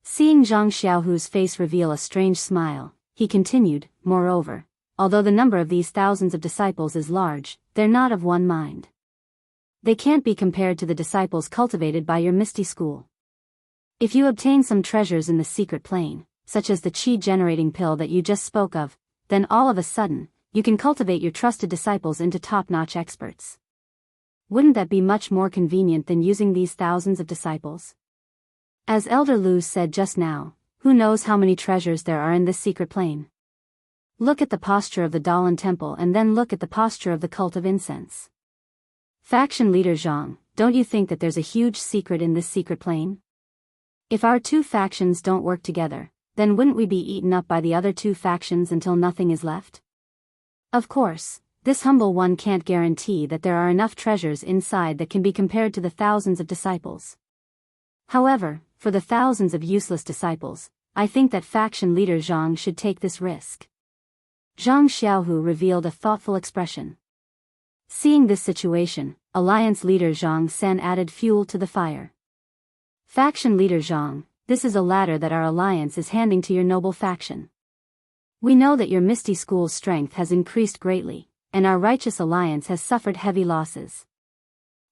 Seeing Zhang Xiaohu's face reveal a strange smile, he continued, "Moreover, although the number of these thousands of disciples is large, they're not of one mind. They can't be compared to the disciples cultivated by your Misty School. If you obtain some treasures in the secret plane, such as the chi-generating pill that you just spoke of, then all of a sudden, you can cultivate your trusted disciples into top-notch experts. Wouldn't that be much more convenient than using these thousands of disciples? As Elder Lu said just now, who knows how many treasures there are in this secret plane? Look at the posture of the Daolan temple and then look at the posture of the cult of incense. Faction leader Zhang, don't you think that there's a huge secret in this secret plane? If our two factions don't work together, then wouldn't we be eaten up by the other two factions until nothing is left? Of course, this humble one can't guarantee that there are enough treasures inside that can be compared to the thousands of disciples. However, for the thousands of useless disciples, I think that faction leader Zhang should take this risk. Zhang Xiaohu revealed a thoughtful expression. Seeing this situation, Alliance leader Zhang San added fuel to the fire. Faction leader Zhang, this is a ladder that our alliance is handing to your noble faction. We know that your Misty School's strength has increased greatly, and our righteous alliance has suffered heavy losses.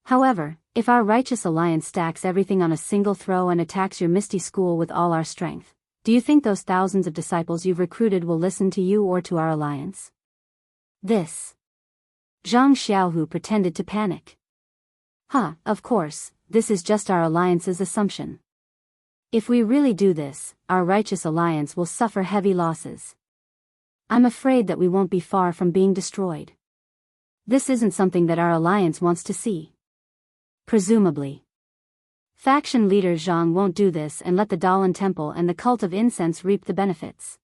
However, if our righteous alliance stacks everything on a single throw and attacks your Misty School with all our strength, do you think those thousands of disciples you've recruited will listen to you or to our alliance? This. Zhang Xiaohu pretended to panic. Of course, this is just our alliance's assumption. If we really do this, our righteous alliance will suffer heavy losses. I'm afraid that we won't be far from being destroyed. This isn't something that our alliance wants to see. Presumably. Faction leader Zhang won't do this and let the Daolan Temple and the Cult of Incense reap the benefits.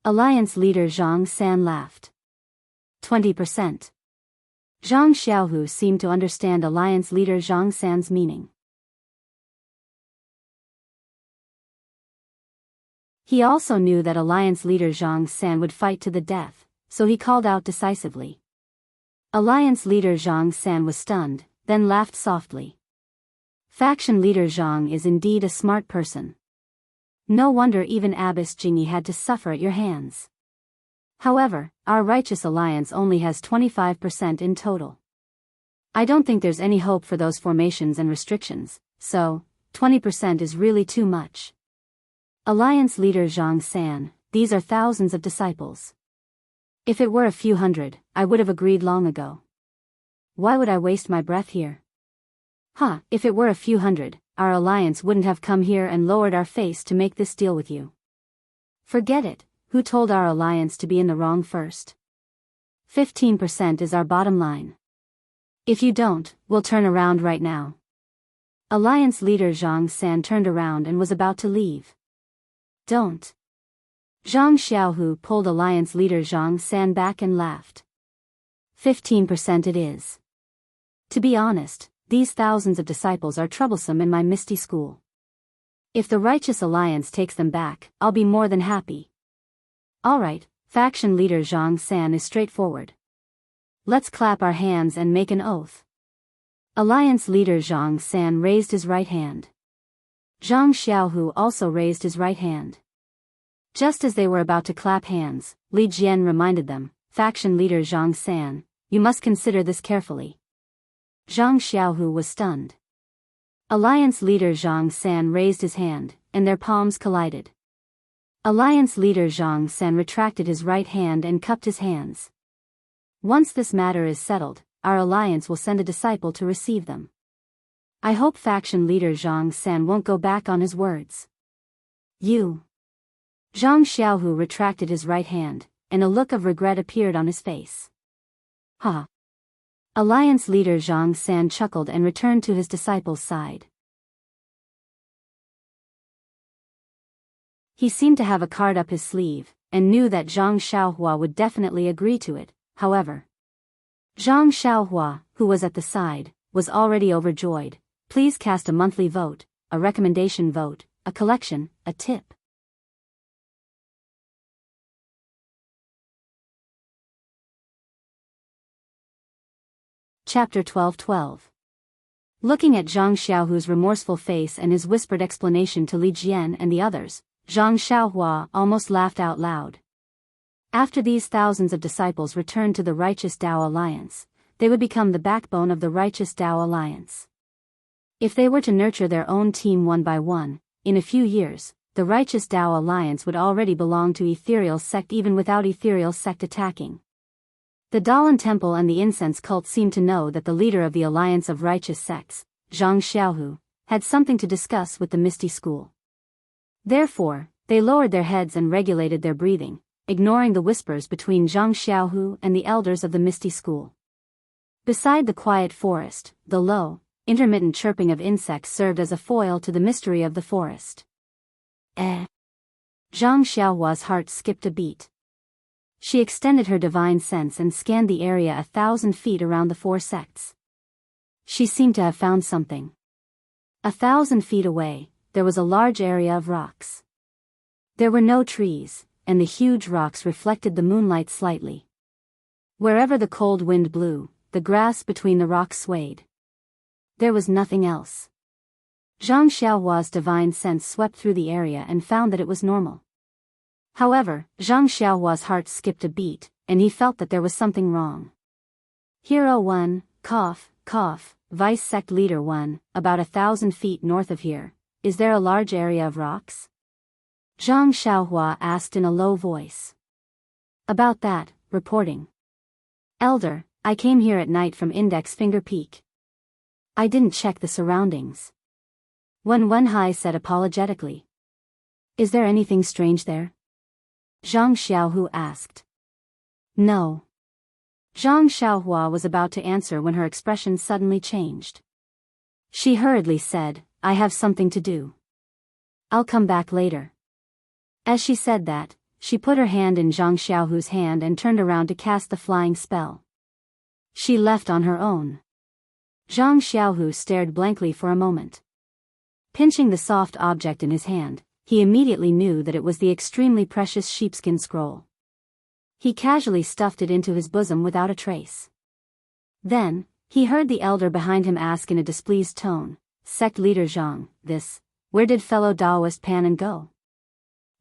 Alliance leader Zhang San laughed. 20%. Zhang Xiaohu seemed to understand Alliance leader Zhang San's meaning. He also knew that Alliance leader Zhang San would fight to the death, so he called out decisively. Alliance leader Zhang San was stunned, then laughed softly. Faction leader Zhang is indeed a smart person. No wonder even Abbess Jingyi had to suffer at your hands. However, our righteous alliance only has 25% in total. I don't think there's any hope for those formations and restrictions, so 20% is really too much. Alliance leader Zhang San, these are thousands of disciples. If it were a few hundred, I would have agreed long ago. Why would I waste my breath here? If it were a few hundred, our alliance wouldn't have come here and lowered our face to make this deal with you. Forget it. Who told our alliance to be in the wrong first? 15% is our bottom line. If you don't, we'll turn around right now. Alliance leader Zhang San turned around and was about to leave. Don't. Zhang Xiaohu pulled Alliance leader Zhang San back and laughed. 15% it is. To be honest, these thousands of disciples are troublesome in my Misty School. If the righteous alliance takes them back, I'll be more than happy. Alright, faction leader Zhang San is straightforward. Let's clap our hands and make an oath. Alliance leader Zhang San raised his right hand. Zhang Xiaohu also raised his right hand. Just as they were about to clap hands, Li Jian reminded them, faction leader Zhang San, you must consider this carefully. Zhang Xiaohu was stunned. Alliance leader Zhang San raised his hand, and their palms collided. Alliance leader Zhang San retracted his right hand and cupped his hands. Once this matter is settled, our alliance will send a disciple to receive them. I hope faction leader Zhang San won't go back on his words. You. Zhang Xiaohu retracted his right hand, and a look of regret appeared on his face. Alliance leader Zhang San chuckled and returned to his disciple's side. He seemed to have a card up his sleeve, and knew that Zhang Xiaohua would definitely agree to it. However, Zhang Xiaohua, who was at the side, was already overjoyed. Please cast a monthly vote, a recommendation vote, a collection, a tip. Chapter 12:12. Looking at Zhang Xiaohu's remorseful face and his whispered explanation to Li Jian and the others, Zhang Xiaohua almost laughed out loud. After these thousands of disciples returned to the righteous Dao Alliance, they would become the backbone of the righteous Dao Alliance. If they were to nurture their own team one by one, in a few years, the righteous Dao Alliance would already belong to Ethereal Sect even without Ethereal Sect attacking. The Daoist temple and the incense cult seemed to know that the leader of the Alliance of Righteous Sects, Jianghu, had something to discuss with the Misty School. Therefore, they lowered their heads and regulated their breathing, ignoring the whispers between Jianghu and the elders of the Misty School. Beside the quiet forest, the low, intermittent chirping of insects served as a foil to the mystery of the forest. Zhang Xiaohua's heart skipped a beat. She extended her divine sense and scanned the area 1,000 feet around the 4 sects. She seemed to have found something. 1,000 feet away, there was a large area of rocks. There were no trees, and the huge rocks reflected the moonlight slightly. Wherever the cold wind blew, the grass between the rocks swayed. There was nothing else. Zhang Xiaohua's divine sense swept through the area and found that it was normal. However, Zhang Xiaohua's heart skipped a beat, and he felt that there was something wrong. Hero 1, cough, Vice Sect Leader 1, about 1,000 feet north of here, is there a large area of rocks? Zhang Xiaohua asked in a low voice. About that, reporting. Elder, I came here at night from Index Finger Peak. I didn't check the surroundings. Wenhai said apologetically. Is there anything strange there? Zhang Xiaohu asked. No. Zhang Xiaohua was about to answer when her expression suddenly changed. She hurriedly said, I have something to do. I'll come back later. As she said that, she put her hand in Zhang Xiaohu's hand and turned around to cast the flying spell. She left on her own. Zhang Xiaohu stared blankly for a moment. Pinching the soft object in his hand, he immediately knew that it was the extremely precious sheepskin scroll. He casually stuffed it into his bosom without a trace. Then, he heard the elder behind him ask in a displeased tone, Sect Leader Zhang, where did fellow Daoist Panan go?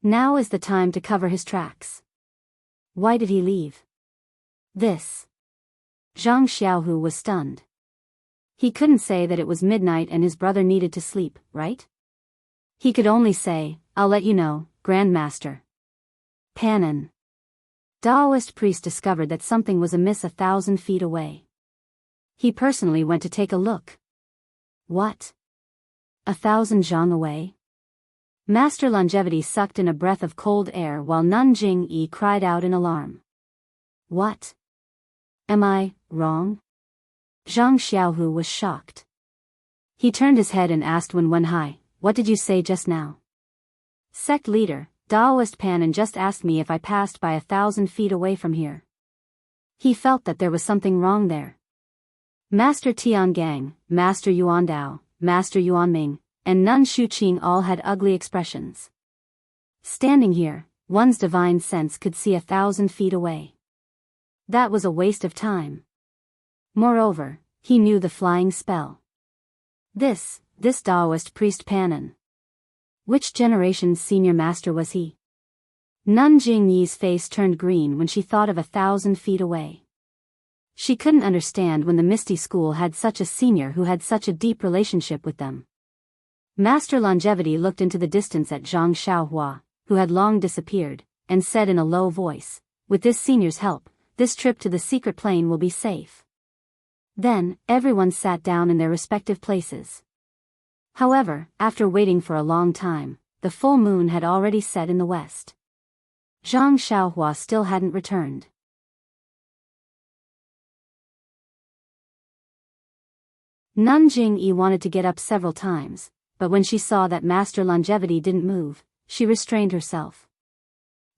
Now is the time to cover his tracks. Why did he leave? Zhang Xiaohu was stunned. He couldn't say that it was midnight and his brother needed to sleep, right? He could only say, I'll let you know, Grandmaster. Panan. Daoist priest discovered that something was amiss 1,000 feet away. He personally went to take a look. What? 1,000 zhang away? Master Longevity sucked in a breath of cold air while Nun Jing-yi cried out in alarm. What? Am I wrong? Zhang Xiaohu was shocked. He turned his head and asked Wenhai, what did you say just now? Sect leader, Daoist Panan just asked me if I passed by 1,000 feet away from here. He felt that there was something wrong there. Master Tiangang, Master Yuandao, Master Yuanming, and Nun Shuqing all had ugly expressions. Standing here, one's divine sense could see 1,000 feet away. That was a waste of time. Moreover, he knew the flying spell. This Daoist priest Panan. Which generation's senior master was he? Nun Jingyi's face turned green when she thought of 1,000 feet away. She couldn't understand when the Misty School had such a senior who had such a deep relationship with them. Master Longevity looked into the distance at Zhang Xiaohua, who had long disappeared, and said in a low voice, with this senior's help, this trip to the secret plane will be safe. Then, everyone sat down in their respective places. However, after waiting for a long time, the full moon had already set in the west. Zhang Xiaohua still hadn't returned. Nun Jingyi wanted to get up several times, but when she saw that Master Longevity didn't move, she restrained herself.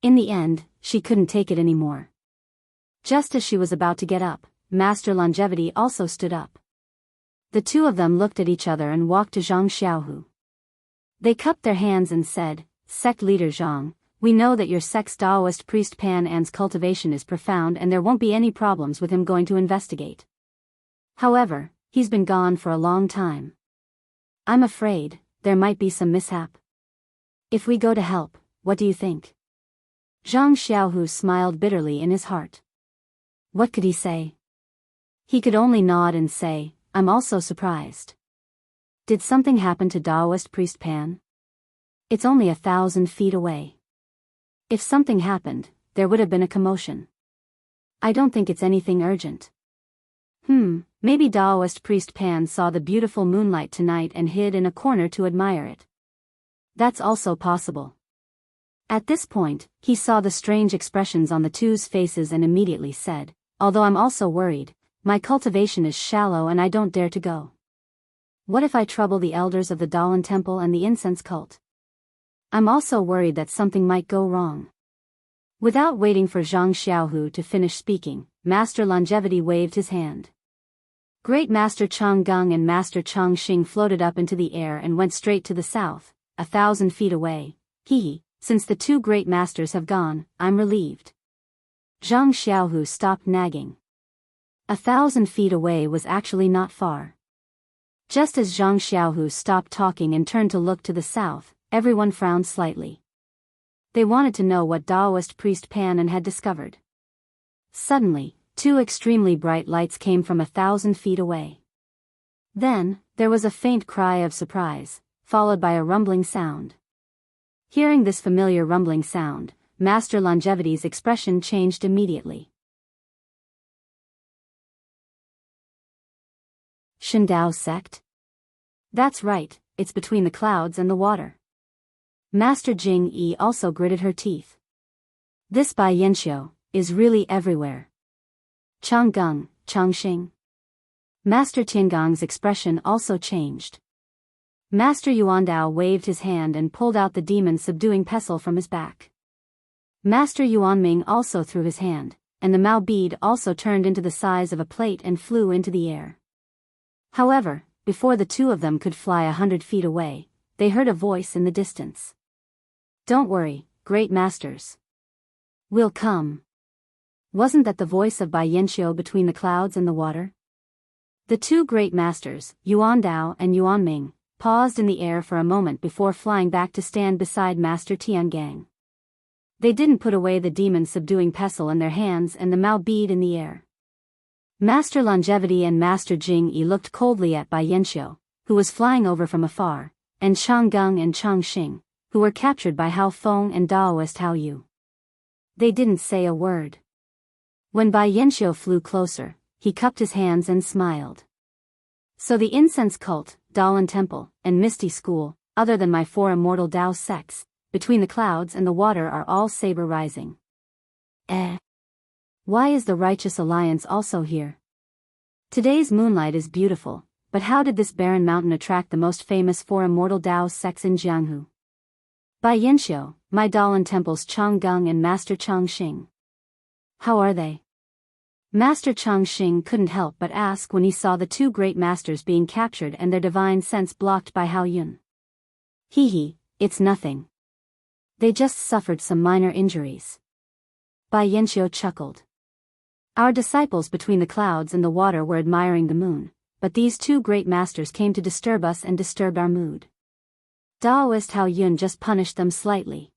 In the end, she couldn't take it anymore. Just as she was about to get up, Master Longevity also stood up. The two of them looked at each other and walked to Zhang Xiaohu. They cupped their hands and said, Sect Leader Zhang, we know that your sect's Daoist priest Pan An's cultivation is profound and there won't be any problems with him going to investigate. However, he's been gone for a long time. I'm afraid there might be some mishap. If we go to help, what do you think? Zhang Xiaohu smiled bitterly in his heart. What could he say? He could only nod and say, I'm also surprised. Did something happen to Daoist priest Pan? It's only 1,000 feet away. If something happened, there would have been a commotion. I don't think it's anything urgent. Maybe Daoist priest Pan saw the beautiful moonlight tonight and hid in a corner to admire it. That's also possible. At this point, he saw the strange expressions on the two's faces and immediately said, although I'm also worried, my cultivation is shallow and I don't dare to go. What if I trouble the elders of the Daolan temple and the incense cult? I'm also worried that something might go wrong. Without waiting for Zhang Xiaohu to finish speaking, Master Longevity waved his hand. Great Master Chang Gung and Master Chang Xing floated up into the air and went straight to the south, 1,000 feet away. Since the two great masters have gone, I'm relieved. Zhang Xiaohu stopped nagging. 1,000 feet away was actually not far. Just as Zhang Xiaohu stopped talking and turned to look to the south, everyone frowned slightly. They wanted to know what Daoist priest Pan had discovered. Suddenly, two extremely bright lights came from 1,000 feet away. Then, there was a faint cry of surprise, followed by a rumbling sound. Hearing this familiar rumbling sound, Master Longevity's expression changed immediately. Shindao sect? That's right, it's between the clouds and the water. Master Jing Yi also gritted her teeth. This Bai Yanxiu is really everywhere. Chang Gung, Chang Xing. Master Tiangong's expression also changed. Master Yuandao waved his hand and pulled out the demon-subduing pestle from his back. Master Yuanming also threw his hand, and the Mao bead also turned into the size of a plate and flew into the air. However, before the two of them could fly 100 feet away, they heard a voice in the distance. Don't worry, great masters. We'll come. Wasn't that the voice of Bai Yanxiu between the clouds and the water? The two great masters, Yuandao and Yuanming, paused in the air for a moment before flying back to stand beside Master Tiangang. They didn't put away the demon-subduing pestle in their hands and the Mao bead in the air. Master Longevity and Master Jing Yi looked coldly at Bai Yanxiu, who was flying over from afar, and Chang Gung and Chang Xing, who were captured by Hao Feng and Daoist Hao Yu. They didn't say a word. When Bai Yanxiu flew closer, he cupped his hands and smiled. So the incense cult, Daolan temple, and Misty school, other than my four immortal Dao sects, between the clouds and the water are all saber rising. Why is the Righteous Alliance also here? Today's moonlight is beautiful, but how did this barren mountain attract the most famous four immortal Dao sects in Jianghu? Bai Yanxiu, my Daolan temple's Chang Gung and Master Chang Xing. How are they? Master Chang Xing couldn't help but ask when he saw the two great masters being captured and their divine sense blocked by Hao Yun. It's nothing. They just suffered some minor injuries. Bai Yanxiu chuckled. Our disciples between the clouds and the water were admiring the moon, but these two great masters came to disturb us and disturbed our mood. Daoist Hao Yun just punished them slightly.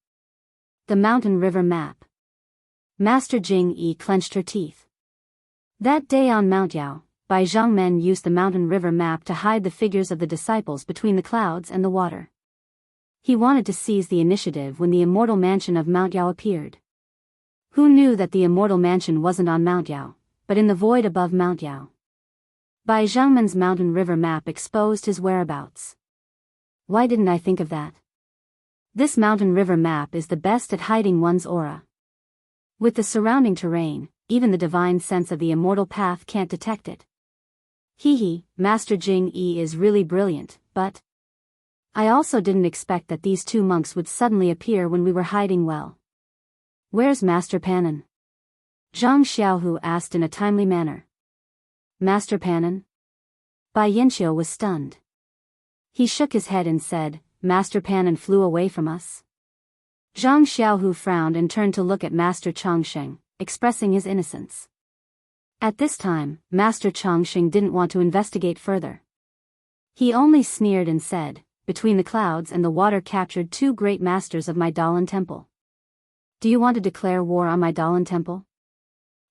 The mountain river map. Master Jing Yi clenched her teeth. That day on Mount Yao, Bai Zhangmen used the mountain river map to hide the figures of the disciples between the clouds and the water. He wanted to seize the initiative when the immortal mansion of Mount Yao appeared. Who knew that the immortal mansion wasn't on Mount Yao, but in the void above Mount Yao? Bai Zhangmen's mountain river map exposed his whereabouts. Why didn't I think of that? This mountain river map is the best at hiding one's aura. With the surrounding terrain, even the divine sense of the immortal path can't detect it. Master Jing Yi is really brilliant, but I also didn't expect that these two monks would suddenly appear when we were hiding well. Where's Master Panan? Zhang Xiaohu asked in a timely manner. Master Panan? Bai Yanxiu was stunned. He shook his head and said, Master Panan flew away from us. Zhang Xiaohu frowned and turned to look at Master Changsheng, expressing his innocence. At this time, Master Changsheng didn't want to investigate further. He only sneered and said, between the clouds and the water captured two great masters of my Daolan temple. Do you want to declare war on my Daolan temple?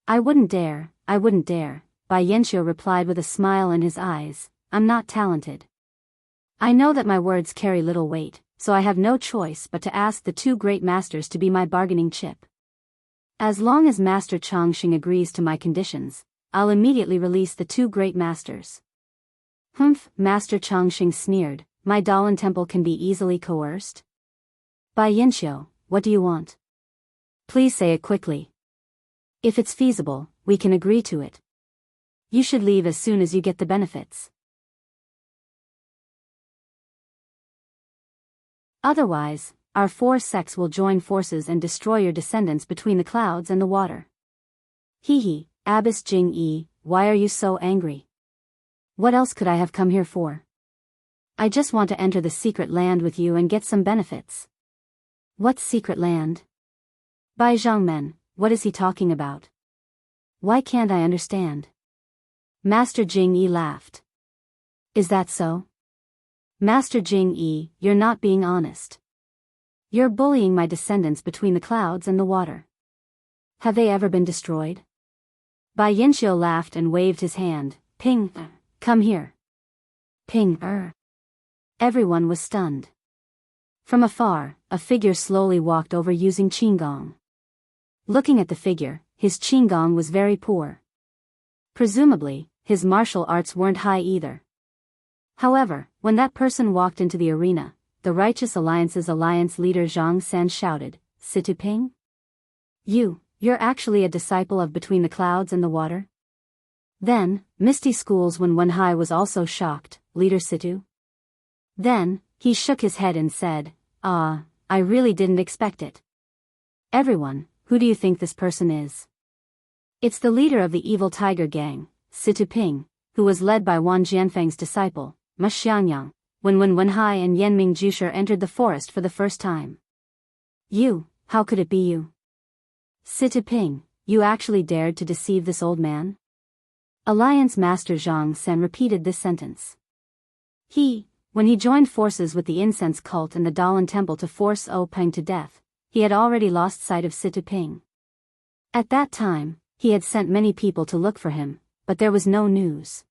I wouldn't dare, Bai Yanxiu replied with a smile in his eyes. I'm not talented. I know that my words carry little weight, so I have no choice but to ask the two great masters to be my bargaining chip. As long as Master Changxing agrees to my conditions, I'll immediately release the two great masters. Humph, Master Changxing sneered, my Daoist temple can be easily coerced? Bai Yanxiu, what do you want? Please say it quickly. If it's feasible, we can agree to it. You should leave as soon as you get the benefits. Otherwise, our four sects will join forces and destroy your descendants between the clouds and the water. Hee, Abbess Jing-yi, why are you so angry? What else could I have come here for? I just want to enter the secret land with you and get some benefits. What secret land? Bai Zhangmen, what is he talking about? Why can't I understand? Master Jing-yi laughed. Is that so? Master Jing-yi, you're not being honest. You're bullying my descendants between the clouds and the water. Have they ever been destroyed? Bai Yanxiu laughed and waved his hand. Ping, come here. Ping, Everyone was stunned. From afar, a figure slowly walked over using qinggong. Looking at the figure, his qinggong was very poor. Presumably, his martial arts weren't high either. However, when that person walked into the arena, the Righteous Alliance's alliance leader Zhang San shouted, Situ Ping? You're actually a disciple of Between the Clouds and the Water? Then, Misty Schools when Wen Hai was also shocked, Leader Situ? Then, he shook his head and said, I really didn't expect it. Everyone, who do you think this person is? It's the leader of the evil tiger gang, Situ Ping, who was led by Wan Jianfeng's disciple, Ma Xiangyang, when Wen Hai and Yanming Jusher entered the forest for the first time. How could it be you? Situ Ping, you actually dared to deceive this old man? Alliance Master Zhang Sen repeated this sentence. When he joined forces with the incense cult and the Daoist temple to force Peng to death, he had already lost sight of Situ Ping. At that time, he had sent many people to look for him, but there was no news.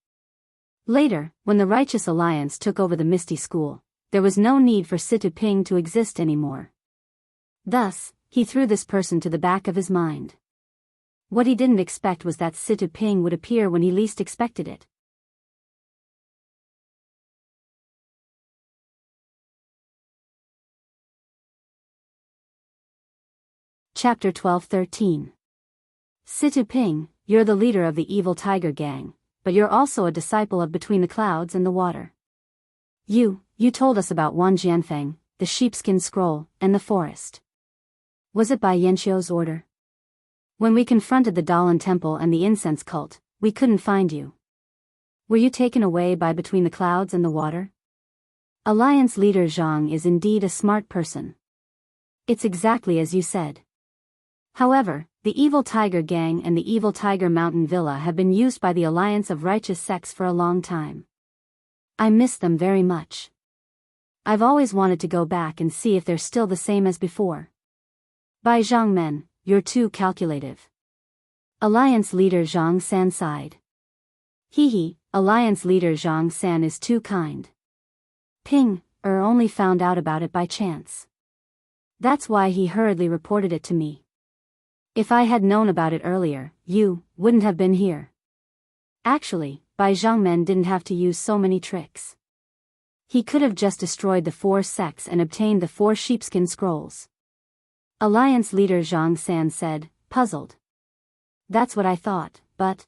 Later, when the Righteous Alliance took over the Misty School, there was no need for Situ Ping to exist anymore. Thus, he threw this person to the back of his mind. What he didn't expect was that Situ Ping would appear when he least expected it. Chapter 12-13. Situ Ping, you're the leader of the evil tiger gang, but you're also a disciple of Between the Clouds and the Water. You told us about Wan Jianfeng, the sheepskin scroll, and the forest. Was it by Yanxiu's order? When we confronted the Daoist temple and the incense cult, we couldn't find you. Were you taken away by Between the Clouds and the Water? Alliance leader Zhang is indeed a smart person. It's exactly as you said. However, the Evil Tiger Gang and the Evil Tiger Mountain Villa have been used by the Alliance of Righteous Sects for a long time. I miss them very much. I've always wanted to go back and see if they're still the same as before. Bai Zhangmen, you're too calculative. Alliance leader Zhang San sighed. Alliance leader Zhang San is too kind. Ping, only found out about it by chance. That's why he hurriedly reported it to me. If I had known about it earlier, you wouldn't have been here. Actually, Bai Zhangmen didn't have to use so many tricks. He could have just destroyed the 4 sects and obtained the 4 sheepskin scrolls. Alliance leader Zhang San said, puzzled. That's what I thought, but...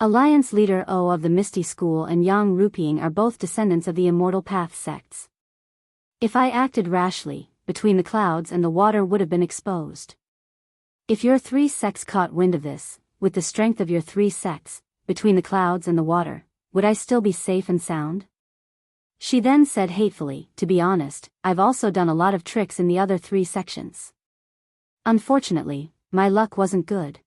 Alliance leader O of the Misty School and Yang Ruping are both descendants of the Immortal Path sects. If I acted rashly, Between the Clouds and the Water would have been exposed. If your 3 sects caught wind of this, with the strength of your 3 sects, Between the Clouds and the Water, would I still be safe and sound? She then said hatefully, to be honest, I've also done a lot of tricks in the other 3 sections. Unfortunately, my luck wasn't good.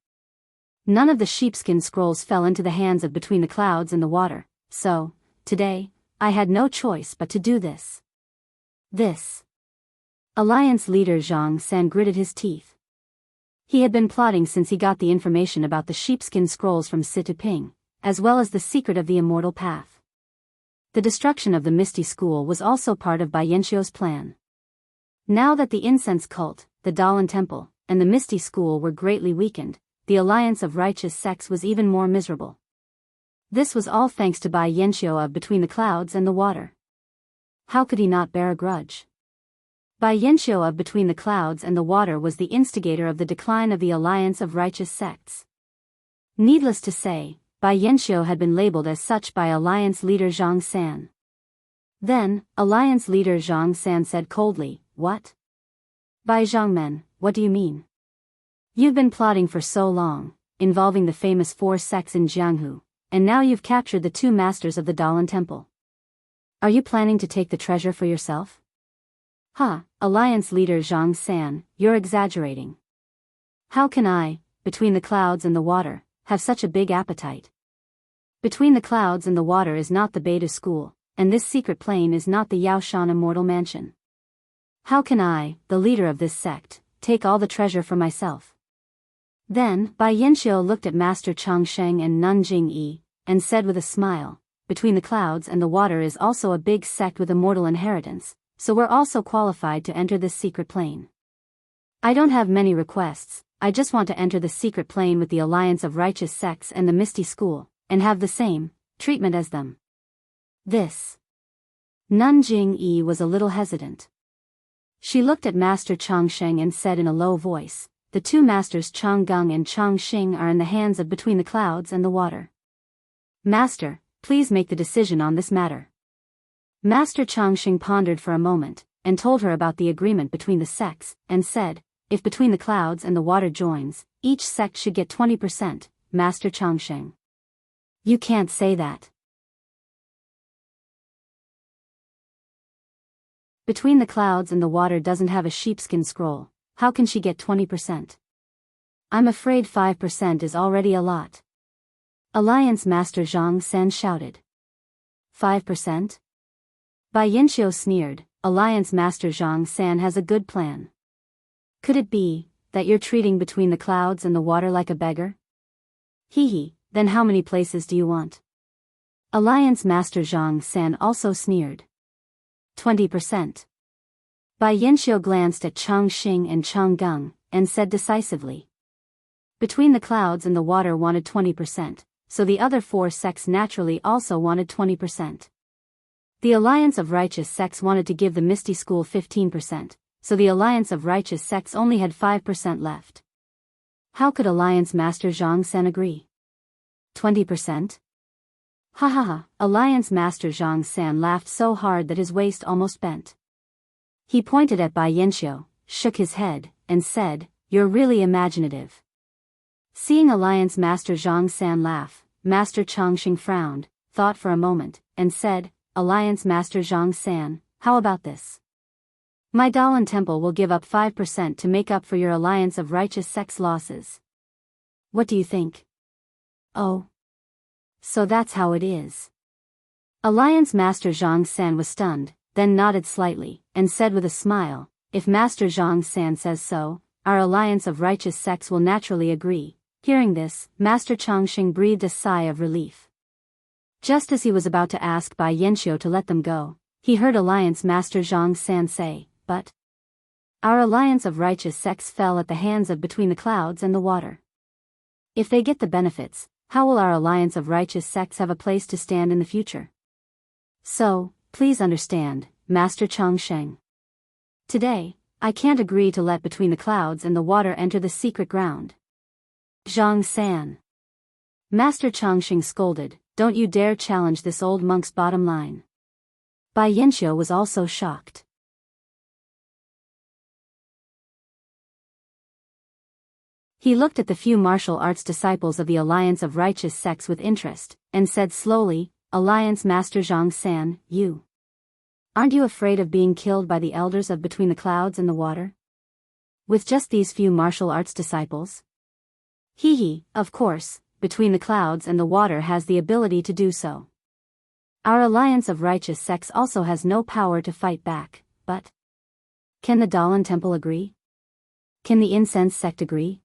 None of the sheepskin scrolls fell into the hands of Between the Clouds and the Water, so, today, I had no choice but to do this. Alliance leader Zhang San gritted his teeth. He had been plotting since he got the information about the sheepskin scrolls from Situ Ping, as well as the secret of the Immortal Path. The destruction of the Misty School was also part of Bai Yanxiu's plan. Now that the incense cult, the Daoist temple, and the Misty School were greatly weakened, the alliance of righteous sects was even more miserable. This was all thanks to Bai Yanxiu of Between the Clouds and the Water. How could he not bear a grudge? Bai Yanxiu of Between the Clouds and the Water was the instigator of the decline of the alliance of righteous sects. Needless to say, Bai Yanxiu had been labeled as such by Alliance leader Zhang San. Then, Alliance leader Zhang San said coldly, "What? Bai Zhangmen, what do you mean? You've been plotting for so long, involving the famous 4 sects in Jianghu, and now you've captured the 2 masters of the Daoist temple. Are you planning to take the treasure for yourself?" "Ha, Alliance leader Zhang San, you're exaggerating. How can I, Between the Clouds and the Water, have such a big appetite? Between the Clouds and the Water is not the Beta School, and this secret plane is not the Yaoshan Immortal Mansion. How can I, the leader of this sect, take all the treasure for myself?" Then, Bai Yanxiu looked at Master Changsheng and Nanjing Yi, and said with a smile, "Between the Clouds and the Water is also a big sect with immortal inheritance, so we're also qualified to enter this secret plane. I don't have many requests, I just want to enter the secret plane with the alliance of righteous sects and the Misty School, and have the same treatment as them." This. Nanjing Yi was a little hesitant. She looked at Master Changsheng and said in a low voice, "The 2 masters Changgung and Changxing are in the hands of Between the Clouds and the Water. Master, please make the decision on this matter." Master Changxing pondered for a moment, and told her about the agreement between the sects, and said, "If Between the Clouds and the Water joins, each sect should get 20%, Master Changxing." "You can't say that. Between the Clouds and the Water doesn't have a sheepskin scroll, how can she get 20%? I'm afraid 5% is already a lot." Alliance Master Zhang San shouted. 5%? Bai Yanxiu sneered, "Alliance Master Zhang San has a good plan. Could it be that you're treating Between the Clouds and the Water like a beggar? Hee, then how many places do you want?" Alliance Master Zhang San also sneered. 20%. Bai Yanxiu glanced at Changxing and Changgung, and said decisively. Between the Clouds and the Water wanted 20%, so the other 4 sects naturally also wanted 20%. The Alliance of Righteous Sects wanted to give the Misty School 15%, so the Alliance of Righteous Sects only had 5% left. How could Alliance Master Zhang San agree? 20%? Ha ha ha, Alliance Master Zhang San laughed so hard that his waist almost bent. He pointed at Bai Yanxiu, shook his head, and said, "You're really imaginative." Seeing Alliance Master Zhang San laugh, Master Changxing frowned, thought for a moment, and said, "Alliance Master Zhang San, how about this? My Daoist temple will give up 5% to make up for your Alliance of Righteous Sects losses. What do you think?" "Oh. So that's how it is." Alliance Master Zhang San was stunned, then nodded slightly, and said with a smile, "If Master Zhang San says so, our Alliance of Righteous Sects will naturally agree." Hearing this, Master Changxing breathed a sigh of relief. Just as he was about to ask Bai Yanxiu to let them go, he heard Alliance Master Zhang San say, "But our Alliance of Righteous Sects fell at the hands of Between the Clouds and the Water. If they get the benefits, how will our Alliance of Righteous Sects have a place to stand in the future? So, please understand, Master Changsheng. Today, I can't agree to let Between the Clouds and the Water enter the secret ground." Zhang San. Master Changxing scolded, "Don't you dare challenge this old monk's bottom line." Bai Yanxiu was also shocked. He looked at the few martial arts disciples of the Alliance of Righteous Sects with interest, and said slowly, "Alliance Master Zhang San, aren't you afraid of being killed by the elders of Between the Clouds and the Water? With just these few martial arts disciples?" Hee, of course, Between the Clouds and the Water has the ability to do so. Our Alliance of Righteous Sects also has no power to fight back, but can the Daoist Temple agree? Can the Incense Sect agree?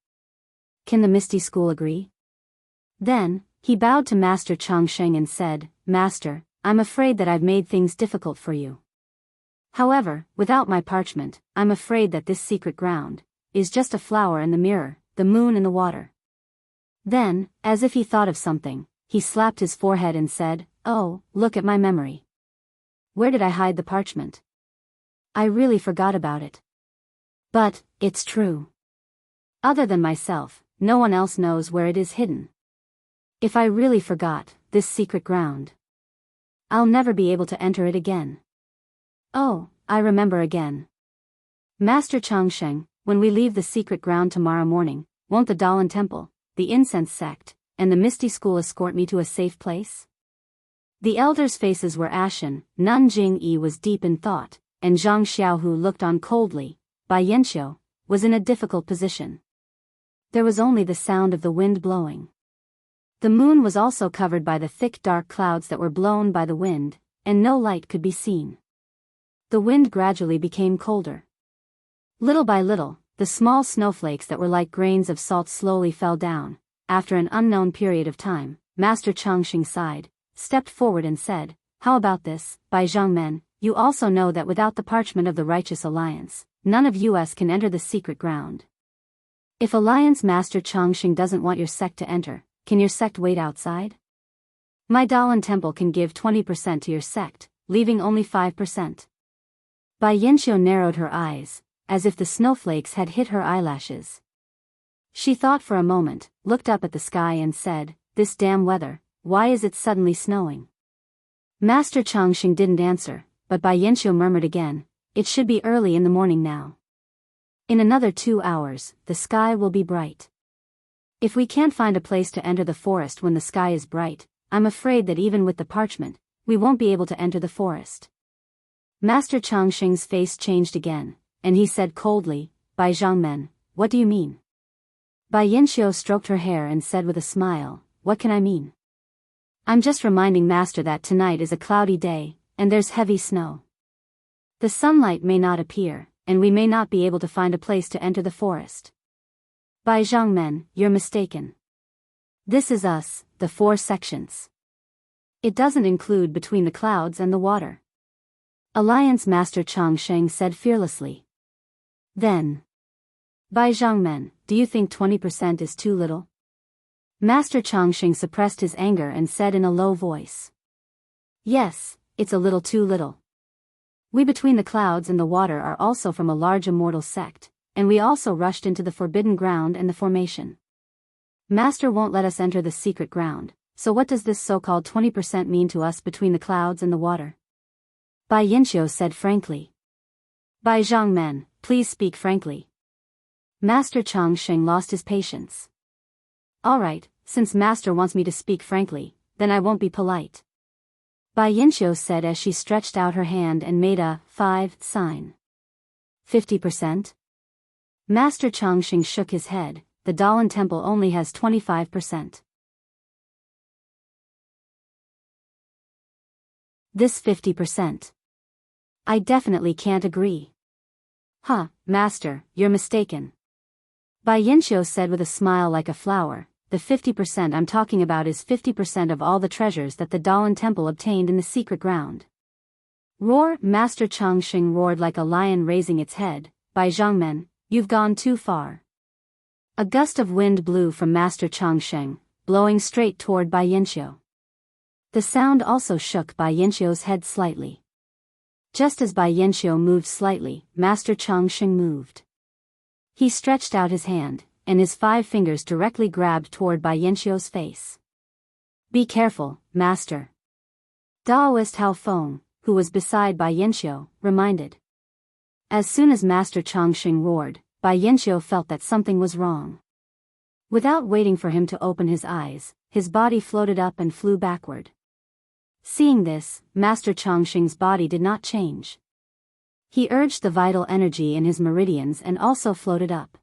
Can the Misty School agree? Then, he bowed to Master Changsheng and said, "Master, I'm afraid that I've made things difficult for you. However, without my parchment, I'm afraid that this secret ground, is just a flower in the mirror, the moon in the water. Then, as if he thought of something, he slapped his forehead and said, "Oh, look at my memory. Where did I hide the parchment? I really forgot about it. But, it's true. Other than myself, no one else knows where it is hidden. If I really forgot this secret ground, I'll never be able to enter it again. Oh, I remember again. Master Changsheng, when we leave the secret ground tomorrow morning, won't the Daoist Temple, the incense sect, and the Misty School escort me to a safe place?" The elders' faces were ashen, Nun Jingyi was deep in thought, and Zhang Xiaohu looked on coldly. Bai Yanxiu was in a difficult position. There was only the sound of the wind blowing. The moon was also covered by the thick dark clouds that were blown by the wind, and no light could be seen. The wind gradually became colder. Little by little, the small snowflakes that were like grains of salt slowly fell down. After an unknown period of time, Master Changxing sighed, stepped forward and said, "How about this, Bai Zhangmen? You also know that without the parchment of the Righteous Alliance, none of us can enter the secret ground. If Alliance Master Changxing doesn't want your sect to enter, can your sect wait outside? My Daoist Temple can give 20% to your sect, leaving only 5%. Bai Yanxiu narrowed her eyes, as if the snowflakes had hit her eyelashes. She thought for a moment, looked up at the sky and said, "This damn weather, why is it suddenly snowing?" Master Changxing didn't answer, but Bai Yanxiu murmured again, "It should be early in the morning now. In another 2 hours, the sky will be bright. If we can't find a place to enter the forest when the sky is bright, I'm afraid that even with the parchment, we won't be able to enter the forest." Master Changxing's face changed again, and he said coldly, "Bai Zhangmen, what do you mean?" Bai Yanxiu stroked her hair and said with a smile, "What can I mean? I'm just reminding Master that tonight is a cloudy day, and there's heavy snow. The sunlight may not appear, and we may not be able to find a place to enter the forest. Bai Zhangmen, you're mistaken. This is us, the 4 sections. It doesn't include between the clouds and the water." Alliance Master Changsheng said fearlessly. "Then, Bai Zhangmen, do you think 20% is too little?" Master Changsheng suppressed his anger and said in a low voice, "Yes, it's a little too little. We between the clouds and the water are also from a large immortal sect, and we also rushed into the forbidden ground and the formation. Master won't let us enter the secret ground, so what does this so-called 20% mean to us between the clouds and the water?" Bai Yanxiu said frankly. "Bai Zhangmen, please speak frankly." Master Changsheng lost his patience. "All right, since Master wants me to speak frankly, then I won't be polite." Bai Yanxiu said as she stretched out her hand and made a 5 sign. 50%? Master Changxing shook his head, the Daoist Temple only has 25%. This 50%. I definitely can't agree. "Huh, Master, you're mistaken." Bai Yanxiu said with a smile like a flower, "The 50% I'm talking about is 50% of all the treasures that the Daoist Temple obtained in the secret ground." "Roar!" Master Changxing roared like a lion raising its head, "Bai Zhangmen, you've gone too far." A gust of wind blew from Master Changsheng, blowing straight toward Bai Yanxiu. The sound also shook Bai Yanxiu's head slightly. Just as Bai Yanxiu moved slightly, Master Changsheng moved. He stretched out his hand, and his 5 fingers directly grabbed toward Bai Yanxiu's face. "Be careful, Master." Daoist Hao Feng, who was beside Bai Yanxiu, reminded. As soon as Master Changxing roared, Bai Yanxiu felt that something was wrong. Without waiting for him to open his eyes, his body floated up and flew backward. Seeing this, Master Changxing's body did not change. He urged the vital energy in his meridians and also floated up.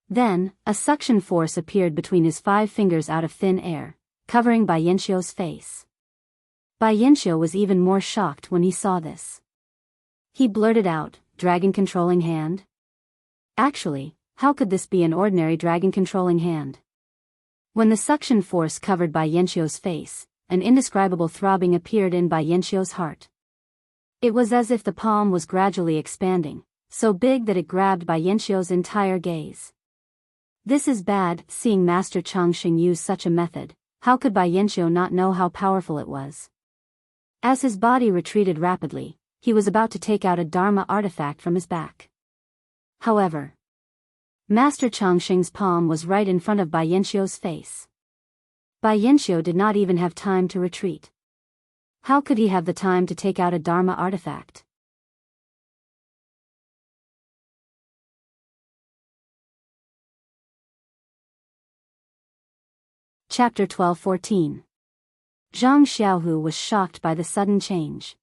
Then, a suction force appeared between his 5 fingers out of thin air, covering Bai Yanxiu's face. Bai Yanxiu was even more shocked when he saw this. He blurted out, "Dragon-controlling hand?" Actually, how could this be an ordinary dragon-controlling hand? When the suction force covered Bai Yanxiu's face, an indescribable throbbing appeared in Bai Yanxiu's heart. It was as if the palm was gradually expanding, so big that it grabbed Bai Yanxiu's entire gaze. This is bad. Seeing Master Changxing use such a method, how could Bai Yanxiu not know how powerful it was? As his body retreated rapidly, he was about to take out a Dharma artifact from his back. However, Master Changxing's palm was right in front of Bai Yanxiu's face. Bai Yanxiu did not even have time to retreat. How could he have the time to take out a Dharma artifact? Chapter 12-14. Zhang Xiaohu was shocked by the sudden change.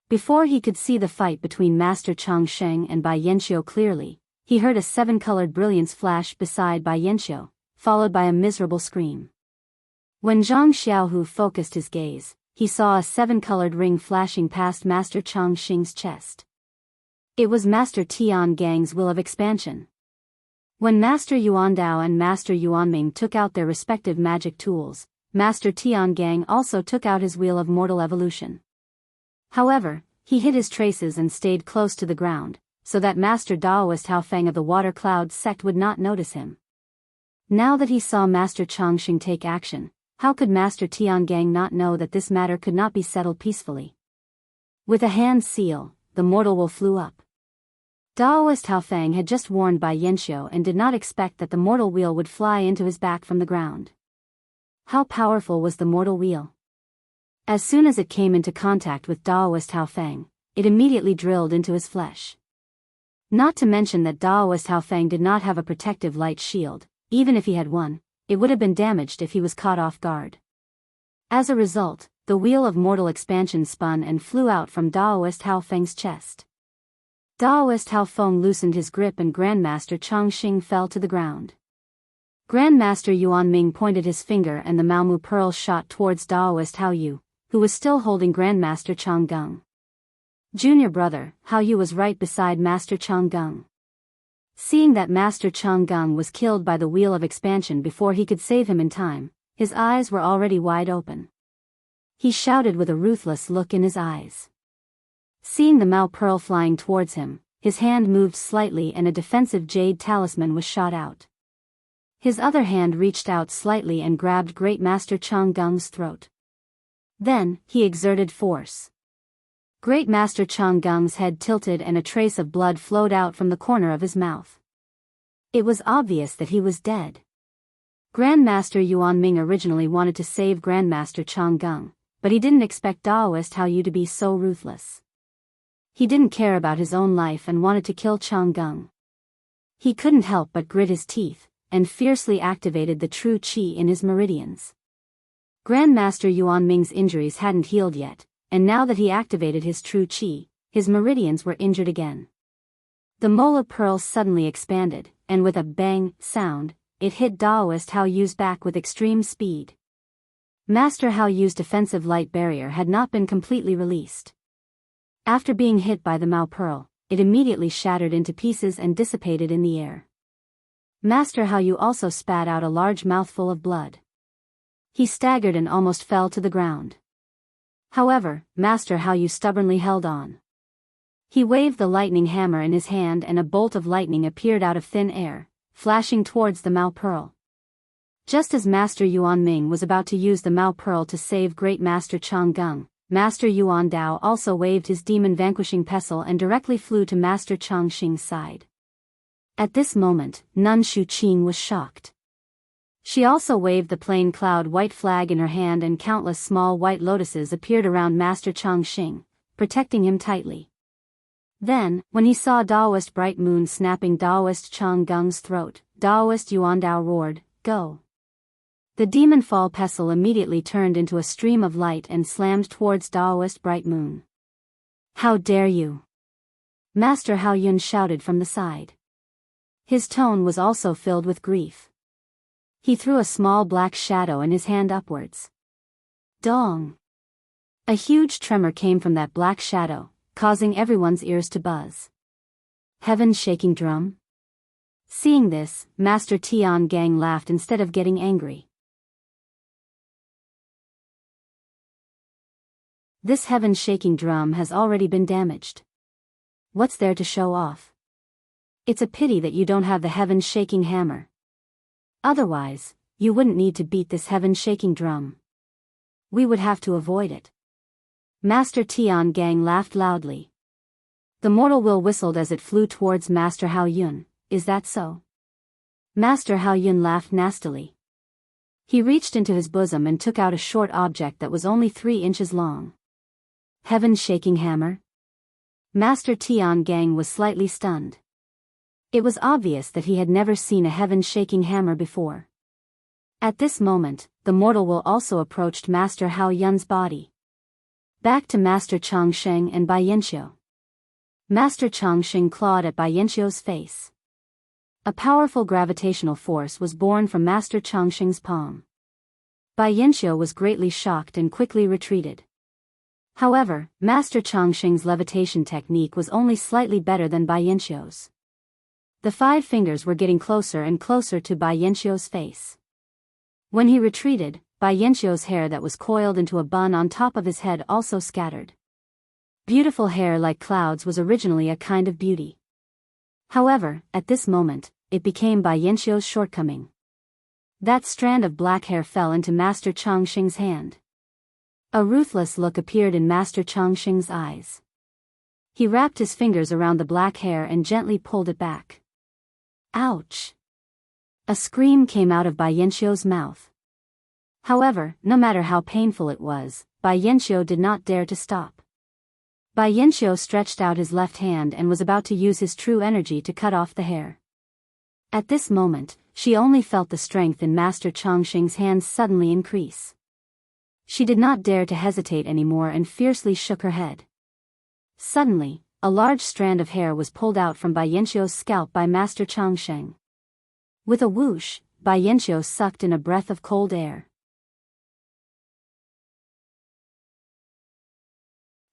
Before he could see the fight between Master Changxing and Bai Yanxiu clearly, he heard a seven-colored brilliance flash beside Bai Yanxiu, followed by a miserable scream. When Zhang Xiaohu focused his gaze, he saw a seven-colored ring flashing past Master Changxing's chest. It was Master Tian Gang's will of expansion. When Master Yuandao and Master Yuanming took out their respective magic tools, Master Tian Gang also took out his wheel of mortal evolution. However, he hid his traces and stayed close to the ground, so that Master Daoist Haofeng of the Water Cloud sect would not notice him. Now that he saw Master Changxing take action, how could Master Tian Gang not know that this matter could not be settled peacefully? With a hand seal, the mortal will flew up. Daoist Haofeng had just warned Bai Yanxiu and did not expect that the mortal wheel would fly into his back from the ground. How powerful was the mortal wheel? As soon as it came into contact with Daoist Haofeng, it immediately drilled into his flesh. Not to mention that Daoist Haofeng did not have a protective light shield. Even if he had one, it would have been damaged if he was caught off guard. As a result, the wheel of mortal expansion spun and flew out from Daoist Haofeng's chest. Daoist Haofeng loosened his grip and Grandmaster Changxing fell to the ground. Grandmaster Yuanming pointed his finger and the Maomu pearl shot towards Daoist Haoyu, who was still holding Grandmaster Changgung. Junior brother, Haoyu was right beside Master Changgung. Seeing that Master Changgung was killed by the wheel of expansion before he could save him in time, his eyes were already wide open. He shouted with a ruthless look in his eyes. Seeing the Mao pearl flying towards him, his hand moved slightly and a defensive jade talisman was shot out. His other hand reached out slightly and grabbed Great Master Changgung's throat. Then, he exerted force. Great Master Changgung's head tilted and a trace of blood flowed out from the corner of his mouth. It was obvious that he was dead. Grandmaster Yuanming originally wanted to save Grandmaster Changgung, but he didn't expect Daoist Haoyu to be so ruthless. He didn't care about his own life and wanted to kill Changgung. He couldn't help but grit his teeth, and fiercely activated the true qi in his meridians. Grandmaster Yuanming's injuries hadn't healed yet, and now that he activated his true qi, his meridians were injured again. The mola pearl suddenly expanded, and with a bang sound, it hit Daoist Haoyu's back with extreme speed. Master Haoyu's defensive light barrier had not been completely released. After being hit by the Mao pearl, it immediately shattered into pieces and dissipated in the air. Master Haoyu also spat out a large mouthful of blood. He staggered and almost fell to the ground. However, Master Haoyu stubbornly held on. He waved the lightning hammer in his hand and a bolt of lightning appeared out of thin air, flashing towards the Mao pearl. Just as Master Yuanming was about to use the Mao pearl to save Great Master Changgung, Master Yuandao also waved his demon-vanquishing pestle and directly flew to Master Changxing's side. At this moment, Nun Shuqing was shocked. She also waved the plain cloud white flag in her hand and countless small white lotuses appeared around Master Changxing, protecting him tightly. Then, when he saw Daoist Bright Moon snapping Daoist Changgung's throat, Daoist Yuandao roared, "Go!" The demon fall pestle immediately turned into a stream of light and slammed towards Daoist Bright Moon. "How dare you!" Master Haoyun shouted from the side. His tone was also filled with grief. He threw a small black shadow in his hand upwards. Dong! A huge tremor came from that black shadow, causing everyone's ears to buzz. Heaven's shaking drum? Seeing this, Master Tian Gang laughed instead of getting angry. This heaven-shaking drum has already been damaged. What's there to show off? It's a pity that you don't have the heaven-shaking hammer. Otherwise, you wouldn't need to beat this heaven-shaking drum. We would have to avoid it. Master Tian Gang laughed loudly. The mortal will whistled as it flew towards Master Hao Yun. Is that so? Master Hao Yun laughed nastily. He reached into his bosom and took out a short object that was only 3 inches long. Heaven-shaking hammer? Master Tian Gang was slightly stunned. It was obvious that he had never seen a heaven-shaking hammer before. At this moment, the mortal will also approached Master Hao Yun's body. Back to Master Changsheng and Bai Yanxiu. Master Changsheng clawed at Bai Yanxiu's face. A powerful gravitational force was born from Master Changsheng's palm. Bai Yanxiu was greatly shocked and quickly retreated. However, Master Changsheng's levitation technique was only slightly better than Bai Yanxiu's. The 5 fingers were getting closer and closer to Bai Yanxiu's face. When he retreated, Bai Yanxiu's hair that was coiled into a bun on top of his head also scattered. Beautiful hair like clouds was originally a kind of beauty. However, at this moment, it became Bai Yanxiu's shortcoming. That strand of black hair fell into Master Changsheng's hand. A ruthless look appeared in Master Changsheng's eyes. He wrapped his fingers around the black hair and gently pulled it back. Ouch! A scream came out of Bai Yanxiu's mouth. However, no matter how painful it was, Bai Yanxiu did not dare to stop. Bai Yanxiu stretched out his left hand and was about to use his true energy to cut off the hair. At this moment, she only felt the strength in Master Changsheng's hands suddenly increase. She did not dare to hesitate anymore and fiercely shook her head. Suddenly, a large strand of hair was pulled out from Bai Yanxiu's scalp by Master Changsheng. With a whoosh, Bai Yanxiu sucked in a breath of cold air.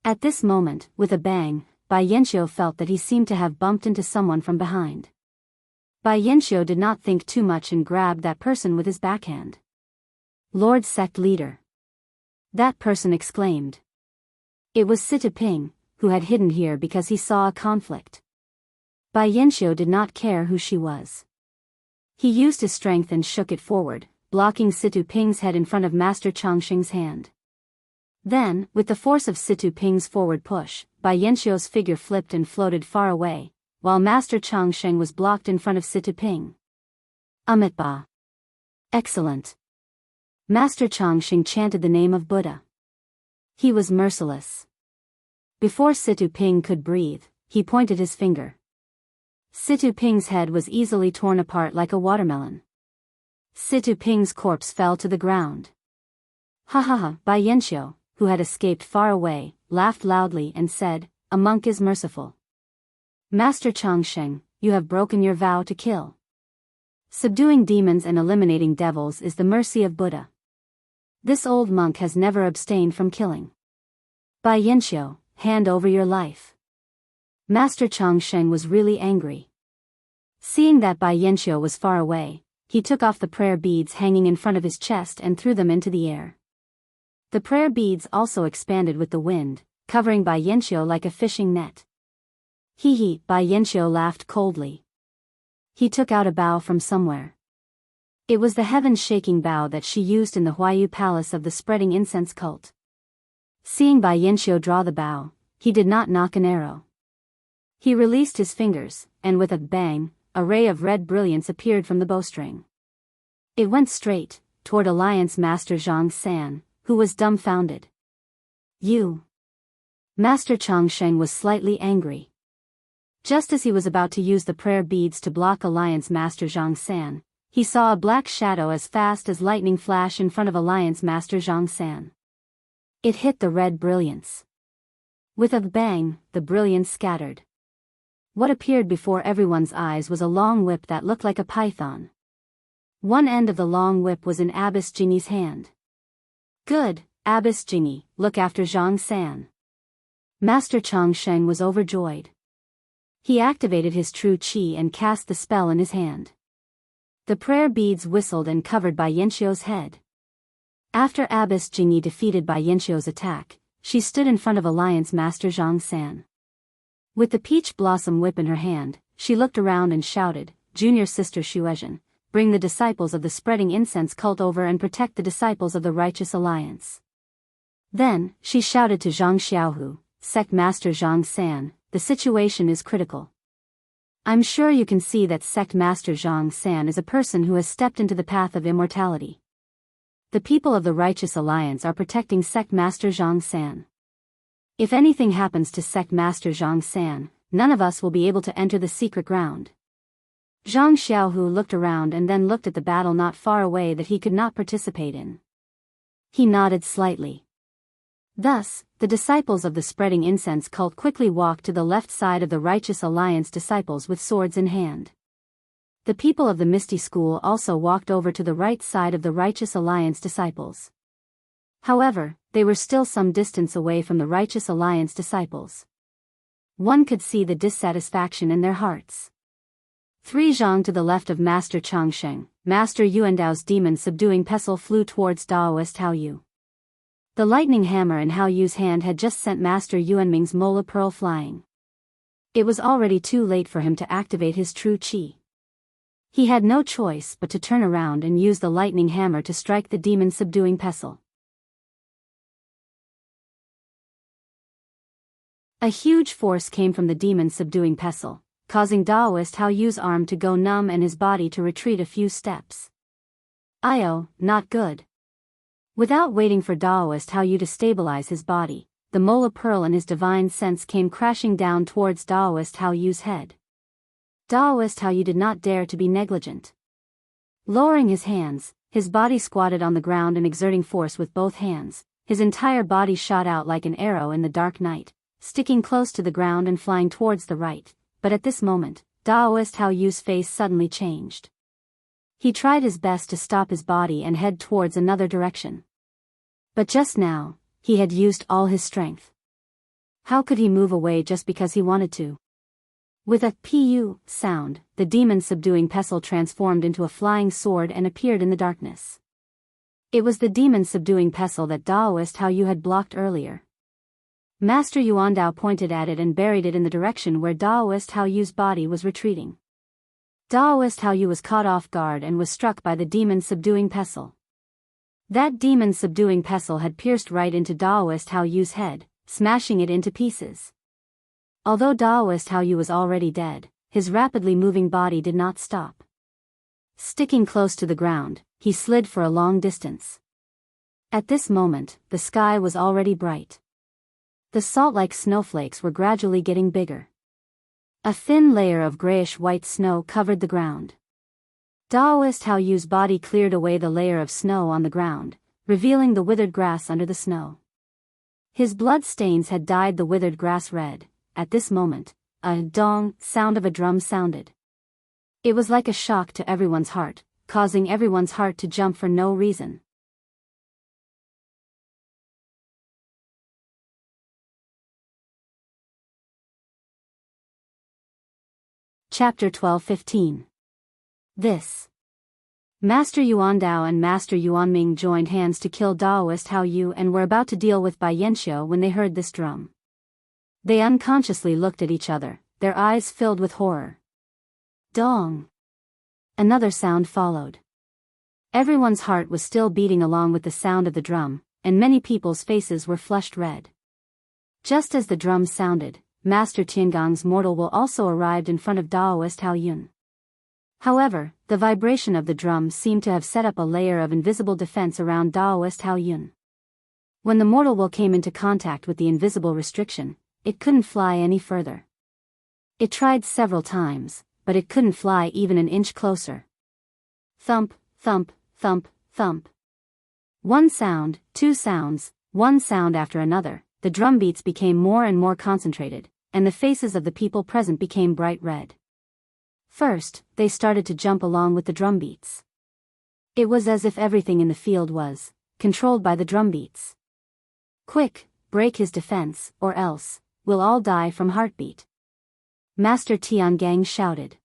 At this moment, with a bang, Bai Yanxiu felt that he seemed to have bumped into someone from behind. Bai Yanxiu did not think too much and grabbed that person with his backhand. Lord Sect Leader. That person exclaimed. It was Situ Ping, who had hidden here because he saw a conflict. Bai Yanxiu did not care who she was. He used his strength and shook it forward, blocking Situ Ping's head in front of Master Changsheng's hand. Then, with the force of Situ Ping's forward push, Bai Yanxiu's figure flipped and floated far away, while Master Changsheng was blocked in front of Situ Ping. Amitabha. Excellent. Master Changsheng chanted the name of Buddha. He was merciless. Before Situ Ping could breathe, he pointed his finger. Situ Ping's head was easily torn apart like a watermelon. Situ Ping's corpse fell to the ground. Ha ha ha! Bai Yanxiu, who had escaped far away, laughed loudly and said, "A monk is merciful. Master Changsheng, you have broken your vow to kill. Subduing demons and eliminating devils is the mercy of Buddha. This old monk has never abstained from killing. Bai Yanxiu, hand over your life." Master Changsheng was really angry. Seeing that Bai Yanxiu was far away, he took off the prayer beads hanging in front of his chest and threw them into the air. The prayer beads also expanded with the wind, covering Bai Yanxiu like a fishing net. Hee hee, Bai Yanxiu laughed coldly. He took out a bow from somewhere. It was the heaven-shaking bow that she used in the Huayu Palace of the Spreading Incense cult. Seeing Bai Yanxiu draw the bow, he did not knock an arrow. He released his fingers, and with a bang, a ray of red brilliance appeared from the bowstring. It went straight toward Alliance Master Zhang San, who was dumbfounded. You! Master Changsheng was slightly angry. Just as he was about to use the prayer beads to block Alliance Master Zhang San, he saw a black shadow as fast as lightning flash in front of Alliance Master Zhang San. It hit the red brilliance. With a bang, the brilliance scattered. What appeared before everyone's eyes was a long whip that looked like a python. One end of the long whip was in Abbess Jinyi's hand. Good, Abbess Jinyi, look after Zhang San. Master Changsheng was overjoyed. He activated his true qi and cast the spell in his hand. The prayer beads whistled and covered Bai Yanxiu's head. After Abbess Jinyi defeated Bai Yanxiu's attack, she stood in front of Alliance Master Zhang San. With the peach blossom whip in her hand, she looked around and shouted, "Junior sister Shuezhen, bring the disciples of the spreading incense cult over and protect the disciples of the righteous alliance." Then, she shouted to Zhang Xiaohu, "Sect Master Zhang San, the situation is critical. I'm sure you can see that Sect Master Zhang San is a person who has stepped into the path of immortality. The people of the righteous alliance are protecting Sect Master Zhang San. If anything happens to Sect Master Zhang San, none of us will be able to enter the secret ground." Zhang Xiaohu looked around and then looked at the battle not far away that he could not participate in. He nodded slightly. Thus, the disciples of the spreading incense cult quickly walked to the left side of the righteous alliance disciples with swords in hand. The people of the Misty School also walked over to the right side of the righteous alliance disciples. However, they were still some distance away from the righteous alliance disciples. One could see the dissatisfaction in their hearts. 3 Zhang to the left of Master Changsheng, Master Yuandao's demon subduing pestle flew towards Daoist Haoyu. The lightning hammer in Haoyu's hand had just sent Master Yuanming's mola pearl flying. It was already too late for him to activate his true qi. He had no choice but to turn around and use the lightning hammer to strike the demon subduing pestle. A huge force came from the demon subduing pestle, causing Daoist Haoyu's arm to go numb and his body to retreat a few steps. Io, not good. Without waiting for Daoist Haoyu to stabilize his body, the mola pearl and his divine sense came crashing down towards Daoist Haoyu's head. Daoist Haoyu did not dare to be negligent. Lowering his hands, his body squatted on the ground and exerting force with both hands, his entire body shot out like an arrow in the dark night, sticking close to the ground and flying towards the right. But at this moment, Daoist Haoyu's face suddenly changed. He tried his best to stop his body and head towards another direction. But just now, he had used all his strength. How could he move away just because he wanted to? With a pu sound, the demon subduing pestle transformed into a flying sword and appeared in the darkness. It was the demon subduing pestle that Daoist Haoyu had blocked earlier. Master Yuandao pointed at it and buried it in the direction where Daoist Haoyu's body was retreating. Daoist Haoyu was caught off guard and was struck by the demon subduing pestle. That demon subduing pestle had pierced right into Daoist Haoyu's head, smashing it into pieces. Although Daoist Haoyu was already dead, his rapidly moving body did not stop. Sticking close to the ground, he slid for a long distance. At this moment, the sky was already bright. The salt-like snowflakes were gradually getting bigger. A thin layer of grayish-white snow covered the ground. Daoist Haoyu's body cleared away the layer of snow on the ground, revealing the withered grass under the snow. His blood stains had dyed the withered grass red. At this moment, a dong sound of a drum sounded. It was like a shock to everyone's heart, causing everyone's heart to jump for no reason. Chapter 12-15. This. Master Yuandao and Master Yuanming joined hands to kill Daoist Haoyu and were about to deal with Bai Yanxiu when they heard this drum. They unconsciously looked at each other, their eyes filled with horror. Dong! Another sound followed. Everyone's heart was still beating along with the sound of the drum, and many people's faces were flushed red. Just as the drum sounded, Master Tiangong's mortal will also arrived in front of Daoist Haoyun. However, the vibration of the drum seemed to have set up a layer of invisible defense around Daoist Haoyun. When the mortal will came into contact with the invisible restriction, it couldn't fly any further. It tried several times, but it couldn't fly even an inch closer. Thump, thump, thump, thump. One sound, two sounds, one sound after another, the drum beats became more and more concentrated, and the faces of the people present became bright red. First, they started to jump along with the drum beats. It was as if everything in the field was controlled by the drum beats. Quick, break his defense, or else we'll all die from heartbeat. Master Tiangang shouted.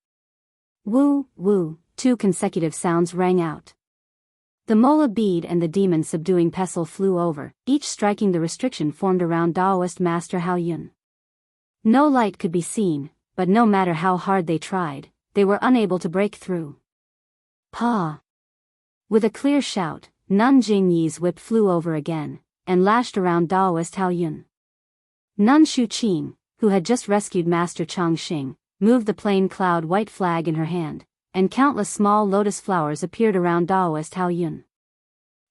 Woo, woo, 2 consecutive sounds rang out. The mola bead and the demon subduing pestle flew over, each striking the restriction formed around Daoist Master Haoyun. No light could be seen, but no matter how hard they tried, they were unable to break through. Pa! With a clear shout, Nun Jingyi's whip flew over again, and lashed around Daoist Haoyun. Nun Shuqing, who had just rescued Master Changxing, moved the plain cloud white flag in her hand, and countless small lotus flowers appeared around Daoist Haoyun.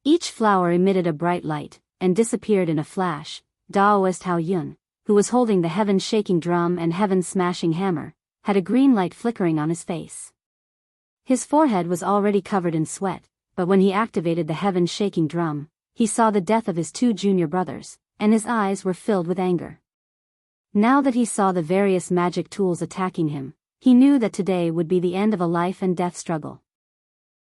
Each flower emitted a bright light, and disappeared in a flash. Daoist Haoyun, who was holding the heaven-shaking drum and heaven-smashing hammer, had a green light flickering on his face. His forehead was already covered in sweat, but when he activated the heaven-shaking drum, he saw the death of his 2 junior brothers, and his eyes were filled with anger. Now that he saw the various magic tools attacking him, he knew that today would be the end of a life and death struggle.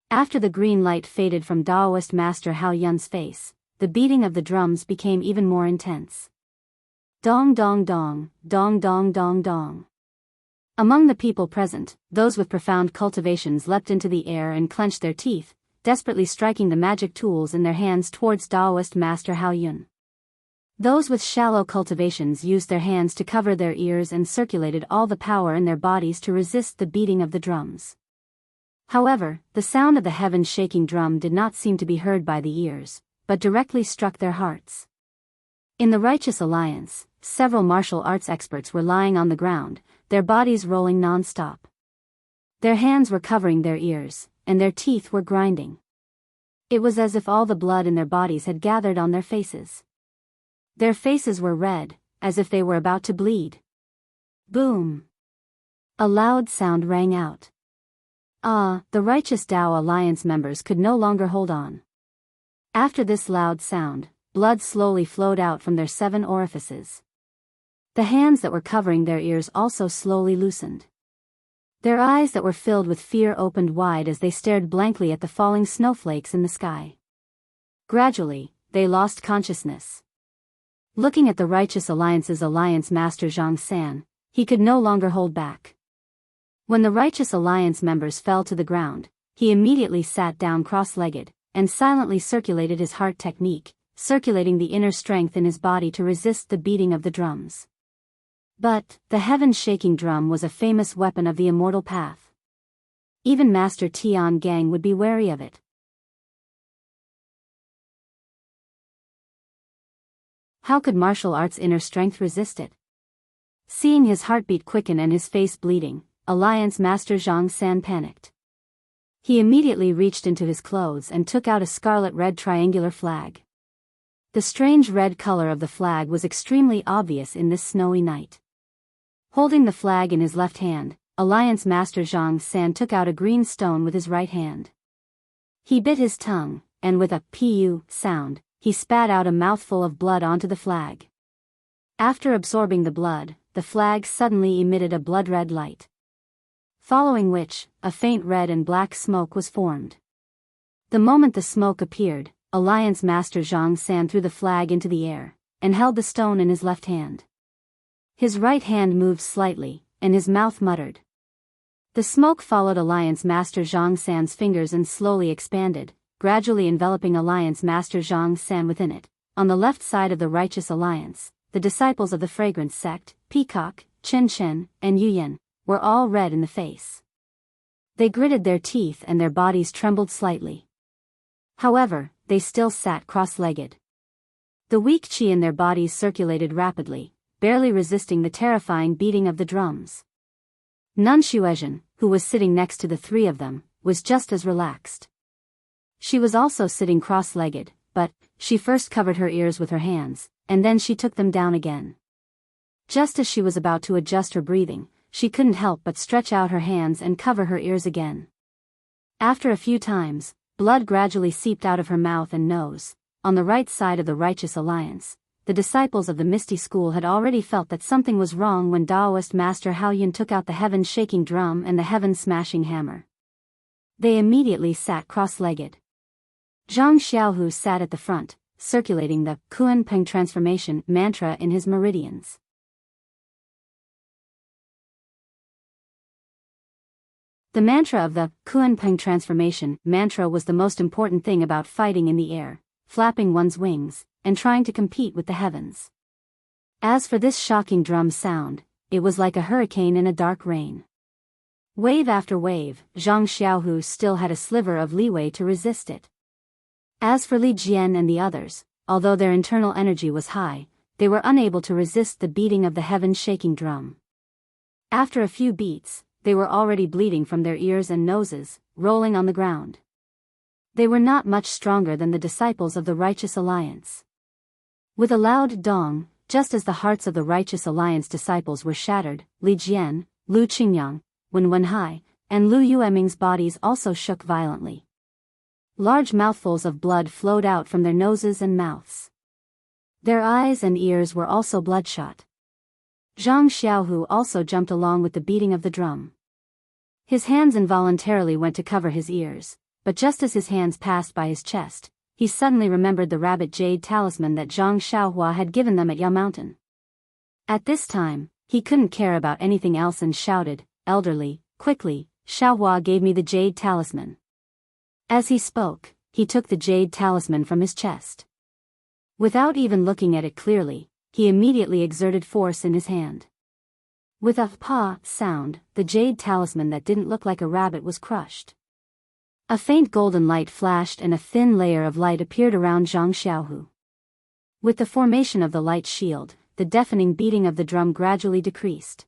After the green light faded from Daoist Master Haoyun's face, the beating of the drums became even more intense. Dong dong dong, dong dong dong dong. Among the people present, those with profound cultivations leapt into the air and clenched their teeth, desperately striking the magic tools in their hands towards Daoist Master Haoyun. Those with shallow cultivations used their hands to cover their ears and circulated all the power in their bodies to resist the beating of the drums. However, the sound of the heaven-shaking drum did not seem to be heard by the ears, but directly struck their hearts. In the Righteous Alliance, several martial arts experts were lying on the ground, their bodies rolling non-stop. Their hands were covering their ears, and their teeth were grinding. It was as if all the blood in their bodies had gathered on their faces. Their faces were red, as if they were about to bleed. Boom! A loud sound rang out. The Righteous Dao Alliance members could no longer hold on. After this loud sound, blood slowly flowed out from their 7 orifices. The hands that were covering their ears also slowly loosened. Their eyes that were filled with fear opened wide as they stared blankly at the falling snowflakes in the sky. Gradually, they lost consciousness. Looking at the Righteous Alliance's Alliance Master Zhang San, he could no longer hold back. When the Righteous Alliance members fell to the ground, he immediately sat down cross-legged, and silently circulated his heart technique, circulating the inner strength in his body to resist the beating of the drums. But, the heaven-shaking drum was a famous weapon of the immortal path. Even Master Tian Gang would be wary of it. How could martial arts' inner strength resist it? Seeing his heartbeat quicken and his face bleeding, Alliance Master Zhang San panicked. He immediately reached into his clothes and took out a scarlet-red triangular flag. The strange red color of the flag was extremely obvious in this snowy night. Holding the flag in his left hand, Alliance Master Zhang San took out a green stone with his right hand. He bit his tongue, and with a "pu" sound, he spat out a mouthful of blood onto the flag. After absorbing the blood, the flag suddenly emitted a blood-red light. Following which, a faint red and black smoke was formed. The moment the smoke appeared, Alliance Master Zhang San threw the flag into the air, and held the stone in his left hand. His right hand moved slightly, and his mouth muttered. The smoke followed Alliance Master Zhang San's fingers and slowly expanded, gradually enveloping Alliance Master Zhang San within it. On the left side of the Righteous Alliance, the disciples of the Fragrance Sect, Peacock, Chen Chen, and Yuyan, were all red in the face. They gritted their teeth and their bodies trembled slightly. However, they still sat cross-legged. The weak qi in their bodies circulated rapidly, barely resisting the terrifying beating of the drums. Nun Shuezhen, who was sitting next to the 3 of them, was just as relaxed. She was also sitting cross-legged, but she first covered her ears with her hands, and then she took them down again. Just as she was about to adjust her breathing, she couldn't help but stretch out her hands and cover her ears again. After a few times, blood gradually seeped out of her mouth and nose. On the right side of the Righteous Alliance, the disciples of the Misty School had already felt that something was wrong when Daoist Master Haoyun took out the heaven-shaking drum and the heaven-smashing hammer. They immediately sat cross-legged. Zhang Xiaohu sat at the front, circulating the Kuan Peng transformation mantra in his meridians. The mantra of the Kuan Peng transformation mantra was the most important thing about fighting in the air, flapping one's wings, and trying to compete with the heavens. As for this shocking drum sound, it was like a hurricane in a dark rain. Wave after wave, Zhang Xiaohu still had a sliver of leeway to resist it. As for Li Jian and the others, although their internal energy was high, they were unable to resist the beating of the heaven-shaking drum. After a few beats, they were already bleeding from their ears and noses, rolling on the ground. They were not much stronger than the disciples of the Righteous Alliance. With a loud dong, just as the hearts of the Righteous Alliance disciples were shattered, Li Jian, Lu Qingyang, Wen Wenhai, and Lu Yueming's bodies also shook violently. Large mouthfuls of blood flowed out from their noses and mouths. Their eyes and ears were also bloodshot. Zhang Xiaohu also jumped along with the beating of the drum. His hands involuntarily went to cover his ears, but just as his hands passed by his chest, he suddenly remembered the rabbit jade talisman that Zhang Xiaohua had given them at Yao Mountain. At this time, he couldn't care about anything else and shouted, "Elderly, quickly, Xiaohua gave me the jade talisman." As he spoke, he took the jade talisman from his chest. Without even looking at it clearly, he immediately exerted force in his hand. With a "pa" sound, the jade talisman that didn't look like a rabbit was crushed. A faint golden light flashed and a thin layer of light appeared around Zhang Xiaohu. With the formation of the light shield, the deafening beating of the drum gradually decreased.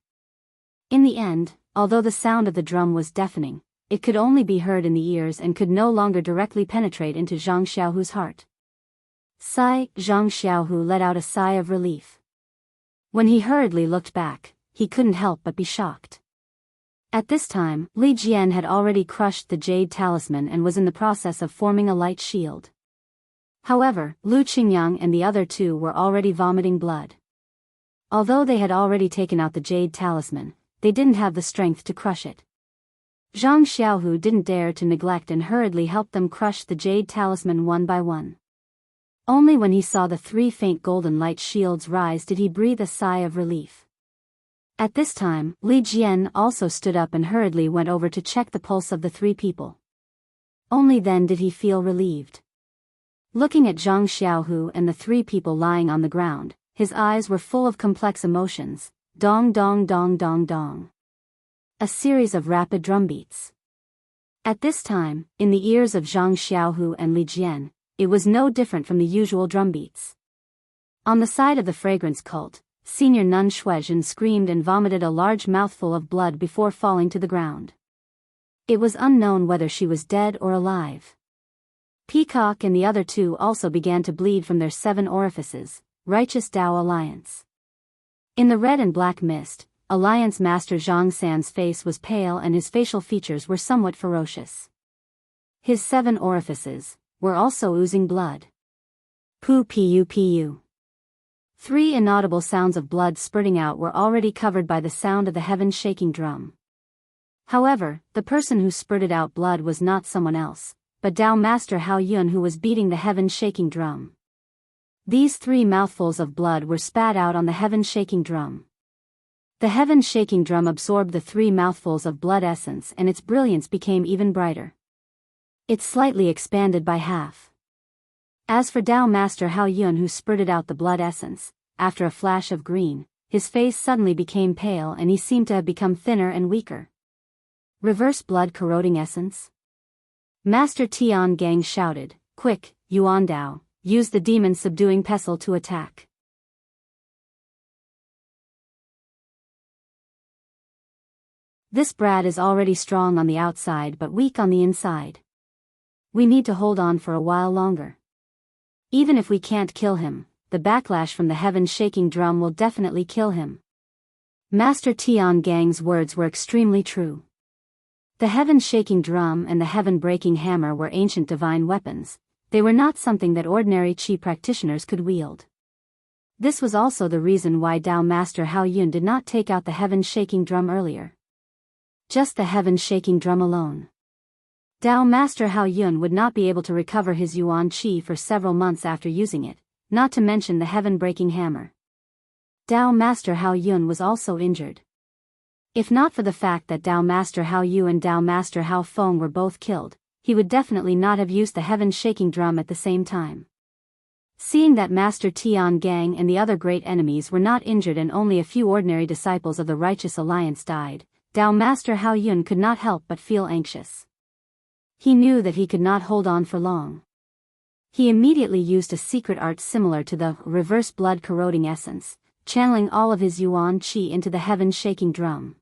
In the end, although the sound of the drum was deafening, it could only be heard in the ears and could no longer directly penetrate into Zhang Xiaohu's heart. Sigh, Zhang Xiaohu let out a sigh of relief. When he hurriedly looked back, he couldn't help but be shocked. At this time, Li Jian had already crushed the jade talisman and was in the process of forming a light shield. However, Lu Qingyang and the other two were already vomiting blood. Although they had already taken out the jade talisman, they didn't have the strength to crush it. Zhang Xiaohu didn't dare to neglect and hurriedly helped them crush the jade talisman one by one. Only when he saw the three faint golden light shields rise did he breathe a sigh of relief. At this time, Li Jian also stood up and hurriedly went over to check the pulse of the three people. Only then did he feel relieved. Looking at Zhang Xiaohu and the three people lying on the ground, his eyes were full of complex emotions. Dong dong dong dong dong. A series of rapid drumbeats. At this time, in the ears of Zhang Xiaohu and Li Jian, it was no different from the usual drumbeats. On the side of the fragrance cult, Senior Nun Shuezhen screamed and vomited a large mouthful of blood before falling to the ground. It was unknown whether she was dead or alive. Peacock and the other two also began to bleed from their 7 orifices, Righteous Dao Alliance. In the red and black mist, Alliance Master Zhang San's face was pale and his facial features were somewhat ferocious. His 7 orifices were also oozing blood. Pu pu pu. 3 inaudible sounds of blood spurting out were already covered by the sound of the heaven-shaking drum. However, the person who spurted out blood was not someone else, but Dao Master Hao Yun, who was beating the heaven-shaking drum. These 3 mouthfuls of blood were spat out on the heaven-shaking drum. The heaven-shaking drum absorbed the 3 mouthfuls of blood essence and its brilliance became even brighter. It slightly expanded by half. As for Dao Master Hao Yun, who spurted out the blood essence, after a flash of green, his face suddenly became pale and he seemed to have become thinner and weaker. Reverse blood corroding essence? Master Tian Gang shouted, "Quick, Yuan Dao, use the demon subduing pestle to attack." This brat is already strong on the outside but weak on the inside. We need to hold on for a while longer. Even if we can't kill him, the backlash from the heaven-shaking drum will definitely kill him. Master Tian Gang's words were extremely true. The heaven-shaking drum and the heaven-breaking hammer were ancient divine weapons. They were not something that ordinary Qi practitioners could wield. This was also the reason why Dao Master Hao Yun did not take out the heaven-shaking drum earlier. Just the heaven-shaking drum alone. Dao Master Hao Yun would not be able to recover his Yuan Qi for several months after using it, not to mention the heaven-breaking hammer. Dao Master Hao Yun was also injured. If not for the fact that Dao Master Hao Yu and Dao Master Hao Feng were both killed, he would definitely not have used the heaven-shaking drum at the same time. Seeing that Master Tiangang and the other great enemies were not injured and only a few ordinary disciples of the Righteous Alliance died, Dao Master Hao Yun could not help but feel anxious. He knew that he could not hold on for long. He immediately used a secret art similar to the reverse blood corroding essence, channeling all of his Yuan Qi into the heaven-shaking drum.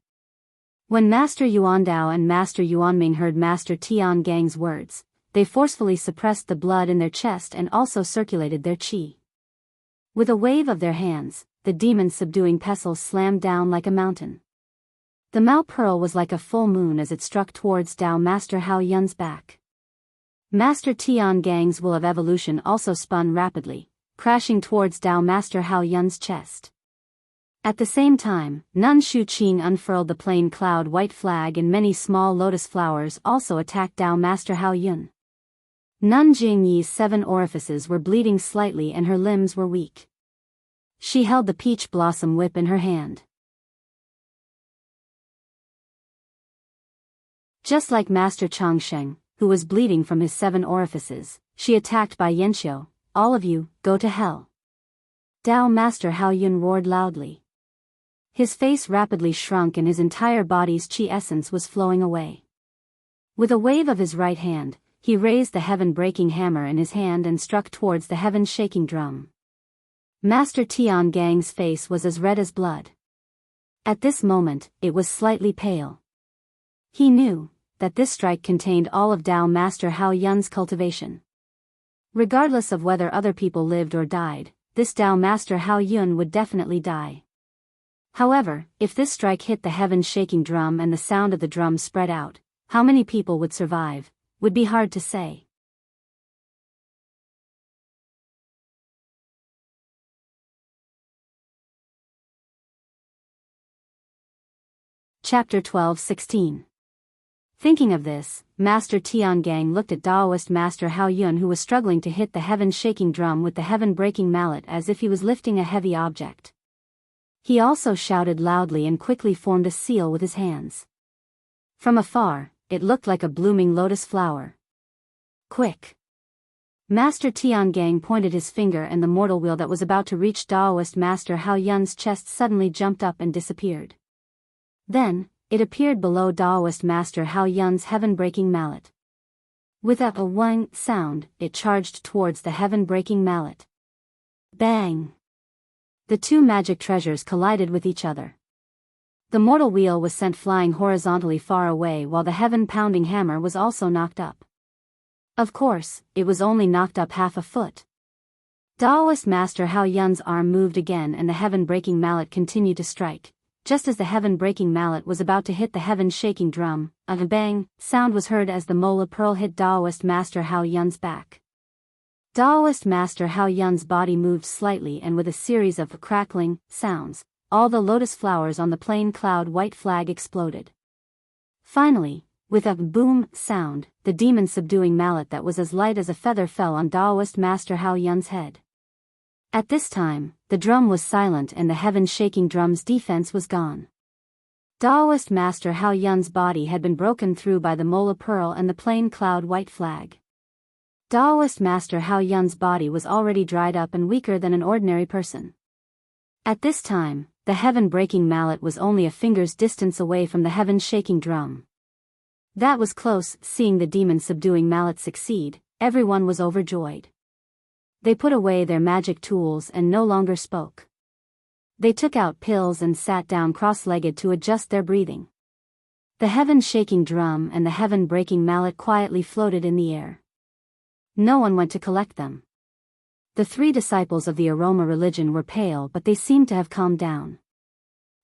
When Master Yuan Dao and Master Yuan Ming heard Master Tiangang's words, they forcefully suppressed the blood in their chest and also circulated their qi. With a wave of their hands, the demon-subduing pestle slammed down like a mountain. The Mao Pearl was like a full moon as it struck towards Dao Master Hao Yun's back. Master Tiangang's will of evolution also spun rapidly, crashing towards Dao Master Hao Yun's chest. At the same time, Nun Shu Qing unfurled the plain cloud white flag and many small lotus flowers also attacked Dao Master Hao Yun. Nun Jingyi's 7 orifices were bleeding slightly and her limbs were weak. She held the peach blossom whip in her hand. Just like Master Changsheng, who was bleeding from his 7 orifices, she attacked by Yanxiu. All of you, go to hell. Dao Master Hao Yun roared loudly. His face rapidly shrunk and his entire body's qi essence was flowing away. With a wave of his right hand, he raised the heaven-breaking hammer in his hand and struck towards the heaven-shaking drum. Master Tiangang's face was as red as blood. At this moment, it was slightly pale. He knew that this strike contained all of Dao Master Hao Yun's cultivation. Regardless of whether other people lived or died, this Dao Master Hao Yun would definitely die. However, if this strike hit the heaven-shaking drum and the sound of the drum spread out, how many people would survive, would be hard to say. Chapter 12:16. Thinking of this, Master Tiangang looked at Daoist Master Hao Yun, who was struggling to hit the heaven-shaking drum with the heaven-breaking mallet as if he was lifting a heavy object. He also shouted loudly and quickly formed a seal with his hands. From afar, it looked like a blooming lotus flower. Quick! Master Tiangang pointed his finger and the mortal wheel that was about to reach Daoist Master Hao Yun's chest suddenly jumped up and disappeared. Then, it appeared below Daoist Master Hao Yun's heaven-breaking mallet. With a wang sound, it charged towards the heaven-breaking mallet. Bang! The 2 magic treasures collided with each other. The mortal wheel was sent flying horizontally far away while the heaven-pounding hammer was also knocked up. Of course, it was only knocked up half a foot. Daoist Master Hao Yun's arm moved again and the heaven-breaking mallet continued to strike. Just as the heaven-breaking mallet was about to hit the heaven-shaking drum, a bang sound was heard as the mola pearl hit Daoist Master Hao Yun's back. Daoist Master Hao Yun's body moved slightly and with a series of crackling sounds, all the lotus flowers on the plain cloud white flag exploded. Finally, with a boom sound, the demon-subduing mallet that was as light as a feather fell on Daoist Master Hao Yun's head. At this time, the drum was silent and the heaven-shaking drum's defense was gone. Daoist Master Hao Yun's body had been broken through by the mola pearl and the plain cloud white flag. Daoist Master Hao Yun's body was already dried up and weaker than an ordinary person. At this time, the heaven-breaking mallet was only a finger's distance away from the heaven-shaking drum. That was close. Seeing the demon-subduing mallet succeed, everyone was overjoyed. They put away their magic tools and no longer spoke. They took out pills and sat down cross-legged to adjust their breathing. The heaven-shaking drum and the heaven-breaking mallet quietly floated in the air. No one went to collect them. The 3 disciples of the aroma religion were pale, but they seemed to have calmed down.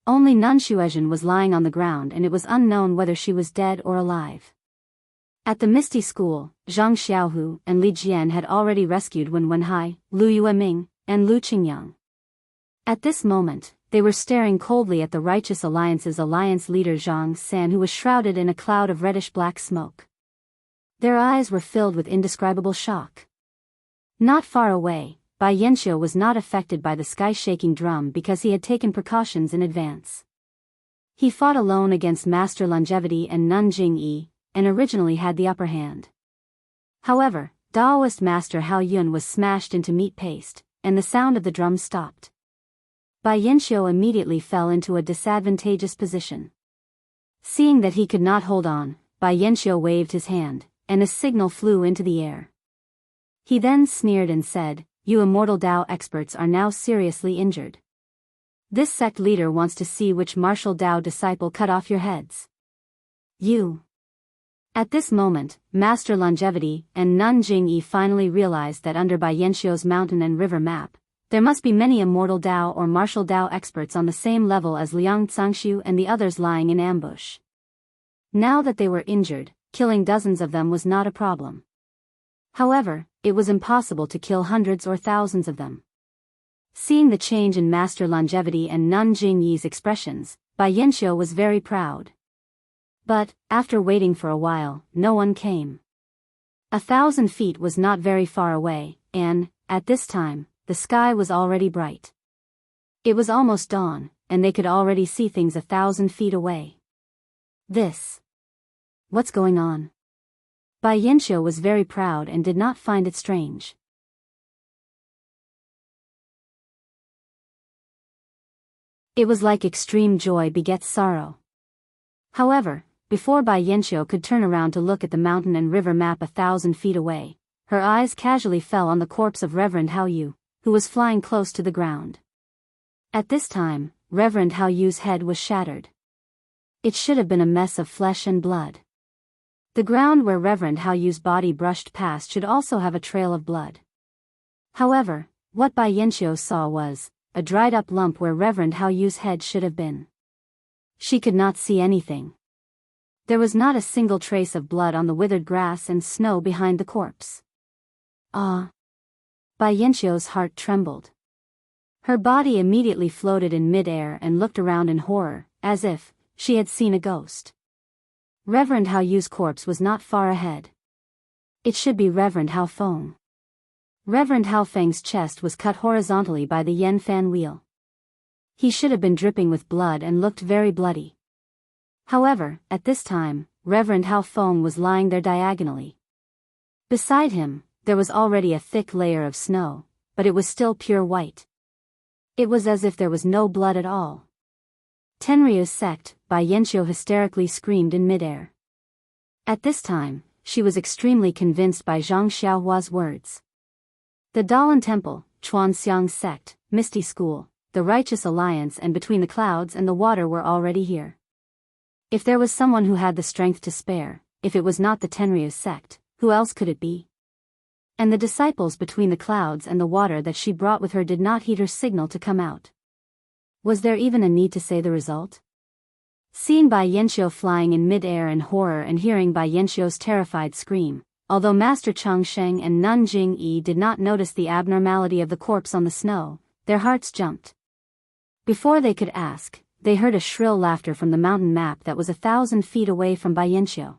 Only Nun Shuezhen was lying on the ground and it was unknown whether she was dead or alive. At the Misty School, Zhang Xiaohu and Li Jian had already rescued Wen Wenhai, Lu Yueming, and Lu Qingyang. At this moment, they were staring coldly at the Righteous Alliance's alliance leader Zhang San, who was shrouded in a cloud of reddish-black smoke. Their eyes were filled with indescribable shock. Not far away, Bai Yanxiu was not affected by the sky-shaking drum because he had taken precautions in advance. He fought alone against Master Longevity and Nun Jingyi, and originally had the upper hand. However, Daoist master Hao Yun was smashed into meat paste, and the sound of the drum stopped. Bai Yanxiu immediately fell into a disadvantageous position. Seeing that he could not hold on, Bai Yanxiu waved his hand, and a signal flew into the air. He then sneered and said, "You immortal Dao experts are now seriously injured. This sect leader wants to see which martial Dao disciple cut off your heads. You." At this moment, Master Longevity and Nun Jingyi finally realized that under Bai Yanxiu's mountain and river map, there must be many immortal Dao or martial Dao experts on the same level as Liang Zhangshu and the others lying in ambush. Now that they were injured, killing dozens of them was not a problem. However, it was impossible to kill hundreds or thousands of them. Seeing the change in Master Longevity and Nun Jingyi's expressions, Bai Yanxiu was very proud. But, after waiting for a while, no one came. 1,000 feet was not very far away, and, at this time, the sky was already bright. It was almost dawn, and they could already see things 1,000 feet away. What's going on? Bai Yanxiu was very proud and did not find it strange. It was like extreme joy begets sorrow. However, before Bai Yanxiu could turn around to look at the mountain and river map 1,000 feet away, her eyes casually fell on the corpse of Reverend Hao Yu, who was flying close to the ground. At this time, Reverend Hao Yu's head was shattered. It should have been a mess of flesh and blood. The ground where Reverend Hao Yu's body brushed past should also have a trail of blood. However, what Bai Yanxiu saw was a dried-up lump where Reverend Hao Yu's head should have been. She could not see anything. There was not a single trace of blood on the withered grass and snow behind the corpse. Ah! Bai Yanxiu's heart trembled. Her body immediately floated in mid-air and looked around in horror, as if she had seen a ghost. Reverend Hao Yu's corpse was not far ahead. It should be Reverend Hao Feng. Reverend Hao Feng's chest was cut horizontally by the Yen fan wheel. He should have been dripping with blood and looked very bloody. However, at this time, Reverend Hao Feng was lying there diagonally. Beside him, there was already a thick layer of snow, but it was still pure white. It was as if there was no blood at all. Tenryu's sect, Bai Yanxiu hysterically screamed in midair. At this time, she was extremely convinced by Zhang Xiaohua's words. The Dalan Temple, Chuanxiang sect, Misty School, the Righteous Alliance and Between the Clouds and the Water were already here. If there was someone who had the strength to spare, if it was not the Tenryu sect, who else could it be? And the disciples Between the Clouds and the Water that she brought with her did not heed her signal to come out. Was there even a need to say the result? Seeing Bai Yanxiu flying in mid-air in horror and hearing Bai Yanxiu's terrified scream, although Master Changsheng and Nun Jingyi did not notice the abnormality of the corpse on the snow, their hearts jumped. Before they could ask, they heard a shrill laughter from the mountain map that was 1,000 feet away from Bai Yanxiu.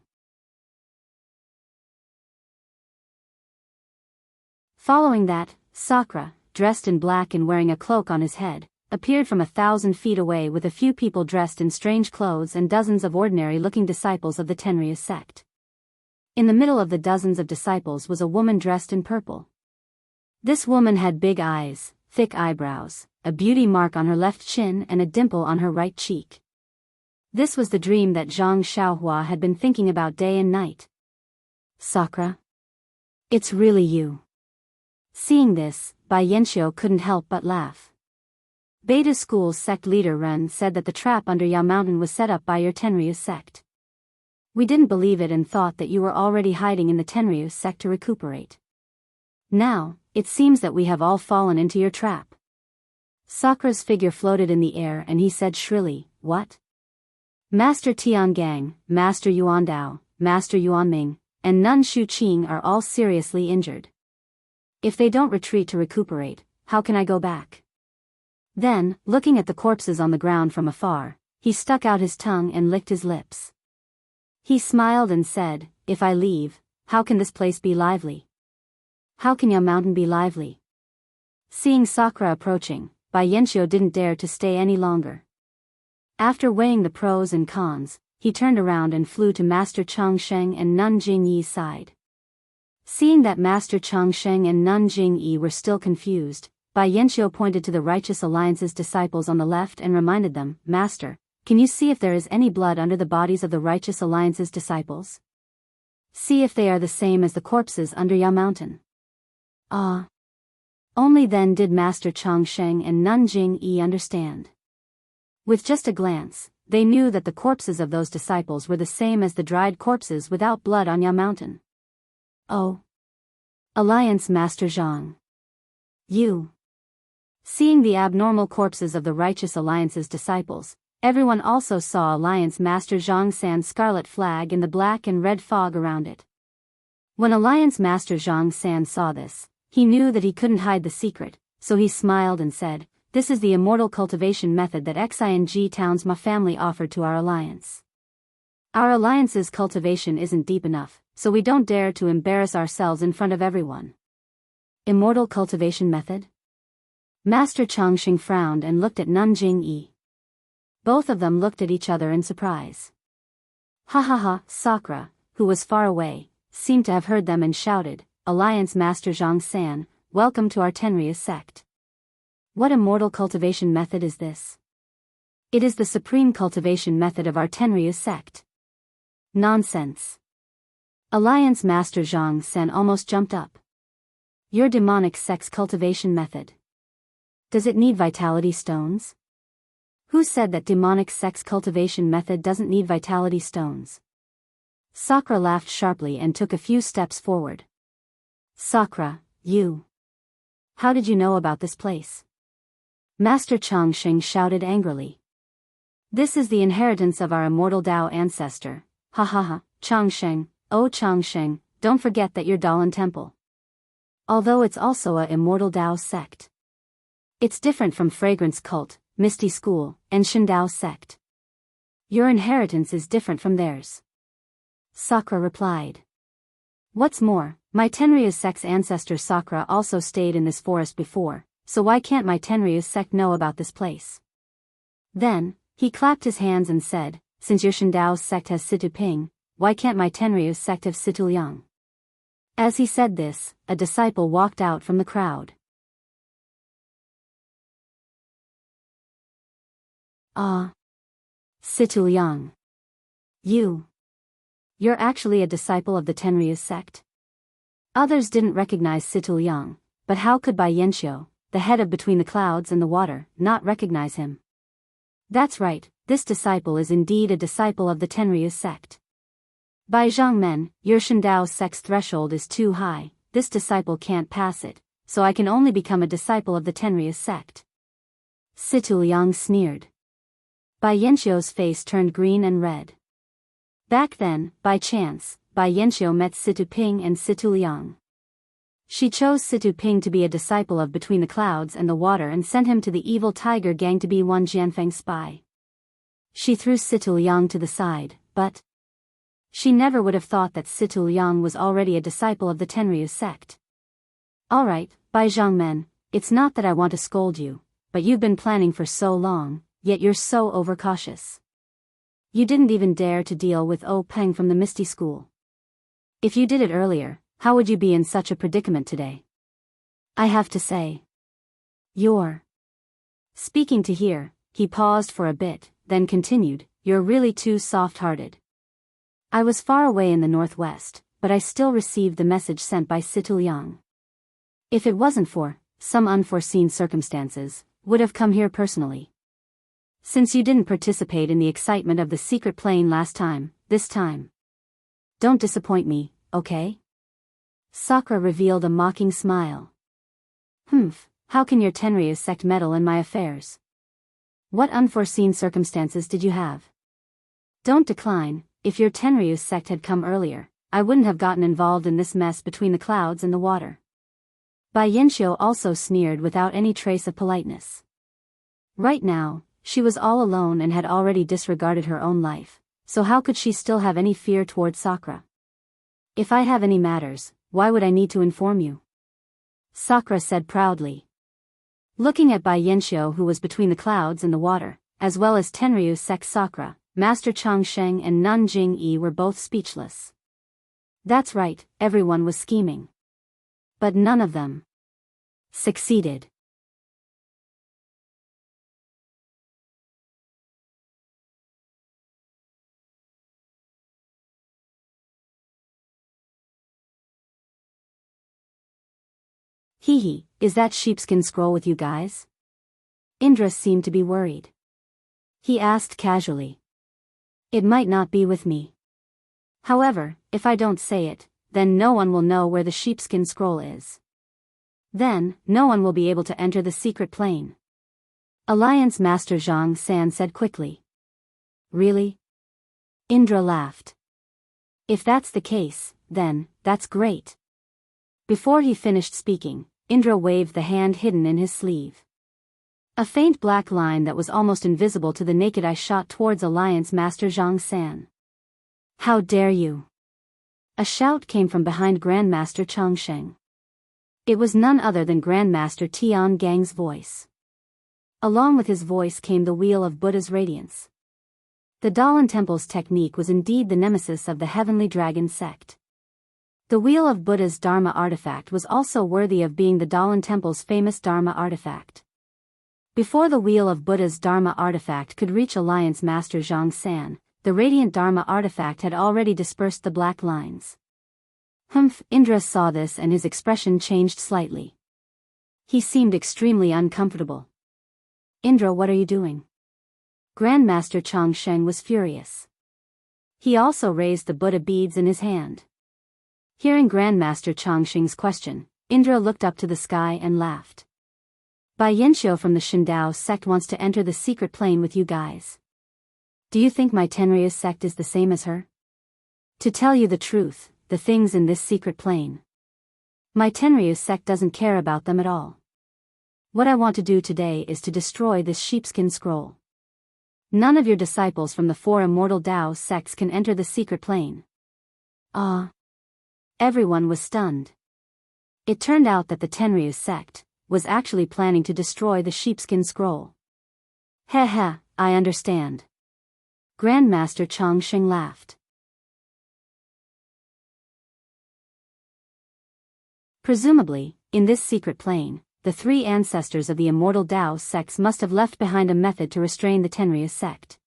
Following that, Sakura, dressed in black and wearing a cloak on his head, appeared from 1,000 feet away with a few people dressed in strange clothes and dozens of ordinary-looking disciples of the Tenryu sect. In the middle of the dozens of disciples was a woman dressed in purple. This woman had big eyes, thick eyebrows, a beauty mark on her left chin and a dimple on her right cheek. This was the dream that Zhang Xiaohua had been thinking about day and night. Sakura? It's really you. Seeing this, Bai Yanxiu couldn't help but laugh. Beta School's sect leader Ren said that the trap under Yao Mountain was set up by your Tenryu sect. We didn't believe it and thought that you were already hiding in the Tenryu sect to recuperate. Now, it seems that we have all fallen into your trap. Sakura's figure floated in the air and he said shrilly, "What?" Master Tiangang, Master Yuandao, Master Yuanming, and Nun Shuqing are all seriously injured. If they don't retreat to recuperate, how can I go back? Then, looking at the corpses on the ground from afar, he stuck out his tongue and licked his lips. He smiled and said, "If I leave, how can this place be lively? How can Yao Mountain be lively?" Seeing Sakura approaching, Bai Yanxiu didn't dare to stay any longer. After weighing the pros and cons, he turned around and flew to Master Changsheng and Nun Jingyi's side. Seeing that Master Changsheng and Nun Jingyi were still confused, Bai Yanxiu pointed to the Righteous Alliance's disciples on the left and reminded them, Master, can you see if there is any blood under the bodies of the Righteous Alliance's disciples? See if they are the same as the corpses under Ya Mountain. Ah. Only then did Master Changsheng and Nun Jingyi understand. With just a glance, they knew that the corpses of those disciples were the same as the dried corpses without blood on Ya Mountain. Oh. Alliance Master Zhang. You. Seeing the abnormal corpses of the Righteous Alliance's disciples, everyone also saw Alliance Master Zhang San's scarlet flag in the black and red fog around it. When Alliance Master Zhang San saw this, he knew that he couldn't hide the secret, so he smiled and said, This is the immortal cultivation method that Xianxia Town's Ma family offered to our alliance. Our alliance's cultivation isn't deep enough, so we don't dare to embarrass ourselves in front of everyone. Immortal cultivation method? Master Changsheng frowned and looked at Nun Jingyi. Both of them looked at each other in surprise. Ha ha ha, Sakura, who was far away, seemed to have heard them and shouted, Alliance Master Zhang San, welcome to our Tenryu's sect. What immortal cultivation method is this? It is the supreme cultivation method of our Tenryu's sect. Nonsense. Alliance Master Zhang San almost jumped up. Your demonic sect's cultivation method. Does it need vitality stones? Who said that demonic sect's cultivation method doesn't need vitality stones? Sakura laughed sharply and took a few steps forward. Sakura, you. How did you know about this place? Master Changsheng shouted angrily. This is the inheritance of our immortal Dao ancestor. Ha ha ha, Changsheng, oh Changsheng, don't forget that you're Daoist Temple. Although it's also a immortal Dao sect. It's different from Fragrance Cult, Misty School, and Shindao sect. Your inheritance is different from theirs. Sakura replied. What's more, my Tenryu's sect's ancestor Sakura also stayed in this forest before, so why can't my Tenryu's sect know about this place? Then, he clapped his hands and said, since your Shindao's sect has Situ Ping, why can't my Tenryu's sect have Situ Liang? As he said this, a disciple walked out from the crowd. Ah. Situ Liang. You're actually a disciple of the Tenryu's sect? Others didn't recognize Situ Liang, but how could Bai Yanxiu, the head of Between the Clouds and the Water, not recognize him? That's right, this disciple is indeed a disciple of the Tenryu's sect. Bai Zhangmen, your Shindao sect's threshold is too high, this disciple can't pass it, so I can only become a disciple of the Tenryu's sect. Situ Liang sneered. Bai Yanxiu's face turned green and red. Back then, by chance, Bai Yanxiu met Situ Ping and Situ Liang. She chose Situ Ping to be a disciple of Between the Clouds and the Water and sent him to the evil tiger gang to be one Jianfeng's spy. She threw Situ Liang to the side, but she never would have thought that Situ Liang was already a disciple of the Tenryu sect. Alright, Bai Zhangmen, it's not that I want to scold you, but you've been planning for so long, yet you're so overcautious. You didn't even dare to deal with O Peng from the Misty School. If you did it earlier, how would you be in such a predicament today? I have to say. You're. Speaking to here, he paused for a bit, then continued, you're really too soft-hearted. I was far away in the northwest, but I still received the message sent by Situ Liang. If it wasn't for some unforeseen circumstances, would have come here personally. Since you didn't participate in the excitement of the secret plane last time, this time. Don't disappoint me, okay? Sakura revealed a mocking smile. Humph, how can your Tenryu sect meddle in my affairs? What unforeseen circumstances did you have? Don't decline, if your Tenryu sect had come earlier, I wouldn't have gotten involved in this mess between the clouds and the water. Bai Yanxiu also sneered without any trace of politeness. Right now, she was all alone and had already disregarded her own life, so how could she still have any fear toward Sakura? If I have any matters, why would I need to inform you? Sakura said proudly. Looking at Bai Yanxiu, who was between the clouds and the water, as well as Tenryu sect Sakura, Master Changsheng and Nun Jingyi were both speechless. That's right, everyone was scheming. But none of them succeeded. Hee hee, is that sheepskin scroll with you guys? Indra seemed to be worried. He asked casually. It might not be with me. However, if I don't say it, then no one will know where the sheepskin scroll is. Then, no one will be able to enter the secret plane. Alliance Master Zhang San said quickly. Really? Indra laughed. If that's the case, then, that's great. Before he finished speaking, Indra waved the hand hidden in his sleeve. A faint black line that was almost invisible to the naked eye shot towards Alliance Master Zhang San. How dare you! A shout came from behind Grandmaster Changsheng. It was none other than Grandmaster Tian Gang's voice. Along with his voice came the Wheel of Buddha's radiance. The Daoist Temple's technique was indeed the nemesis of the Heavenly Dragon sect. The Wheel of Buddha's Dharma artifact was also worthy of being the Daoist Temple's famous Dharma artifact. Before the Wheel of Buddha's Dharma artifact could reach Alliance Master Zhang San, the radiant Dharma artifact had already dispersed the black lines. Humph! Indra saw this and his expression changed slightly. He seemed extremely uncomfortable. Indra, what are you doing? Grandmaster Changsheng was furious. He also raised the Buddha beads in his hand. Hearing Grandmaster Changsheng's question, Indra looked up to the sky and laughed. Bai Yanxiu from the Shindao sect wants to enter the secret plane with you guys. Do you think my Tenryu's sect is the same as her? To tell you the truth, the things in this secret plane. My Tenryu's sect doesn't care about them at all. What I want to do today is to destroy this sheepskin scroll. None of your disciples from the 4 immortal Dao sects can enter the secret plane. Ah! Everyone was stunned. It turned out that the Tenryu sect was actually planning to destroy the sheepskin scroll. Heh heh, I understand. Grandmaster Changsheng laughed. Presumably, in this secret plane, the 3 ancestors of the immortal Dao sects must have left behind a method to restrain the Tenryu sect.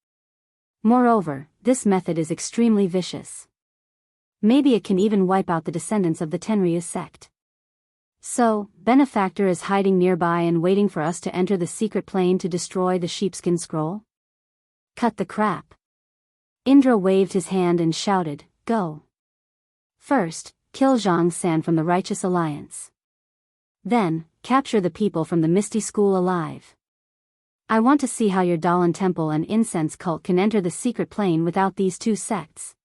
Moreover, this method is extremely vicious. Maybe it can even wipe out the descendants of the Tenryu sect. So, Benefactor is hiding nearby and waiting for us to enter the secret plane to destroy the sheepskin scroll? Cut the crap. Indra waved his hand and shouted, go. First, kill Zhang San from the Righteous Alliance. Then, capture the people from the Misty School alive. I want to see how your Daoist Temple and incense cult can enter the secret plane without these 2 sects.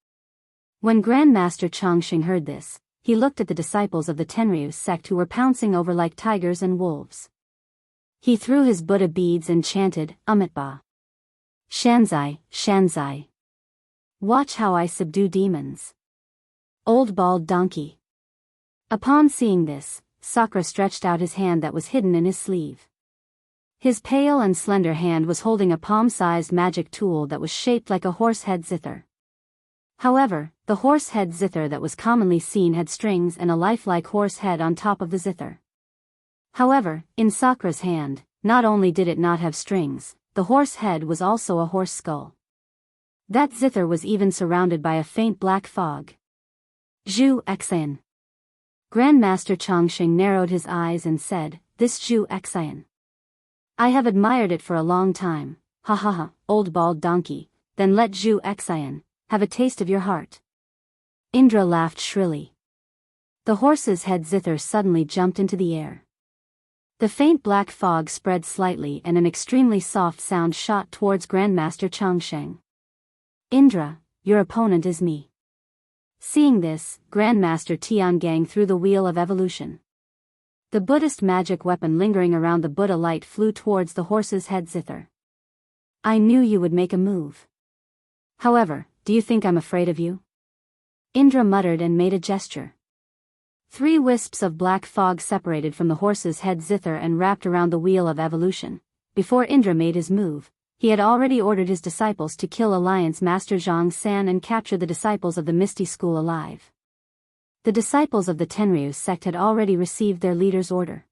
When Grandmaster Changsheng heard this, he looked at the disciples of the Tenryu sect who were pouncing over like tigers and wolves. He threw his Buddha beads and chanted, Amitba. Shanzai, Shanzai. Watch how I subdue demons. Old bald donkey. Upon seeing this, Sakura stretched out his hand that was hidden in his sleeve. His pale and slender hand was holding a palm-sized magic tool that was shaped like a horse-head zither. However, the horse-head zither that was commonly seen had strings and a lifelike horse head on top of the zither. However, in Sakura's hand, not only did it not have strings, the horse head was also a horse skull. That zither was even surrounded by a faint black fog. Zhu Xian. Grandmaster Changsheng narrowed his eyes and said, this Zhu Xian. I have admired it for a long time, ha ha ha, old bald donkey, then let Zhu Xian have a taste of your heart. Indra laughed shrilly. The horse's head zither suddenly jumped into the air. The faint black fog spread slightly and an extremely soft sound shot towards Grandmaster Changsheng. Indra, your opponent is me. Seeing this, Grandmaster Tiangang threw the Wheel of Evolution. The Buddhist magic weapon lingering around the Buddha light flew towards the horse's head zither. I knew you would make a move. However, do you think I'm afraid of you? Indra muttered and made a gesture. 3 wisps of black fog separated from the horse's head zither and wrapped around the Wheel of Evolution. Before Indra made his move, he had already ordered his disciples to kill Alliance Master Zhang San and capture the disciples of the Misty School alive. The disciples of the Tenryus sect had already received their leader's order.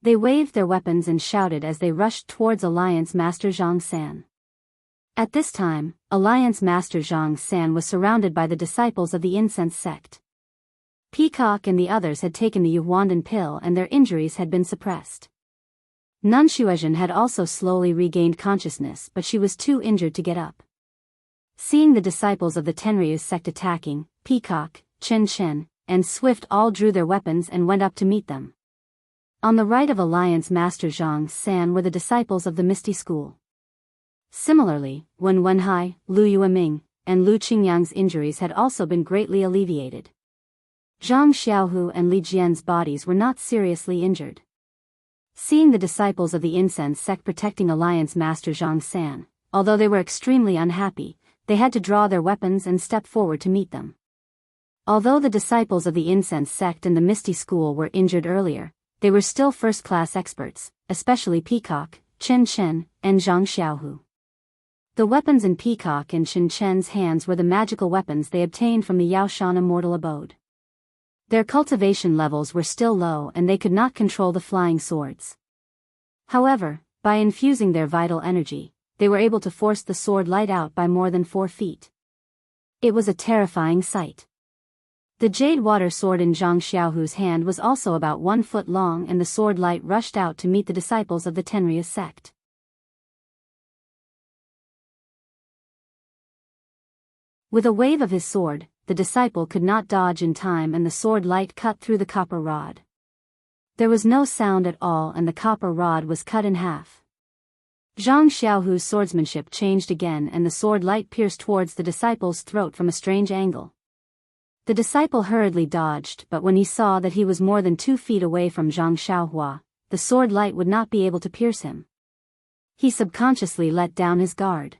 They waved their weapons and shouted as they rushed towards Alliance Master Zhang San. At this time, Alliance Master Zhang San was surrounded by the disciples of the Incense sect. Peacock and the others had taken the Yuhuandan pill and their injuries had been suppressed. Nun Shuezhen had also slowly regained consciousness, but she was too injured to get up. Seeing the disciples of the Tenryus sect attacking, Peacock, Chen Chen, and Swift all drew their weapons and went up to meet them. On the right of Alliance Master Zhang San were the disciples of the Misty School. Similarly, Wen Wenhai, Lu Yueming, and Lu Qingyang's injuries had also been greatly alleviated. Zhang Xiaohu and Li Jian's bodies were not seriously injured. Seeing the disciples of the Incense sect protecting Alliance Master Zhang San, although they were extremely unhappy, they had to draw their weapons and step forward to meet them. Although the disciples of the Incense sect and the Misty School were injured earlier, they were still first-class experts, especially Peacock, Chen Chen, and Zhang Xiaohu. The weapons in Peacock and Chen Chen's hands were the magical weapons they obtained from the Yaoshan Immortal Abode. Their cultivation levels were still low and they could not control the flying swords. However, by infusing their vital energy, they were able to force the sword light out by more than 4 feet. It was a terrifying sight. The jade water sword in Zhang Xiaohu's hand was also about 1 foot long and the sword light rushed out to meet the disciples of the Tenryus sect. With a wave of his sword, the disciple could not dodge in time and the sword light cut through the copper rod. There was no sound at all and the copper rod was cut in half. Zhang Xiaohu's swordsmanship changed again and the sword light pierced towards the disciple's throat from a strange angle. The disciple hurriedly dodged, but when he saw that he was more than 2 feet away from Zhang Xiaohua, the sword light would not be able to pierce him. He subconsciously let down his guard.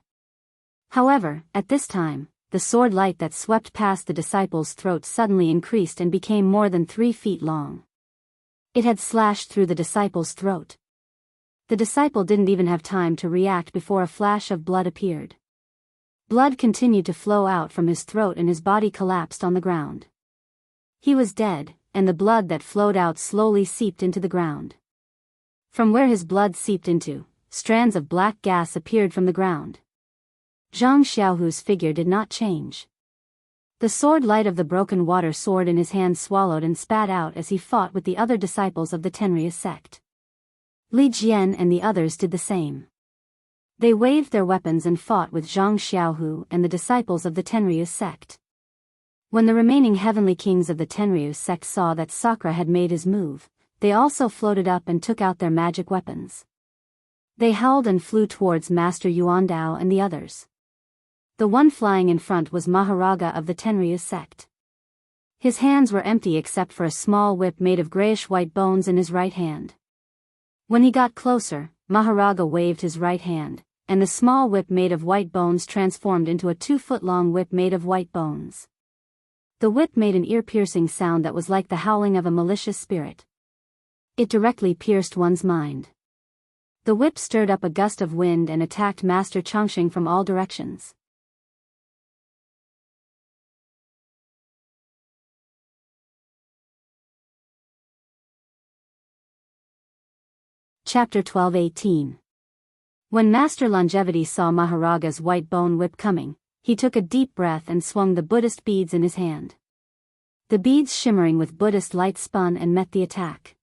However, at this time, the sword light that swept past the disciple's throat suddenly increased and became more than 3 feet long. It had slashed through the disciple's throat. The disciple didn't even have time to react before a flash of blood appeared. Blood continued to flow out from his throat and his body collapsed on the ground. He was dead, and the blood that flowed out slowly seeped into the ground. From where his blood seeped into, strands of black gas appeared from the ground. Zhang Xiaohu's figure did not change. The sword light of the broken water sword in his hand swallowed and spat out as he fought with the other disciples of the Tenryus sect. Li Jian and the others did the same. They waved their weapons and fought with Zhang Xiaohu and the disciples of the Tenryus sect. When the remaining heavenly kings of the Tenryus sect saw that Sakra had made his move, they also floated up and took out their magic weapons. They howled and flew towards Master Yuandao and the others. The one flying in front was Maharaga of the Tenryus sect. His hands were empty except for a small whip made of grayish-white bones in his right hand. When he got closer, Maharaga waved his right hand, and the small whip made of white bones transformed into a 2-foot-long whip made of white bones. The whip made an ear-piercing sound that was like the howling of a malicious spirit. It directly pierced one's mind. The whip stirred up a gust of wind and attacked Master Changxing from all directions. Chapter 12:18. When Master Longevity saw Maharaga's white bone whip coming, he took a deep breath and swung the Buddhist beads in his hand. The beads shimmering with Buddhist light spun and met the attack.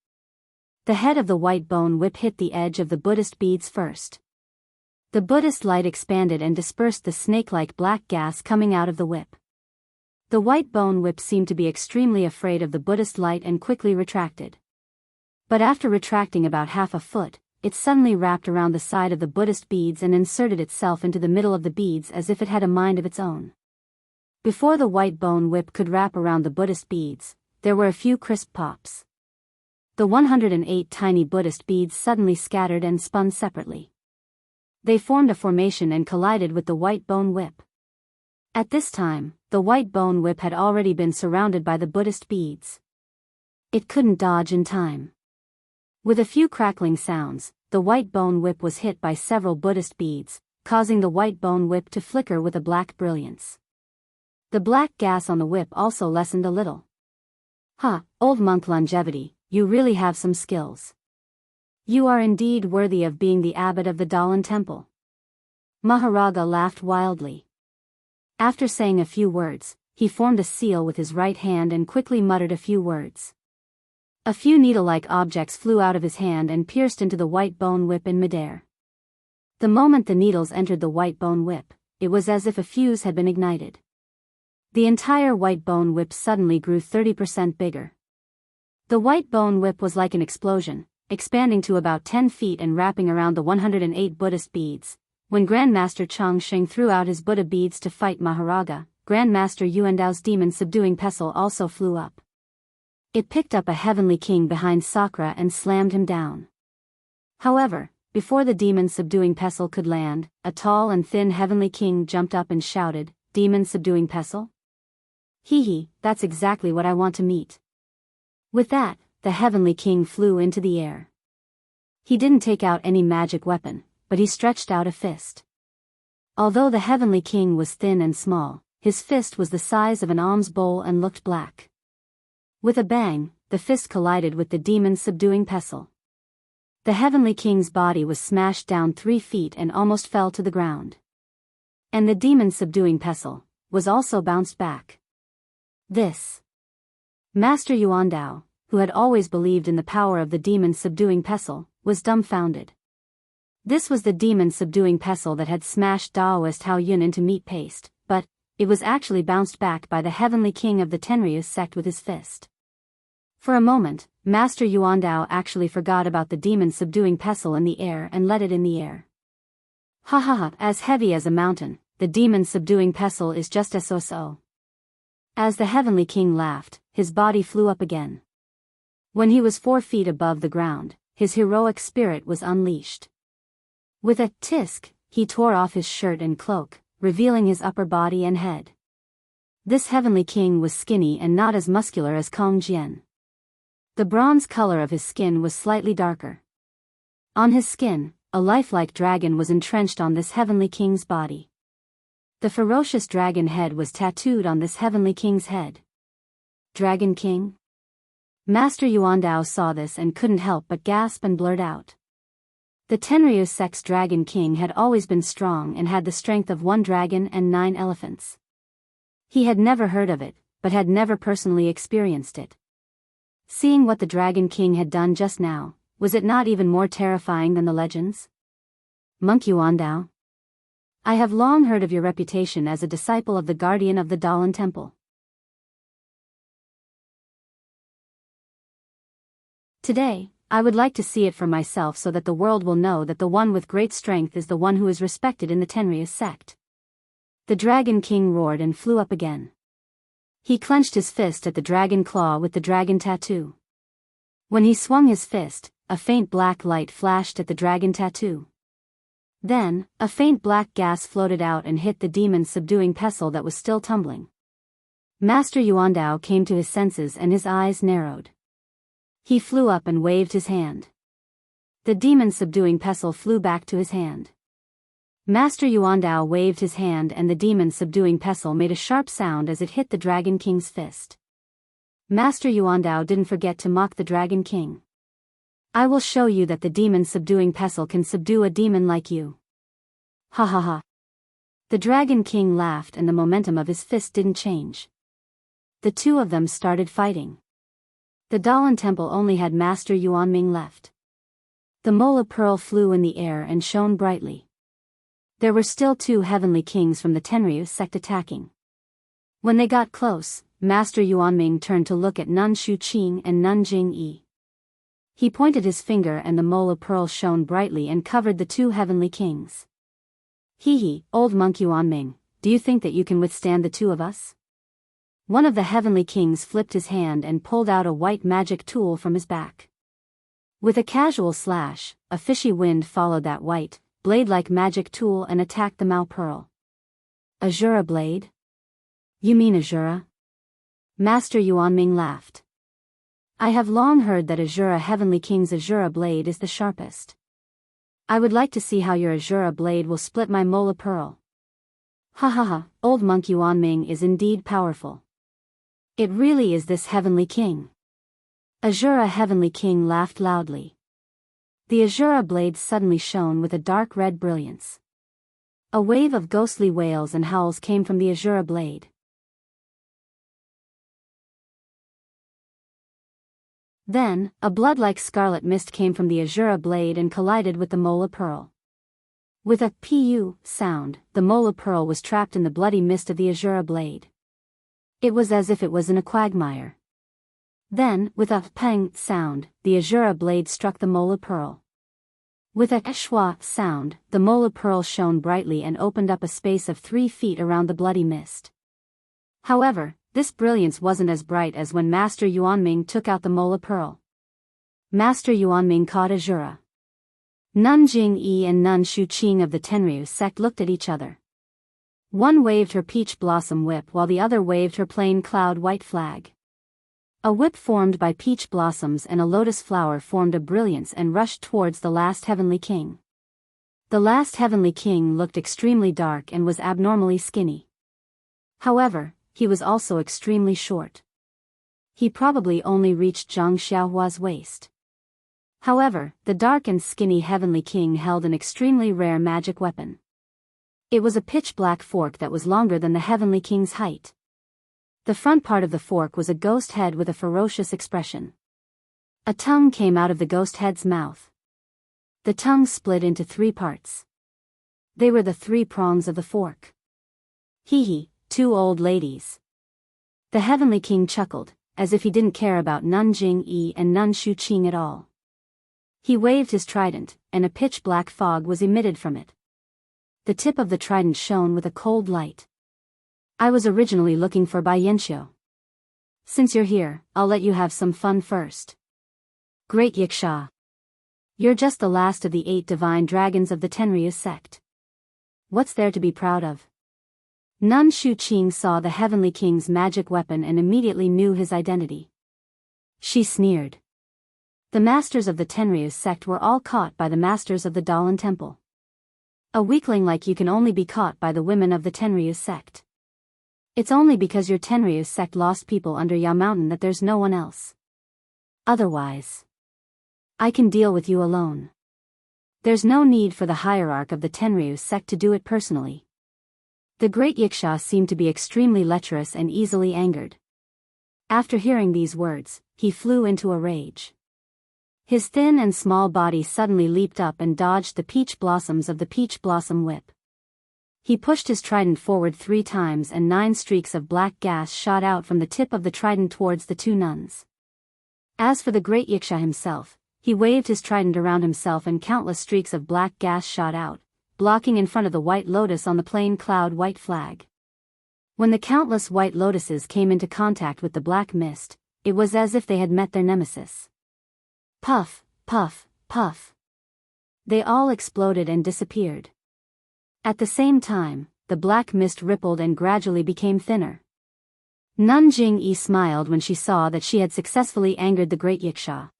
The head of the white bone whip hit the edge of the Buddhist beads first. The Buddhist light expanded and dispersed the snake-like black gas coming out of the whip. The white bone whip seemed to be extremely afraid of the Buddhist light and quickly retracted. But after retracting about half a foot, it suddenly wrapped around the side of the Buddhist beads and inserted itself into the middle of the beads as if it had a mind of its own. Before the white bone whip could wrap around the Buddhist beads, there were a few crisp pops. The 108 tiny Buddhist beads suddenly scattered and spun separately. They formed a formation and collided with the white bone whip. At this time, the white bone whip had already been surrounded by the Buddhist beads. It couldn't dodge in time. With a few crackling sounds, the white bone whip was hit by several Buddhist beads, causing the white bone whip to flicker with a black brilliance. The black gas on the whip also lessened a little. Ha, old monk longevity, you really have some skills. You are indeed worthy of being the abbot of the Daoist temple. Maharaja laughed wildly. After saying a few words, he formed a seal with his right hand and quickly muttered a few words. A few needle-like objects flew out of his hand and pierced into the white bone whip in midair. The moment the needles entered the white bone whip, it was as if a fuse had been ignited. The entire white bone whip suddenly grew 30% bigger. The white bone whip was like an explosion, expanding to about 10 feet and wrapping around the 108 Buddhist beads. When Grandmaster Chang Sheng threw out his Buddha beads to fight Maharaja, Grandmaster Yuandao's demon-subduing pestle also flew up. It picked up a heavenly king behind Sakura and slammed him down. However, before the demon-subduing pestle could land, a tall and thin heavenly king jumped up and shouted, "Demon-subduing pestle? Hee, that's exactly what I want to meet." With that, the heavenly king flew into the air. He didn't take out any magic weapon, but he stretched out a fist. Although the heavenly king was thin and small, his fist was the size of an alms bowl and looked black. With a bang, the fist collided with the demon-subduing pestle. The heavenly king's body was smashed down 3 feet and almost fell to the ground. And the demon-subduing pestle was also bounced back. This. Master Yuandao, who had always believed in the power of the demon-subduing pestle, was dumbfounded. This was the demon-subduing pestle that had smashed Daoist Hao Yun into meat paste, but it was actually bounced back by the heavenly king of the Tenryu sect with his fist. For a moment, Master Yuandao actually forgot about the demon-subduing pestle in the air and let it in the air. Ha ha ha, as heavy as a mountain, the demon-subduing pestle is just so. As the heavenly king laughed, his body flew up again. When he was 4 feet above the ground, his heroic spirit was unleashed. With a tisk, he tore off his shirt and cloak, revealing his upper body and head. This heavenly king was skinny and not as muscular as Kong Jian. The bronze color of his skin was slightly darker. On his skin, a lifelike dragon was entrenched on this heavenly king's body. The ferocious dragon head was tattooed on this heavenly king's head. Dragon King? Master Yuandao saw this and couldn't help but gasp and blurt out. The Tenryu sect's Dragon King had always been strong and had the strength of 1 dragon and 9 elephants. He had never heard of it, but had never personally experienced it. Seeing what the Dragon King had done just now, was it not even more terrifying than the legends? Monk Yuandao? I have long heard of your reputation as a disciple of the guardian of the Daoist temple. Today, I would like to see it for myself so that the world will know that the one with great strength is the one who is respected in the Tenryu sect. The Dragon King roared and flew up again. He clenched his fist at the dragon claw with the dragon tattoo. When he swung his fist, a faint black light flashed at the dragon tattoo. Then, a faint black gas floated out and hit the demon-subduing pestle that was still tumbling. Master Yuandao came to his senses and his eyes narrowed. He flew up and waved his hand. The demon-subduing pestle flew back to his hand. Master Yuandao waved his hand and the demon-subduing pestle made a sharp sound as it hit the Dragon King's fist. Master Yuandao didn't forget to mock the Dragon King. I will show you that the demon-subduing pestle can subdue a demon like you. Ha ha ha. The Dragon King laughed and the momentum of his fist didn't change. The two of them started fighting. The Daoist temple only had Master Yuanming left. The Mola Pearl flew in the air and shone brightly. There were still 2 heavenly kings from the Tenryu sect attacking. When they got close, Master Yuanming turned to look at Nun Shuqing and Nun Jingyi. He pointed his finger and the Mola Pearl shone brightly and covered the 2 heavenly kings. Hee, old monk Yuanming, do you think that you can withstand the 2 of us? One of the heavenly kings flipped his hand and pulled out a white magic tool from his back. With a casual slash, a fishy wind followed that white, blade-like magic tool and attacked the Mao Pearl. Azura blade? You mean Azura? Master Yuanming laughed. I have long heard that Azura Heavenly King's Azura blade is the sharpest. I would like to see how your Azura blade will split my Mola Pearl. Ha ha ha, old monk Yuanming is indeed powerful. It really is this heavenly king. Azura Heavenly King laughed loudly. The Azura blade suddenly shone with a dark red brilliance. A wave of ghostly wails and howls came from the Azura blade. Then, a blood-like scarlet mist came from the Azura blade and collided with the Mola Pearl. With a pu sound, the Mola Pearl was trapped in the bloody mist of the Azura blade. It was as if it was in a quagmire. Then, with a pang sound, the Azura blade struck the Mola Pearl. With a schwa sound, the Mola Pearl shone brightly and opened up a space of 3 feet around the bloody mist. However, this brilliance wasn't as bright as when Master Yuanming took out the Mola Pearl. Master Yuanming caught Azura. Nun Jingyi and Nun Shuqing of the Tenryu sect looked at each other. One waved her peach blossom whip while the other waved her plain cloud white flag. A whip formed by peach blossoms and a lotus flower formed a brilliance and rushed towards the last heavenly king. The last heavenly king looked extremely dark and was abnormally skinny. However, he was also extremely short. He probably only reached Zhang Xiaohua's waist. However, the dark and skinny heavenly king held an extremely rare magic weapon. It was a pitch-black fork that was longer than the heavenly king's height. The front part of the fork was a ghost head with a ferocious expression. A tongue came out of the ghost head's mouth. The tongue split into 3 parts. They were the 3 prongs of the fork. Hee, 2 old ladies. The heavenly king chuckled, as if he didn't care about Nun Jingyi and Nun Shuqing at all. He waved his trident, and a pitch-black fog was emitted from it. The tip of the trident shone with a cold light. I was originally looking for Bai Yanxiu. Since you're here, I'll let you have some fun first. Great Yiksha. You're just the last of the 8 divine dragons of the Tenryu sect. What's there to be proud of? Nun Shuqing saw the heavenly king's magic weapon and immediately knew his identity. She sneered. The masters of the Tenryu sect were all caught by the masters of the Daolan temple. A weakling like you can only be caught by the women of the Tenryu sect. It's only because your Tenryu sect lost people under Ya Mountain that there's no one else. Otherwise, I can deal with you alone. There's no need for the hierarch of the Tenryu sect to do it personally. The great Yiksha seemed to be extremely lecherous and easily angered. After hearing these words, he flew into a rage. His thin and small body suddenly leaped up and dodged the peach blossoms of the peach blossom whip. He pushed his trident forward 3 times and 9 streaks of black gas shot out from the tip of the trident towards the 2 nuns. As for the great Yiksha himself, he waved his trident around himself and countless streaks of black gas shot out, blocking in front of the white lotus on the plain cloud white flag. When the countless white lotuses came into contact with the black mist, it was as if they had met their nemesis. Puff, puff, puff. They all exploded and disappeared. At the same time, the black mist rippled and gradually became thinner. Nun Jingyi smiled when she saw that she had successfully angered the great Yiksha.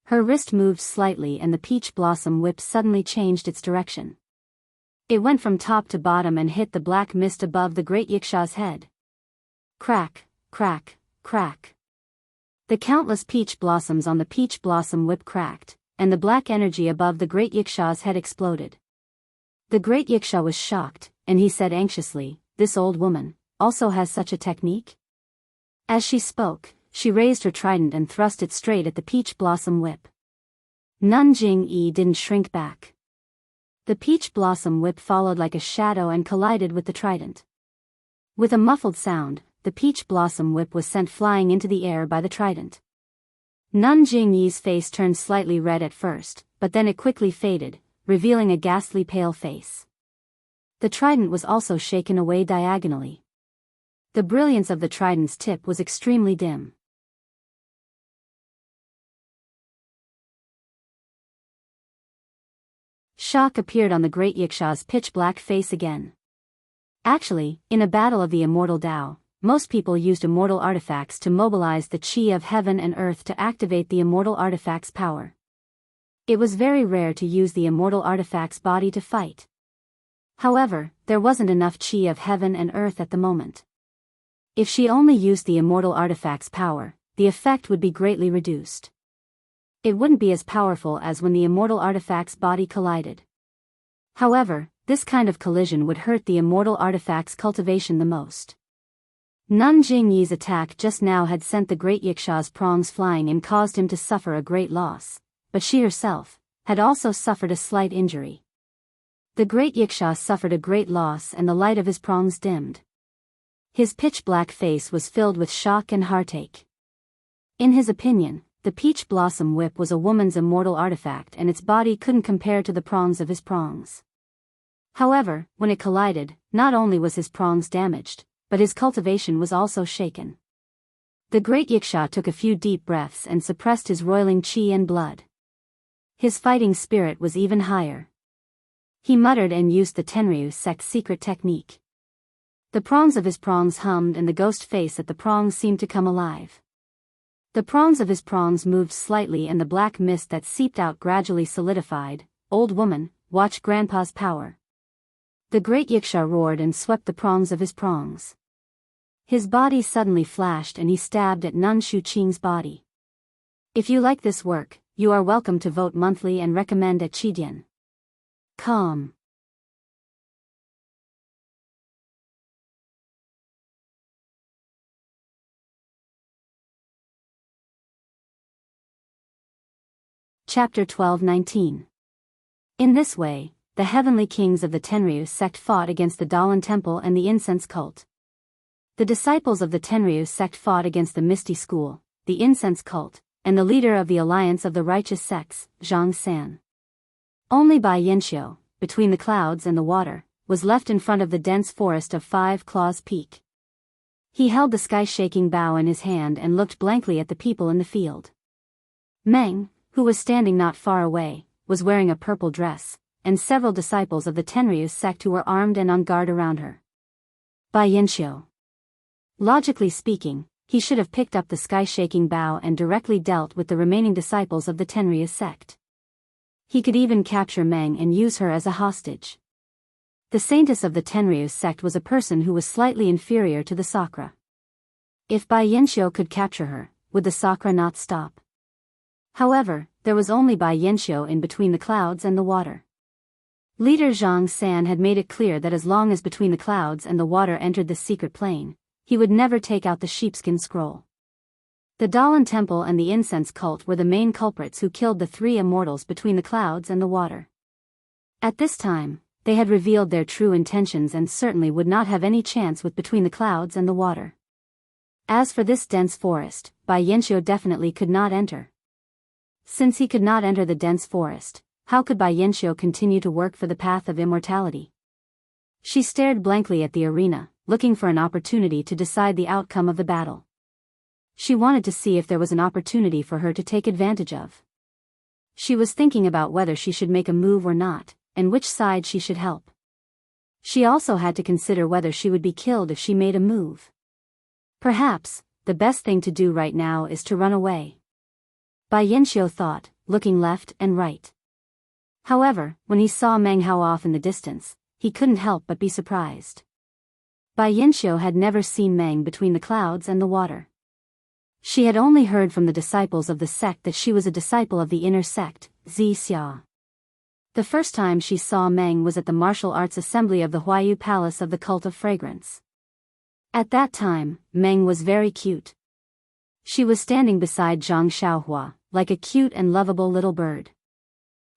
Her wrist moved slightly and the peach blossom whip suddenly changed its direction. It went from top to bottom and hit the black mist above the great Yiksha's head. Crack, crack, crack. The countless peach blossoms on the peach blossom whip cracked, and the black energy above the great Yiksha's head exploded. The great Yiksha was shocked, and he said anxiously, "This old woman also has such a technique?" As she spoke, she raised her trident and thrust it straight at the peach blossom whip. Nun Jingyi didn't shrink back. The peach blossom whip followed like a shadow and collided with the trident. With a muffled sound, the peach blossom whip was sent flying into the air by the trident. Nun Jingyi's face turned slightly red at first, but then it quickly faded, revealing a ghastly pale face. The trident was also shaken away diagonally. The brilliance of the trident's tip was extremely dim. Shock appeared on the great Yiksha's pitch-black face again. Actually, in a battle of the immortal Tao, most people used immortal artifacts to mobilize the qi of heaven and earth to activate the immortal artifact's power. It was very rare to use the immortal artifact's body to fight. However, there wasn't enough qi of heaven and earth at the moment. If she only used the immortal artifact's power, the effect would be greatly reduced. It wouldn't be as powerful as when the immortal artifact's body collided. However, this kind of collision would hurt the immortal artifact's cultivation the most. Nun Jingyi's attack just now had sent the great Yixia's prongs flying and caused him to suffer a great loss, but she herself had also suffered a slight injury. The great Yixia suffered a great loss and the light of his prongs dimmed. His pitch-black face was filled with shock and heartache. In his opinion, the peach blossom whip was a woman's immortal artifact and its body couldn't compare to the prongs of his prongs. However, when it collided, not only was his prongs damaged, but his cultivation was also shaken. The great Yixia took a few deep breaths and suppressed his roiling qi and blood. His fighting spirit was even higher. He muttered and used the Tenryu sect's secret technique. The prongs of his prongs hummed and the ghost face at the prongs seemed to come alive. The prongs of his prongs moved slightly and the black mist that seeped out gradually solidified. Old woman, watch Grandpa's power. The great Yixia roared and swept the prongs of his prongs. His body suddenly flashed and he stabbed at Nun Shuqing's body. If you like this work, you are welcome to vote monthly and recommend at Chidian.com. Chapter 12-19. In this way, the heavenly kings of the Tenryu sect fought against the Daoist temple and the incense cult. The disciples of the Tenryu sect fought against the Misty School, the incense cult, and the leader of the alliance of the righteous sects, Zhang San. Only Bai Yanxiu, between the clouds and the water, was left in front of the dense forest of Five Claws Peak. He held the sky-shaking bow in his hand and looked blankly at the people in the field. Meng, who was standing not far away, was wearing a purple dress, and several disciples of the Tenryu sect who were armed and on guard around her. Bai Yanxiu. Logically speaking, he should have picked up the sky-shaking bow and directly dealt with the remaining disciples of the Tenryu sect. He could even capture Meng and use her as a hostage. The saintess of the Tenryu sect was a person who was slightly inferior to the Sakra. If Bai Yanxiu could capture her, would the Sakra not stop? However, there was only Bai Yanxiu in between the clouds and the water. Leader Zhang San had made it clear that as long as between the clouds and the water entered the secret plane, he would never take out the sheepskin scroll. The Daoist temple and the incense cult were the main culprits who killed the three immortals between the clouds and the water. At this time, they had revealed their true intentions and certainly would not have any chance with between the clouds and the water. As for this dense forest, Bai Yanxiu definitely could not enter. Since he could not enter the dense forest, how could Bai Yanxiu continue to work for the path of immortality? She stared blankly at the arena, looking for an opportunity to decide the outcome of the battle. She wanted to see if there was an opportunity for her to take advantage of. She was thinking about whether she should make a move or not, and which side she should help. She also had to consider whether she would be killed if she made a move. Perhaps, the best thing to do right now is to run away. Bai Yanxiu thought, looking left and right. However, when he saw Meng Hao off in the distance, he couldn't help but be surprised. Bai Yanxiu had never seen Meng between the clouds and the water. She had only heard from the disciples of the sect that she was a disciple of the inner sect, Xia. The first time she saw Meng was at the martial arts assembly of the Huayu Palace of the Cult of Fragrance. At that time, Meng was very cute. She was standing beside Zhang Xiaohua, like a cute and lovable little bird.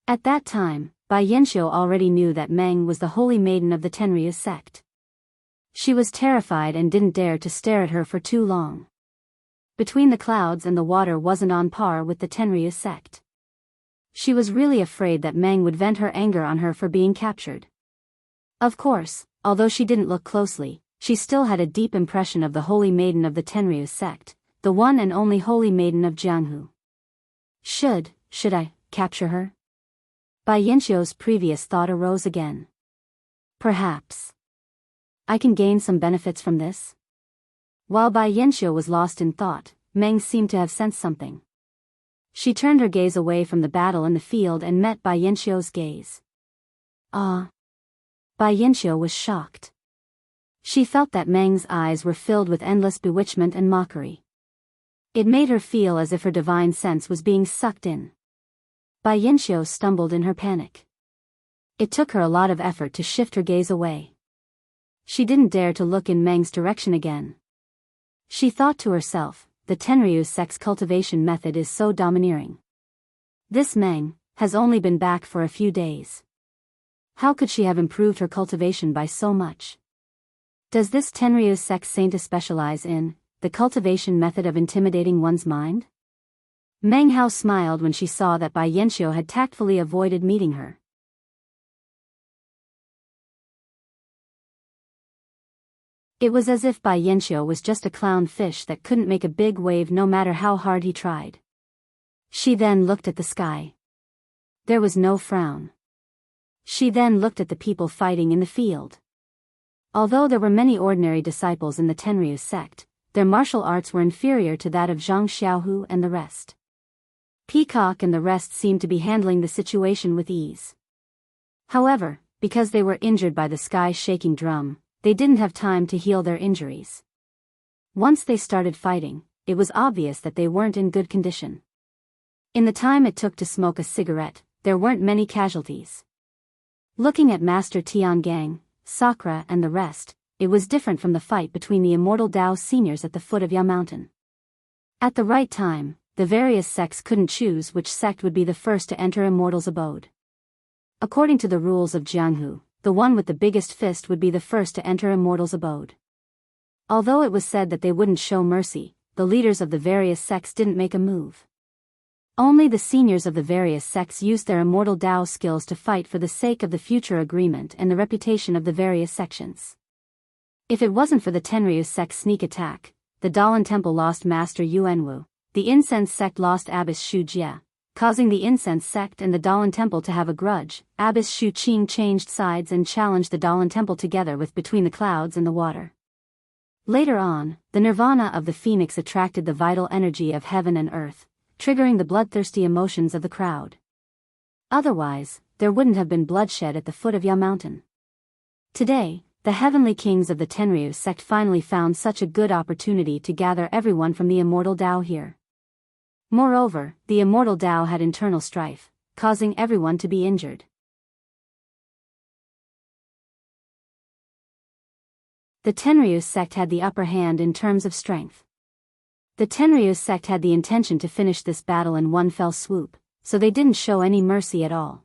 At that time, Bai Yanxiu already knew that Meng was the holy maiden of the Tenryu sect. She was terrified and didn't dare to stare at her for too long. Between the clouds and the water wasn't on par with the Tenryu sect. She was really afraid that Meng would vent her anger on her for being captured. Of course, although she didn't look closely, she still had a deep impression of the holy maiden of the Tenryu sect, the one and only holy maiden of Jianghu. Should I capture her? Bai Yanxiu's previous thought arose again. Perhaps I can gain some benefits from this? While Bai Yanxiu was lost in thought, Meng seemed to have sensed something. She turned her gaze away from the battle in the field and met Bai Yanxiu's gaze. Bai Yanxiu was shocked. She felt that Meng's eyes were filled with endless bewitchment and mockery. It made her feel as if her divine sense was being sucked in. Bai Yanxiu stumbled in her panic. It took her a lot of effort to shift her gaze away. She didn't dare to look in Meng's direction again. She thought to herself, the Tenryu's sex cultivation method is so domineering. This Meng has only been back for a few days. How could she have improved her cultivation by so much? Does this Tenryu's sex saint specialize in the cultivation method of intimidating one's mind? Meng Hao smiled when she saw that Bai Yanxiu had tactfully avoided meeting her. It was as if Bai Yanxiu was just a clown fish that couldn't make a big wave no matter how hard he tried. She then looked at the sky. There was no frown. She then looked at the people fighting in the field. Although there were many ordinary disciples in the Tenryu sect, their martial arts were inferior to that of Zhang Xiaohu and the rest. Peacock and the rest seemed to be handling the situation with ease. However, because they were injured by the sky-shaking drum, they didn't have time to heal their injuries. Once they started fighting, it was obvious that they weren't in good condition. In the time it took to smoke a cigarette, there weren't many casualties. Looking at Master Tiangang, Sakura and the rest, it was different from the fight between the immortal Dao seniors at the foot of Ya Mountain. At the right time, the various sects couldn't choose which sect would be the first to enter Immortal's abode. According to the rules of Jianghu, the one with the biggest fist would be the first to enter Immortal's abode. Although it was said that they wouldn't show mercy, the leaders of the various sects didn't make a move. Only the seniors of the various sects used their immortal Dao skills to fight for the sake of the future agreement and the reputation of the various sections. If it wasn't for the Tenryu sect's sneak attack, the Dalan Temple lost Master Yuanwu, the Incense sect lost Abbess Shu Jie, causing the Incense sect and the Dalan Temple to have a grudge. Abbess Shu Qing changed sides and challenged the Dalan Temple together with Between the Clouds and the Water. Later on, the nirvana of the phoenix attracted the vital energy of heaven and earth, triggering the bloodthirsty emotions of the crowd. Otherwise, there wouldn't have been bloodshed at the foot of Ya Mountain. Today, the heavenly kings of the Tenryu sect finally found such a good opportunity to gather everyone from the immortal Dao here. Moreover, the immortal Dao had internal strife, causing everyone to be injured. The Tenryu sect had the upper hand in terms of strength. The Tenryu sect had the intention to finish this battle in one fell swoop, so they didn't show any mercy at all.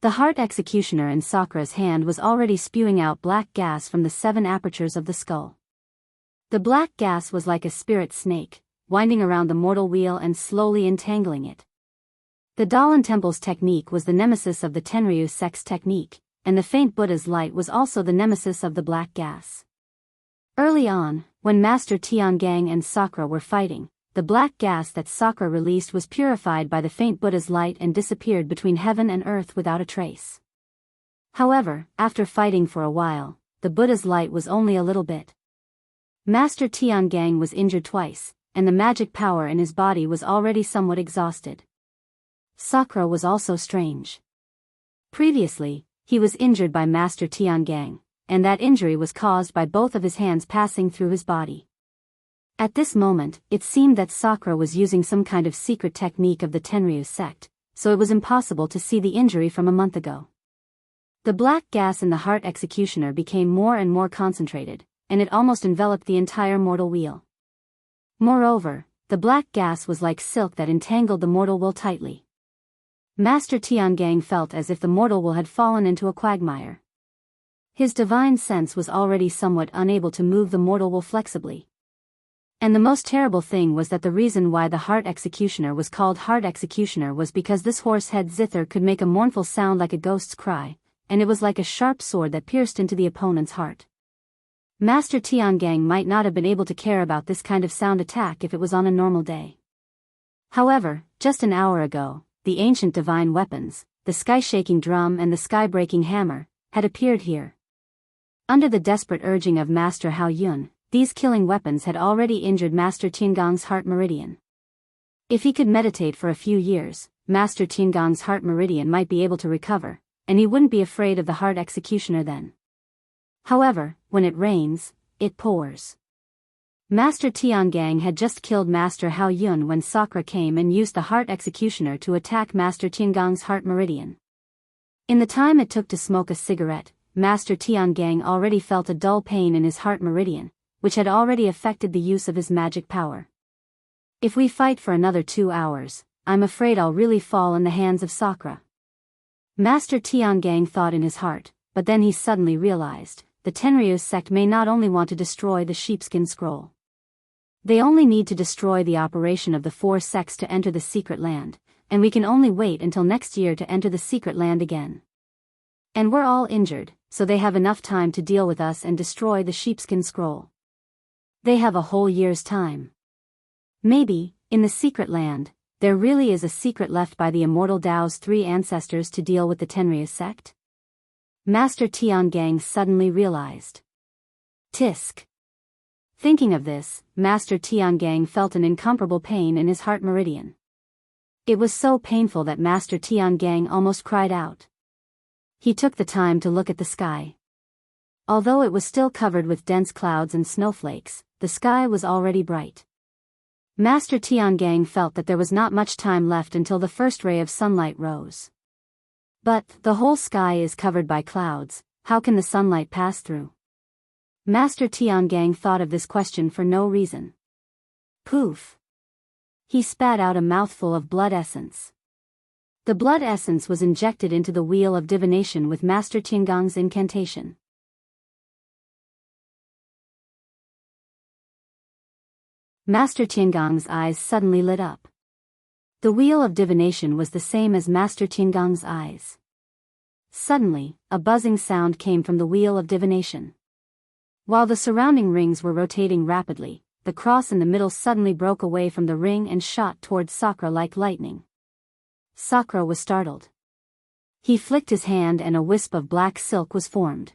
The heart executioner in Sakura's hand was already spewing out black gas from the 7 apertures of the skull. The black gas was like a spirit snake, winding around the mortal wheel and slowly entangling it. The Dalan Temple's technique was the nemesis of the Tenryu sect's technique, and the faint Buddha's light was also the nemesis of the black gas. Early on, when Master Tiangang and Sakura were fighting, the black gas that Sakura released was purified by the faint Buddha's light and disappeared between heaven and earth without a trace. However, after fighting for a while, the Buddha's light was only a little bit. Master Tiangang was injured twice, and the magic power in his body was already somewhat exhausted. Sakura was also strange. Previously, he was injured by Master Tiangang, and that injury was caused by both of his hands passing through his body. At this moment, it seemed that Sakura was using some kind of secret technique of the Tenryu sect, so it was impossible to see the injury from a month ago. The black gas in the heart executioner became more and more concentrated, and it almost enveloped the entire mortal wheel. Moreover, the black gas was like silk that entangled the mortal will tightly. Master Tiangang felt as if the mortal will had fallen into a quagmire. His divine sense was already somewhat unable to move the mortal will flexibly. And the most terrible thing was that the reason why the heart executioner was called heart executioner was because this horse-head zither could make a mournful sound like a ghost's cry, and it was like a sharp sword that pierced into the opponent's heart. Master Tiangang might not have been able to care about this kind of sound attack if it was on a normal day. However, just an hour ago, the ancient divine weapons, the sky-shaking drum and the sky-breaking hammer, had appeared here. Under the desperate urging of Master Hao Yun, these killing weapons had already injured Master Tiangong's heart meridian. If he could meditate for a few years, Master Tiangong's heart meridian might be able to recover, and he wouldn't be afraid of the heart executioner then. However, when it rains, it pours. Master Tiangang had just killed Master Hao Yun when Sakura came and used the heart executioner to attack Master Tiangang's heart meridian. In the time it took to smoke a cigarette, Master Tiangang already felt a dull pain in his heart meridian, which had already affected the use of his magic power. If we fight for another 2 hours, I'm afraid I'll really fall in the hands of Sakura. Master Tiangang thought in his heart, but then he suddenly realized, the Tenryu's sect may not only want to destroy the sheepskin scroll. They only need to destroy the operation of the 4 sects to enter the secret land, and we can only wait until next year to enter the secret land again. And we're all injured, so they have enough time to deal with us and destroy the sheepskin scroll. They have a whole year's time. Maybe, in the secret land, there really is a secret left by the immortal Dao's 3 ancestors to deal with the Tenryu's sect? Master Tiangang suddenly realized. Tisk. Thinking of this, Master Tiangang felt an incomparable pain in his heart meridian. It was so painful that Master Tiangang almost cried out. He took the time to look at the sky. Although it was still covered with dense clouds and snowflakes, the sky was already bright. Master Tiangang felt that there was not much time left until the first ray of sunlight rose. But, the whole sky is covered by clouds, how can the sunlight pass through? Master Tiangang thought of this question for no reason. Poof! He spat out a mouthful of blood essence. The blood essence was injected into the wheel of divination with Master Tiangang's incantation. Master Tiangang's eyes suddenly lit up. The wheel of divination was the same as Master Tiangang's eyes. Suddenly, a buzzing sound came from the wheel of divination. While the surrounding rings were rotating rapidly, the cross in the middle suddenly broke away from the ring and shot towards Sakura like lightning. Sakura was startled. He flicked his hand and a wisp of black silk was formed.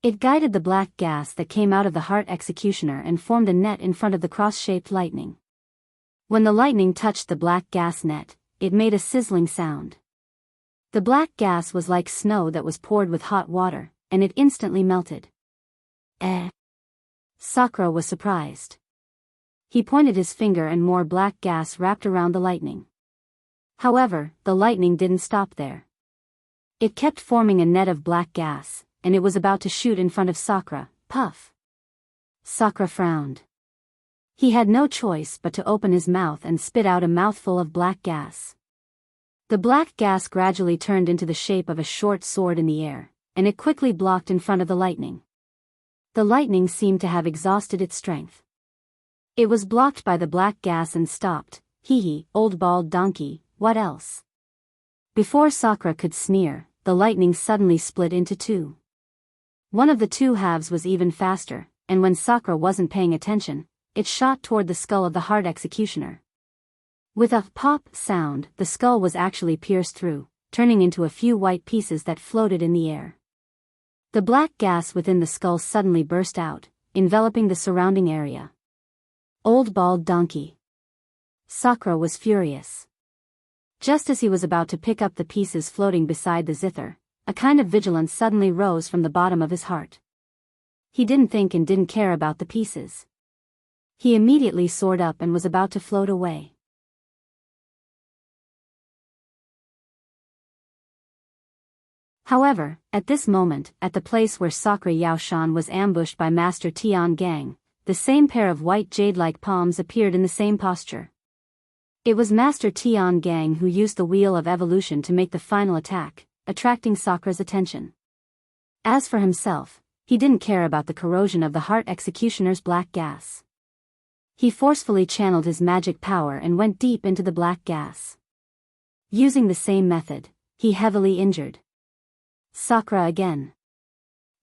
It guided the black gas that came out of the heart executioner and formed a net in front of the cross-shaped lightning. When the lightning touched the black gas net, it made a sizzling sound. The black gas was like snow that was poured with hot water, and it instantly melted. Sakura was surprised. He pointed his finger and more black gas wrapped around the lightning. However, the lightning didn't stop there. It kept forming a net of black gas, and it was about to shoot in front of Sakura. Puff! Sakura frowned. He had no choice but to open his mouth and spit out a mouthful of black gas. The black gas gradually turned into the shape of a short sword in the air, and it quickly blocked in front of the lightning. The lightning seemed to have exhausted its strength. It was blocked by the black gas and stopped. Hee hee, old bald donkey, what else? Before Sakura could sneer, the lightning suddenly split into 2. One of the 2 halves was even faster, and when Sakura wasn't paying attention, it shot toward the skull of the heart executioner. With a pop sound, the skull was actually pierced through, turning into a few white pieces that floated in the air. The black gas within the skull suddenly burst out, enveloping the surrounding area. Old bald donkey. Sakura was furious. Just as he was about to pick up the pieces floating beside the zither, a kind of vigilance suddenly rose from the bottom of his heart. He didn't think and didn't care about the pieces. He immediately soared up and was about to float away. However, at this moment, at the place where Sakura Yaoshan was ambushed by Master Tiangang, the same pair of white jade-like palms appeared in the same posture. It was Master Tiangang who used the Wheel of Evolution to make the final attack, attracting Sakura's attention. As for himself, he didn't care about the corrosion of the heart executioner's black gas. He forcefully channeled his magic power and went deep into the black gas. Using the same method, he heavily injured Sakura again.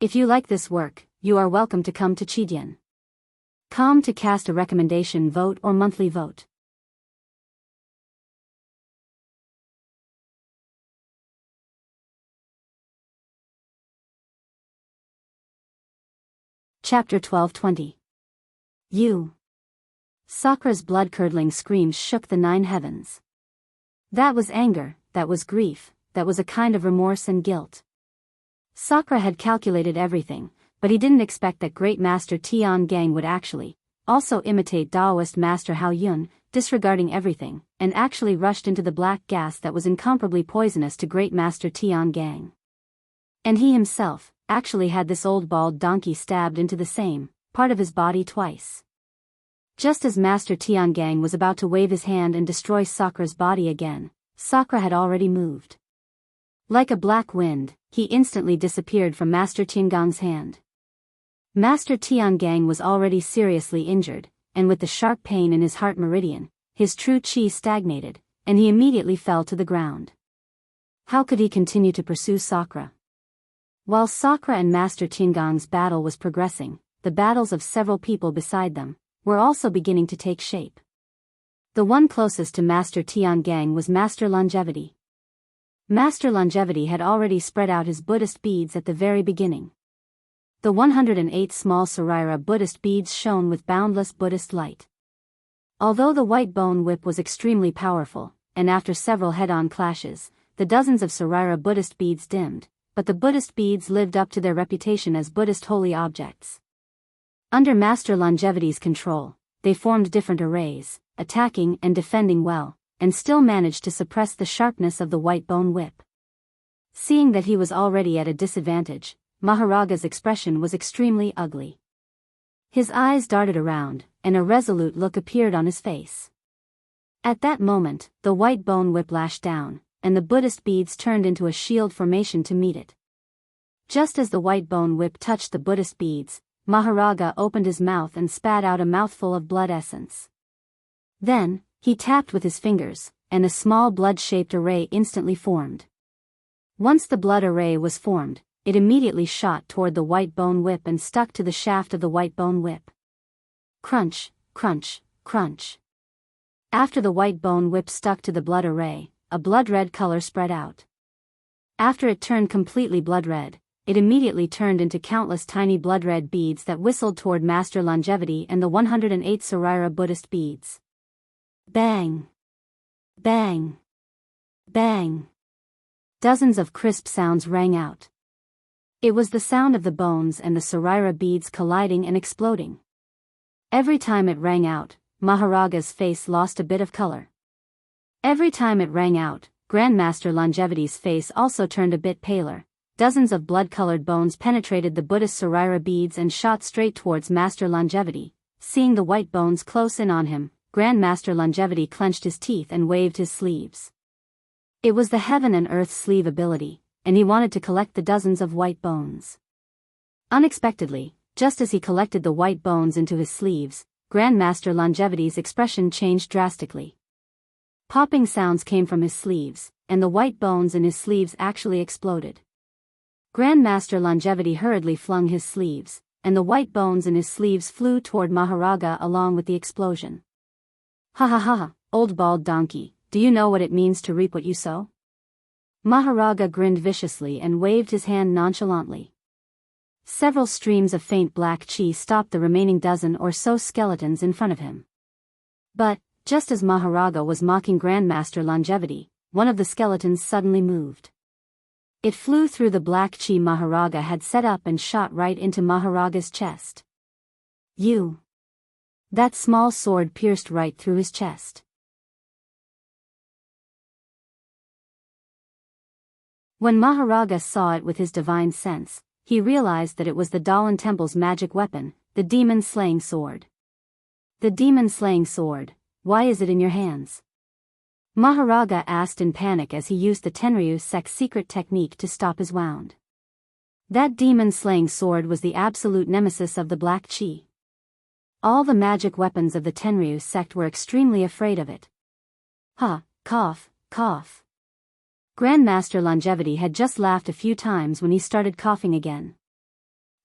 If you like this work, you are welcome to come to Chidian.com to cast a recommendation vote or monthly vote. Chapter 12:20. You. Sakura's blood-curdling screams shook the 9 heavens. That was anger, that was grief, that was a kind of remorse and guilt. Sakura had calculated everything, but he didn't expect that Great Master Tian Gang would actually also imitate Daoist Master Hao Yun, disregarding everything, and actually rushed into the black gas that was incomparably poisonous to Great Master Tian Gang. And he himself actually had this old bald donkey stabbed into the same part of his body twice. Just as Master Tian Gang was about to wave his hand and destroy Sakura's body again, Sakura had already moved. Like a black wind, he instantly disappeared from Master Tiangang's hand. Master Tiangang was already seriously injured, and with the sharp pain in his heart meridian, his true chi stagnated, and he immediately fell to the ground. How could he continue to pursue Sakura? While Sakura and Master Tiangang's battle was progressing, the battles of several people beside them were also beginning to take shape. The one closest to Master Tiangang was Master Longevity. Master Longevity had already spread out his Buddhist beads at the very beginning. The 108 small Saraira Buddhist beads shone with boundless Buddhist light. Although the white bone whip was extremely powerful, and after several head-on clashes, the dozens of Saraira Buddhist beads dimmed, but the Buddhist beads lived up to their reputation as Buddhist holy objects. Under Master Longevity's control, they formed different arrays, attacking and defending well, and still managed to suppress the sharpness of the white bone whip. Seeing that he was already at a disadvantage, Maharaga's expression was extremely ugly. His eyes darted around, and a resolute look appeared on his face. At that moment, the white bone whip lashed down, and the Buddhist beads turned into a shield formation to meet it. Just as the white bone whip touched the Buddhist beads, Maharaga opened his mouth and spat out a mouthful of blood essence. Then, he tapped with his fingers, and a small blood-shaped array instantly formed. Once the blood array was formed, it immediately shot toward the white bone whip and stuck to the shaft of the white bone whip. Crunch, crunch, crunch. After the white bone whip stuck to the blood array, a blood-red color spread out. After it turned completely blood-red, it immediately turned into countless tiny blood-red beads that whistled toward Master Longevity and the 108 Saraira Buddhist beads. Bang! Bang! Bang! Dozens of crisp sounds rang out. It was the sound of the bones and the Saraira beads colliding and exploding. Every time it rang out, Maharaga's face lost a bit of color. Every time it rang out, Grandmaster Longevity's face also turned a bit paler. Dozens of blood-colored bones penetrated the Buddhist Saraira beads and shot straight towards Master Longevity. Seeing the white bones close in on him, Grandmaster Longevity clenched his teeth and waved his sleeves. It was the Heaven and Earth sleeve ability, and he wanted to collect the dozens of white bones. Unexpectedly, just as he collected the white bones into his sleeves, Grandmaster Longevity's expression changed drastically. Popping sounds came from his sleeves, and the white bones in his sleeves actually exploded. Grandmaster Longevity hurriedly flung his sleeves, and the white bones in his sleeves flew toward Maharaga along with the explosion. Ha ha ha, old bald donkey, do you know what it means to reap what you sow? Maharaga grinned viciously and waved his hand nonchalantly. Several streams of faint black chi stopped the remaining dozen or so skeletons in front of him. But, just as Maharaga was mocking Grandmaster Longevity, one of the skeletons suddenly moved. It flew through the black chi Maharaga had set up and shot right into Maharaga's chest. You! That small sword pierced right through his chest. When Maharaga saw it with his divine sense, he realized that it was the Dalan Temple's magic weapon, the demon-slaying sword. The demon-slaying sword, why is it in your hands? Maharaga asked in panic as he used the Tenryu sect's secret technique to stop his wound. That demon-slaying sword was the absolute nemesis of the Black Chi. All the magic weapons of the Tenryu sect were extremely afraid of it. Ha, cough, cough. Grandmaster Longevity had just laughed a few times when he started coughing again.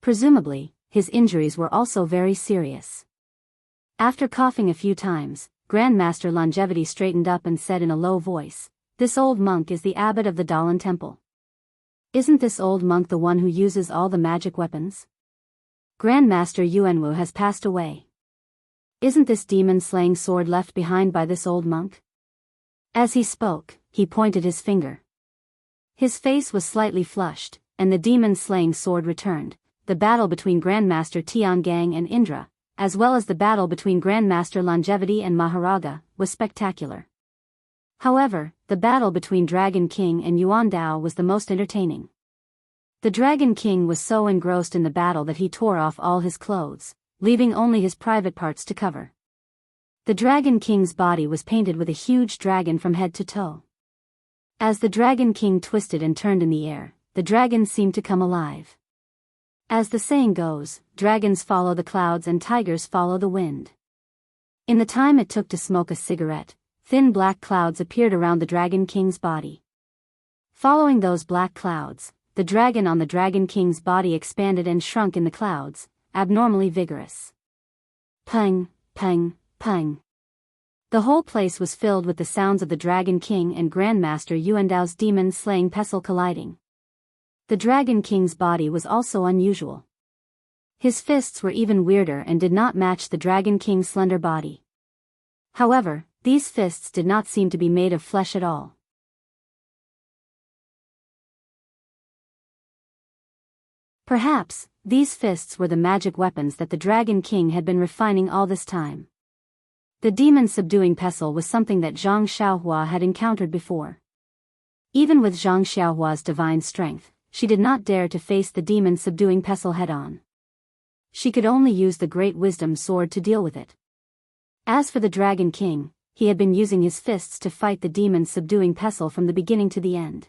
Presumably, his injuries were also very serious. After coughing a few times, Grandmaster Longevity straightened up and said in a low voice, "This old monk is the abbot of the Dalan Temple. Isn't this old monk the one who uses all the magic weapons? Grandmaster Yuanwu has passed away. Isn't this demon-slaying sword left behind by this old monk?" As he spoke, he pointed his finger. His face was slightly flushed, and the demon-slaying sword returned, the battle between Grandmaster Tiangang and Indra, as well as the battle between Grandmaster Longevity and Maharaga, was spectacular. However, the battle between Dragon King and Yuan Dao was the most entertaining. The Dragon King was so engrossed in the battle that he tore off all his clothes, leaving only his private parts to cover. The Dragon King's body was painted with a huge dragon from head to toe. As the Dragon King twisted and turned in the air, the dragon seemed to come alive. As the saying goes, dragons follow the clouds and tigers follow the wind. In the time it took to smoke a cigarette, thin black clouds appeared around the Dragon King's body. Following those black clouds, the dragon on the Dragon King's body expanded and shrunk in the clouds, abnormally vigorous. Pang, pang, pang. The whole place was filled with the sounds of the Dragon King and Grandmaster Yuandao's demon-slaying pestle colliding. The Dragon King's body was also unusual. His fists were even weirder and did not match the Dragon King's slender body. However, these fists did not seem to be made of flesh at all. Perhaps, these fists were the magic weapons that the Dragon King had been refining all this time. The demon-subduing pestle was something that Zhang Xiaohua had encountered before. Even with Zhang Xiaohua's divine strength, she did not dare to face the demon-subduing pestle head-on. She could only use the Great Wisdom Sword to deal with it. As for the Dragon King, he had been using his fists to fight the demon-subduing pestle from the beginning to the end.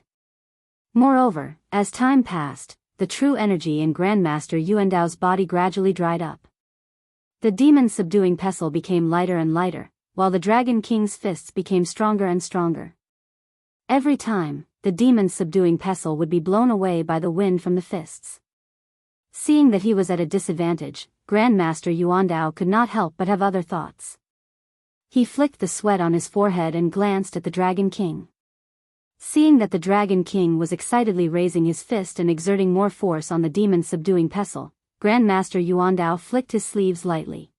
Moreover, as time passed, the true energy in Grandmaster Yuandao's body gradually dried up. The demon-subduing pestle became lighter and lighter, while the Dragon King's fists became stronger and stronger. Every time, the demon-subduing pestle would be blown away by the wind from the fists. Seeing that he was at a disadvantage, Grandmaster Yuandao could not help but have other thoughts. He flicked the sweat on his forehead and glanced at the Dragon King. Seeing that the Dragon King was excitedly raising his fist and exerting more force on the demon-subduing pestle, Grandmaster Yuandao flicked his sleeves lightly.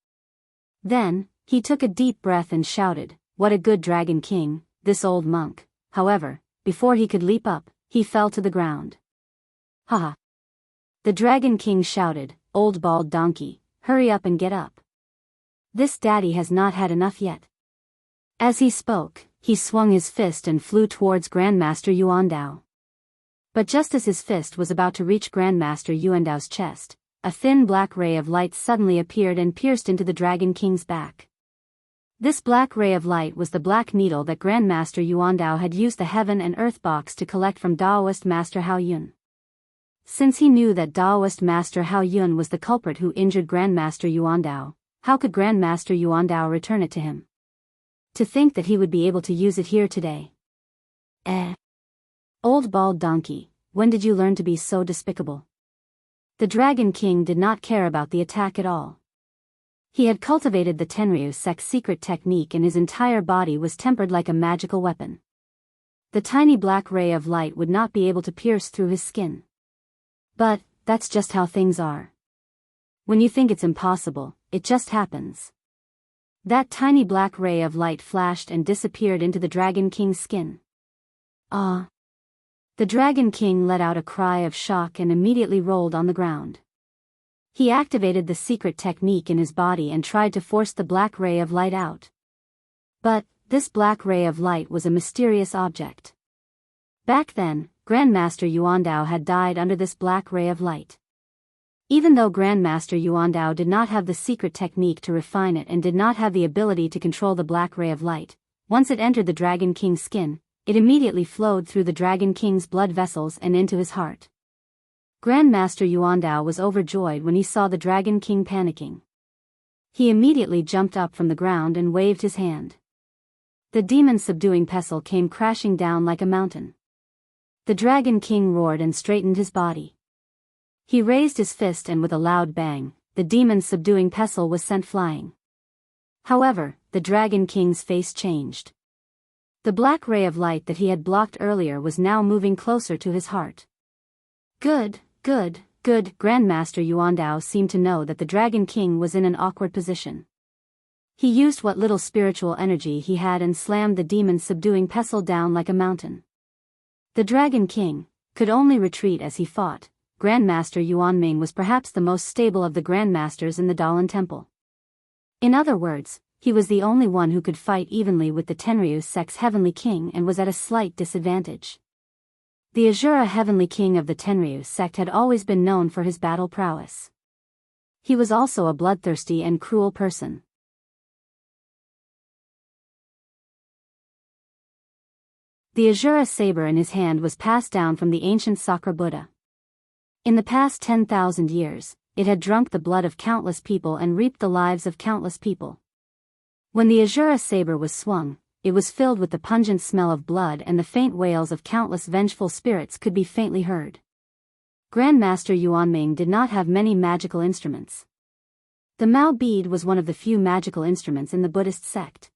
Then, he took a deep breath and shouted, "What a good Dragon King, this old monk." However, before he could leap up, he fell to the ground. "Ha!" The Dragon King shouted, "Old bald donkey, hurry up and get up. This daddy has not had enough yet." As he spoke, he swung his fist and flew towards Grandmaster Yuandao. But just as his fist was about to reach Grandmaster Yuandao's chest, a thin black ray of light suddenly appeared and pierced into the Dragon King's back. This black ray of light was the black needle that Grandmaster Yuandao had used the Heaven and Earth box to collect from Daoist Master Hao Yun. Since he knew that Daoist Master Hao Yun was the culprit who injured Grandmaster Yuandao, how could Grandmaster Yuandao return it to him? To think that he would be able to use it here today. Old bald donkey, when did you learn to be so despicable? The Dragon King did not care about the attack at all. He had cultivated the Tenryu Sek's secret technique and his entire body was tempered like a magical weapon. The tiny black ray of light would not be able to pierce through his skin. But, that's just how things are. When you think it's impossible, it just happens. That tiny black ray of light flashed and disappeared into the Dragon King's skin. Ah! The Dragon King let out a cry of shock and immediately rolled on the ground. He activated the secret technique in his body and tried to force the black ray of light out. But, this black ray of light was a mysterious object. Back then, Grandmaster Yuandao had died under this black ray of light. Even though Grandmaster Yuandao did not have the secret technique to refine it and did not have the ability to control the black ray of light, once it entered the Dragon King's skin, it immediately flowed through the Dragon King's blood vessels and into his heart. Grandmaster Yuandao was overjoyed when he saw the Dragon King panicking. He immediately jumped up from the ground and waved his hand. The demon-subduing pestle came crashing down like a mountain. The Dragon King roared and straightened his body. He raised his fist and with a loud bang, the demon-subduing pestle was sent flying. However, the Dragon King's face changed. The black ray of light that he had blocked earlier was now moving closer to his heart. Good. Grandmaster Yuandao seemed to know that the Dragon King was in an awkward position. He used what little spiritual energy he had and slammed the demon-subduing pestle down like a mountain. The Dragon King could only retreat as he fought, Grandmaster Yuanming was perhaps the most stable of the grandmasters in the Daoist Temple. In other words, he was the only one who could fight evenly with the Tenryu sect's Heavenly King and was at a slight disadvantage. The Azura Heavenly King of the Tenryu sect had always been known for his battle prowess. He was also a bloodthirsty and cruel person. The Azura saber in his hand was passed down from the ancient Sakura Buddha. In the past 10,000 years, it had drunk the blood of countless people and reaped the lives of countless people. When the Azura saber was swung, it was filled with the pungent smell of blood, and the faint wails of countless vengeful spirits could be faintly heard. Grandmaster Yuanming did not have many magical instruments. The Mao bead was one of the few magical instruments in the Buddhist sect.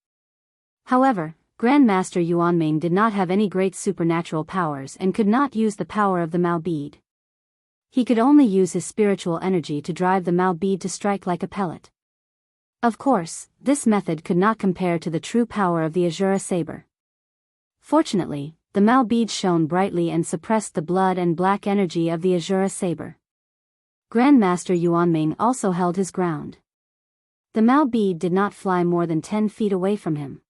However, Grandmaster Yuanming did not have any great supernatural powers and could not use the power of the Mao bead. He could only use his spiritual energy to drive the Mao bead to strike like a pellet. Of course, this method could not compare to the true power of the Azura saber. Fortunately, the Mao bead shone brightly and suppressed the blood and black energy of the Azura saber. Grandmaster Yuanming also held his ground. The Mao bead did not fly more than 10 feet away from him.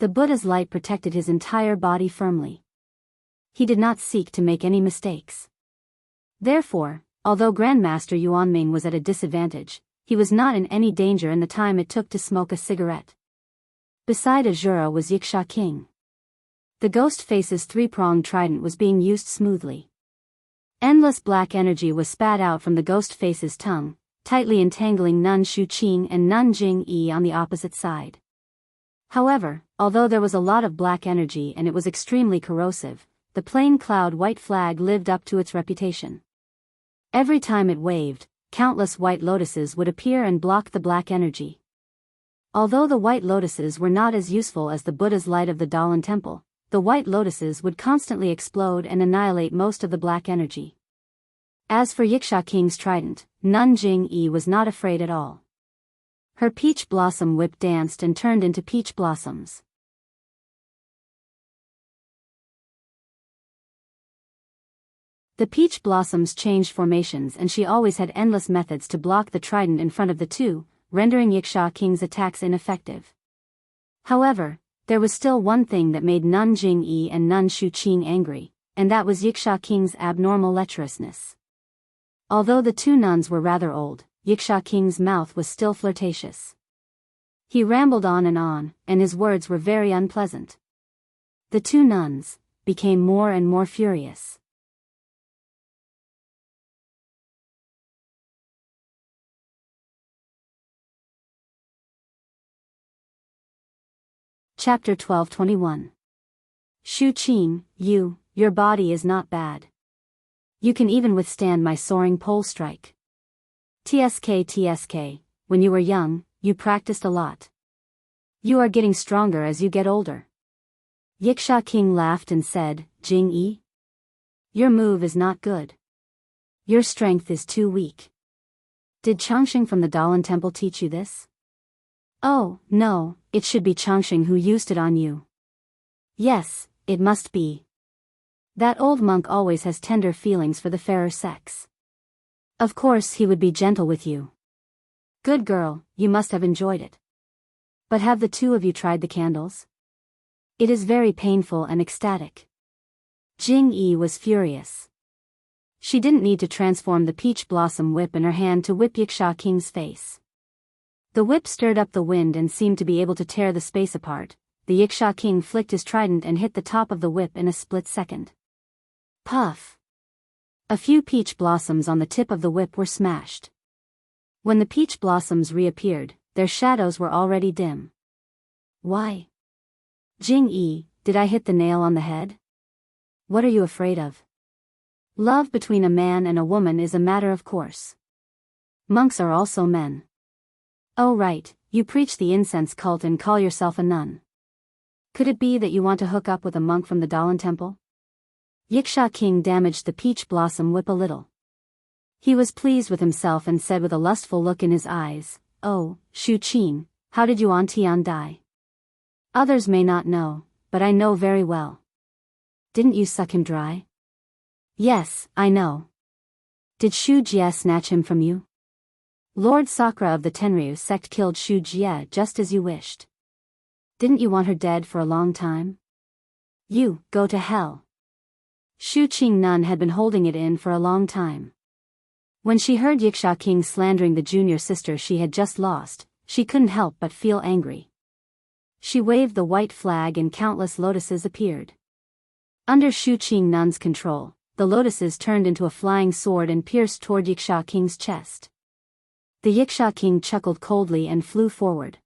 The Buddha's light protected his entire body firmly. He did not seek to make any mistakes. Therefore, although Grandmaster Yuanming was at a disadvantage, he was not in any danger in the time it took to smoke a cigarette. Beside Azura was Wuxia King. The ghost face's three-pronged trident was being used smoothly. Endless black energy was spat out from the ghost face's tongue, tightly entangling Nun Shuqing and Nun Jingyi on the opposite side. However, although there was a lot of black energy and it was extremely corrosive, the plain cloud white flag lived up to its reputation. Every time it waved, countless white lotuses would appear and block the black energy. Although the white lotuses were not as useful as the Buddha's light of the Daoist Temple, the white lotuses would constantly explode and annihilate most of the black energy. As for Wuxia King's trident, Nun Jingyi was not afraid at all. Her peach blossom whip danced and turned into peach blossoms. The peach blossoms changed formations, and she always had endless methods to block the trident in front of the two, rendering Wuxia King's attacks ineffective. However, there was still one thing that made Nun Jingyi and Nun Shuqing angry, and that was Wuxia King's abnormal lecherousness. Although the two nuns were rather old, Wuxia King's mouth was still flirtatious. He rambled on, and his words were very unpleasant. The two nuns became more and more furious. Chapter 12:21. Shuqing, your body is not bad. You can even withstand my soaring pole strike. TSK, when you were young, you practiced a lot. You are getting stronger as you get older. Wuxia King laughed and said, Jingyi, your move is not good. Your strength is too weak. Did Changxing from the Daoist Temple teach you this? Oh, no, it should be Changxing who used it on you. Yes, it must be. That old monk always has tender feelings for the fairer sex. Of course he would be gentle with you. Good girl, you must have enjoyed it. But have the two of you tried the candles? It is very painful and ecstatic. Jingyi was furious. She didn't need to transform the peach blossom whip in her hand to whip Wuxia King's face. The whip stirred up the wind and seemed to be able to tear the space apart. The Wuxia King flicked his trident and hit the top of the whip in a split second. Puff! A few peach blossoms on the tip of the whip were smashed. When the peach blossoms reappeared, their shadows were already dim. Why? Jingyi, did I hit the nail on the head? What are you afraid of? Love between a man and a woman is a matter of course. Monks are also men. Oh right, you preach the incense cult and call yourself a nun. Could it be that you want to hook up with a monk from the Daoist Temple? Wuxia King damaged the peach blossom whip a little. He was pleased with himself and said with a lustful look in his eyes, Oh, Shuqing, how did Yuan Tian die? Others may not know, but I know very well. Didn't you suck him dry? Yes, I know. Did Shu Jie snatch him from you? Lord Sakra of the Tenryu sect killed Shu Jie just as you wished. Didn't you want her dead for a long time? You, go to hell. Shu Qingnan had been holding it in for a long time. When she heard Yiksha King slandering the junior sister she had just lost, she couldn't help but feel angry. She waved the white flag and countless lotuses appeared. Under Shu Qingnan's control, the lotuses turned into a flying sword and pierced toward Yiksha King's chest. The Yiksha King chuckled coldly and flew forward.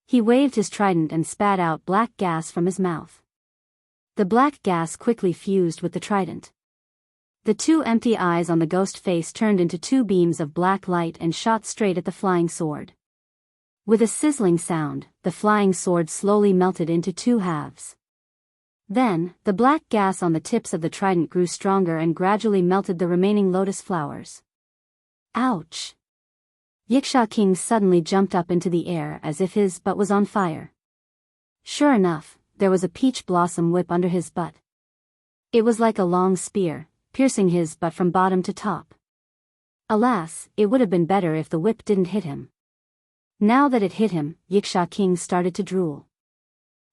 He waved his trident and spat out black gas from his mouth. The black gas quickly fused with the trident. The two empty eyes on the ghost face turned into two beams of black light and shot straight at the flying sword. With a sizzling sound, the flying sword slowly melted into two halves. Then, the black gas on the tips of the trident grew stronger and gradually melted the remaining lotus flowers. Ouch! Yiksha King suddenly jumped up into the air as if his butt was on fire. Sure enough, there was a peach blossom whip under his butt. It was like a long spear, piercing his butt from bottom to top. Alas, it would have been better if the whip didn't hit him. Now that it hit him, Yiksha King started to drool.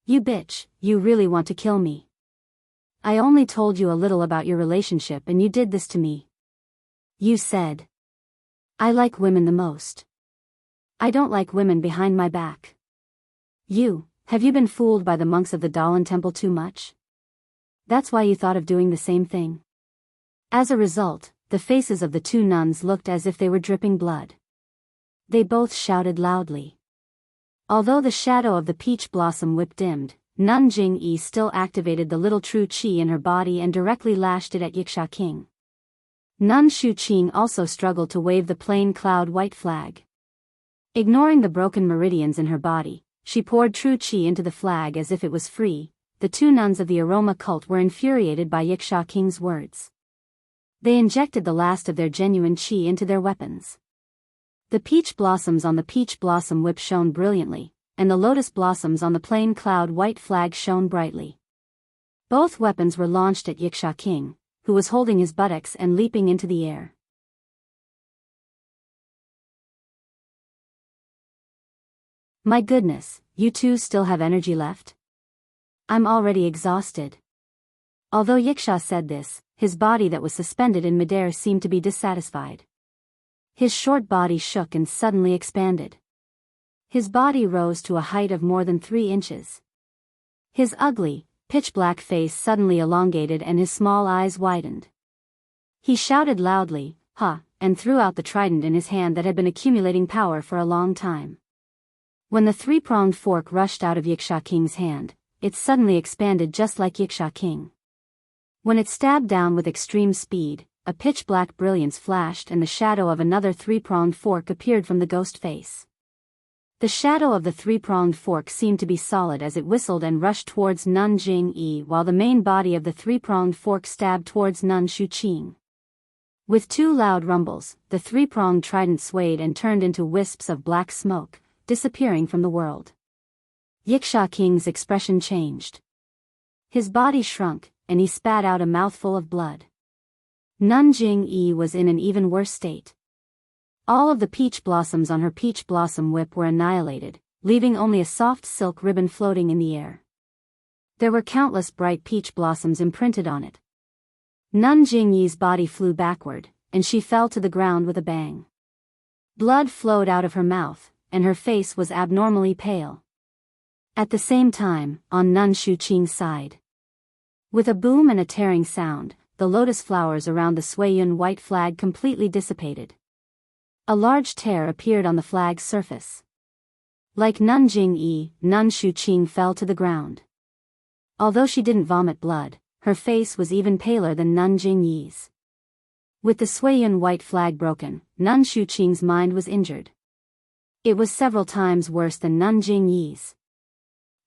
You bitch, you really want to kill me. I only told you a little about your relationship and you did this to me. You said, I like women the most. I don't like women behind my back. Have you been fooled by the monks of the Daoist temple too much? That's why you thought of doing the same thing. As a result, the faces of the two nuns looked as if they were dripping blood. They both shouted loudly. Although the shadow of the peach blossom whip dimmed, Nun Jingyi still activated the little true qi in her body and directly lashed it at Yiksha King. Nun Shuqing also struggled to wave the plain cloud white flag. Ignoring the broken meridians in her body, she poured true qi into the flag as if it was free. The two nuns of the aroma cult were infuriated by Yiksha King's words. They injected the last of their genuine qi into their weapons. The peach blossoms on the peach blossom whip shone brilliantly, and the lotus blossoms on the plain cloud white flag shone brightly. Both weapons were launched at Yiksha King, who was holding his buttocks and leaping into the air. My goodness, you two still have energy left? I'm already exhausted. Although Yiksha said this, his body that was suspended in midair seemed to be dissatisfied. His short body shook and suddenly expanded. His body rose to a height of more than 3 inches. His ugly, pitch-black face suddenly elongated and his small eyes widened. He shouted loudly, "Ha!" and threw out the trident in his hand that had been accumulating power for a long time. When the 3-pronged fork rushed out of Yiksha King's hand, it suddenly expanded just like Yiksha King. When it stabbed down with extreme speed, a pitch-black brilliance flashed and the shadow of another 3-pronged fork appeared from the ghost face. The shadow of the 3-pronged fork seemed to be solid as it whistled and rushed towards Nun Jingyi while the main body of the 3-pronged fork stabbed towards Nun Shuqing. With 2 loud rumbles, the 3-pronged trident swayed and turned into wisps of black smoke, disappearing from the world. Yiksha King's expression changed. His body shrunk, and he spat out a mouthful of blood. Nun Jingyi was in an even worse state. All of the peach blossoms on her peach blossom whip were annihilated, leaving only a soft silk ribbon floating in the air. There were countless bright peach blossoms imprinted on it. Nun Jingyi's body flew backward, and she fell to the ground with a bang. Blood flowed out of her mouth, and her face was abnormally pale. At the same time, on Nun Shuqing's side. With a boom and a tearing sound, the lotus flowers around the Suiyun white flag completely dissipated. A large tear appeared on the flag's surface. Like Nun Jingyi, Nun Shuqing fell to the ground. Although she didn't vomit blood, her face was even paler than Nun Jingyi's. With the Suiyun white flag broken, Nun Shuqing's mind was injured. It was several times worse than Nun Jingyi's.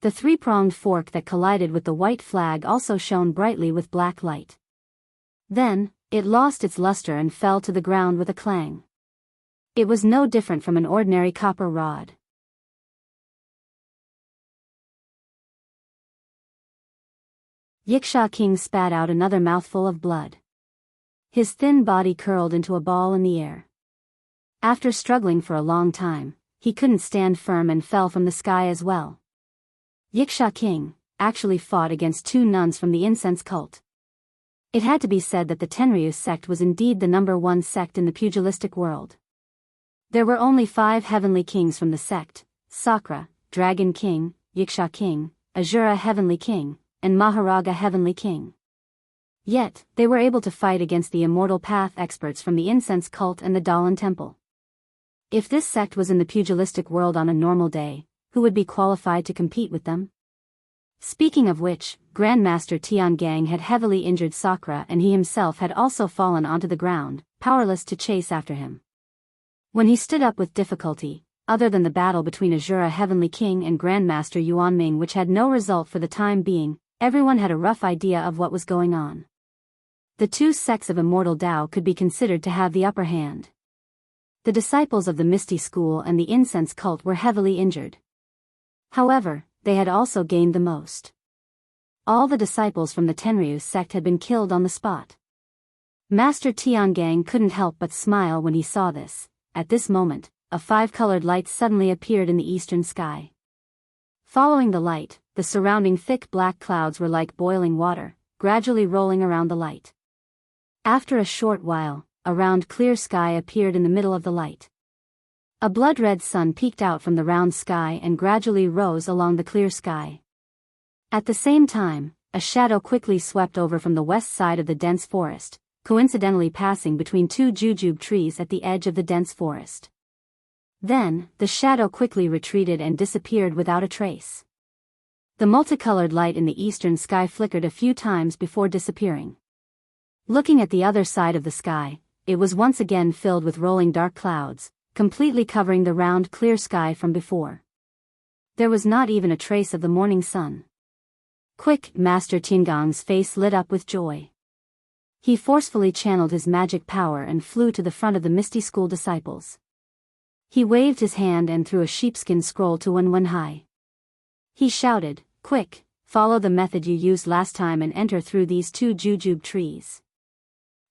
The 3-pronged fork that collided with the white flag also shone brightly with black light. Then, it lost its luster and fell to the ground with a clang. It was no different from an ordinary copper rod. Yiksha King spat out another mouthful of blood. His thin body curled into a ball in the air. After struggling for a long time, he couldn't stand firm and fell from the sky as well. Yiksha King actually fought against 2 nuns from the incense cult. It had to be said that the Tenryu sect was indeed the #1 sect in the pugilistic world. There were only 5 heavenly kings from the sect: Sakra, Dragon King, Yiksha King, Azura Heavenly King, and Maharaga Heavenly King. Yet, they were able to fight against the Immortal Path experts from the incense cult and the Daolan Temple. If this sect was in the pugilistic world on a normal day, who would be qualified to compete with them? Speaking of which, Grandmaster Tiangang had heavily injured Sakra, and he himself had also fallen onto the ground, powerless to chase after him. When he stood up with difficulty, other than the battle between Azura Heavenly King and Grandmaster Yuanming, which had no result for the time being, everyone had a rough idea of what was going on. The 2 sects of Immortal Tao could be considered to have the upper hand. The disciples of the Misty School and the Incense Cult were heavily injured. However, they had also gained the most. All the disciples from the Tenryu sect had been killed on the spot. Master Tiangang couldn't help but smile when he saw this. At this moment, a 5-colored light suddenly appeared in the eastern sky. Following the light, the surrounding thick black clouds were like boiling water, gradually rolling around the light. After a short while, a round clear sky appeared in the middle of the light. A blood-red sun peeked out from the round sky and gradually rose along the clear sky. At the same time, a shadow quickly swept over from the west side of the dense forest, coincidentally passing between 2 jujube trees at the edge of the dense forest. Then, the shadow quickly retreated and disappeared without a trace. The multicolored light in the eastern sky flickered a few times before disappearing. Looking at the other side of the sky, it was once again filled with rolling dark clouds, completely covering the round clear sky from before. There was not even a trace of the morning sun. Quick! Master Tiangang's face lit up with joy. He forcefully channeled his magic power and flew to the front of the Misty School disciples. He waved his hand and threw a sheepskin scroll to Wenwenhai. He shouted, "Quick, follow the method you used last time and enter through these 2 jujube trees."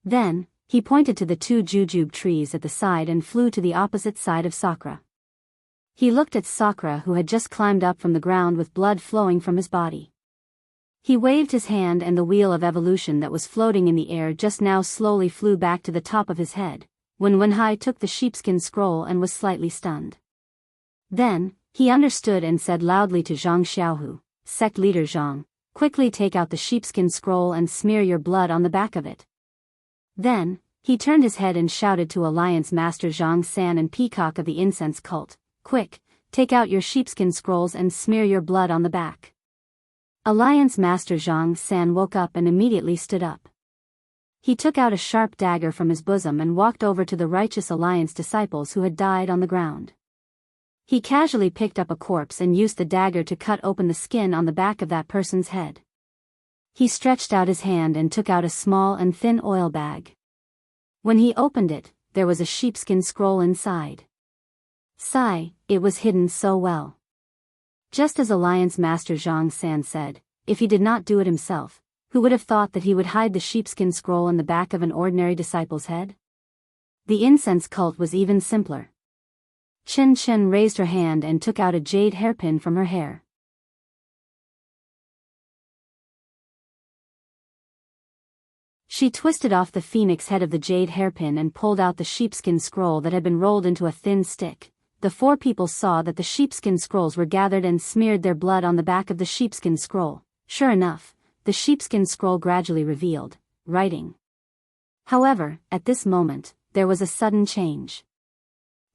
Then, he pointed to the 2 jujube trees at the side and flew to the opposite side of Sakra. He looked at Sakra, who had just climbed up from the ground with blood flowing from his body. He waved his hand and the wheel of evolution that was floating in the air just now slowly flew back to the top of his head, when Wenhai took the sheepskin scroll and was slightly stunned. Then, he understood and said loudly to Zhang Xiaohu, "Sect leader Zhang, quickly take out the sheepskin scroll and smear your blood on the back of it." Then, he turned his head and shouted to Alliance Master Zhang San and Peacock of the Incense Cult, "Quick, take out your sheepskin scrolls and smear your blood on the back." Alliance Master Zhang San woke up and immediately stood up. He took out a sharp dagger from his bosom and walked over to the Righteous Alliance disciples who had died on the ground. He casually picked up a corpse and used the dagger to cut open the skin on the back of that person's head. He stretched out his hand and took out a small and thin oil bag. When he opened it, there was a sheepskin scroll inside. Sigh, it was hidden so well. Just as Alliance Master Zhang San said, if he did not do it himself, who would have thought that he would hide the sheepskin scroll in the back of an ordinary disciple's head? The incense cult was even simpler. Chen Chen raised her hand and took out a jade hairpin from her hair. She twisted off the phoenix head of the jade hairpin and pulled out the sheepskin scroll that had been rolled into a thin stick. The 4 people saw that the sheepskin scrolls were gathered and smeared their blood on the back of the sheepskin scroll. Sure enough, the sheepskin scroll gradually revealed writing. However, at this moment, there was a sudden change.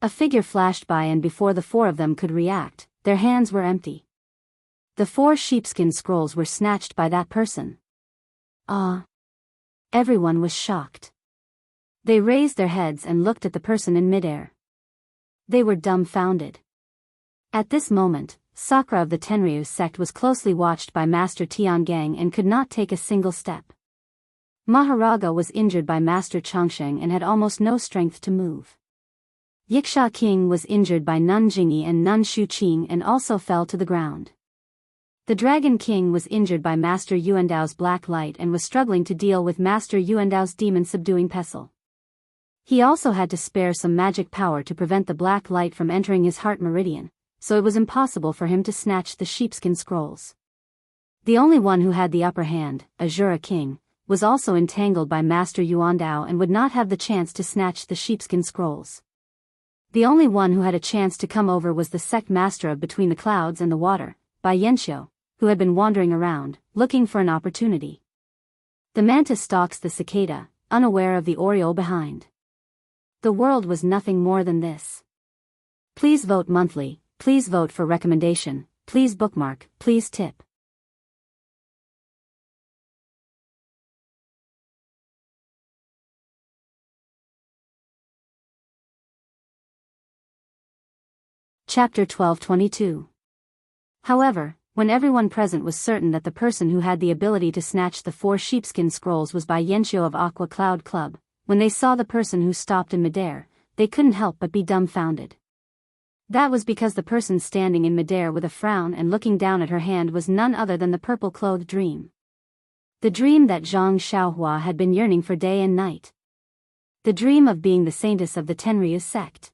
A figure flashed by, and before the 4 of them could react, their hands were empty. The 4 sheepskin scrolls were snatched by that person. Ah! Everyone was shocked. They raised their heads and looked at the person in midair. They were dumbfounded. At this moment, Sakra of the Tenryu sect was closely watched by Master Tiangang and could not take a single step. Maharaga was injured by Master Changsheng and had almost no strength to move. Yiksha King was injured by Nun Jingyi and Nun Shuqing and also fell to the ground. The Dragon King was injured by Master Yuandao's black light and was struggling to deal with Master Yuandao's demon-subduing pestle. He also had to spare some magic power to prevent the black light from entering his heart meridian, so it was impossible for him to snatch the sheepskin scrolls. The only one who had the upper hand, Azura King, was also entangled by Master Yuandao and would not have the chance to snatch the sheepskin scrolls. The only one who had a chance to come over was the sect master of Between the Clouds and the Water, Bai Yanxiu, who had been wandering around, looking for an opportunity. The mantis stalks the cicada, unaware of the oriole behind. The world was nothing more than this. Please vote monthly, please vote for recommendation, please bookmark, please tip. Chapter 1222. However, when everyone present was certain that the person who had the ability to snatch the 4 sheepskin scrolls was Bai Yanxiu of Aqua Cloud Club, when they saw the person who stopped in midair, they couldn't help but be dumbfounded. That was because the person standing in midair with a frown and looking down at her hand was none other than the purple-clothed dream. The dream that Zhang Xiaohua had been yearning for day and night. The dream of being the saintess of the Tenryu sect.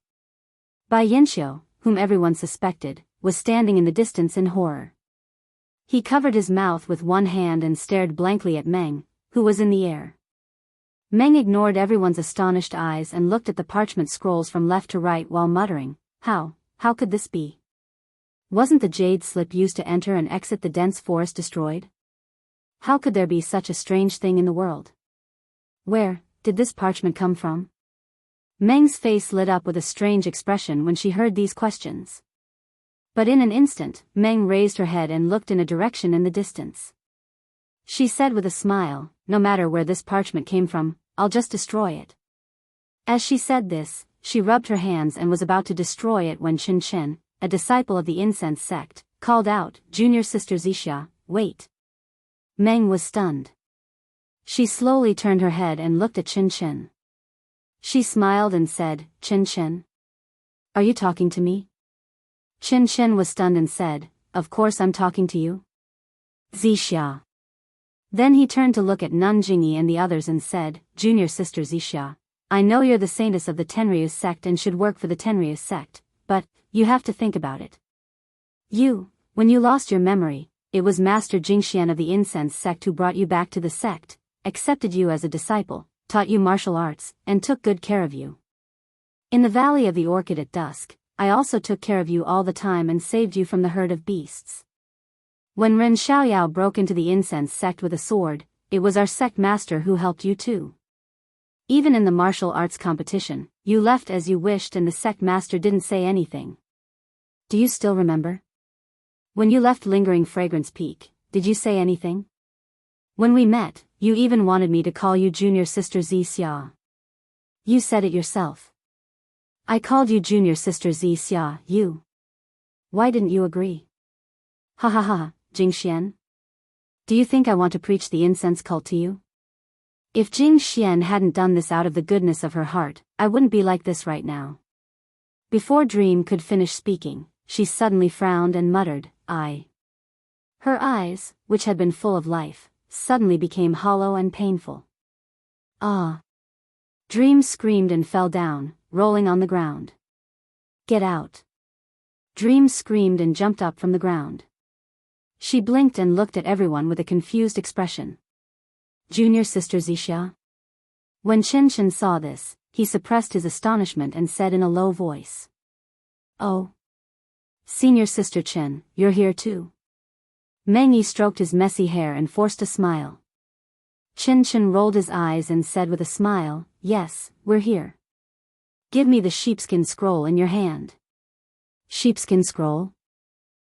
Bai Yanxiu, whom everyone suspected, was standing in the distance in horror. He covered his mouth with one hand and stared blankly at Meng, who was in the air. Meng ignored everyone's astonished eyes and looked at the parchment scrolls from left to right while muttering, How could this be? Wasn't the jade slip used to enter and exit the dense forest destroyed? How could there be such a strange thing in the world? Where did this parchment come from? Meng's face lit up with a strange expression when she heard these questions. But in an instant, Meng raised her head and looked in a direction in the distance. She said with a smile, No matter where this parchment came from, I'll just destroy it. As she said this, she rubbed her hands and was about to destroy it when Chen Chen, a disciple of the incense sect, called out, Junior Sister Xianxia, wait. Meng was stunned. She slowly turned her head and looked at Chen Chen. She smiled and said, Chen Chen? Are you talking to me? Chen Chen was stunned and said, Of course I'm talking to you. Xianxia. Then he turned to look at Nun Jingyi and the others and said, Junior Sister Xianxia, I know you're the saintess of the Tenryu sect and should work for the Tenryu sect, but you have to think about it. When you lost your memory, it was Master Jingxian of the incense sect who brought you back to the sect, accepted you as a disciple, taught you martial arts, and took good care of you. In the Valley of the Orchid at dusk, I also took care of you all the time and saved you from the herd of beasts. When Ren Xiaoyao broke into the incense sect with a sword, it was our sect master who helped you too. Even in the martial arts competition, you left as you wished and the sect master didn't say anything. Do you still remember? When you left Lingering Fragrance Peak, did you say anything? When we met, you even wanted me to call you Junior Sister Xianxia. You said it yourself. I called you Junior Sister Xianxia, you. Why didn't you agree? Ha ha ha, Jingxian. Do you think I want to preach the incense cult to you? If Jingxian hadn't done this out of the goodness of her heart, I wouldn't be like this right now. Before Dream could finish speaking, she suddenly frowned and muttered, I. Her eyes, which had been full of life, suddenly became hollow and painful. Ah. Dream screamed and fell down, rolling on the ground. Get out. Dream screamed and jumped up from the ground. She blinked and looked at everyone with a confused expression. Junior Sister Xianxia? When Chen Chen saw this, he suppressed his astonishment and said in a low voice. Oh. Senior Sister Chen, you're here too. Meng Yi stroked his messy hair and forced a smile. Chen Chen rolled his eyes and said with a smile, Yes, we're here. Give me the sheepskin scroll in your hand. Sheepskin scroll?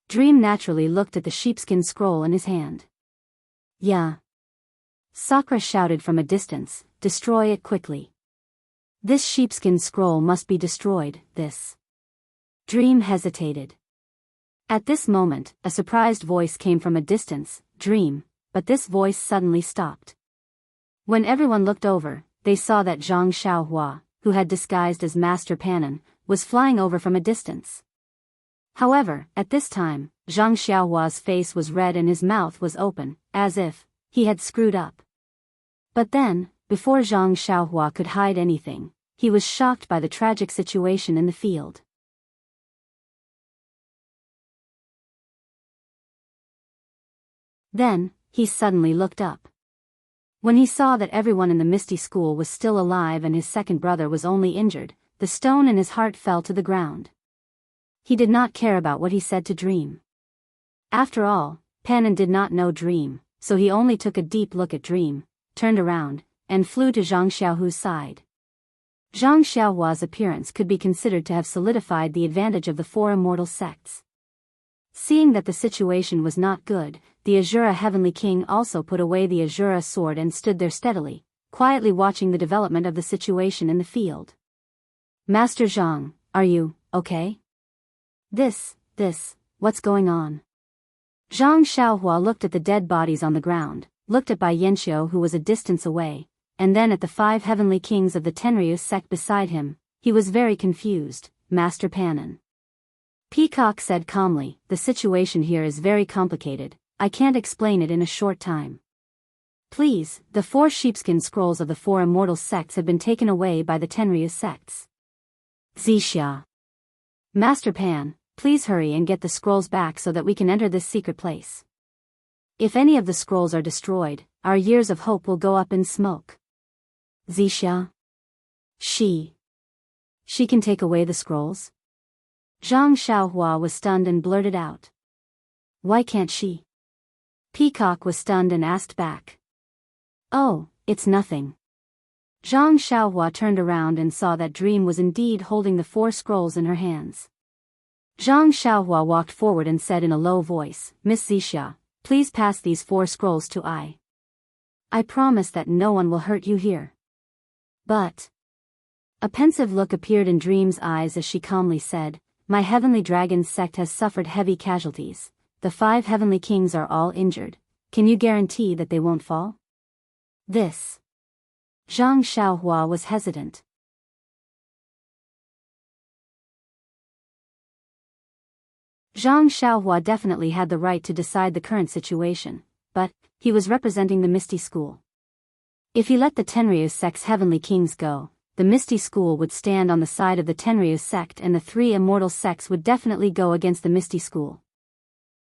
Dream naturally looked at the sheepskin scroll in his hand. Yeah. Sakura shouted from a distance, Destroy it quickly. This sheepskin scroll must be destroyed, this. Dream hesitated. At this moment, a surprised voice came from a distance, Dream, but this voice suddenly stopped. When everyone looked over, they saw that Zhang Xiaohua, who had disguised as Master Panin, was flying over from a distance. However, at this time, Zhang Xiaohua's face was red and his mouth was open, as if he had screwed up. But then, before Zhang Xiaohua could hide anything, he was shocked by the tragic situation in the field. Then, he suddenly looked up. When he saw that everyone in the Misty School was still alive and his second brother was only injured, the stone in his heart fell to the ground. He did not care about what he said to Dream. After all, Panon did not know Dream, so he only took a deep look at Dream, turned around, and flew to Zhang Xiaohu's side. Zhang Xiaohua's appearance could be considered to have solidified the advantage of the four immortal sects. Seeing that the situation was not good, the Azura Heavenly King also put away the Azura sword and stood there steadily, quietly watching the development of the situation in the field. Master Zhang, are you okay? What's going on? Zhang Xiaohua looked at the dead bodies on the ground, looked at Bai Yanxiu who was a distance away, and then at the 5 heavenly kings of the Tenryu sect beside him. He was very confused. Master Panon. Peacock said calmly, the situation here is very complicated, I can't explain it in a short time. Please, the 4 sheepskin scrolls of the 4 immortal sects have been taken away by the Tenryu sects. Zixia. Master Pan, please hurry and get the scrolls back so that we can enter this secret place. If any of the scrolls are destroyed, our years of hope will go up in smoke. Zixia. She can take away the scrolls? Zhang Xiaohua was stunned and blurted out. Why can't she? Peacock was stunned and asked back. Oh, it's nothing. Zhang Xiaohua turned around and saw that Dream was indeed holding the 4 scrolls in her hands. Zhang Xiaohua walked forward and said in a low voice, Miss Zixia, please pass these 4 scrolls to I. I promise that no one will hurt you here. But a pensive look appeared in Dream's eyes as she calmly said, my heavenly dragon sect has suffered heavy casualties. The 5 heavenly kings are all injured. Can you guarantee that they won't fall? This. Zhang Xiaohua was hesitant. Zhang Xiaohua definitely had the right to decide the current situation, but he was representing the Misty School. If he let the Tenryu sect's heavenly kings go, the Misty School would stand on the side of the Tenryu sect and the 3 immortal sects would definitely go against the Misty School.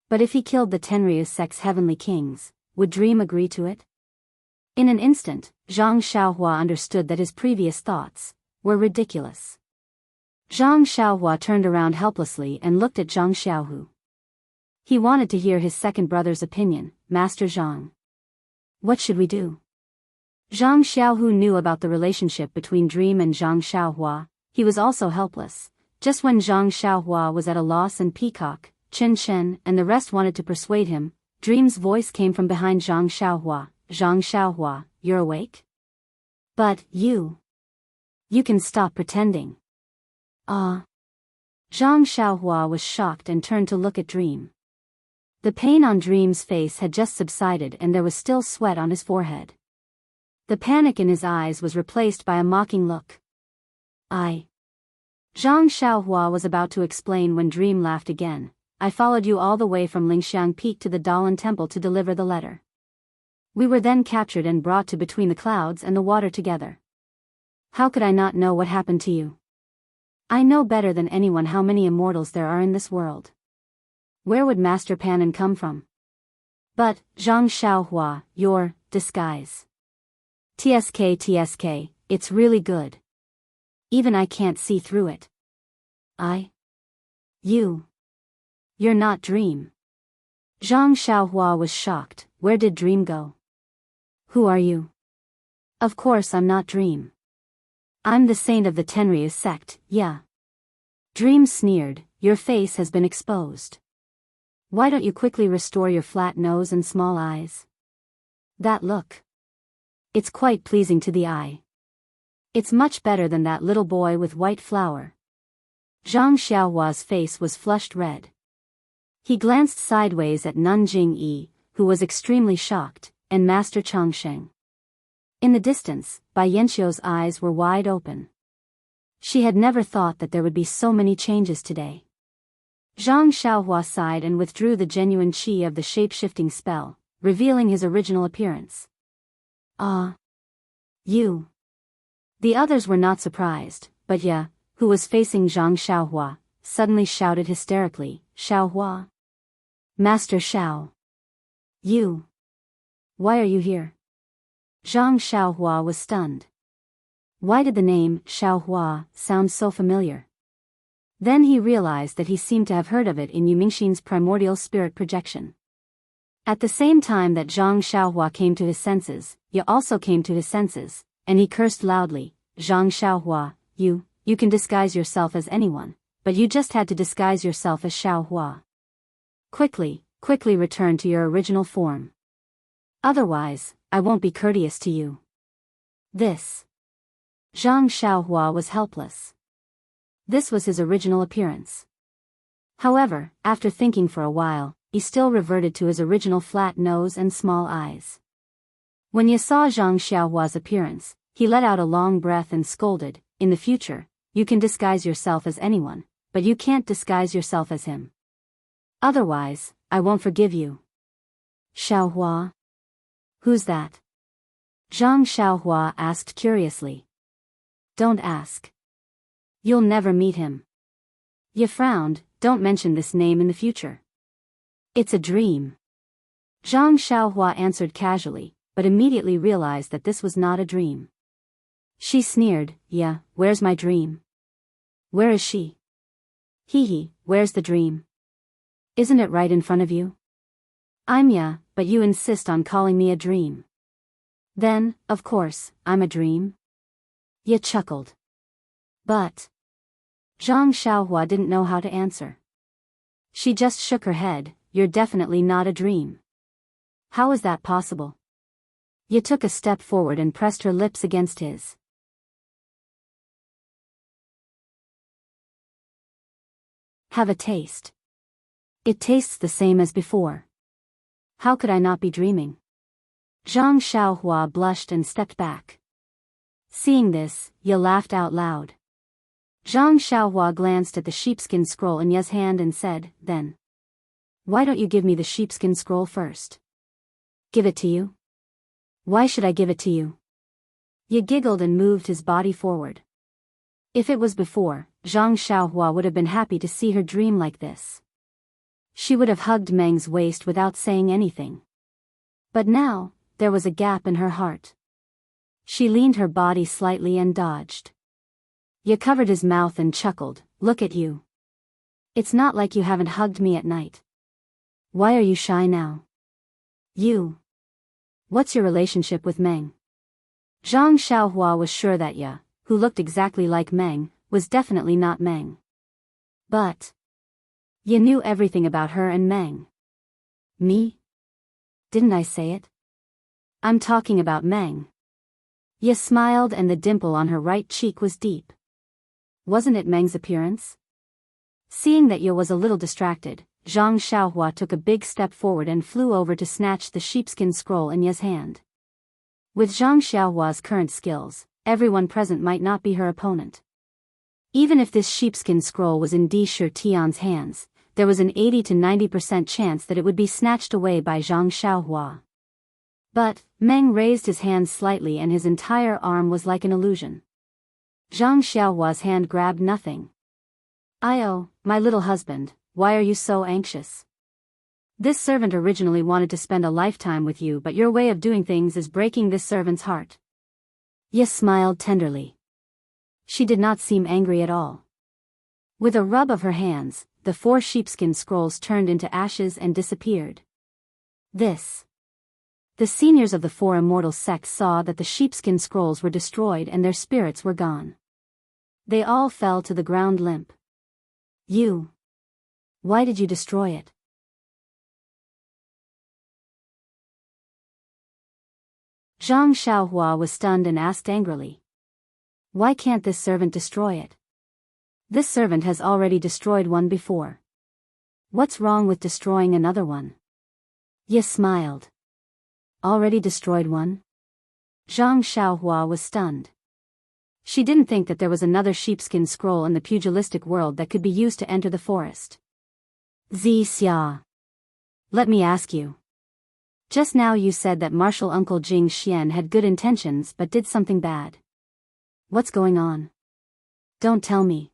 But if he killed the Tenryu sect's heavenly kings, would Dream agree to it? In an instant, Zhang Xiaohua understood that his previous thoughts were ridiculous. Zhang Xiaohua turned around helplessly and looked at Zhang Xiaohu. He wanted to hear his second brother's opinion. Master Zhang. What should we do? Zhang Xiaohu knew about the relationship between Dream and Zhang Xiaohua. He was also helpless. Just when Zhang Xiaohua was at a loss and Peacock, Chen Chen and the rest wanted to persuade him, Dream's voice came from behind Zhang Xiaohua. Zhang Xiaohua, you're awake? But, you can stop pretending. Zhang Xiaohua was shocked and turned to look at Dream. The pain on Dream's face had just subsided and there was still sweat on his forehead. The panic in his eyes was replaced by a mocking look. Zhang Xiaohua was about to explain when Dream laughed again. I followed you all the way from Lingxiang Peak to the Dalan Temple to deliver the letter. We were then captured and brought to between the clouds and the water together. How could I not know what happened to you? I know better than anyone how many immortals there are in this world. Where would Master Panon come from? But, Zhang Xiaohua, your disguise. TSK, it's really good. Even I can't see through it. You're not Dream. Zhang Xiaohua was shocked. Where did Dream go? Who are you? Of course I'm not Dream. I'm the saint of the Tenryu sect, yeah. Dream sneered, your face has been exposed. Why don't you quickly restore your flat nose and small eyes? That look. It's quite pleasing to the eye. It's much better than that little boy with white flower. Zhang Xiaohua's face was flushed red. He glanced sideways at Nanjing Yi, who was extremely shocked, and Master Changsheng. In the distance, Bai Yanxiu's eyes were wide open. She had never thought that there would be so many changes today. Zhang Xiaohua sighed and withdrew the genuine qi of the shape-shifting spell, revealing his original appearance. Ah. You. The others were not surprised, but Ye, who was facing Zhang Xiaohua, suddenly shouted hysterically, Xiaohua. Master Xiao. You. Why are you here? Zhang Xiaohua was stunned. Why did the name, Xiaohua, sound so familiar? Then he realized that he seemed to have heard of it in Yu Mingxin's primordial spirit projection. At the same time that Zhang Xiaohua came to his senses, Ye also came to his senses, and he cursed loudly, Zhang Xiaohua, you can disguise yourself as anyone, but you just had to disguise yourself as Xiaohua. Quickly return to your original form. Otherwise, I won't be courteous to you. This. Zhang Xiaohua was helpless. This was his original appearance. However, after thinking for a while, he still reverted to his original flat nose and small eyes. When Ye saw Zhang Xiaohua's appearance, he let out a long breath and scolded, in the future, you can disguise yourself as anyone, but you can't disguise yourself as him. Otherwise, I won't forgive you. Xiaohua? Who's that? Zhang Xiaohua asked curiously. Don't ask. You'll never meet him. Ye frowned, don't mention this name in the future. It's a dream. Zhang Xiaohua answered casually, but immediately realized that this was not a dream. She sneered, Yeah, where's my dream? Where is she? Where's the dream? Isn't it right in front of you? I'm Ya, but you insist on calling me a dream. Then, of course, I'm a dream. Ye chuckled. But. Zhang Xiaohua didn't know how to answer. She just shook her head, You're definitely not a dream. How is that possible? Ye took a step forward and pressed her lips against his. Have a taste. It tastes the same as before. How could I not be dreaming? Zhang Xiaohua blushed and stepped back. Seeing this, Ye laughed out loud. Zhang Xiaohua glanced at the sheepskin scroll in Ye's hand and said, Then. Why don't you give me the sheepskin scroll first? Give it to you? Why should I give it to you? Ye giggled and moved his body forward. If it was before, Zhang Xiaohua would have been happy to see her dream like this. She would have hugged Meng's waist without saying anything. But now, there was a gap in her heart. She leaned her body slightly and dodged. Ye covered his mouth and chuckled, Look at you. It's not like you haven't hugged me at night. Why are you shy now? You. What's your relationship with Meng? Zhang Xiaohua was sure that Ye, who looked exactly like Meng, was definitely not Meng. But. Ye knew everything about her and Meng. Me? Didn't I say it? I'm talking about Meng. Ye smiled and the dimple on her right cheek was deep. Wasn't it Meng's appearance? Seeing that Ye was a little distracted, Zhang Xiaohua took a big step forward and flew over to snatch the sheepskin scroll in Ye's hand. With Zhang Xiaohua's current skills, everyone present might not be her opponent. Even if this sheepskin scroll was in Di Shi Tian's hands, there was an 80 to 90% chance that it would be snatched away by Zhang Xiaohua. But, Meng raised his hand slightly and his entire arm was like an illusion. Zhang Xiaohua's hand grabbed nothing. "Oh, my little husband, why are you so anxious? This servant originally wanted to spend a lifetime with you, but your way of doing things is breaking this servant's heart." Ye smiled tenderly. She did not seem angry at all. With a rub of her hands, the 4 sheepskin scrolls turned into ashes and disappeared. This. The seniors of the 4 immortal sects saw that the sheepskin scrolls were destroyed and their spirits were gone. They all fell to the ground limp. You. Why did you destroy it? Zhang Xiaohua was stunned and asked angrily. Why can't this servant destroy it? This servant has already destroyed one before. What's wrong with destroying another one? Ye smiled. Already destroyed one? Zhang Xiaohua was stunned. She didn't think that there was another sheepskin scroll in the pugilistic world that could be used to enter the forest. Xia. Let me ask you. Just now you said that Martial Uncle Jing Xian had good intentions but did something bad. What's going on? Don't tell me.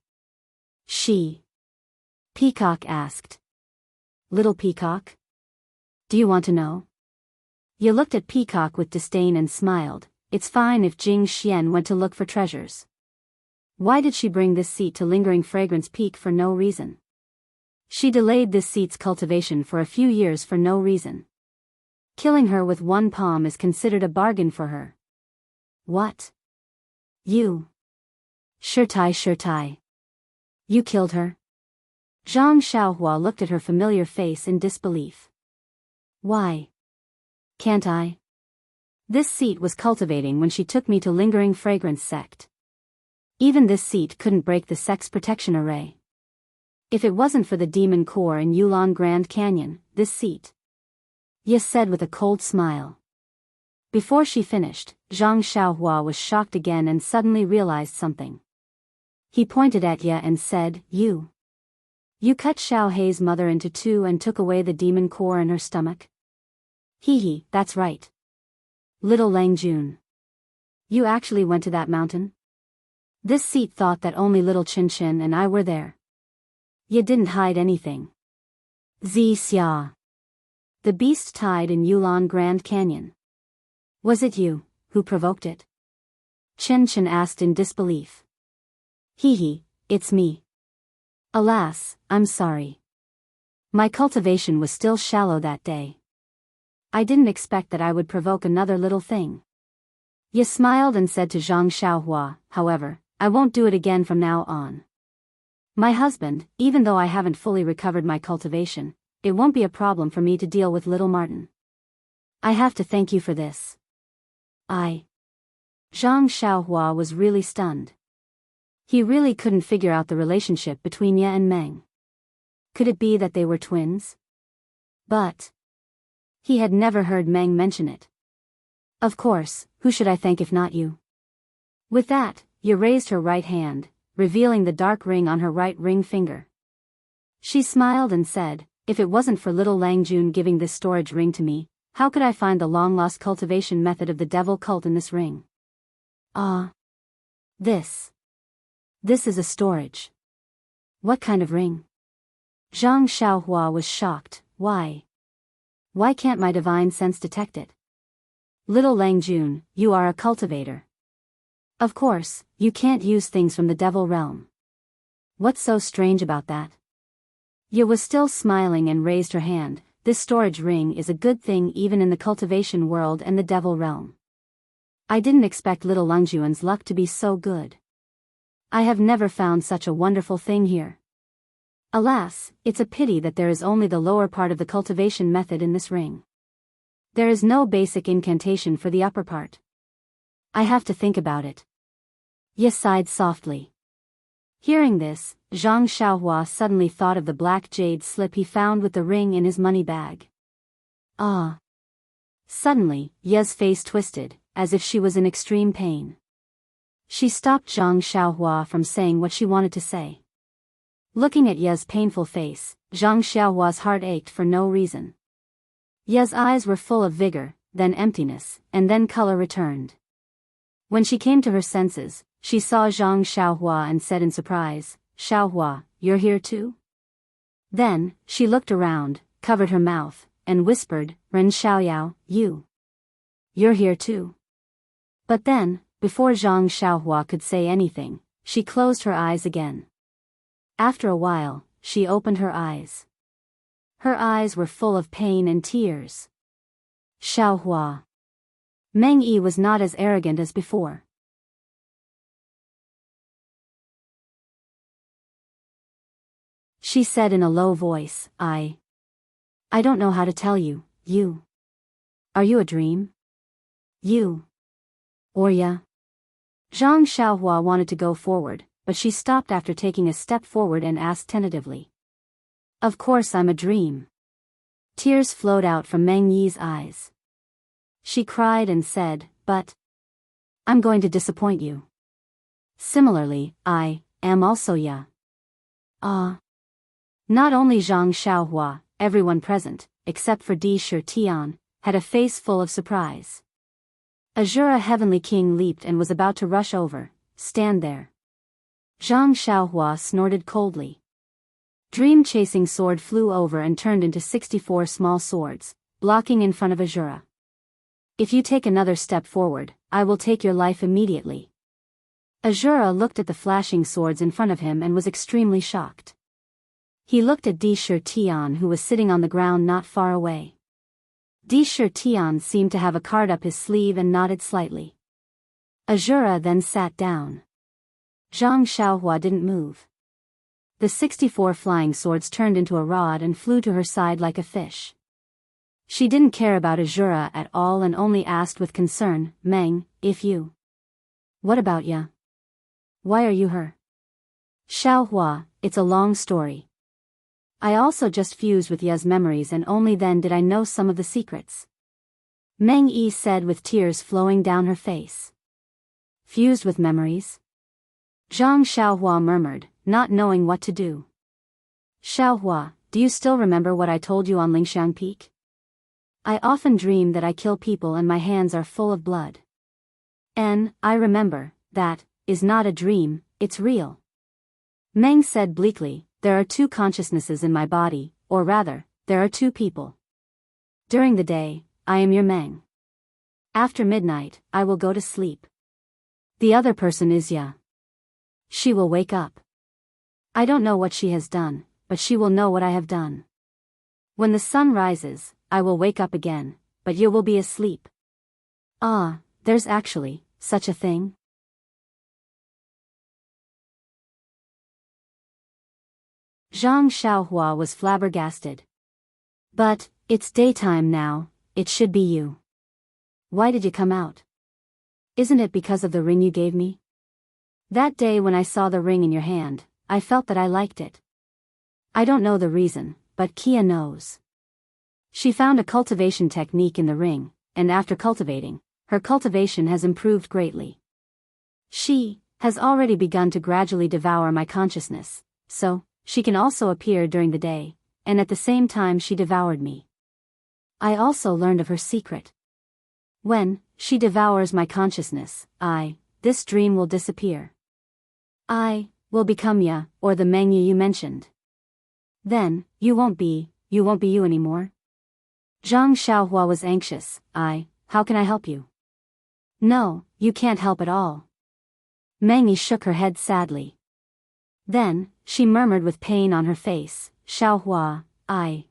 Peacock asked. Little Peacock? Do you want to know? You looked at Peacock with disdain and smiled. It's fine if Jing Xian went to look for treasures. Why did she bring this seat to Lingering Fragrance Peak for no reason? She delayed this seat's cultivation for a few years for no reason. Killing her with one palm is considered a bargain for her. What? You? Shirtai. You killed her? Zhang Xiaohua looked at her familiar face in disbelief. Why? Can't I? This seat was cultivating when she took me to Lingering Fragrance Sect. Even this seat couldn't break the sect's protection array. If it wasn't for the demon core in Yulon Grand Canyon, this seat. Ye said with a cold smile. Before she finished, Zhang Xiaohua was shocked again and suddenly realized something. He pointed at Ye and said, You cut Xiao Hei's mother into two and took away the demon core in her stomach? Hee, that's right. Little Lang Jun. You actually went to that mountain? This seat thought that only little Chin Chin and I were there. You didn't hide anything. Xia. The beast tied in Yulon Grand Canyon. Was it you who provoked it? Chin Chin asked in disbelief. Hee, it's me. Alas, I'm sorry. My cultivation was still shallow that day. I didn't expect that I would provoke another little thing. Ye smiled and said to Zhang Xiaohua, however, I won't do it again from now on. My husband, even though I haven't fully recovered my cultivation, it won't be a problem for me to deal with little Martin. I have to thank you for this. Zhang Xiaohua was really stunned. He really couldn't figure out the relationship between Ye and Meng. Could it be that they were twins? But he had never heard Meng mention it. Of course, who should I thank if not you? With that, Ye raised her right hand, revealing the dark ring on her right ring finger. She smiled and said, if it wasn't for little Lang Jun giving this storage ring to me, how could I find the long-lost cultivation method of the devil cult in this ring? This is a storage. What kind of ring? Zhang Xiaohua was shocked. Why can't my divine sense detect it? Little Lang Jun, you are a cultivator. Of course, you can't use things from the devil realm. What's so strange about that? Ye was still smiling and raised her hand. This storage ring is a good thing even in the cultivation world and the devil realm. I didn't expect little Langjuan's luck to be so good. I have never found such a wonderful thing here. Alas, it's a pity that there is only the lower part of the cultivation method in this ring. There is no basic incantation for the upper part. I have to think about it. Ye sighed softly. Hearing this, Zhang Xiaohua suddenly thought of the black jade slip he found with the ring in his money bag. Suddenly, Ye's face twisted, as if she was in extreme pain. She stopped Zhang Xiaohua from saying what she wanted to say. Looking at Ye's painful face, Zhang Xiaohua's heart ached for no reason. Ye's eyes were full of vigor, then emptiness, and then color returned. When she came to her senses, she saw Zhang Xiaohua and said in surprise, Xiaohua, you're here too? Then, she looked around, covered her mouth, and whispered, Ren Xiaoyao, you're here too. But then, before Zhang Xiaohua could say anything, she closed her eyes again. After a while, she opened her eyes. Her eyes were full of pain and tears. Xiaohua. Meng Yi was not as arrogant as before. She said in a low voice, I don't know how to tell you, Are you a dream? Or ya? Zhang Xiaohua wanted to go forward, but she stopped after taking a step forward and asked tentatively. Of course I'm a dream. Tears flowed out from Meng Yi's eyes. She cried and said, but I'm going to disappoint you. Similarly, I am also ya. Not only Zhang Xiaohua, everyone present, except for Di Tian, had a face full of surprise. Azura Heavenly King leaped and was about to rush over. Stand there. Zhang Xiaohua snorted coldly. Dream-chasing sword flew over and turned into 64 small swords, blocking in front of Azura. If you take another step forward, I will take your life immediately. Azura looked at the flashing swords in front of him and was extremely shocked. He looked at Di Tian, who was sitting on the ground not far away. Di Tian seemed to have a card up his sleeve and nodded slightly. Azura then sat down. Zhang Xiaohua didn't move. The 64 flying swords turned into a rod and flew to her side like a fish. She didn't care about Azura at all and only asked with concern, Meng, if you... What about ya? Why are you her? Xiaohua, it's a long story. I also just fused with Ya's memories and only then did I know some of the secrets. Meng Yi said with tears flowing down her face. Fused with memories? Zhang Xiaohua murmured, not knowing what to do. Xiaohua, do you still remember what I told you on Lingxiang Peak? I often dream that I kill people and my hands are full of blood. I remember, that is not a dream, it's real. Meng said bleakly, there are two consciousnesses in my body, or rather, there are two people. During the day, I am your Meng. After midnight, I will go to sleep. The other person is Ya. She will wake up. I don't know what she has done, but she will know what I have done. When the sun rises, I will wake up again, but you will be asleep. Ah, there's actually such a thing? Zhang Xiaohua was flabbergasted. But, it's daytime now, it should be you. Why did you come out? Isn't it because of the ring you gave me? That day when I saw the ring in your hand, I felt that I liked it. I don't know the reason, but Kia knows. She found a cultivation technique in the ring, and after cultivating, her cultivation has improved greatly. She has already begun to gradually devour my consciousness, so she can also appear during the day, and at the same time she devoured me. I also learned of her secret. When she devours my consciousness, this dream will disappear. I will become Ya, or the Meng you mentioned. Then, you won't be you anymore. Zhang Xiaohua was anxious. How can I help you? No, you can't help at all. Meng Yi shook her head sadly. Then, she murmured with pain on her face, Xiaohua, I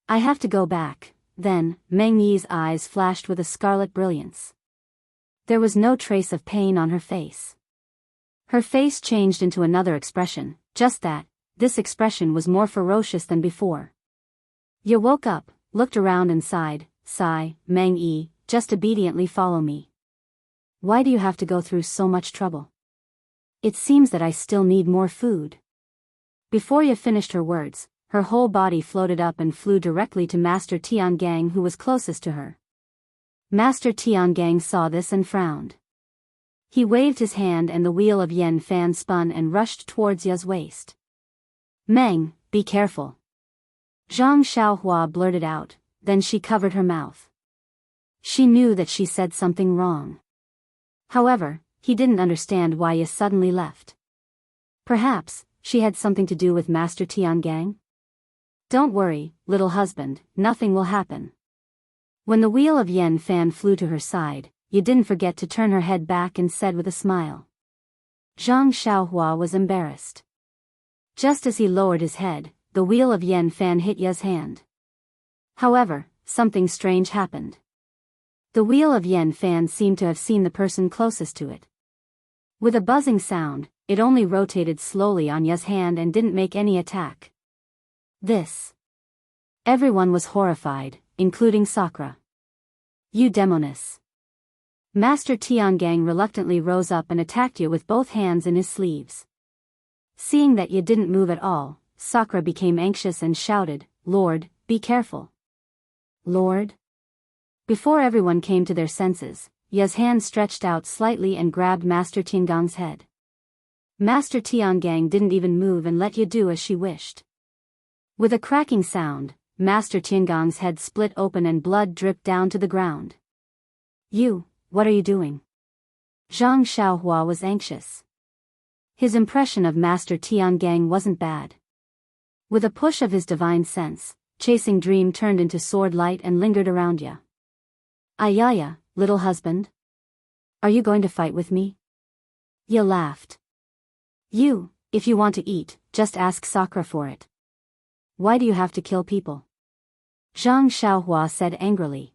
have to go back. Then, Meng Yi's eyes flashed with a scarlet brilliance. There was no trace of pain on her face. Her face changed into another expression, just that, this expression was more ferocious than before. You woke up, looked around and sighed, sigh, Meng Yi, just obediently follow me. Why do you have to go through so much trouble? It seems that I still need more food. Before Ya finished her words, her whole body floated up and flew directly to Master Tiangang, who was closest to her. Master Tiangang saw this and frowned. He waved his hand and the wheel of Yen fan spun and rushed towards Ya's waist. Meng, be careful. Zhang Xiaohua blurted out, then she covered her mouth. She knew that she said something wrong. However, he didn't understand why Ya suddenly left. Perhaps, she had something to do with Master Tiangang? Don't worry, little husband, nothing will happen. When the wheel of Yen fan flew to her side, Ya didn't forget to turn her head back and said with a smile. Zhang Xiaohua was embarrassed. Just as he lowered his head, the wheel of Yen fan hit Ya's hand. However, something strange happened. The wheel of Yen fan seemed to have seen the person closest to it. With a buzzing sound, it only rotated slowly on Ya's hand and didn't make any attack. This. Everyone was horrified, including Sakura. You demoness. Master Tiangang reluctantly rose up and attacked Ya with both hands in his sleeves. Seeing that Ya didn't move at all, Sakura became anxious and shouted, Lord, be careful. Lord? Before everyone came to their senses, Ya's hand stretched out slightly and grabbed Master Tiangang's head. Master Tiangang didn't even move and let Ya do as she wished. With a cracking sound, Master Tiangong's head split open and blood dripped down to the ground. What are you doing? Zhang Xiaohua was anxious. His impression of Master Tiangang wasn't bad. With a push of his divine sense, Chasing Dream turned into sword light and lingered around ya. Ayaya, little husband? Are you going to fight with me? Ya laughed. If you want to eat, just ask Sakura for it. Why do you have to kill people? Zhang Xiaohua said angrily.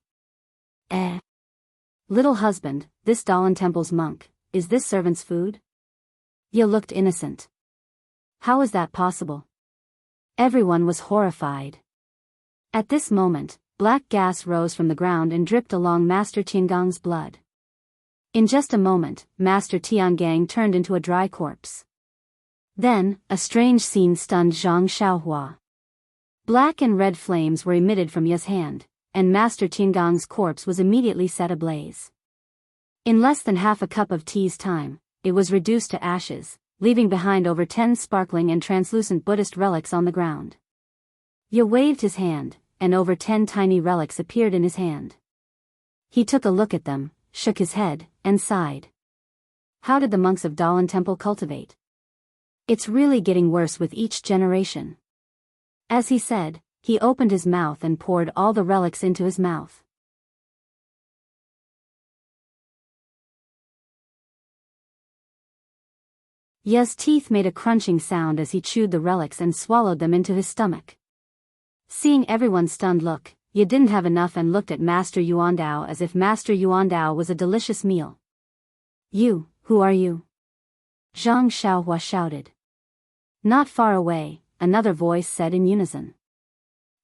Little husband, this Dalan Temple's monk, is this servant's food? Ya looked innocent. How is that possible? Everyone was horrified. At this moment, black gas rose from the ground and dripped along Master Tiangong's blood. In just a moment, Master Tiangang turned into a dry corpse. Then, a strange scene stunned Zhang Xiaohua. Black and red flames were emitted from Ya's hand, and Master Tiangong's corpse was immediately set ablaze. In less than half a cup of tea's time, it was reduced to ashes, leaving behind over 10 sparkling and translucent Buddhist relics on the ground. Ya waved his hand, and over 10 tiny relics appeared in his hand. He took a look at them, shook his head, and sighed. How did the monks of Dalan Temple cultivate? It's really getting worse with each generation. As he said, he opened his mouth and poured all the relics into his mouth. Ya's teeth made a crunching sound as he chewed the relics and swallowed them into his stomach. Seeing everyone's stunned look, Ya didn't have enough and looked at Master Yuandao as if Master Yuandao was a delicious meal. Who are you? Zhang Xiaohua shouted. Not far away, another voice said in unison.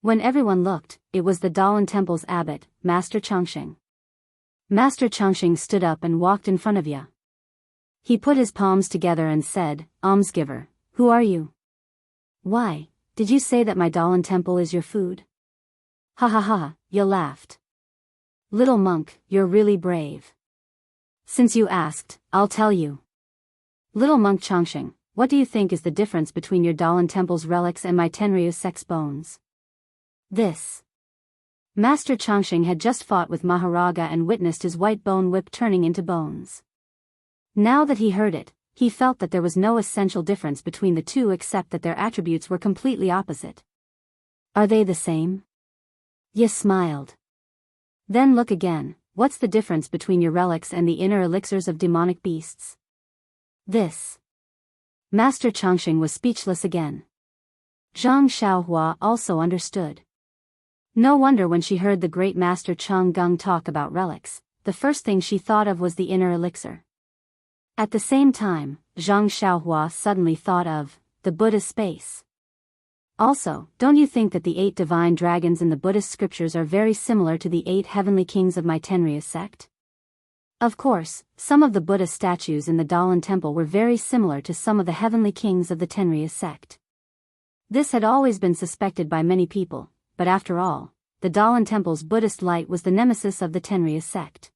When everyone looked, it was the Dalan Temple's abbot, Master Changxing. Master Changxing stood up and walked in front of Ya. He put his palms together and said, Almsgiver, who are you? Why, did you say that my Dalan Temple is your food? Ha ha ha, Ya laughed. Little monk, you're really brave. Since you asked, I'll tell you. Little monk Changxing, what do you think is the difference between your Dalan Temple's relics and my Tenryu sect's bones? This. Master Changxing had just fought with Maharaga and witnessed his white bone whip turning into bones. Now that he heard it, he felt that there was no essential difference between the two except that their attributes were completely opposite. Are they the same? Ya smiled. Then look again, what's the difference between your relics and the inner elixirs of demonic beasts? This. Master Changxing was speechless again. Zhang Xiaohua also understood. No wonder when she heard the great Master Chang Gung talk about relics, the first thing she thought of was the inner elixir. At the same time, Zhang Xiaohua suddenly thought of the Buddhist space. Also, don't you think that the 8 divine dragons in the Buddhist scriptures are very similar to the 8 heavenly kings of my Tenryu sect? Of course, some of the Buddha statues in the Dalan Temple were very similar to some of the heavenly kings of the Tenryu sect. This had always been suspected by many people, but after all, the Dalan Temple's Buddhist light was the nemesis of the Tenryu sect.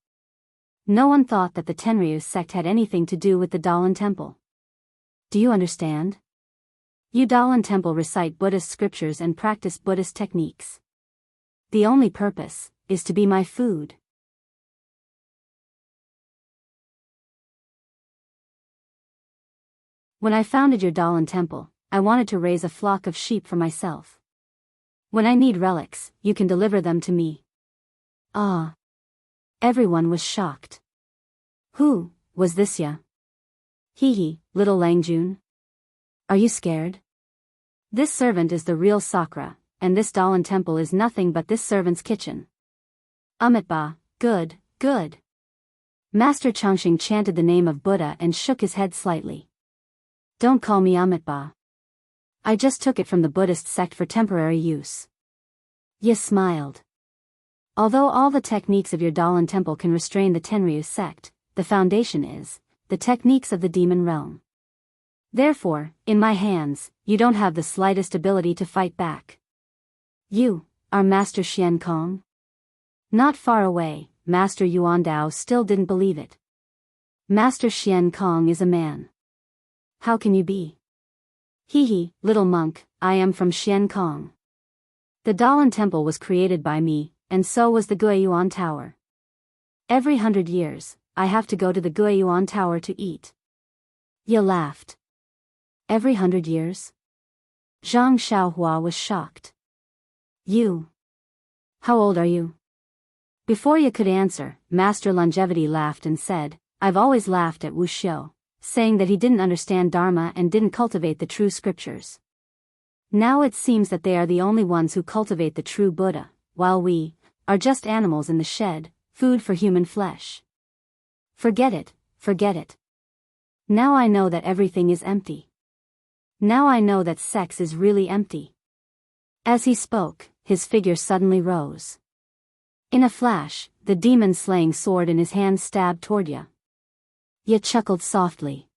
No one thought that the Tenryu sect had anything to do with the Dalan Temple. Do you understand? You Dalan Temple recite Buddhist scriptures and practice Buddhist techniques. The only purpose is to be my food. When I founded your Dalan Temple, I wanted to raise a flock of sheep for myself. When I need relics, you can deliver them to me. Ah. Everyone was shocked. Who was this ya? Hee, little Langjun. Are you scared? This servant is the real Sakura, and this Dalan Temple is nothing but this servant's kitchen. Amitba, good, good. Master Changxing chanted the name of Buddha and shook his head slightly. Don't call me Amitba. I just took it from the Buddhist sect for temporary use. Ye smiled. Although all the techniques of your Dalan Temple can restrain the Tenryu sect, the foundation is the techniques of the demon realm. Therefore, in my hands, you don't have the slightest ability to fight back. You are Master Xian Kong? Not far away, Master Yuandao still didn't believe it. Master Xian Kong is a man. How can you be? Hee, little monk, I am from Xiankong. The Daoist temple was created by me, and so was the Guiyuan Tower. Every 100 years, I have to go to the Guiyuan Tower to eat. Ye laughed. Every 100 years? Zhang Xiaohua was shocked. You. How old are you? Before Ye could answer, Master Longevity laughed and said, I've always laughed at Wu Xiu, saying that he didn't understand Dharma and didn't cultivate the true scriptures. Now it seems that they are the only ones who cultivate the true Buddha, while we are just animals in the shed, food for human flesh. Forget it, forget it. Now I know that everything is empty. Now I know that sex is really empty. As he spoke, his figure suddenly rose. In a flash, the demon-slaying sword in his hand stabbed toward Ye. Ye chuckled softly.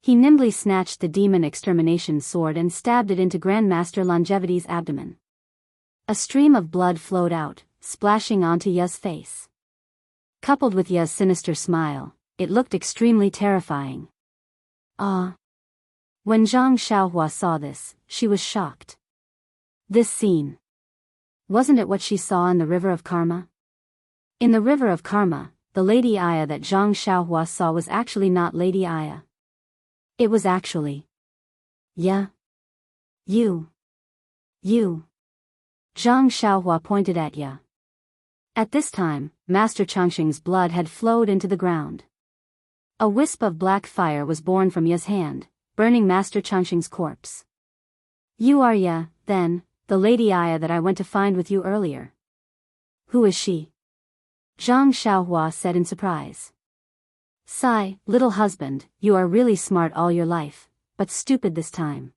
He nimbly snatched the demon extermination sword and stabbed it into Grandmaster Longevity's abdomen. A stream of blood flowed out, splashing onto Ye's face. Coupled with Ye's sinister smile, it looked extremely terrifying. Ah! When Zhang Xiaohua saw this, she was shocked. This scene. Wasn't it what she saw in the river of karma? In the river of karma, the Lady Aya that Zhang Xiaohua saw was actually not Lady Aya. It was actually. Yeah. You. Zhang Xiaohua pointed at Ye. At this time, Master Changxing's blood had flowed into the ground. A wisp of black fire was born from Ye's hand, burning Master Changxing's corpse. You are Ye, then, the Lady Aya that I went to find with you earlier. Who is she? Zhang Xiaohua said in surprise. Sigh, little husband, you are really smart all your life, but stupid this time.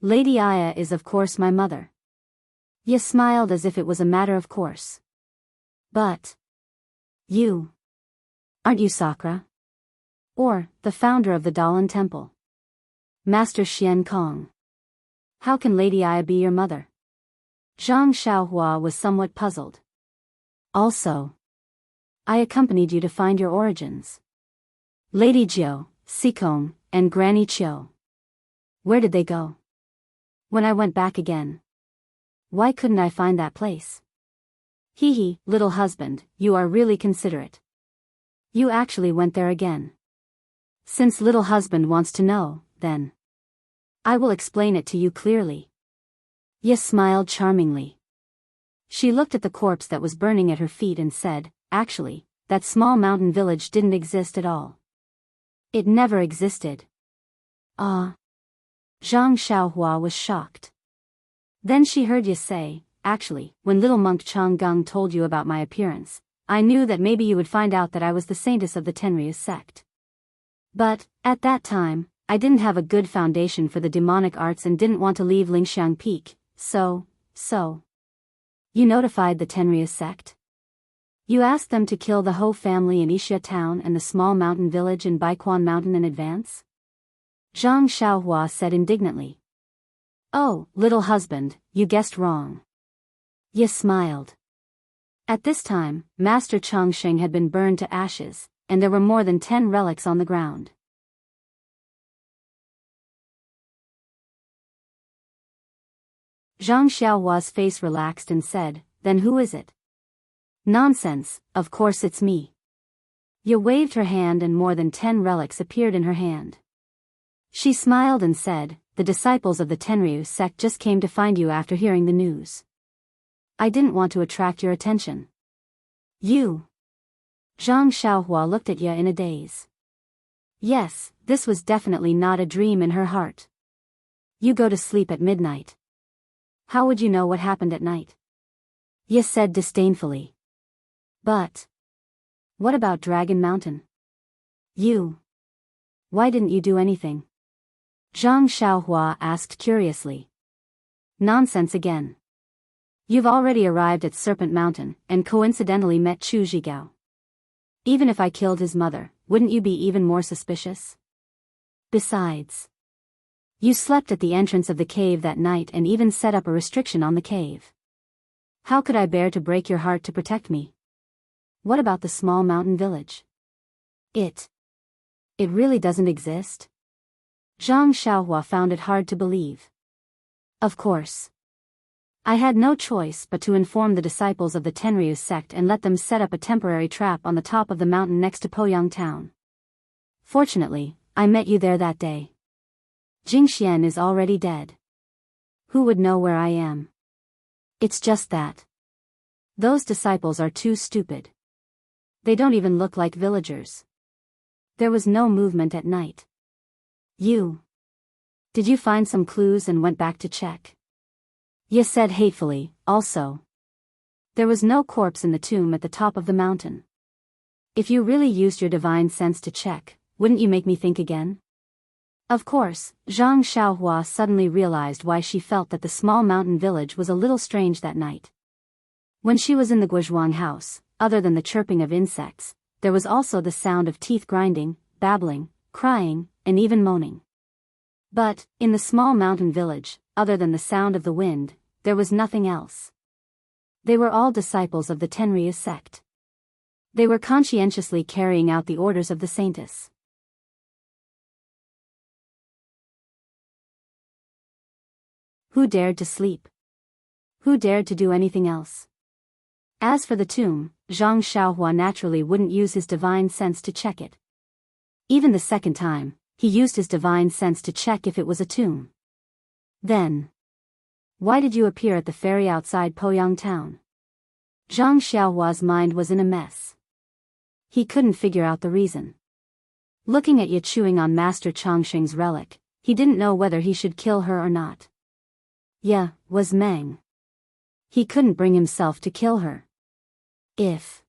Lady Aya is of course my mother. Ye smiled as if it was a matter of course. But. You. Aren't you Sakra? Or, the founder of the Daoist temple? Master Xian Kong. How can Lady Aya be your mother? Zhang Xiaohua was somewhat puzzled. Also. I accompanied you to find your origins. Lady Jiu, Sikong, and Granny Chiu. Where did they go? When I went back again. Why couldn't I find that place? Hee, little husband, you are really considerate. You actually went there again. Since little husband wants to know, then. I will explain it to you clearly. Ye smiled charmingly. She looked at the corpse that was burning at her feet and said, actually, that small mountain village didn't exist at all. It never existed. Ah. Zhang Xiaohua was shocked. Then she heard Ye say, actually, when little monk Chang Gung told you about my appearance, I knew that maybe you would find out that I was the saintess of the Tenryu sect. But, at that time, I didn't have a good foundation for the demonic arts and didn't want to leave Lingxiang Peak, so. You notified the Tenryu sect? You asked them to kill the Ho family in Yixia town and the small mountain village in Baiquan Mountain in advance? Zhang Xiaohua said indignantly. Oh, little husband, you guessed wrong. Ye smiled. At this time, Master Changxing had been burned to ashes, and there were more than 10 relics on the ground. Zhang Xiaohua's face relaxed and said, then who is it? Nonsense, of course it's me. Ye waved her hand and more than 10 relics appeared in her hand. She smiled and said, the disciples of the Tenryu sect just came to find you after hearing the news. I didn't want to attract your attention. You. Zhang Xiaohua looked at Ye in a daze. Yes, this was definitely not a dream in her heart. You go to sleep at midnight. How would you know what happened at night? Ye said disdainfully. But. What about Dragon Mountain? You. Why didn't you do anything? Zhang Xiaohua asked curiously. Nonsense again. You've already arrived at Serpent Mountain and coincidentally met Chu Zhigao. Even if I killed his mother, wouldn't you be even more suspicious? Besides. You slept at the entrance of the cave that night and even set up a restriction on the cave. How could I bear to break your heart to protect me? What about the small mountain village? It really doesn't exist? Zhang Xiaohua found it hard to believe. Of course. I had no choice but to inform the disciples of the Tenryu sect and let them set up a temporary trap on the top of the mountain next to Poyang town. Fortunately, I met you there that day. Jingxian is already dead. Who would know where I am? It's just that those disciples are too stupid. They don't even look like villagers. There was no movement at night. Did you find some clues and went back to check? Ye said hatefully, also. There was no corpse in the tomb at the top of the mountain. If you really used your divine sense to check, wouldn't you make me think again? Of course, Zhang Xiaohua suddenly realized why she felt that the small mountain village was a little strange that night. When she was in the Guozhuang house, other than the chirping of insects, there was also the sound of teeth grinding, babbling, crying, and even moaning. But, in the small mountain village, other than the sound of the wind, there was nothing else. They were all disciples of the Tenryu sect. They were conscientiously carrying out the orders of the saintess. Who dared to sleep? Who dared to do anything else? As for the tomb, Zhang Xiaohua naturally wouldn't use his divine sense to check it. Even the second time, he used his divine sense to check if it was a tomb. Then, why did you appear at the ferry outside Poyang town? Zhang Xiaohua's mind was in a mess. He couldn't figure out the reason. Looking at Ye chewing on Master Chongqing's relic, he didn't know whether he should kill her or not. Ye was Meng. He couldn't bring himself to kill her. If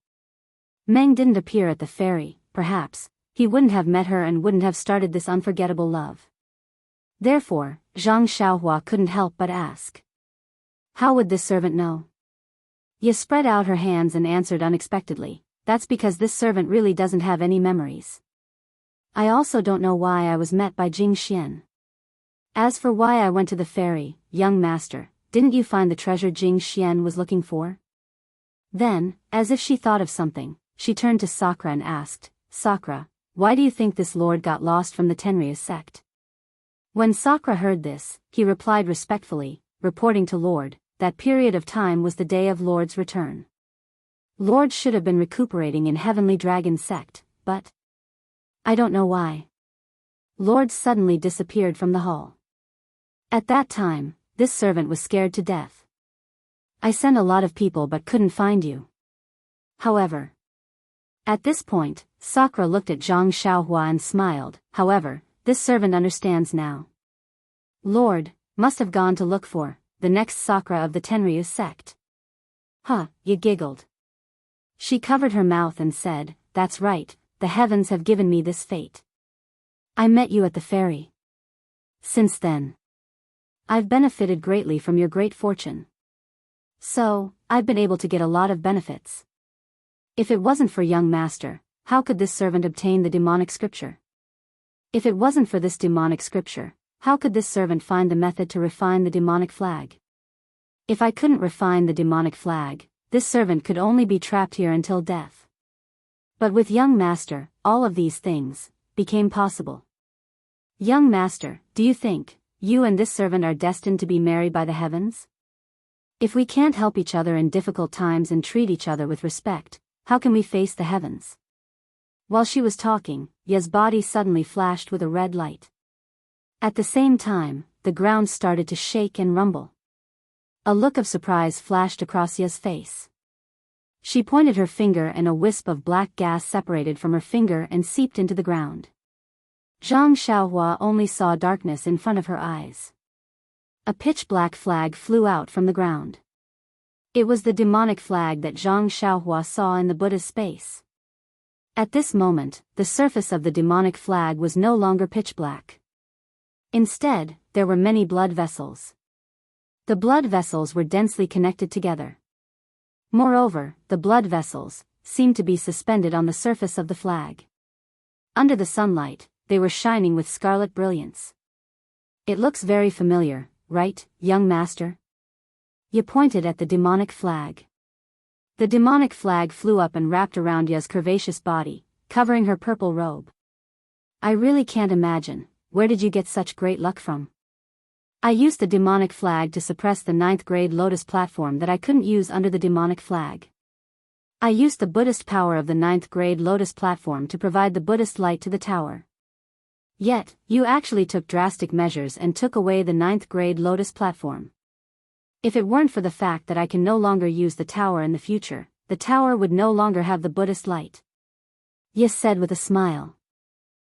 Meng didn't appear at the ferry, perhaps he wouldn't have met her and wouldn't have started this unforgettable love. Therefore, Zhang Xiaohua couldn't help but ask. How would this servant know? Ye spread out her hands and answered unexpectedly, that's because this servant really doesn't have any memories. I also don't know why I was met by Jing Xian. As for why I went to the ferry, young master, didn't you find the treasure Jing Xian was looking for? Then, as if she thought of something, she turned to Sakra and asked, Sakra, why do you think this lord got lost from the Tenryu sect? When Sakra heard this, he replied respectfully, reporting to Lord, that period of time was the day of Lord's return. Lord should have been recuperating in Heavenly Dragon sect, but I don't know why. Lord suddenly disappeared from the hall. At that time, this servant was scared to death. I sent a lot of people but couldn't find you. However, at this point, Sakra looked at Zhang Xiaohua and smiled. However, this servant understands now. Lord must have gone to look for the next Sakra of the Tenryu sect. Huh, you giggled. She covered her mouth and said, that's right, the heavens have given me this fate. I met you at the ferry. Since then, I've benefited greatly from your great fortune. So, I've been able to get a lot of benefits. If it wasn't for young master, how could this servant obtain the demonic scripture? If it wasn't for this demonic scripture, how could this servant find the method to refine the demonic flag? If I couldn't refine the demonic flag, this servant could only be trapped here until death. But with young master, all of these things became possible. Young master, do you think you and this servant are destined to be married by the heavens? If we can't help each other in difficult times and treat each other with respect, how can we face the heavens? While she was talking, Ye's body suddenly flashed with a red light. At the same time, the ground started to shake and rumble. A look of surprise flashed across Ye's face. She pointed her finger and a wisp of black gas separated from her finger and seeped into the ground. Zhang Xiaohua only saw darkness in front of her eyes. A pitch-black flag flew out from the ground. It was the demonic flag that Zhang Xiaohua saw in the Buddha's space. At this moment, the surface of the demonic flag was no longer pitch-black. Instead, there were many blood vessels. The blood vessels were densely connected together. Moreover, the blood vessels seemed to be suspended on the surface of the flag. Under the sunlight, they were shining with scarlet brilliance. It looks very familiar, right, young master? Ye pointed at the demonic flag. The demonic flag flew up and wrapped around Ye's curvaceous body, covering her purple robe. I really can't imagine, where did you get such great luck from? I used the demonic flag to suppress the 9th grade lotus platform that I couldn't use under the demonic flag. I used the Buddhist power of the 9th grade lotus platform to provide the Buddhist light to the tower. Yet, you actually took drastic measures and took away the 9th grade lotus platform. If it weren't for the fact that I can no longer use the tower in the future, the tower would no longer have the Buddhist light. Ye said with a smile.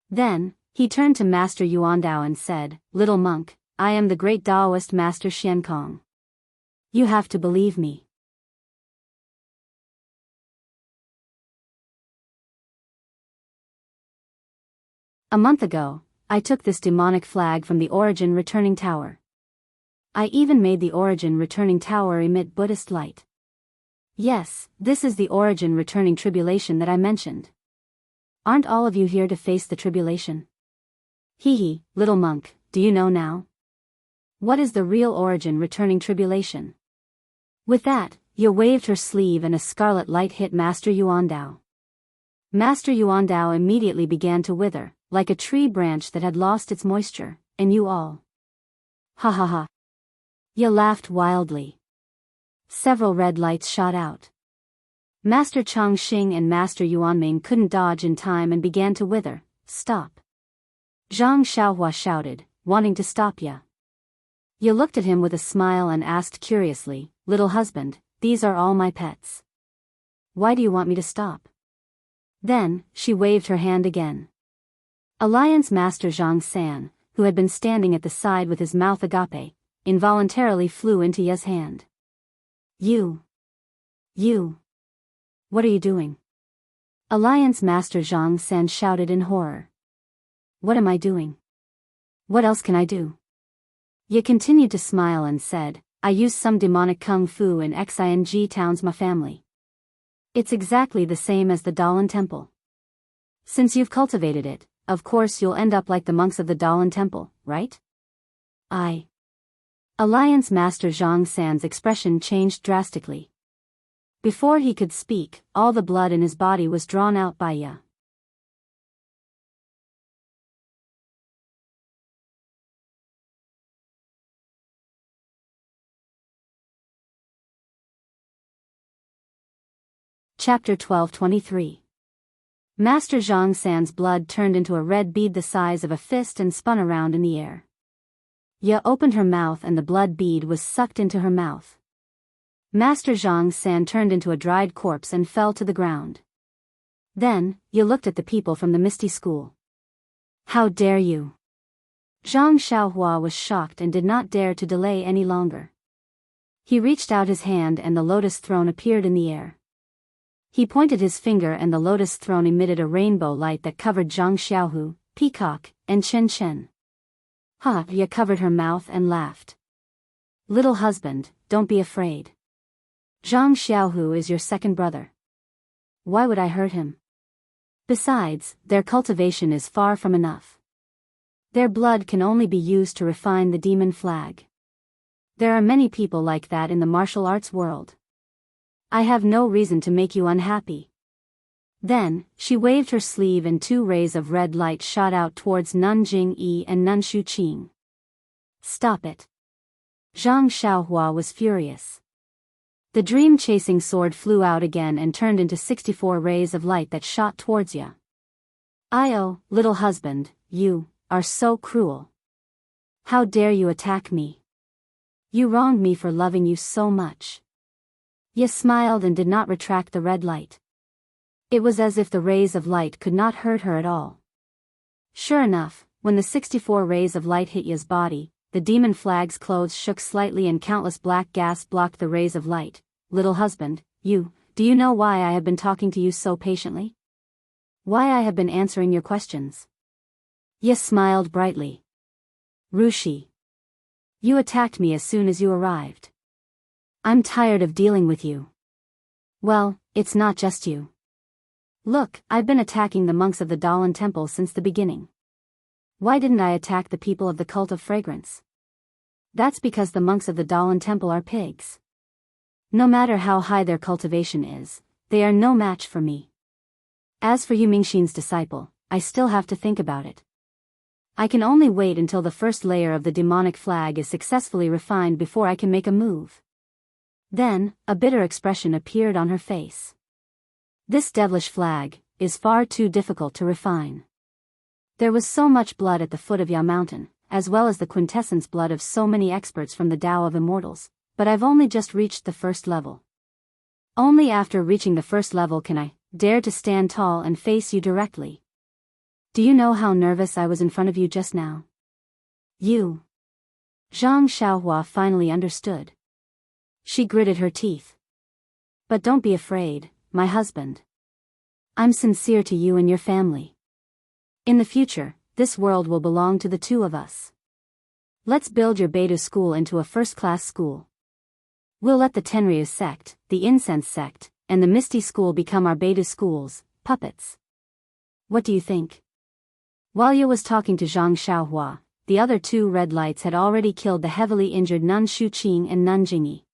Then, he turned to Master Yuandao and said, "Little monk, I am the great Daoist Master Xiankong. You have to believe me." A month ago, I took this demonic flag from the Origin Returning Tower. I even made the Origin Returning Tower emit Buddhist light. Yes, this is the Origin Returning Tribulation that I mentioned. Aren't all of you here to face the tribulation? Hee, little monk, do you know now? What is the real Origin Returning Tribulation? With that, Ye waved her sleeve and a scarlet light hit Master Yuandao. Master Yuandao immediately began to wither, like a tree branch that had lost its moisture, and you all. Ha ha ha. Ye laughed wildly. Several red lights shot out. Master Chongqing and Master Yuanming couldn't dodge in time and began to wither. Stop. Zhang Xiaohua shouted, wanting to stop ya. Ye looked at him with a smile and asked curiously, "Little husband, these are all my pets. Why do you want me to stop?" Then, she waved her hand again. Alliance Master Zhang San, who had been standing at the side with his mouth agape, involuntarily flew into Ye's hand. You. What are you doing? Alliance Master Zhang San shouted in horror. What am I doing? What else can I do? Ye continued to smile and said, I used some demonic kung fu in Xing towns my family. It's exactly the same as the Dalan Temple. Since you've cultivated it, of course you'll end up like the monks of the Dalan Temple, right? Alliance Master Zhang San's expression changed drastically. Before he could speak, all the blood in his body was drawn out by Ye. Chapter 12:23. Master Zhang San's blood turned into a red bead the size of a fist and spun around in the air. Ye opened her mouth and the blood bead was sucked into her mouth. Master Zhang San turned into a dried corpse and fell to the ground. Then, Ye looked at the people from the Misty School. How dare you? Zhang Xiaohua was shocked and did not dare to delay any longer. He reached out his hand and the lotus throne appeared in the air. He pointed his finger and the lotus throne emitted a rainbow light that covered Zhang Xiaohu, Peacock, and Chen Chen. Ye covered her mouth and laughed. Little husband, don't be afraid. Zhang Xiaohu is your second brother. Why would I hurt him? Besides, their cultivation is far from enough. Their blood can only be used to refine the demon flag. There are many people like that in the martial arts world. I have no reason to make you unhappy. Then, she waved her sleeve and 2 rays of red light shot out towards Nun Jing-yi and Nun Shu-qing. Stop it. Zhang Xiaohua was furious. The dream-chasing sword flew out again and turned into 64 rays of light that shot towards Ye. Little husband, you are so cruel. How dare you attack me? You wronged me for loving you so much. Ye smiled and did not retract the red light. It was as if the rays of light could not hurt her at all. Sure enough, when the 64 rays of light hit Ye's body, the demon flag's clothes shook slightly and countless black gas blocked the rays of light. Little husband, do you know why I have been talking to you so patiently? Why I have been answering your questions? Ye smiled brightly. Rushi. You attacked me as soon as you arrived. I'm tired of dealing with you. Well, it's not just you. Look, I've been attacking the monks of the Dalan Temple since the beginning. Why didn't I attack the people of the cult of fragrance? That's because the monks of the Dalan Temple are pigs. No matter how high their cultivation is, they are no match for me. As for you Mingxin's disciple, I still have to think about it. I can only wait until the first layer of the demonic flag is successfully refined before I can make a move. Then, a bitter expression appeared on her face. This devilish flag is far too difficult to refine. There was so much blood at the foot of Ya Mountain, as well as the quintessence blood of so many experts from the Tao of Immortals, but I've only just reached the first level. Only after reaching the first level can I dare to stand tall and face you directly. Do you know how nervous I was in front of you just now? You. Zhang Xiaohua finally understood. She gritted her teeth. But don't be afraid, my husband. I'm sincere to you and your family. In the future, this world will belong to the two of us. Let's build your Beidu school into a first-class school. We'll let the Tenryu sect, the Incense sect, and the Misty school become our Beidu schools, puppets. What do you think? While Ye was talking to Zhang Xiaohua, the other two red lights had already killed the heavily injured Nun Shuqing and Nun Jingyi.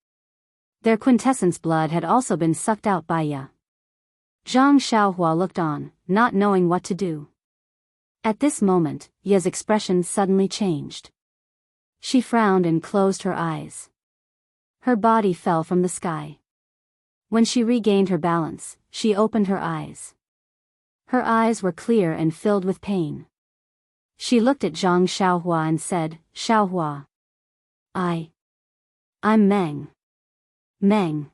Their quintessence blood had also been sucked out by Ye. Zhang Xiaohua looked on, not knowing what to do. At this moment, Ye's expression suddenly changed. She frowned and closed her eyes. Her body fell from the sky. When she regained her balance, she opened her eyes. Her eyes were clear and filled with pain. She looked at Zhang Xiaohua and said, Xiaohua. I'm Meng. Meng.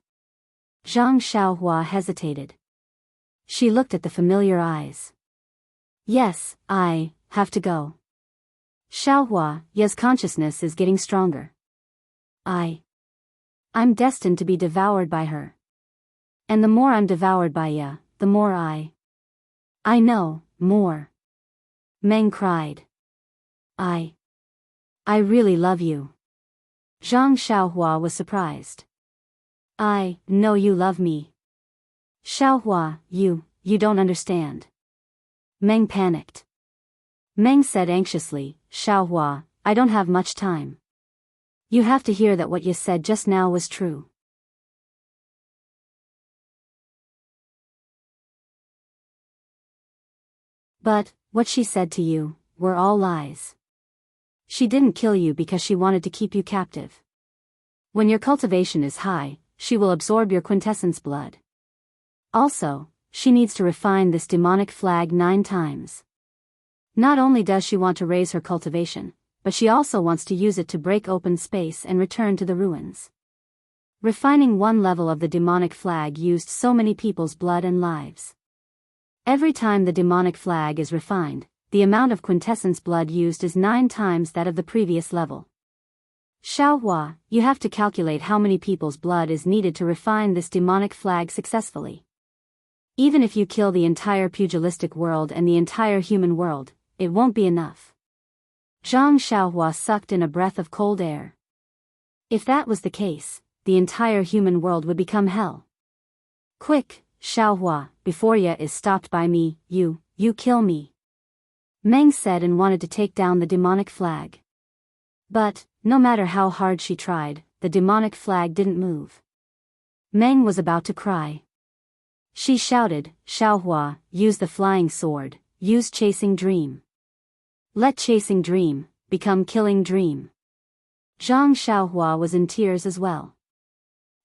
Zhang Xiaohua hesitated. She looked at the familiar eyes. Yes, I have to go. Xiaohua, Ye's consciousness is getting stronger. I'm destined to be devoured by her. And the more I'm devoured by Ye, the more I know, more. Meng cried. I really love you. Zhang Xiaohua was surprised. I know you love me. Xiaohua, you don't understand. Meng panicked. Meng said anxiously, Xiaohua, I don't have much time. You have to hear that what you said just now was true. But, what she said to you, were all lies. She didn't kill you because she wanted to keep you captive. When your cultivation is high, she will absorb your quintessence blood. Also, she needs to refine this demonic flag 9 times. Not only does she want to raise her cultivation, but she also wants to use it to break open space and return to the ruins. Refining one level of the demonic flag used so many people's blood and lives. Every time the demonic flag is refined, the amount of quintessence blood used is 9 times that of the previous level. Xiaohua, you have to calculate how many people's blood is needed to refine this demonic flag successfully. Even if you kill the entire pugilistic world and the entire human world, it won't be enough. Zhang Xiaohua sucked in a breath of cold air. If that was the case, the entire human world would become hell. Quick, Xiaohua, before Ye is stopped by me, you kill me. Meng said and wanted to take down the demonic flag. But, no matter how hard she tried, the demonic flag didn't move. Meng was about to cry. She shouted, Xiaohua, use the flying sword, use chasing dream. Let chasing dream become killing dream. Zhang Xiaohua was in tears as well.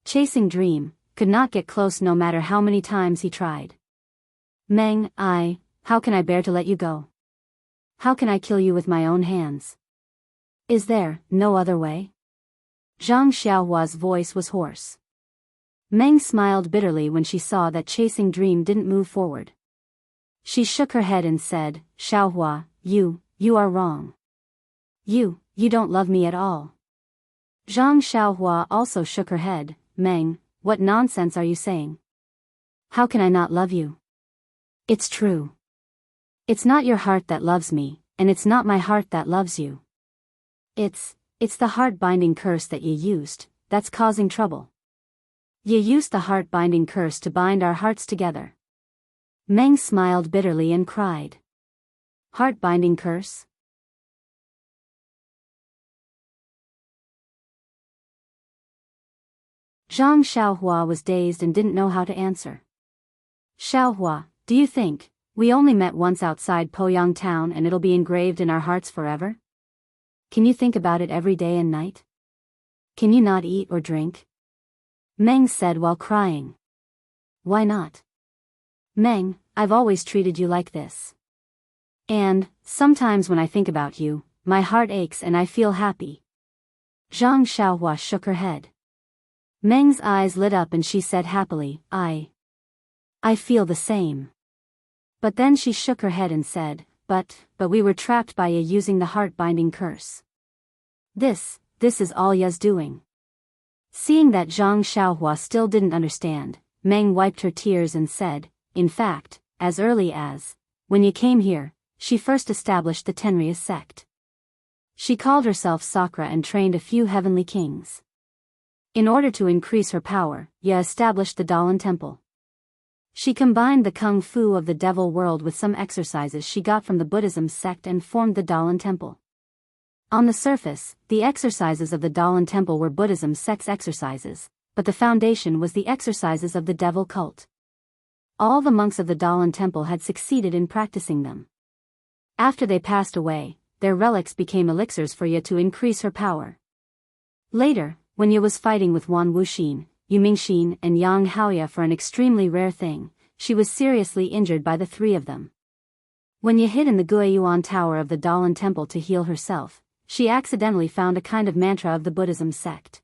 Chasing dream could not get close no matter how many times he tried. Meng, how can I bear to let you go? How can I kill you with my own hands? Is there no other way? Zhang Xiaohua's voice was hoarse. Meng smiled bitterly when she saw that chasing dream didn't move forward. She shook her head and said, Xiaohua, you are wrong. You don't love me at all. Zhang Xiaohua also shook her head. Meng, what nonsense are you saying? How can I not love you? It's true. It's not your heart that loves me, and it's not my heart that loves you. It's the heart-binding curse that you used, that's causing trouble. You used the heart-binding curse to bind our hearts together. Meng smiled bitterly and cried. Heart-binding curse? Zhang Xiaohua was dazed and didn't know how to answer. Xiaohua, do you think We only met once outside Poyang town and it'll be engraved in our hearts forever? Can you think about it every day and night? Can you not eat or drink? Meng said while crying. Why not? Meng, I've always treated you like this. And, sometimes when I think about you, my heart aches and I feel happy. Zhang Xiaohua shook her head. Meng's eyes lit up and she said happily, I feel the same. But then she shook her head and said, but we were trapped by Ye using the heart-binding curse. This is all Ye's doing. Seeing that Zhang Xiaohua still didn't understand, Meng wiped her tears and said, in fact, as early as, when Ye came here, she first established the Tenryus sect. She called herself Sakra and trained a few heavenly kings. In order to increase her power, Ye established the Daoist temple. She combined the kung fu of the devil world with some exercises she got from the Buddhism sect and formed the Daoist temple. On the surface, the exercises of the Daoist temple were Buddhism sect's exercises, but the foundation was the exercises of the devil cult. All the monks of the Daoist temple had succeeded in practicing them. After they passed away, their relics became elixirs for Ye to increase her power. Later, when Ye was fighting with Wan Wuxin, Yu Mingxin and Yang Haoya for an extremely rare thing, she was seriously injured by the three of them. When Ye hid in the Guiyuan Tower of the Daoist temple to heal herself, she accidentally found a kind of mantra of the Buddhism sect.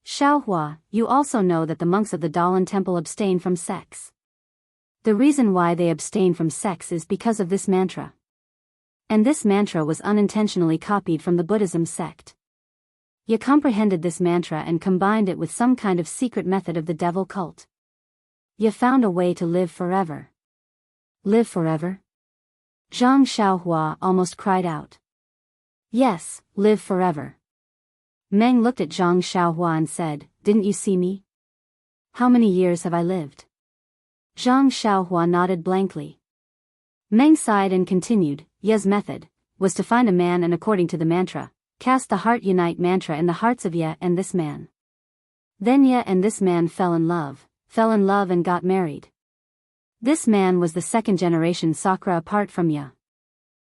Xiaohua, you also know that the monks of the Daoist temple abstain from sex. The reason why they abstain from sex is because of this mantra. And this mantra was unintentionally copied from the Buddhism sect. Ye comprehended this mantra and combined it with some kind of secret method of the devil cult. Ye found a way to live forever. Live forever? Zhang Xiaohua almost cried out. Yes, live forever. Meng looked at Zhang Xiaohua and said, didn't you see me? How many years have I lived? Zhang Xiaohua nodded blankly. Meng sighed and continued, Ye's method was to find a man and according to the mantra, cast the heart unite mantra in the hearts of Ye and this man. Then Ye and this man fell in love and got married. This man was the second generation Sakra apart from Ye.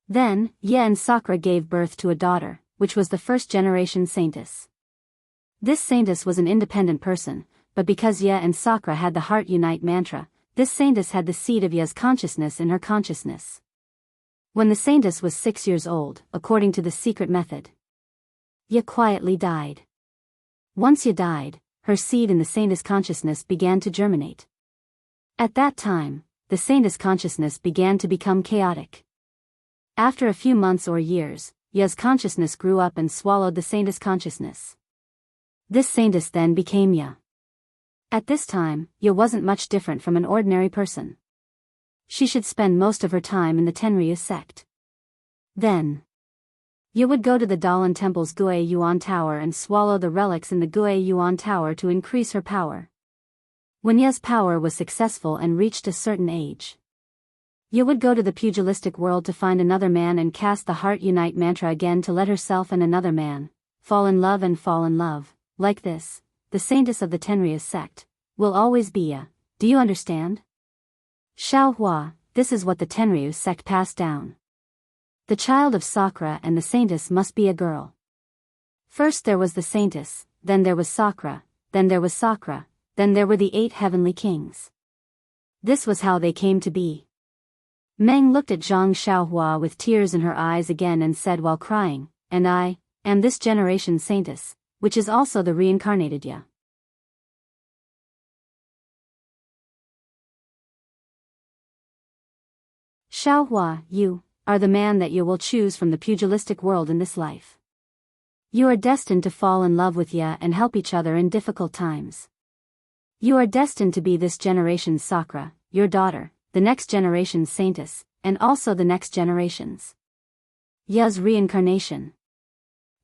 Then, Ye and Sakra gave birth to a daughter, which was the first generation saintess. This saintess was an independent person, but because Ye and Sakra had the heart unite mantra, this saintess had the seed of Ye's consciousness in her consciousness. When the saintess was 6 years old, according to the secret method, Ye quietly died. Once Ye died, her seed in the saintess consciousness began to germinate. At that time, the saintess consciousness began to become chaotic. After a few months or years, Ye's consciousness grew up and swallowed the saintess consciousness. This saintess then became Ye. At this time, Ye wasn't much different from an ordinary person. She should spend most of her time in the Tenryus sect. Then, Ye would go to the Daoist temple's Guiyuan Tower and swallow the relics in the Guiyuan Tower to increase her power. When Ye's power was successful and reached a certain age, Ye would go to the pugilistic world to find another man and cast the heart unite mantra again to let herself and another man fall in love and fall in love. Like this, the saintess of the Tenryus sect will always be Ye. Do you understand? Xiaohua, this is what the Tenryus sect passed down. The child of Sakra and the saintess must be a girl. First there was the saintess, then there was Sakra, then there was Sakra, then there were the 8 heavenly kings. This was how they came to be. Meng looked at Zhang Xiaohua with tears in her eyes again and said while crying, and I am this generation's saintess, which is also the reincarnated Ye. Xiaohua, you are the man that Ye will choose from the pugilistic world in this life. You are destined to fall in love with Ye and help each other in difficult times. You are destined to be this generation's Sakra, your daughter, the next generation's saintess, and also the next generation's Ye's reincarnation.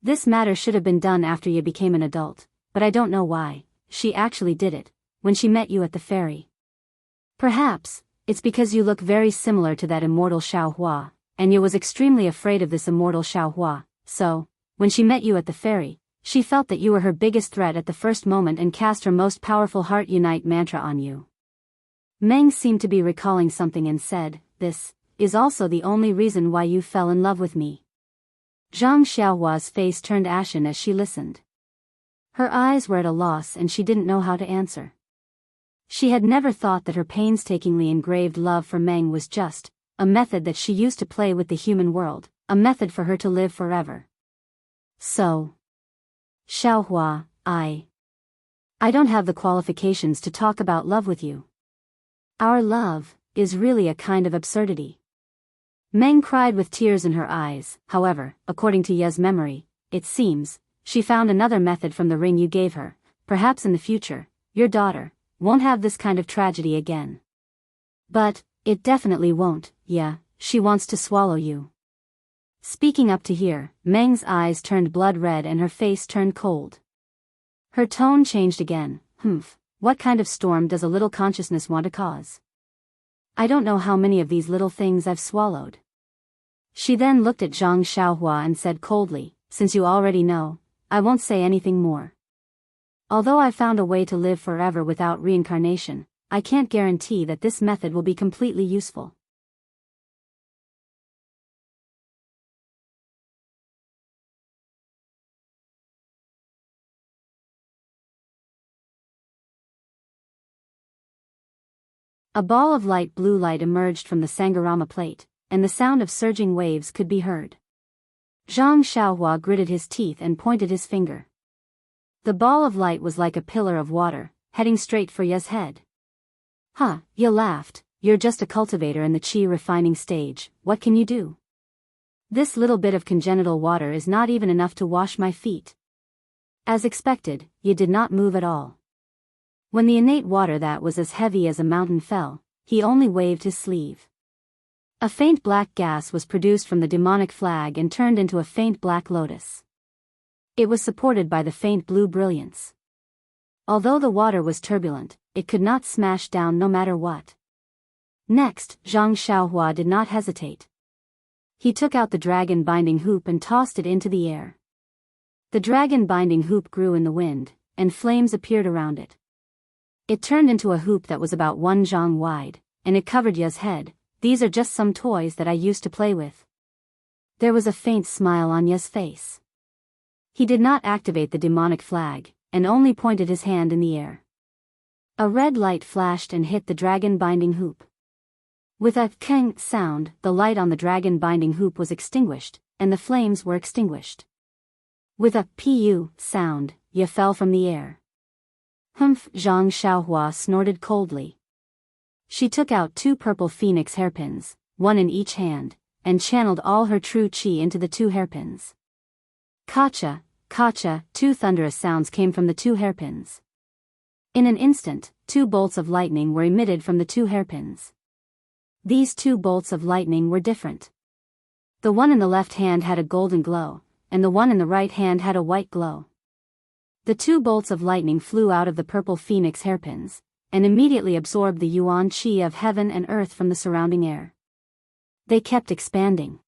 This matter should have been done after Ye became an adult, but I don't know why. She actually did it when she met you at the ferry. Perhaps it's because you look very similar to that immortal Xiaohua, and Ye was extremely afraid of this immortal Xiaohua, so, when she met you at the ferry, she felt that you were her biggest threat at the first moment and cast her most powerful heart unite mantra on you. Meng seemed to be recalling something and said, this is also the only reason why you fell in love with me. Zhang Xiaohua's face turned ashen as she listened. Her eyes were at a loss and she didn't know how to answer. She had never thought that her painstakingly engraved love for Meng was just a method that she used to play with the human world, a method for her to live forever. So, Xiaohua, I don't have the qualifications to talk about love with you. Our love is really a kind of absurdity. Meng cried with tears in her eyes. However, according to Ye's memory, it seems, she found another method from the ring you gave her. Perhaps in the future, your daughter won't have this kind of tragedy again. But it definitely won't. Yeah, she wants to swallow you. Speaking up to here, Meng's eyes turned blood red and her face turned cold. Her tone changed again. What kind of storm does a little consciousness want to cause? I don't know how many of these little things I've swallowed. She then looked at Zhang Xiaohua and said coldly, since you already know, I won't say anything more. Although I found a way to live forever without reincarnation, I can't guarantee that this method will be completely useful. A ball of light blue light emerged from the Sangarama plate, and the sound of surging waves could be heard. Zhang Xiaohua gritted his teeth and pointed his finger. The ball of light was like a pillar of water, heading straight for Ye's head. Ye laughed, you're just a cultivator in the qi refining stage, what can you do? This little bit of congenital water is not even enough to wash my feet. As expected, Ye did not move at all. When the innate water that was as heavy as a mountain fell, he only waved his sleeve. A faint black gas was produced from the demonic flag and turned into a faint black lotus. It was supported by the faint blue brilliance. Although the water was turbulent, it could not smash down no matter what. Next, Zhang Xiaohua did not hesitate. He took out the dragon binding hoop and tossed it into the air. The dragon binding hoop grew in the wind, and flames appeared around it. It turned into a hoop that was about 1 zhang wide, and it covered Ye's head. These are just some toys that I used to play with. There was a faint smile on Ye's face. He did not activate the demonic flag, and only pointed his hand in the air. A red light flashed and hit the dragon binding hoop. With a keng sound, the light on the dragon binding hoop was extinguished, and the flames were extinguished. With a pu sound, Ye fell from the air. Zhang Xiaohua snorted coldly. She took out 2 purple phoenix hairpins, one in each hand, and channeled all her true qi into the 2 hairpins. Kacha, kacha, 2 thunderous sounds came from the 2 hairpins. In an instant, 2 bolts of lightning were emitted from the 2 hairpins. These 2 bolts of lightning were different. The one in the left hand had a golden glow, and the one in the right hand had a white glow. The 2 bolts of lightning flew out of the purple phoenix hairpins, and immediately absorbed the yuan qi of heaven and earth from the surrounding air. They kept expanding.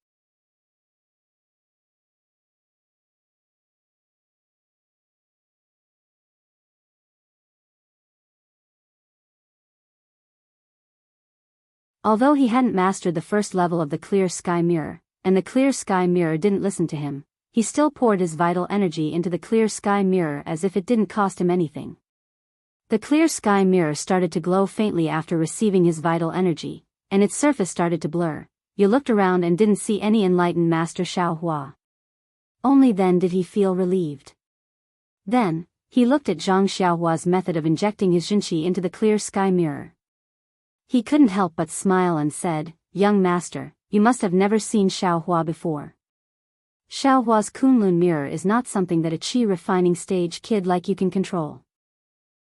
Although he hadn't mastered the first level of the clear sky mirror, and the clear sky mirror didn't listen to him, he still poured his vital energy into the clear sky mirror as if it didn't cost him anything. The clear sky mirror started to glow faintly after receiving his vital energy, and its surface started to blur. You looked around and didn't see any enlightened Master Xiaohua. Only then did he feel relieved. Then, he looked at Zhang Xiaohua's method of injecting his Jinqi into the clear sky mirror. He couldn't help but smile and said, "Young master, you must have never seen Xiaohua before. Xiaohua's Kunlun mirror is not something that a qi refining stage kid like you can control."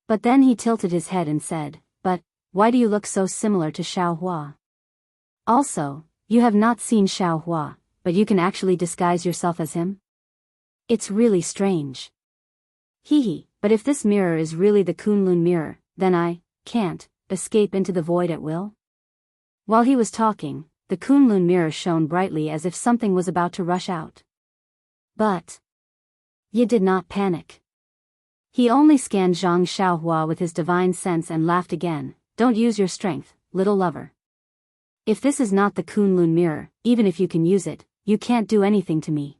But then he tilted his head and said, "But, why do you look so similar to Xiaohua? Also, you have not seen Xiaohua, but you can actually disguise yourself as him? It's really strange." But if this mirror is really the Kunlun mirror, then I can't escape into the void at will?" While he was talking, the Kunlun mirror shone brightly as if something was about to rush out. But Ye did not panic. He only scanned Zhang Xiaohua with his divine sense and laughed again. "Don't use your strength, little lover. If this is not the Kunlun mirror, even if you can use it, you can't do anything to me.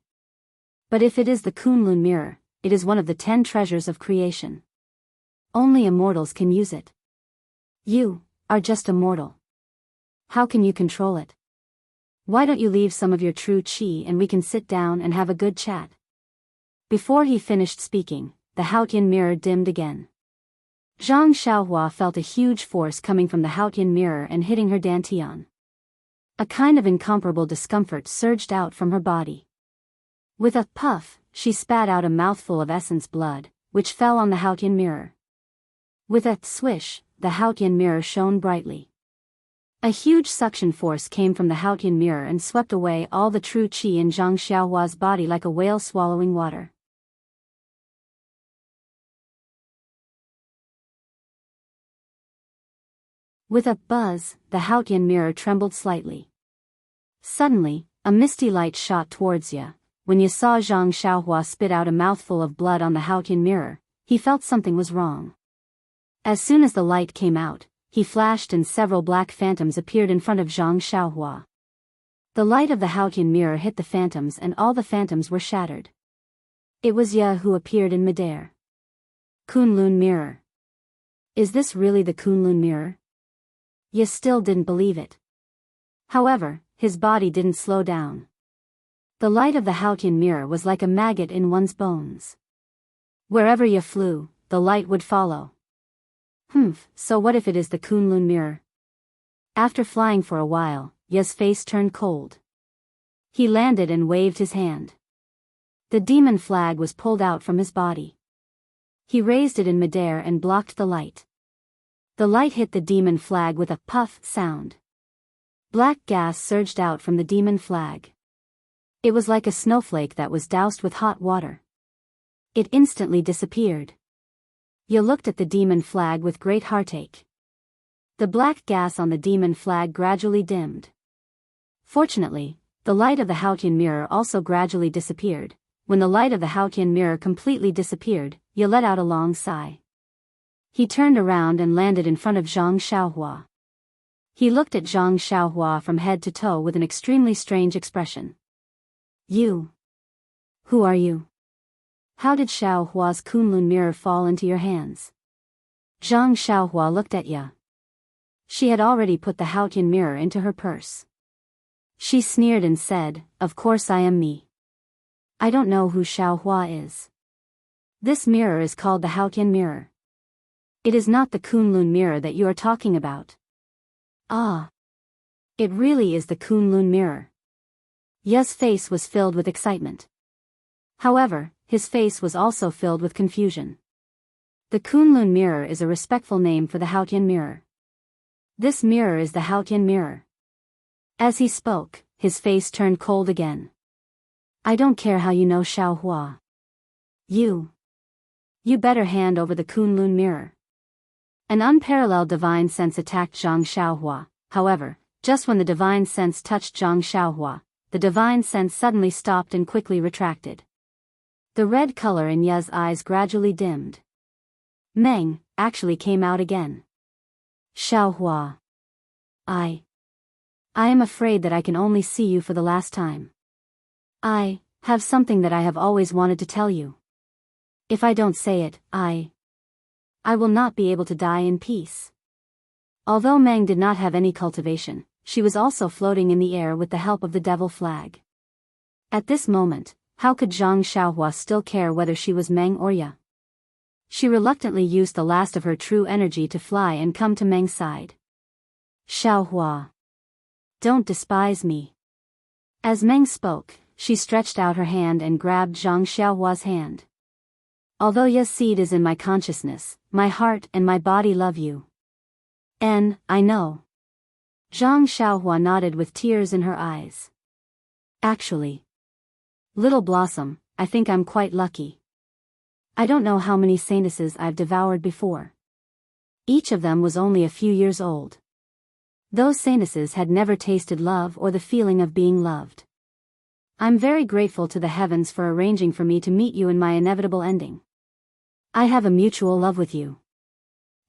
But if it is the Kunlun mirror, it is one of the 10 treasures of creation. Only immortals can use it. You are just a mortal. How can you control it? Why don't you leave some of your true qi and we can sit down and have a good chat? Before he finished speaking, the Haotian mirror dimmed again. Zhang Xiaohua felt a huge force coming from the Haotian mirror and hitting her dantian. A kind of incomparable discomfort surged out from her body. With a puff, she spat out a mouthful of essence blood, which fell on the Haotian mirror. With a swish, the Haotian mirror shone brightly. A huge suction force came from the Haotian mirror and swept away all the true qi in Zhang Xiaohua's body like a whale swallowing water. With a buzz, the Haotian mirror trembled slightly. Suddenly, a misty light shot towards Ya. When Ya saw Zhang Xiaohua spit out a mouthful of blood on the Haotian mirror, he felt something was wrong. As soon as the light came out, he flashed and several black phantoms appeared in front of Zhang Xiaohua. The light of the Haotian mirror hit the phantoms and all the phantoms were shattered. It was Ya who appeared in midair. Kunlun mirror. Is this really the Kunlun mirror? Ya still didn't believe it. However, his body didn't slow down. The light of the Haotian mirror was like a maggot in one's bones. Wherever Ya flew, the light would follow. So what if it is the Kunlun mirror? After flying for a while, Ya's face turned cold. He landed and waved his hand. The demon flag was pulled out from his body. He raised it in midair and blocked the light. The light hit the demon flag with a puff sound. Black gas surged out from the demon flag. It was like a snowflake that was doused with hot water. It instantly disappeared. Ya looked at the demon flag with great heartache. The black gas on the demon flag gradually dimmed. Fortunately, the light of the Haotian mirror also gradually disappeared. When the light of the Haotian mirror completely disappeared, Ya let out a long sigh. He turned around and landed in front of Zhang Xiaohua. He looked at Zhang Xiaohua from head to toe with an extremely strange expression. You. Who are you? How did Xiaohua's Kunlun mirror fall into your hands? Zhang Xiaohua looked at Ya. She had already put the Haotian mirror into her purse. She sneered and said, "Of course I am me. I don't know who Xiaohua is. This mirror is called the Haotian mirror. It is not the Kunlun mirror that you are talking about." Ah. It really is the Kunlun mirror. Ya's face was filled with excitement. However, his face was also filled with confusion. The Kunlun mirror is a respectful name for the Haotian mirror. This mirror is the Haotian mirror. As he spoke, his face turned cold again. I don't care how you know Xiaohua. You better hand over the Kunlun mirror. An unparalleled divine sense attacked Zhang Xiaohua. However, just when the divine sense touched Zhang Xiaohua, the divine sense suddenly stopped and quickly retracted. The red color in Ya's eyes gradually dimmed. Meng actually came out again. Xiaohua. I am afraid that I can only see you for the last time. I have something that I have always wanted to tell you. If I don't say it, I will not be able to die in peace. Although Meng did not have any cultivation, she was also floating in the air with the help of the devil flag. At this moment, how could Zhang Xiaohua still care whether she was Meng or Ya? She reluctantly used the last of her true energy to fly and come to Meng's side. Xiaohua. Don't despise me. As Meng spoke, she stretched out her hand and grabbed Zhang Xiaohua's hand. Although Ya's seed is in my consciousness, my heart and my body love you. I know. Zhang Xiaohua nodded with tears in her eyes. Actually, Little Blossom, I think I'm quite lucky. I don't know how many saintesses I've devoured before. Each of them was only a few years old. Those saintesses had never tasted love or the feeling of being loved. I'm very grateful to the heavens for arranging for me to meet you in my inevitable ending. I have a mutual love with you.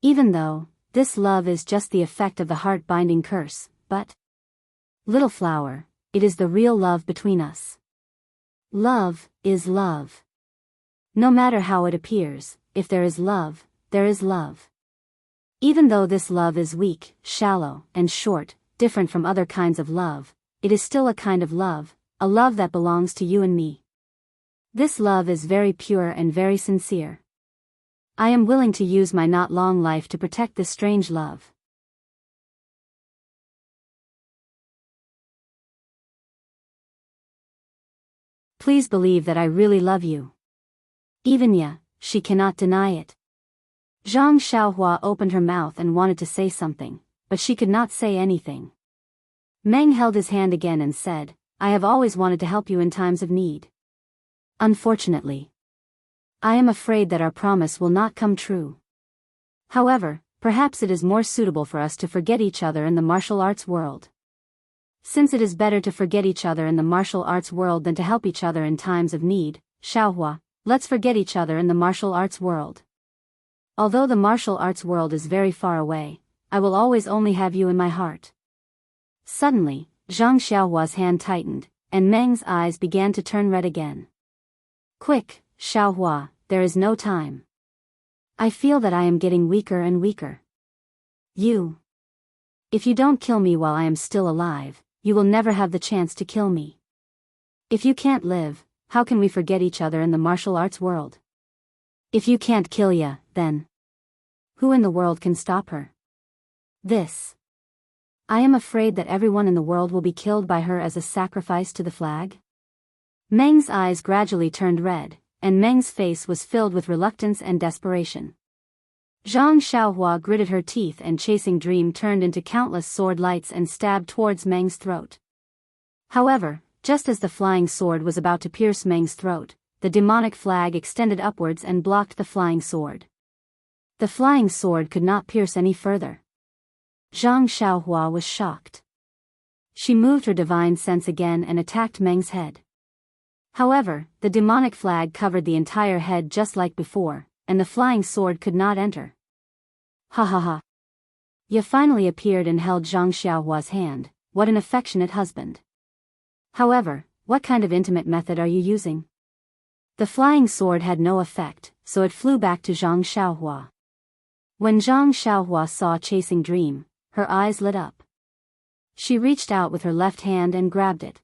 Even though this love is just the effect of the heart-binding curse, but Little flower, it is the real love between us. Love is love. No matter how it appears, if there is love, there is love. Even though this love is weak, shallow, and short, different from other kinds of love, it is still a kind of love, a love that belongs to you and me. This love is very pure and very sincere. I am willing to use my not long life to protect this strange love. Please believe that I really love you. Even Ye, she cannot deny it. Zhang Xiaohua opened her mouth and wanted to say something, but she could not say anything. Meng held his hand again and said, I have always wanted to help you in times of need. Unfortunately, I am afraid that our promise will not come true. However, perhaps it is more suitable for us to forget each other in the martial arts world. Since it is better to forget each other in the martial arts world than to help each other in times of need, Xiaohua, let's forget each other in the martial arts world. Although the martial arts world is very far away, I will always only have you in my heart. Suddenly, Zhang Xiaohua's hand tightened, and Meng's eyes began to turn red again. Quick, Xiaohua, there is no time. I feel that I am getting weaker and weaker. If you don't kill me while I am still alive, you will never have the chance to kill me. If you can't live, how can we forget each other in the martial arts world? If you can't kill Ya, then who in the world can stop her? I am afraid that everyone in the world will be killed by her as a sacrifice to the flag. Meng's eyes gradually turned red, and Meng's face was filled with reluctance and desperation. Zhang Xiaohua gritted her teeth and Chasing Dream turned into countless sword lights and stabbed towards Meng's throat. However, just as the flying sword was about to pierce Meng's throat, the demonic flag extended upwards and blocked the flying sword. The flying sword could not pierce any further. Zhang Xiaohua was shocked. She moved her divine sense again and attacked Meng's head. However, the demonic flag covered the entire head just like before, and the flying sword could not enter. Ha ha ha. Ye finally appeared and held Zhang Xiaohua's hand. What an affectionate husband. However, what kind of intimate method are you using? The flying sword had no effect, so it flew back to Zhang Xiaohua. When Zhang Xiaohua saw Chasing Dream, her eyes lit up. She reached out with her left hand and grabbed it.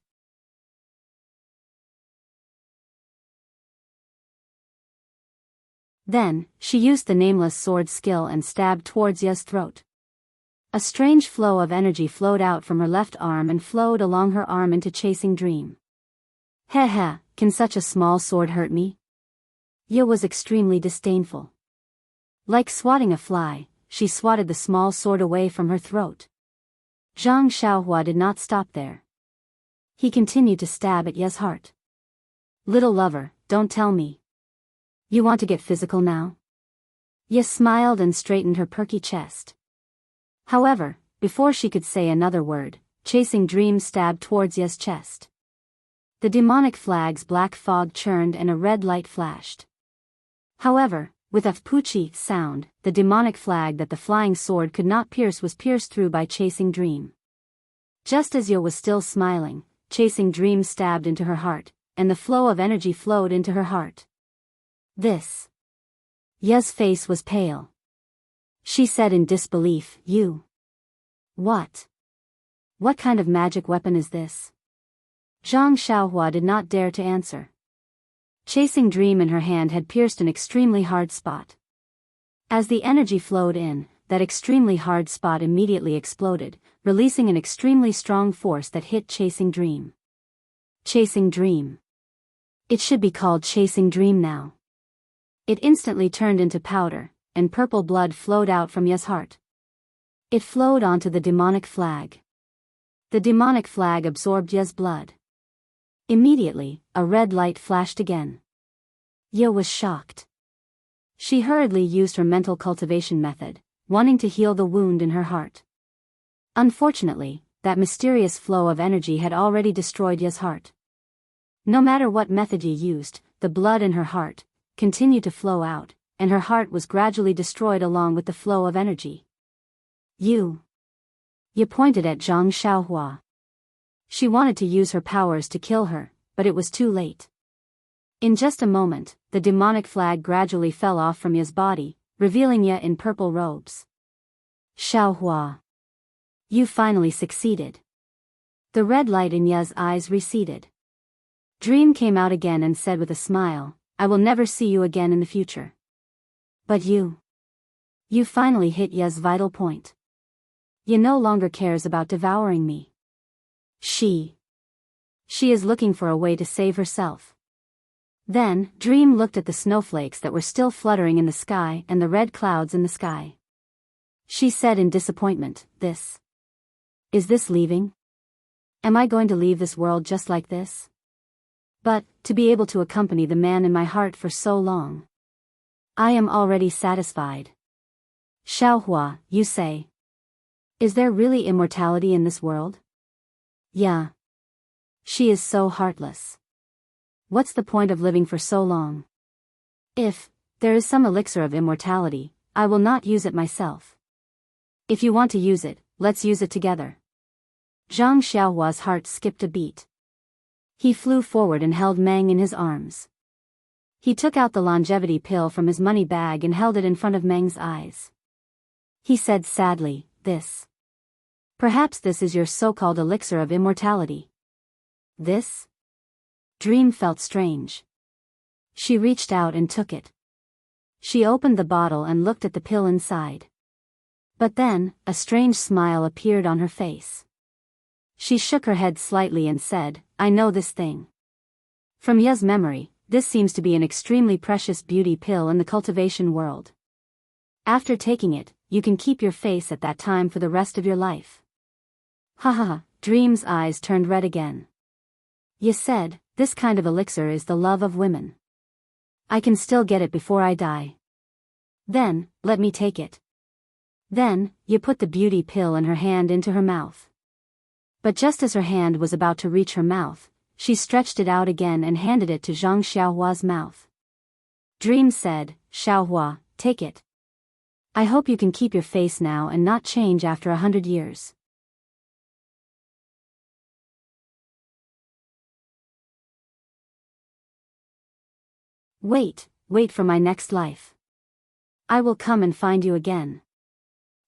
Then, she used the nameless sword skill and stabbed towards Ye's throat. A strange flow of energy flowed out from her left arm and flowed along her arm into Chasing Dream. Heh heh, can such a small sword hurt me? Ye was extremely disdainful. Like swatting a fly, she swatted the small sword away from her throat. Zhang Xiaohua did not stop there. He continued to stab at Ye's heart. Little lover, don't tell me. You want to get physical now? Ye smiled and straightened her perky chest. However, before she could say another word, Chasing Dream stabbed towards Ye's chest. The demonic flag's black fog churned and a red light flashed. However, with a poochie sound, the demonic flag that the flying sword could not pierce was pierced through by Chasing Dream. Just as Ye was still smiling, Chasing Dream stabbed into her heart, and the flow of energy flowed into her heart. Ye's face was pale. She said in disbelief, You. What? What kind of magic weapon is this? Zhang Xiaohua did not dare to answer. Chasing Dream in her hand had pierced an extremely hard spot. As the energy flowed in, that extremely hard spot immediately exploded, releasing an extremely strong force that hit Chasing Dream. Chasing Dream. It should be called Chasing Dream now. It instantly turned into powder, and purple blood flowed out from Ye's heart. It flowed onto the demonic flag. The demonic flag absorbed Ye's blood. Immediately, a red light flashed again. Ye was shocked. She hurriedly used her mental cultivation method, wanting to heal the wound in her heart. Unfortunately, that mysterious flow of energy had already destroyed Ye's heart. No matter what method Ye used, the blood in her heart continued to flow out, and her heart was gradually destroyed along with the flow of energy. Ye pointed at Zhang Xiaohua. She wanted to use her powers to kill her, but it was too late. In just a moment, the demonic flag gradually fell off from Ya's body, revealing Ya in purple robes. Xiaohua. You finally succeeded. The red light in Ya's eyes receded. Dream came out again and said with a smile, I will never see you again in the future. But you finally hit Ya's vital point. Ya no longer cares about devouring me. She is looking for a way to save herself. Then, Dream looked at the snowflakes that were still fluttering in the sky and the red clouds in the sky. She said in disappointment, Is this leaving? Am I going to leave this world just like this? But, to be able to accompany the man in my heart for so long. I am already satisfied. Xiaohua, you say. Is there really immortality in this world? Yeah. She is so heartless. What's the point of living for so long? If there is some elixir of immortality, I will not use it myself. If you want to use it, let's use it together. Zhang Xiaohua's heart skipped a beat. He flew forward and held Meng in his arms. He took out the longevity pill from his money bag and held it in front of Meng's eyes. He said sadly, Perhaps this is your so-called elixir of immortality. This? Dream felt strange. She reached out and took it. She opened the bottle and looked at the pill inside. But then, a strange smile appeared on her face. She shook her head slightly and said, I know this thing. From Ya's memory, this seems to be an extremely precious beauty pill in the cultivation world. After taking it, you can keep your face at that time for the rest of your life. Ha ha ha, Dream's eyes turned red again. Ya said, this kind of elixir is the love of women. I can still get it before I die. Then, let me take it. Then, Ya put the beauty pill in her hand into her mouth. But just as her hand was about to reach her mouth, she stretched it out again and handed it to Zhang Xiaohua's mouth. Dream said, Xiaohua, take it. I hope you can keep your face now and not change after 100 years. Wait for my next life. I will come and find you again.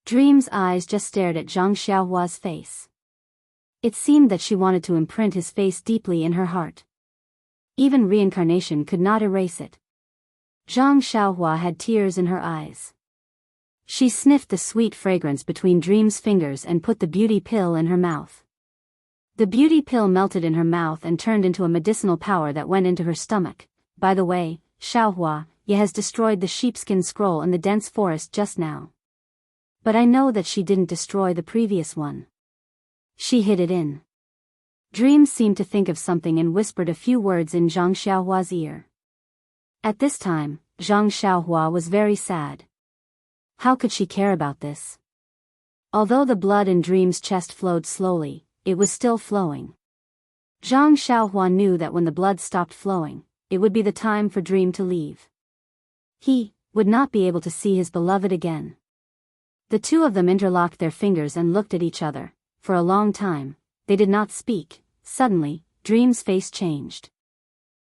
Dream's eyes just stared at Zhang Xiaohua's face. It seemed that she wanted to imprint his face deeply in her heart. Even reincarnation could not erase it. Zhang Xiaohua had tears in her eyes. She sniffed the sweet fragrance between Dream's fingers and put the beauty pill in her mouth. The beauty pill melted in her mouth and turned into a medicinal power that went into her stomach. By the way, Xiaohua, Ye has destroyed the sheepskin scroll in the dense forest just now. But I know that she didn't destroy the previous one. She hid it in. Dream seemed to think of something and whispered a few words in Zhang Xiaohua's ear. At this time, Zhang Xiaohua was very sad. How could she care about this? Although the blood in Dream's chest flowed slowly, it was still flowing. Zhang Xiaohua knew that when the blood stopped flowing, it would be the time for Dream to leave. He would not be able to see his beloved again. The two of them interlocked their fingers and looked at each other. For a long time, they did not speak. Suddenly, Dream's face changed.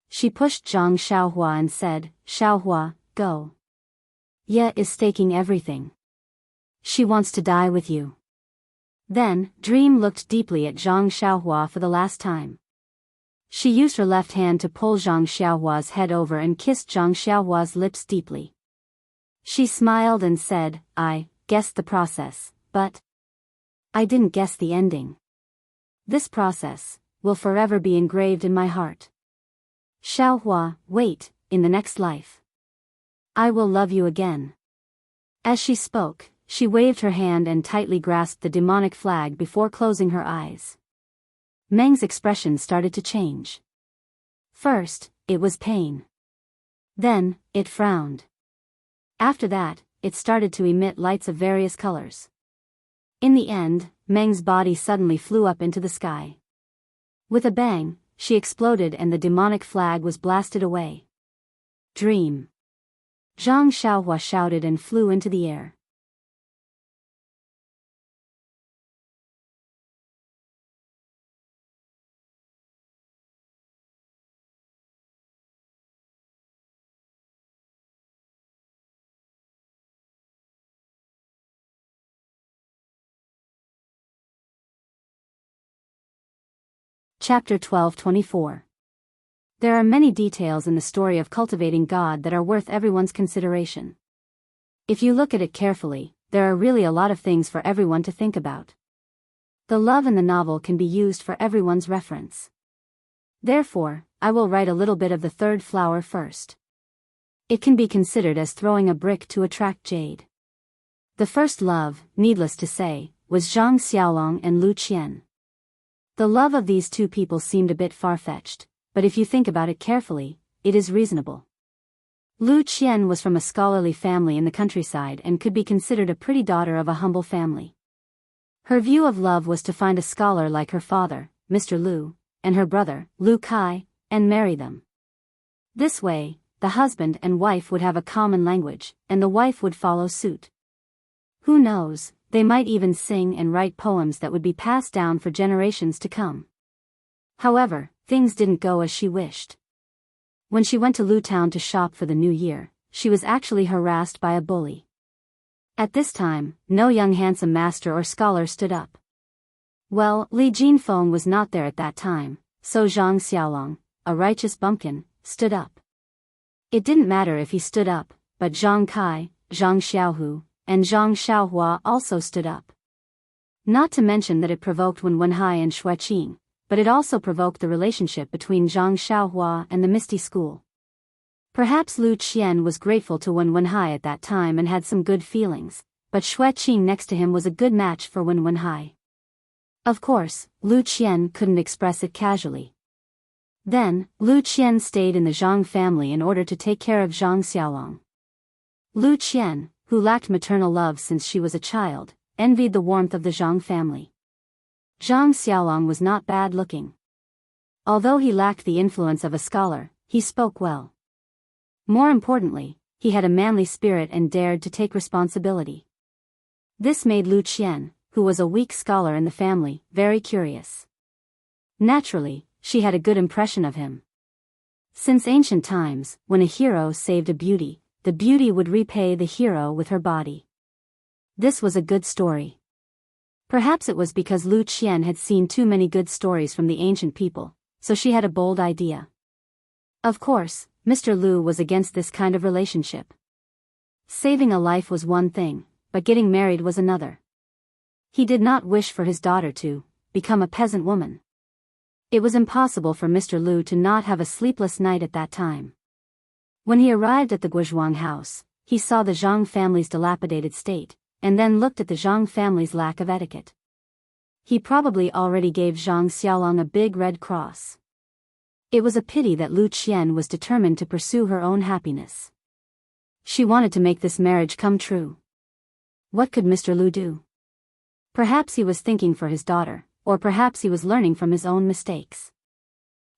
She pushed Zhang Xiaohua and said, Xiaohua, go. Ye is staking everything. She wants to die with you. Then, Dream looked deeply at Zhang Xiaohua for the last time. She used her left hand to pull Zhang Xiaohua's head over and kissed Zhang Xiaohua's lips deeply. She smiled and said, I guessed the process, but I didn't guess the ending. This process will forever be engraved in my heart. Xiaohua, wait, in the next life. I will love you again. As she spoke, she waved her hand and tightly grasped the demonic flag before closing her eyes. Meng's expression started to change. First, it was pain. Then, it frowned. After that, it started to emit lights of various colors. In the end, Meng's body suddenly flew up into the sky. With a bang, she exploded and the demonic flag was blasted away. Dream. Zhang Xiaohua shouted and flew into the air. Chapter 12:24. There are many details in the story of cultivating God that are worth everyone's consideration. If you look at it carefully, there are really a lot of things for everyone to think about. The love in the novel can be used for everyone's reference. Therefore, I will write a little bit of the third flower first. It can be considered as throwing a brick to attract jade. The first love, needless to say, was Zhang Xiaolong and Lu Qian. The love of these two people seemed a bit far-fetched, but if you think about it carefully, it is reasonable. Lu Qian was from a scholarly family in the countryside and could be considered a pretty daughter of a humble family. Her view of love was to find a scholar like her father, Mr. Lu, and her brother, Lu Kai, and marry them. This way, the husband and wife would have a common language, and the wife would follow suit. Who knows, they might even sing and write poems that would be passed down for generations to come. However, things didn't go as she wished. When she went to Lu Town to shop for the new year, she was actually harassed by a bully. At this time, no young handsome master or scholar stood up. Well, Li Jinfeng was not there at that time, so Zhang Xiaolong, a righteous bumpkin, stood up. It didn't matter if he stood up, but Zhang Kai, Zhang Xiaohu, and Zhang Xiaohua also stood up. Not to mention that it provoked Wen Wenhai and Xue Qing, but it also provoked the relationship between Zhang Xiaohua and the Misty School. Perhaps Lu Qian was grateful to Wen Wenhai at that time and had some good feelings, but Xue Qing next to him was a good match for Wen Wenhai. Of course, Lu Qian couldn't express it casually. Then, Lu Qian stayed in the Zhang family in order to take care of Zhang Xiaolong. Lu Qian, who lacked maternal love since she was a child, envied the warmth of the Zhang family. Zhang Xiaolong was not bad looking. Although he lacked the influence of a scholar, he spoke well. More importantly, he had a manly spirit and dared to take responsibility. This made Lu Qian, who was a weak scholar in the family, very curious. Naturally, she had a good impression of him. Since ancient times, when a hero saved a beauty, the beauty would repay the hero with her body. This was a good story. Perhaps it was because Lu Qian had seen too many good stories from the ancient people, so she had a bold idea. Of course, Mr. Lu was against this kind of relationship. Saving a life was one thing, but getting married was another. He did not wish for his daughter to become a peasant woman. It was impossible for Mr. Lu to not have a sleepless night at that time. When he arrived at the Guizhuang house, he saw the Zhang family's dilapidated state, and then looked at the Zhang family's lack of etiquette. He probably already gave Zhang Xiaolong a big red cross. It was a pity that Lu Qian was determined to pursue her own happiness. She wanted to make this marriage come true. What could Mr. Lu do? Perhaps he was thinking for his daughter, or perhaps he was learning from his own mistakes.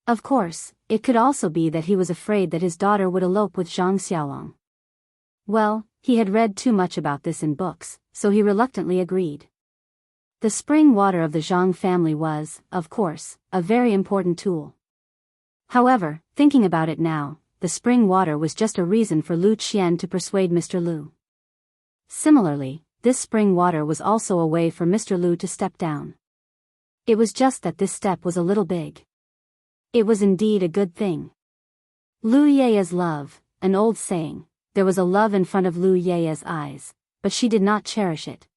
Of course, it could also be that he was afraid that his daughter would elope with Zhang Xiaolong. Well, he had read too much about this in books, so he reluctantly agreed. The spring water of the Zhang family was, of course, a very important tool. However, thinking about it now, the spring water was just a reason for Lu Qian to persuade Mr. Lu. Similarly, this spring water was also a way for Mr. Lu to step down. It was just that this step was a little big. It was indeed a good thing. Lu Ye's love, an old saying, there was a love in front of Lu Ye's eyes, but she did not cherish it.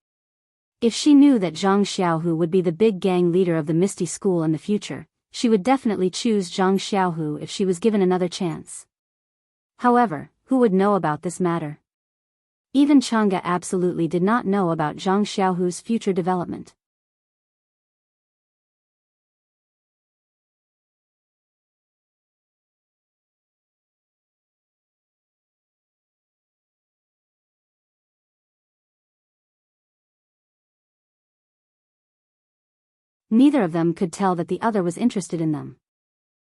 If she knew that Zhang Xiaohu would be the big gang leader of the Misty School in the future, she would definitely choose Zhang Xiaohu if she was given another chance. However, who would know about this matter? Even Chang'e absolutely did not know about Zhang Xiaohu's future development. Neither of them could tell that the other was interested in them.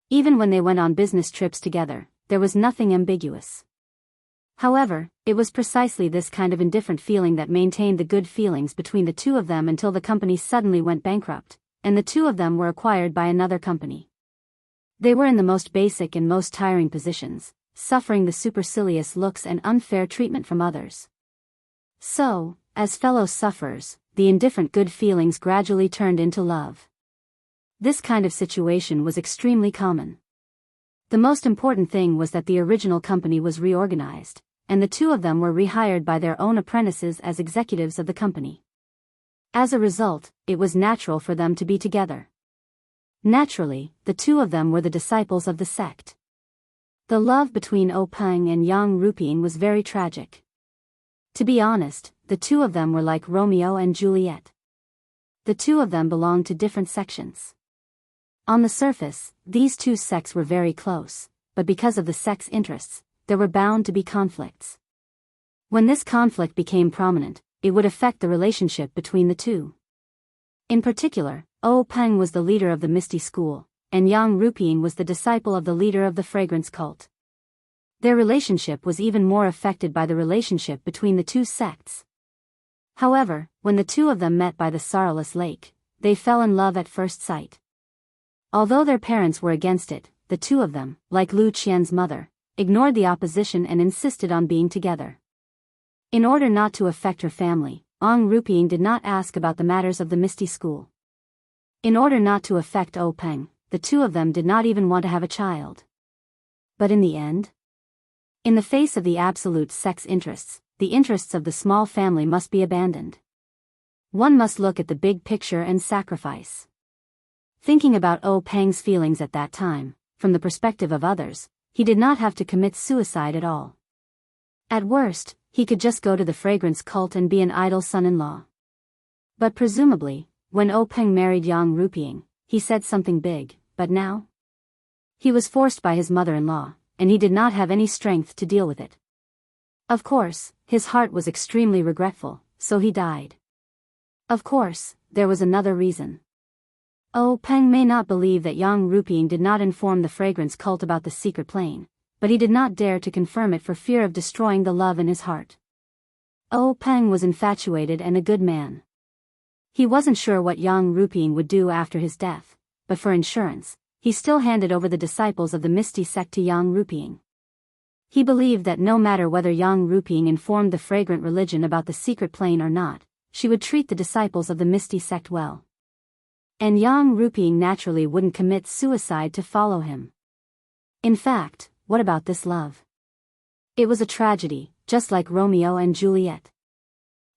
Even when they went on business trips together, there was nothing ambiguous. However, it was precisely this kind of indifferent feeling that maintained the good feelings between the two of them until the company suddenly went bankrupt, and the two of them were acquired by another company. They were in the most basic and most tiring positions, suffering the supercilious looks and unfair treatment from others. So, as fellow sufferers, the indifferent good feelings gradually turned into love. This kind of situation was extremely common. The most important thing was that the original company was reorganized, and the two of them were rehired by their own apprentices as executives of the company. As a result, it was natural for them to be together. Naturally, the two of them were the disciples of the sect. The love between Peng and Yang Ruping was very tragic. To be honest, the two of them were like Romeo and Juliet. The two of them belonged to different sections. On the surface, these two sects were very close, but because of the sect's interests, there were bound to be conflicts. When this conflict became prominent, it would affect the relationship between the two. In particular, Peng was the leader of the Misty School, and Yang Ruping was the disciple of the leader of the Fragrance Cult. Their relationship was even more affected by the relationship between the two sects. However, when the two of them met by the Sorrowless Lake, they fell in love at first sight. Although their parents were against it, the two of them, like Lu Qian's mother, ignored the opposition and insisted on being together. In order not to affect her family, Yang Ruping did not ask about the matters of the Misty School. In order not to affect Peng, the two of them did not even want to have a child. But in the end, in the face of the absolute sex interests, the interests of the small family must be abandoned. One must look at the big picture and sacrifice. Thinking about Peng's feelings at that time, from the perspective of others, he did not have to commit suicide at all. At worst, he could just go to the Fragrance Cult and be an idle son-in-law. But presumably, when Peng married Yang Ruping, he said something big, but now? He was forced by his mother-in-law, and he did not have any strength to deal with it. Of course, his heart was extremely regretful, so he died. Of course, there was another reason. Peng may not believe that Yang Ruping did not inform the Fragrance Cult about the secret plane, but he did not dare to confirm it for fear of destroying the love in his heart. Peng was infatuated and a good man. He wasn't sure what Yang Ruping would do after his death, but for insurance, he still handed over the disciples of the Misty sect to Yang Ruping. He believed that no matter whether Yang Ruping informed the fragrant religion about the secret plane or not, she would treat the disciples of the Misty sect well. And Yang Ruping naturally wouldn't commit suicide to follow him. In fact, what about this love? It was a tragedy, just like Romeo and Juliet.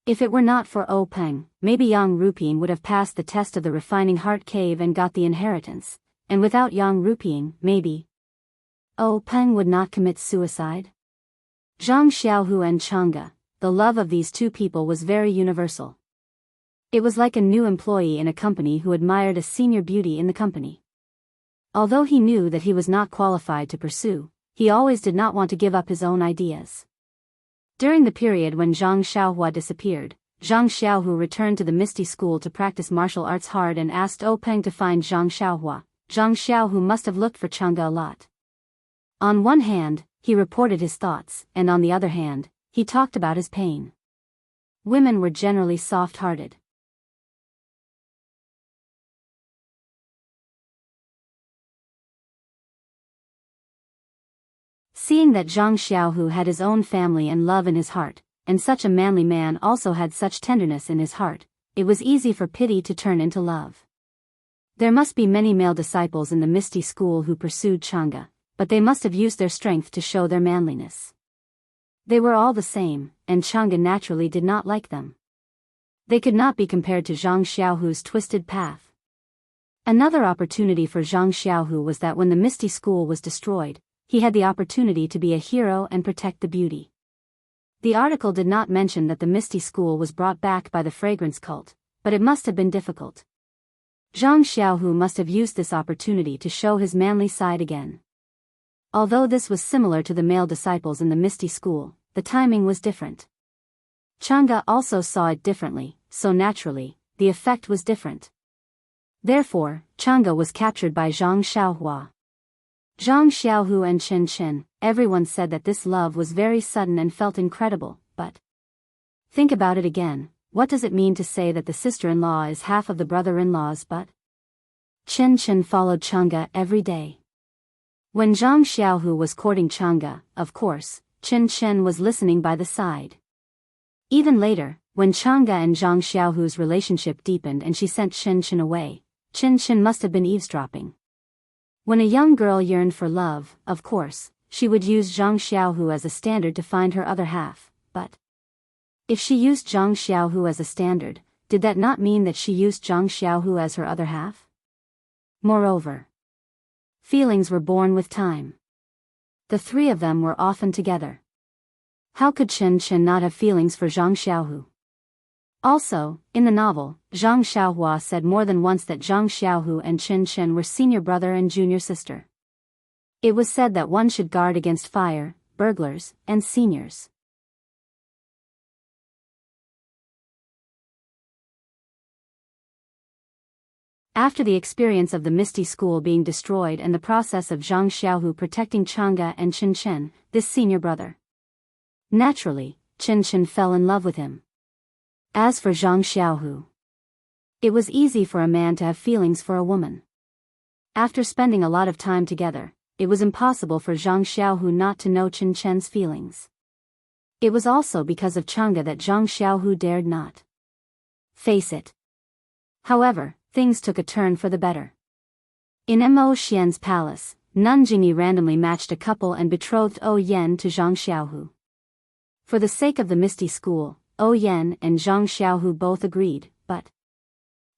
If it were not for Peng, maybe Yang Ruping would have passed the test of the refining heart cave and got the inheritance, and without Yang Ruping, maybe Peng would not commit suicide. Zhang Xiaohu and Chang'e, the love of these two people was very universal. It was like a new employee in a company who admired a senior beauty in the company. Although he knew that he was not qualified to pursue, he always did not want to give up his own ideas. During the period when Zhang Xiaohua disappeared, Zhang Xiaohu returned to the Misty School to practice martial arts hard and asked Peng to find Zhang Xiaohua. Zhang Xiaohu must have looked for Chang'e a lot. On one hand, he reported his thoughts, and on the other hand, he talked about his pain. Women were generally soft-hearted. Seeing that Zhang Xiaohu had his own family and love in his heart, and such a manly man also had such tenderness in his heart, it was easy for pity to turn into love. There must be many male disciples in the Misty School who pursued Chang'e, but they must have used their strength to show their manliness. They were all the same, and Chang'e naturally did not like them. They could not be compared to Zhang Xiaohu's twisted path. Another opportunity for Zhang Xiaohu was that when the Misty School was destroyed, he had the opportunity to be a hero and protect the beauty. The article did not mention that the Misty School was brought back by the Fragrance Cult, but it must have been difficult. Zhang Xiaohu must have used this opportunity to show his manly side again. Although this was similar to the male disciples in the Misty School, the timing was different. Chang'e also saw it differently, so naturally, the effect was different. Therefore, Chang'e was captured by Zhang Xiaohua. Zhang Xiaohu and Chen Chen, everyone said that this love was very sudden and felt incredible, but think about it again, what does it mean to say that the sister-in-law is half of the brother-in-law's but? Chen Chen followed Chang'e every day. When Zhang Xiaohu was courting Chang'e, of course, Chen Chen was listening by the side. Even later, when Chang'e and Zhang Xiaohu's relationship deepened and she sent Chen Chen away, Chen must have been eavesdropping. When a young girl yearned for love, of course, she would use Zhang Xiaohu as a standard to find her other half, but if she used Zhang Xiaohu as a standard, did that not mean that she used Zhang Xiaohu as her other half? Moreover, feelings were born with time. The three of them were often together. How could Chen not have feelings for Zhang Xiaohu? Also, in the novel, Zhang Xiaohua said more than once that Zhang Xiaohu and Chen were senior brother and junior sister. It was said that one should guard against fire, burglars, and seniors. After the experience of the Misty School being destroyed and the process of Zhang Xiaohu protecting Chang'e and Chen, this senior brother, naturally, Chen fell in love with him. As for Zhang Xiaohu, it was easy for a man to have feelings for a woman. After spending a lot of time together, it was impossible for Zhang Xiaohu not to know Chen's feelings. It was also because of Chang'e that Zhang Xiaohu dared not face it. However, things took a turn for the better. In Mo Xian's palace, Nun Jingyi randomly matched a couple and betrothed O Yan to Zhang Xiaohu. For the sake of the Misty School, O Yan and Zhang Xiaohu both agreed, but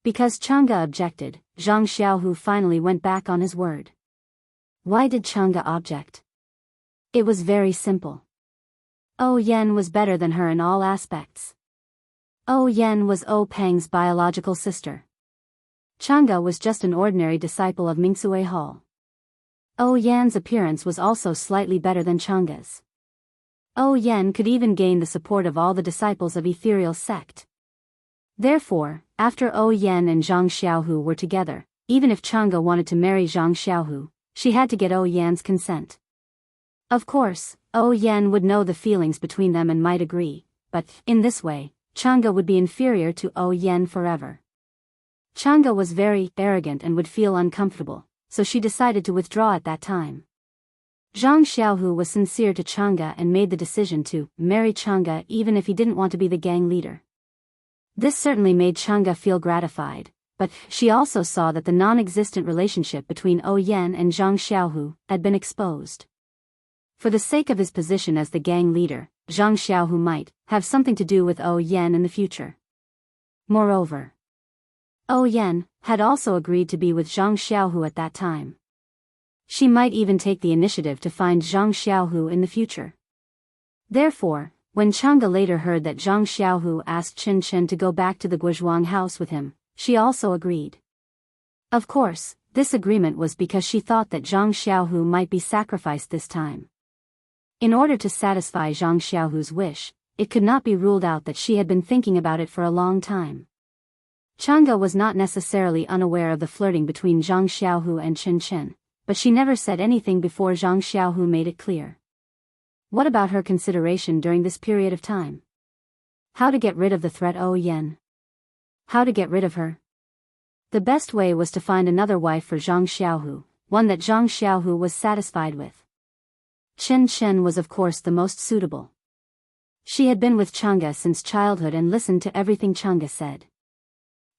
because Chang'e objected, Zhang Xiaohu finally went back on his word. Why did Chang'e object? It was very simple. O Yan was better than her in all aspects. O Yan was O Peng's biological sister. Chang'e was just an ordinary disciple of Mingsui Hall. O Yan's appearance was also slightly better than Chang'e's. O Yan could even gain the support of all the disciples of Ethereal Sect. Therefore, after O Yan and Zhang Xiaohu were together, even if Chang'e wanted to marry Zhang Xiaohu, she had to get O Yan's consent. Of course, O Yan would know the feelings between them and might agree, but, in this way, Chang'e would be inferior to O Yan forever. Chang'e was very arrogant and would feel uncomfortable, so she decided to withdraw at that time. Zhang Xiaohu was sincere to Chang'e and made the decision to marry Chang'e even if he didn't want to be the gang leader. This certainly made Chang'e feel gratified, but she also saw that the non-existent relationship between O Yan and Zhang Xiaohu had been exposed. For the sake of his position as the gang leader, Zhang Xiaohu might have something to do with O Yan in the future. Moreover, O Yan had also agreed to be with Zhang Xiaohu at that time. She might even take the initiative to find Zhang Xiaohu in the future. Therefore, when Chang'e later heard that Zhang Xiaohu asked Chen to go back to the Guozhuang house with him, she also agreed. Of course, this agreement was because she thought that Zhang Xiaohu might be sacrificed this time. In order to satisfy Zhang Xiaohu's wish, it could not be ruled out that she had been thinking about it for a long time. Chang'e was not necessarily unaware of the flirting between Zhang Xiaohu and Chen, but she never said anything before Zhang Xiaohu made it clear. What about her consideration during this period of time? How to get rid of the threat O Yan? How to get rid of her? The best way was to find another wife for Zhang Xiaohu, one that Zhang Xiaohu was satisfied with. Chen was of course the most suitable. She had been with Chang'e since childhood and listened to everything Chang'e said.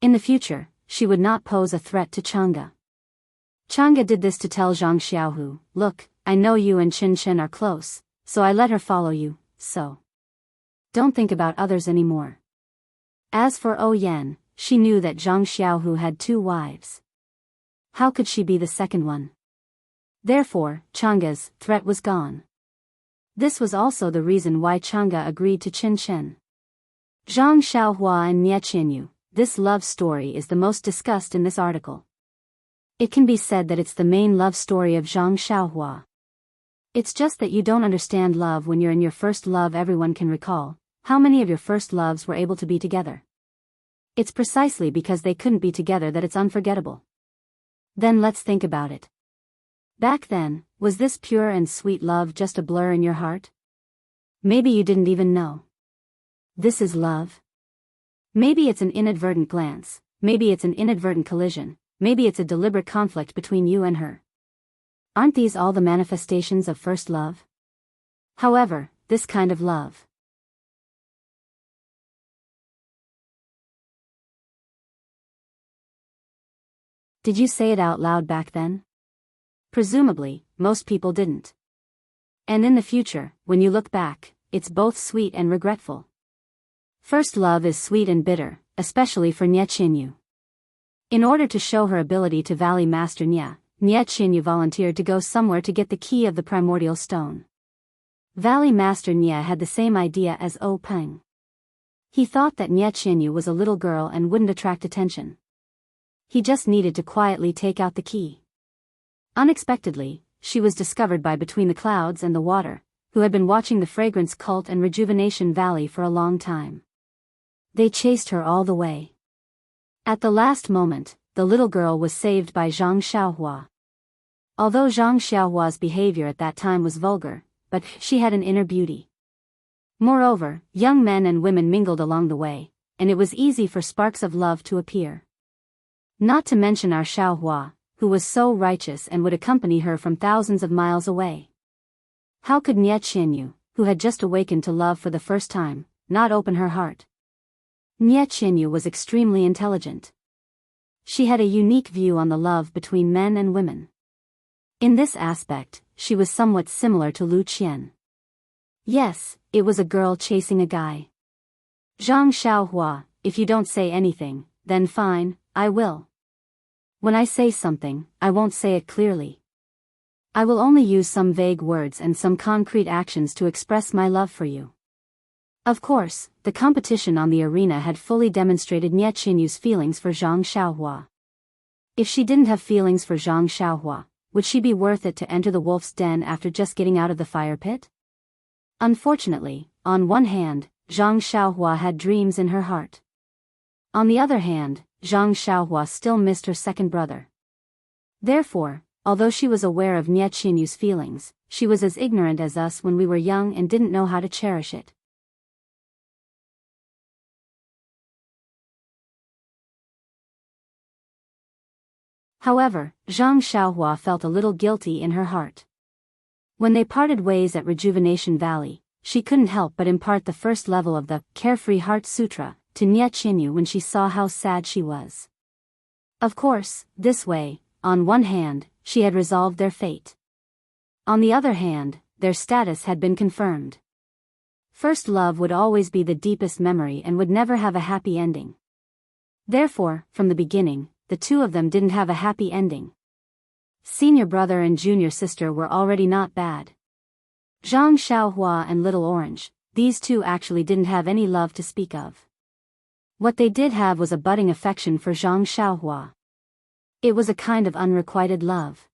In the future, she would not pose a threat to Chang'e. Chang'e did this to tell Zhang Xiaohu, "Look, I know you and Chen are close, so I let her follow you, so don't think about others anymore." As for O Yan, she knew that Zhang Xiaohu had 2 wives. How could she be the second one? Therefore, Chang'e's threat was gone. This was also the reason why Chang'e agreed to Chen. Zhang Xiaohua and Nie Qianyu, this love story is the most discussed in this article. It can be said that it's the main love story of Zhang Xiaohua. It's just that you don't understand love when you're in your first love. Everyone can recall, how many of your first loves were able to be together? It's precisely because they couldn't be together that it's unforgettable. Then let's think about it. Back then, was this pure and sweet love just a blur in your heart? Maybe you didn't even know this is love. Maybe it's an inadvertent glance, maybe it's an inadvertent collision, maybe it's a deliberate conflict between you and her. Aren't these all the manifestations of first love? However, this kind of love Did you say it out loud back then? Presumably, most people didn't. And in the future, when you look back, it's both sweet and regretful. First love is sweet and bitter, especially for Nie Qinyu. In order to show her ability to Valley Master Nie Qinyu volunteered to go somewhere to get the key of the primordial stone. Valley Master Nie had the same idea as O Peng. He thought that Nie Qinyu was a little girl and wouldn't attract attention. He just needed to quietly take out the key. Unexpectedly, she was discovered by Between the Clouds and the Water, who had been watching the Fragrance Cult and Rejuvenation Valley for a long time. They chased her all the way. At the last moment, the little girl was saved by Zhang Xiaohua. Although Zhang Xiaohua's behavior at that time was vulgar, but she had an inner beauty. Moreover, young men and women mingled along the way, and it was easy for sparks of love to appear. Not to mention our Xiaohua, who was so righteous and would accompany her from thousands of miles away. How could Nie Qinyu, who had just awakened to love for the first time, not open her heart? Nie Qinyu was extremely intelligent. She had a unique view on the love between men and women. In this aspect, she was somewhat similar to Lu Qian. Yes, it was a girl chasing a guy. Zhang Xiaohua, if you don't say anything, then fine, I will. When I say something, I won't say it clearly. I will only use some vague words and some concrete actions to express my love for you. Of course, the competition on the arena had fully demonstrated Nie Qinyu's feelings for Zhang Xiaohua. If she didn't have feelings for Zhang Xiaohua, would she be worth it to enter the wolf's den after just getting out of the fire pit? Unfortunately, on one hand, Zhang Xiaohua had dreams in her heart. On the other hand, Zhang Xiaohua still missed her second brother. Therefore, although she was aware of Nie Qinyu's feelings, she was as ignorant as us when we were young and didn't know how to cherish it. However, Zhang Xiaohua felt a little guilty in her heart. When they parted ways at Rejuvenation Valley, she couldn't help but impart the first level of the Carefree Heart Sutra to Nie Qinyu when she saw how sad she was. Of course, this way, on one hand, she had resolved their fate. On the other hand, their status had been confirmed. First love would always be the deepest memory and would never have a happy ending. Therefore, from the beginning, the two of them didn't have a happy ending. Senior brother and junior sister were already not bad. Zhang Xiaohua and Little Orange, these two actually didn't have any love to speak of. What they did have was a budding affection for Zhang Xiaohua. It was a kind of unrequited love.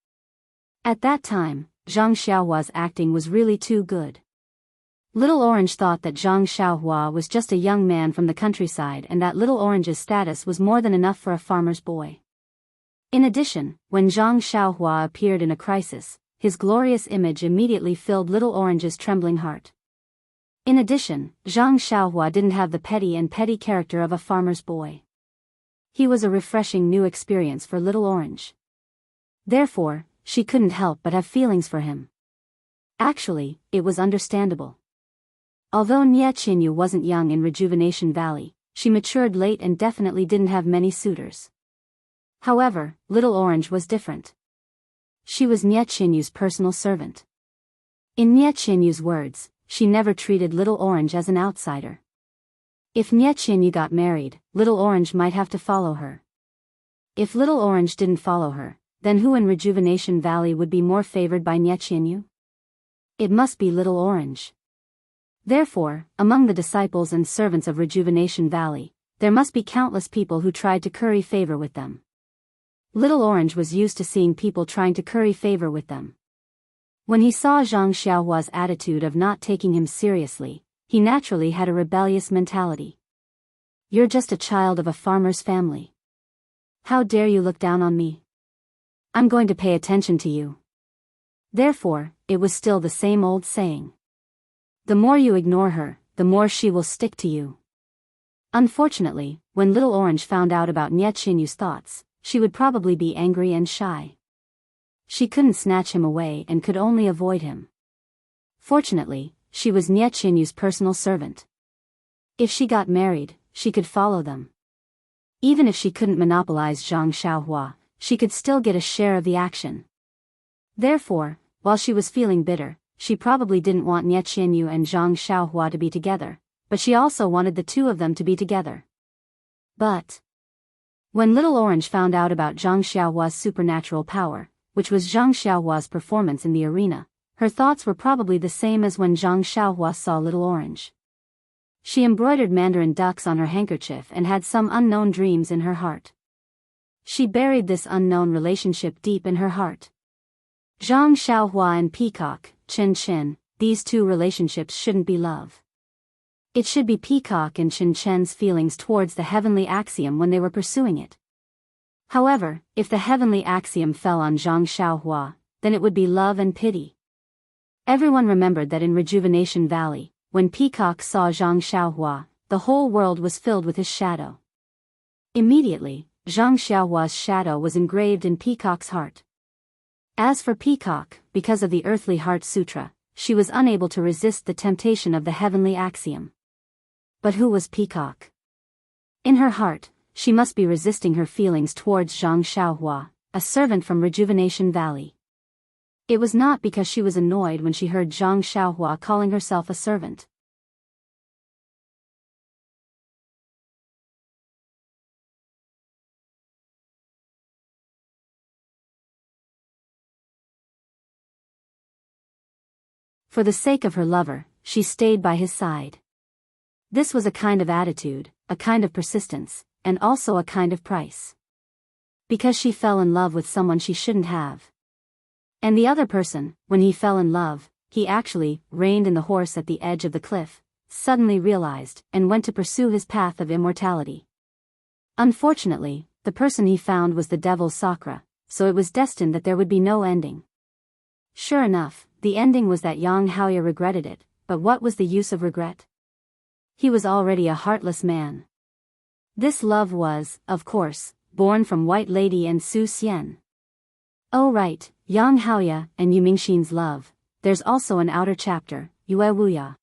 At that time, Zhang Xiaohua's acting was really too good. Little Orange thought that Zhang Xiaohua was just a young man from the countryside and that Little Orange's status was more than enough for a farmer's boy. In addition, when Zhang Xiaohua appeared in a crisis, his glorious image immediately filled Little Orange's trembling heart. In addition, Zhang Xiaohua didn't have the petty character of a farmer's boy. He was a refreshing new experience for Little Orange. Therefore, she couldn't help but have feelings for him. Actually, it was understandable. Although Nie Qinyu wasn't young in Rejuvenation Valley, she matured late and definitely didn't have many suitors. However, Little Orange was different. She was Nie Qinyu's personal servant. In Nie Qinyu's words, she never treated Little Orange as an outsider. If Nie Qinyu got married, Little Orange might have to follow her. If Little Orange didn't follow her, then who in Rejuvenation Valley would be more favored by Nie Qinyu? It must be Little Orange. Therefore, among the disciples and servants of Rejuvenation Valley, there must be countless people who tried to curry favor with them. Little Orange was used to seeing people trying to curry favor with them. When he saw Zhang Xiaohua's attitude of not taking him seriously, he naturally had a rebellious mentality. You're just a child of a farmer's family. How dare you look down on me? I'm going to pay attention to you. Therefore, it was still the same old saying. The more you ignore her, the more she will stick to you. Unfortunately, when Little Orange found out about Nie Qinyu's thoughts, she would probably be angry and shy. She couldn't snatch him away and could only avoid him. Fortunately, she was Nie Qinyu's personal servant. If she got married, she could follow them. Even if she couldn't monopolize Zhang Xiaohua, she could still get a share of the action. Therefore, while she was feeling bitter, she probably didn't want Nie Qianyu and Zhang Xiaohua to be together, but she also wanted the two of them to be together. But when Little Orange found out about Zhang Xiaohua's supernatural power, which was Zhang Xiaohua's performance in the arena, her thoughts were probably the same as when Zhang Xiaohua saw Little Orange. She embroidered mandarin ducks on her handkerchief and had some unknown dreams in her heart. She buried this unknown relationship deep in her heart. Zhang Xiaohua and Peacock, Chen Chen, these two relationships shouldn't be love. It should be Peacock and Chen Chen's feelings towards the heavenly axiom when they were pursuing it. However, if the heavenly axiom fell on Zhang Xiaohua, then it would be love and pity. Everyone remembered that in Rejuvenation Valley, when Peacock saw Zhang Xiaohua, the whole world was filled with his shadow. Immediately, Zhang Xiaohua's shadow was engraved in Peacock's heart. As for Peacock, because of the Earthly Heart Sutra, she was unable to resist the temptation of the heavenly axiom. But who was Peacock? In her heart, she must be resisting her feelings towards Zhang Xiaohua, a servant from Rejuvenation Valley. It was not because she was annoyed when she heard Zhang Xiaohua calling herself a servant. For the sake of her lover, she stayed by his side. This was a kind of attitude, a kind of persistence, and also a kind of price. Because she fell in love with someone she shouldn't have. And the other person, when he fell in love, he actually reined in the horse at the edge of the cliff, suddenly realized, and went to pursue his path of immortality. Unfortunately, the person he found was the devil Sakra, so it was destined that there would be no ending. Sure enough, the ending was that Yang Haoya regretted it, but what was the use of regret? He was already a heartless man. This love was, of course, born from White Lady and Su Xian. Oh right, Yang Haoya and Yu Mingxin's love. There's also an outer chapter, Yue Wuya.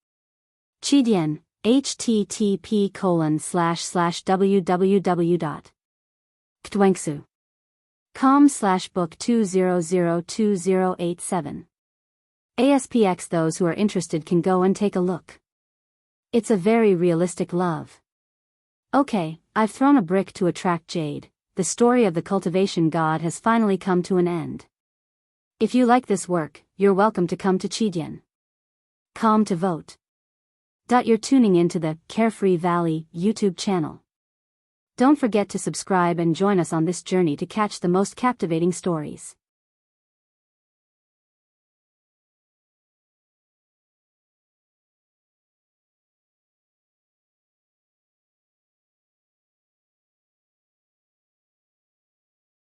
Qidian, http://www.ktwengsu.com/book 2002087. ASPX. Those who are interested can go and take a look. It's a very realistic love. Okay, I've thrown a brick to attract jade. The story of the cultivation god has finally come to an end. If you like this work, you're welcome to come to Qidian. Com to vote. You're tuning in to the Carefree Valley YouTube channel. Don't forget to subscribe and join us on this journey to catch the most captivating stories.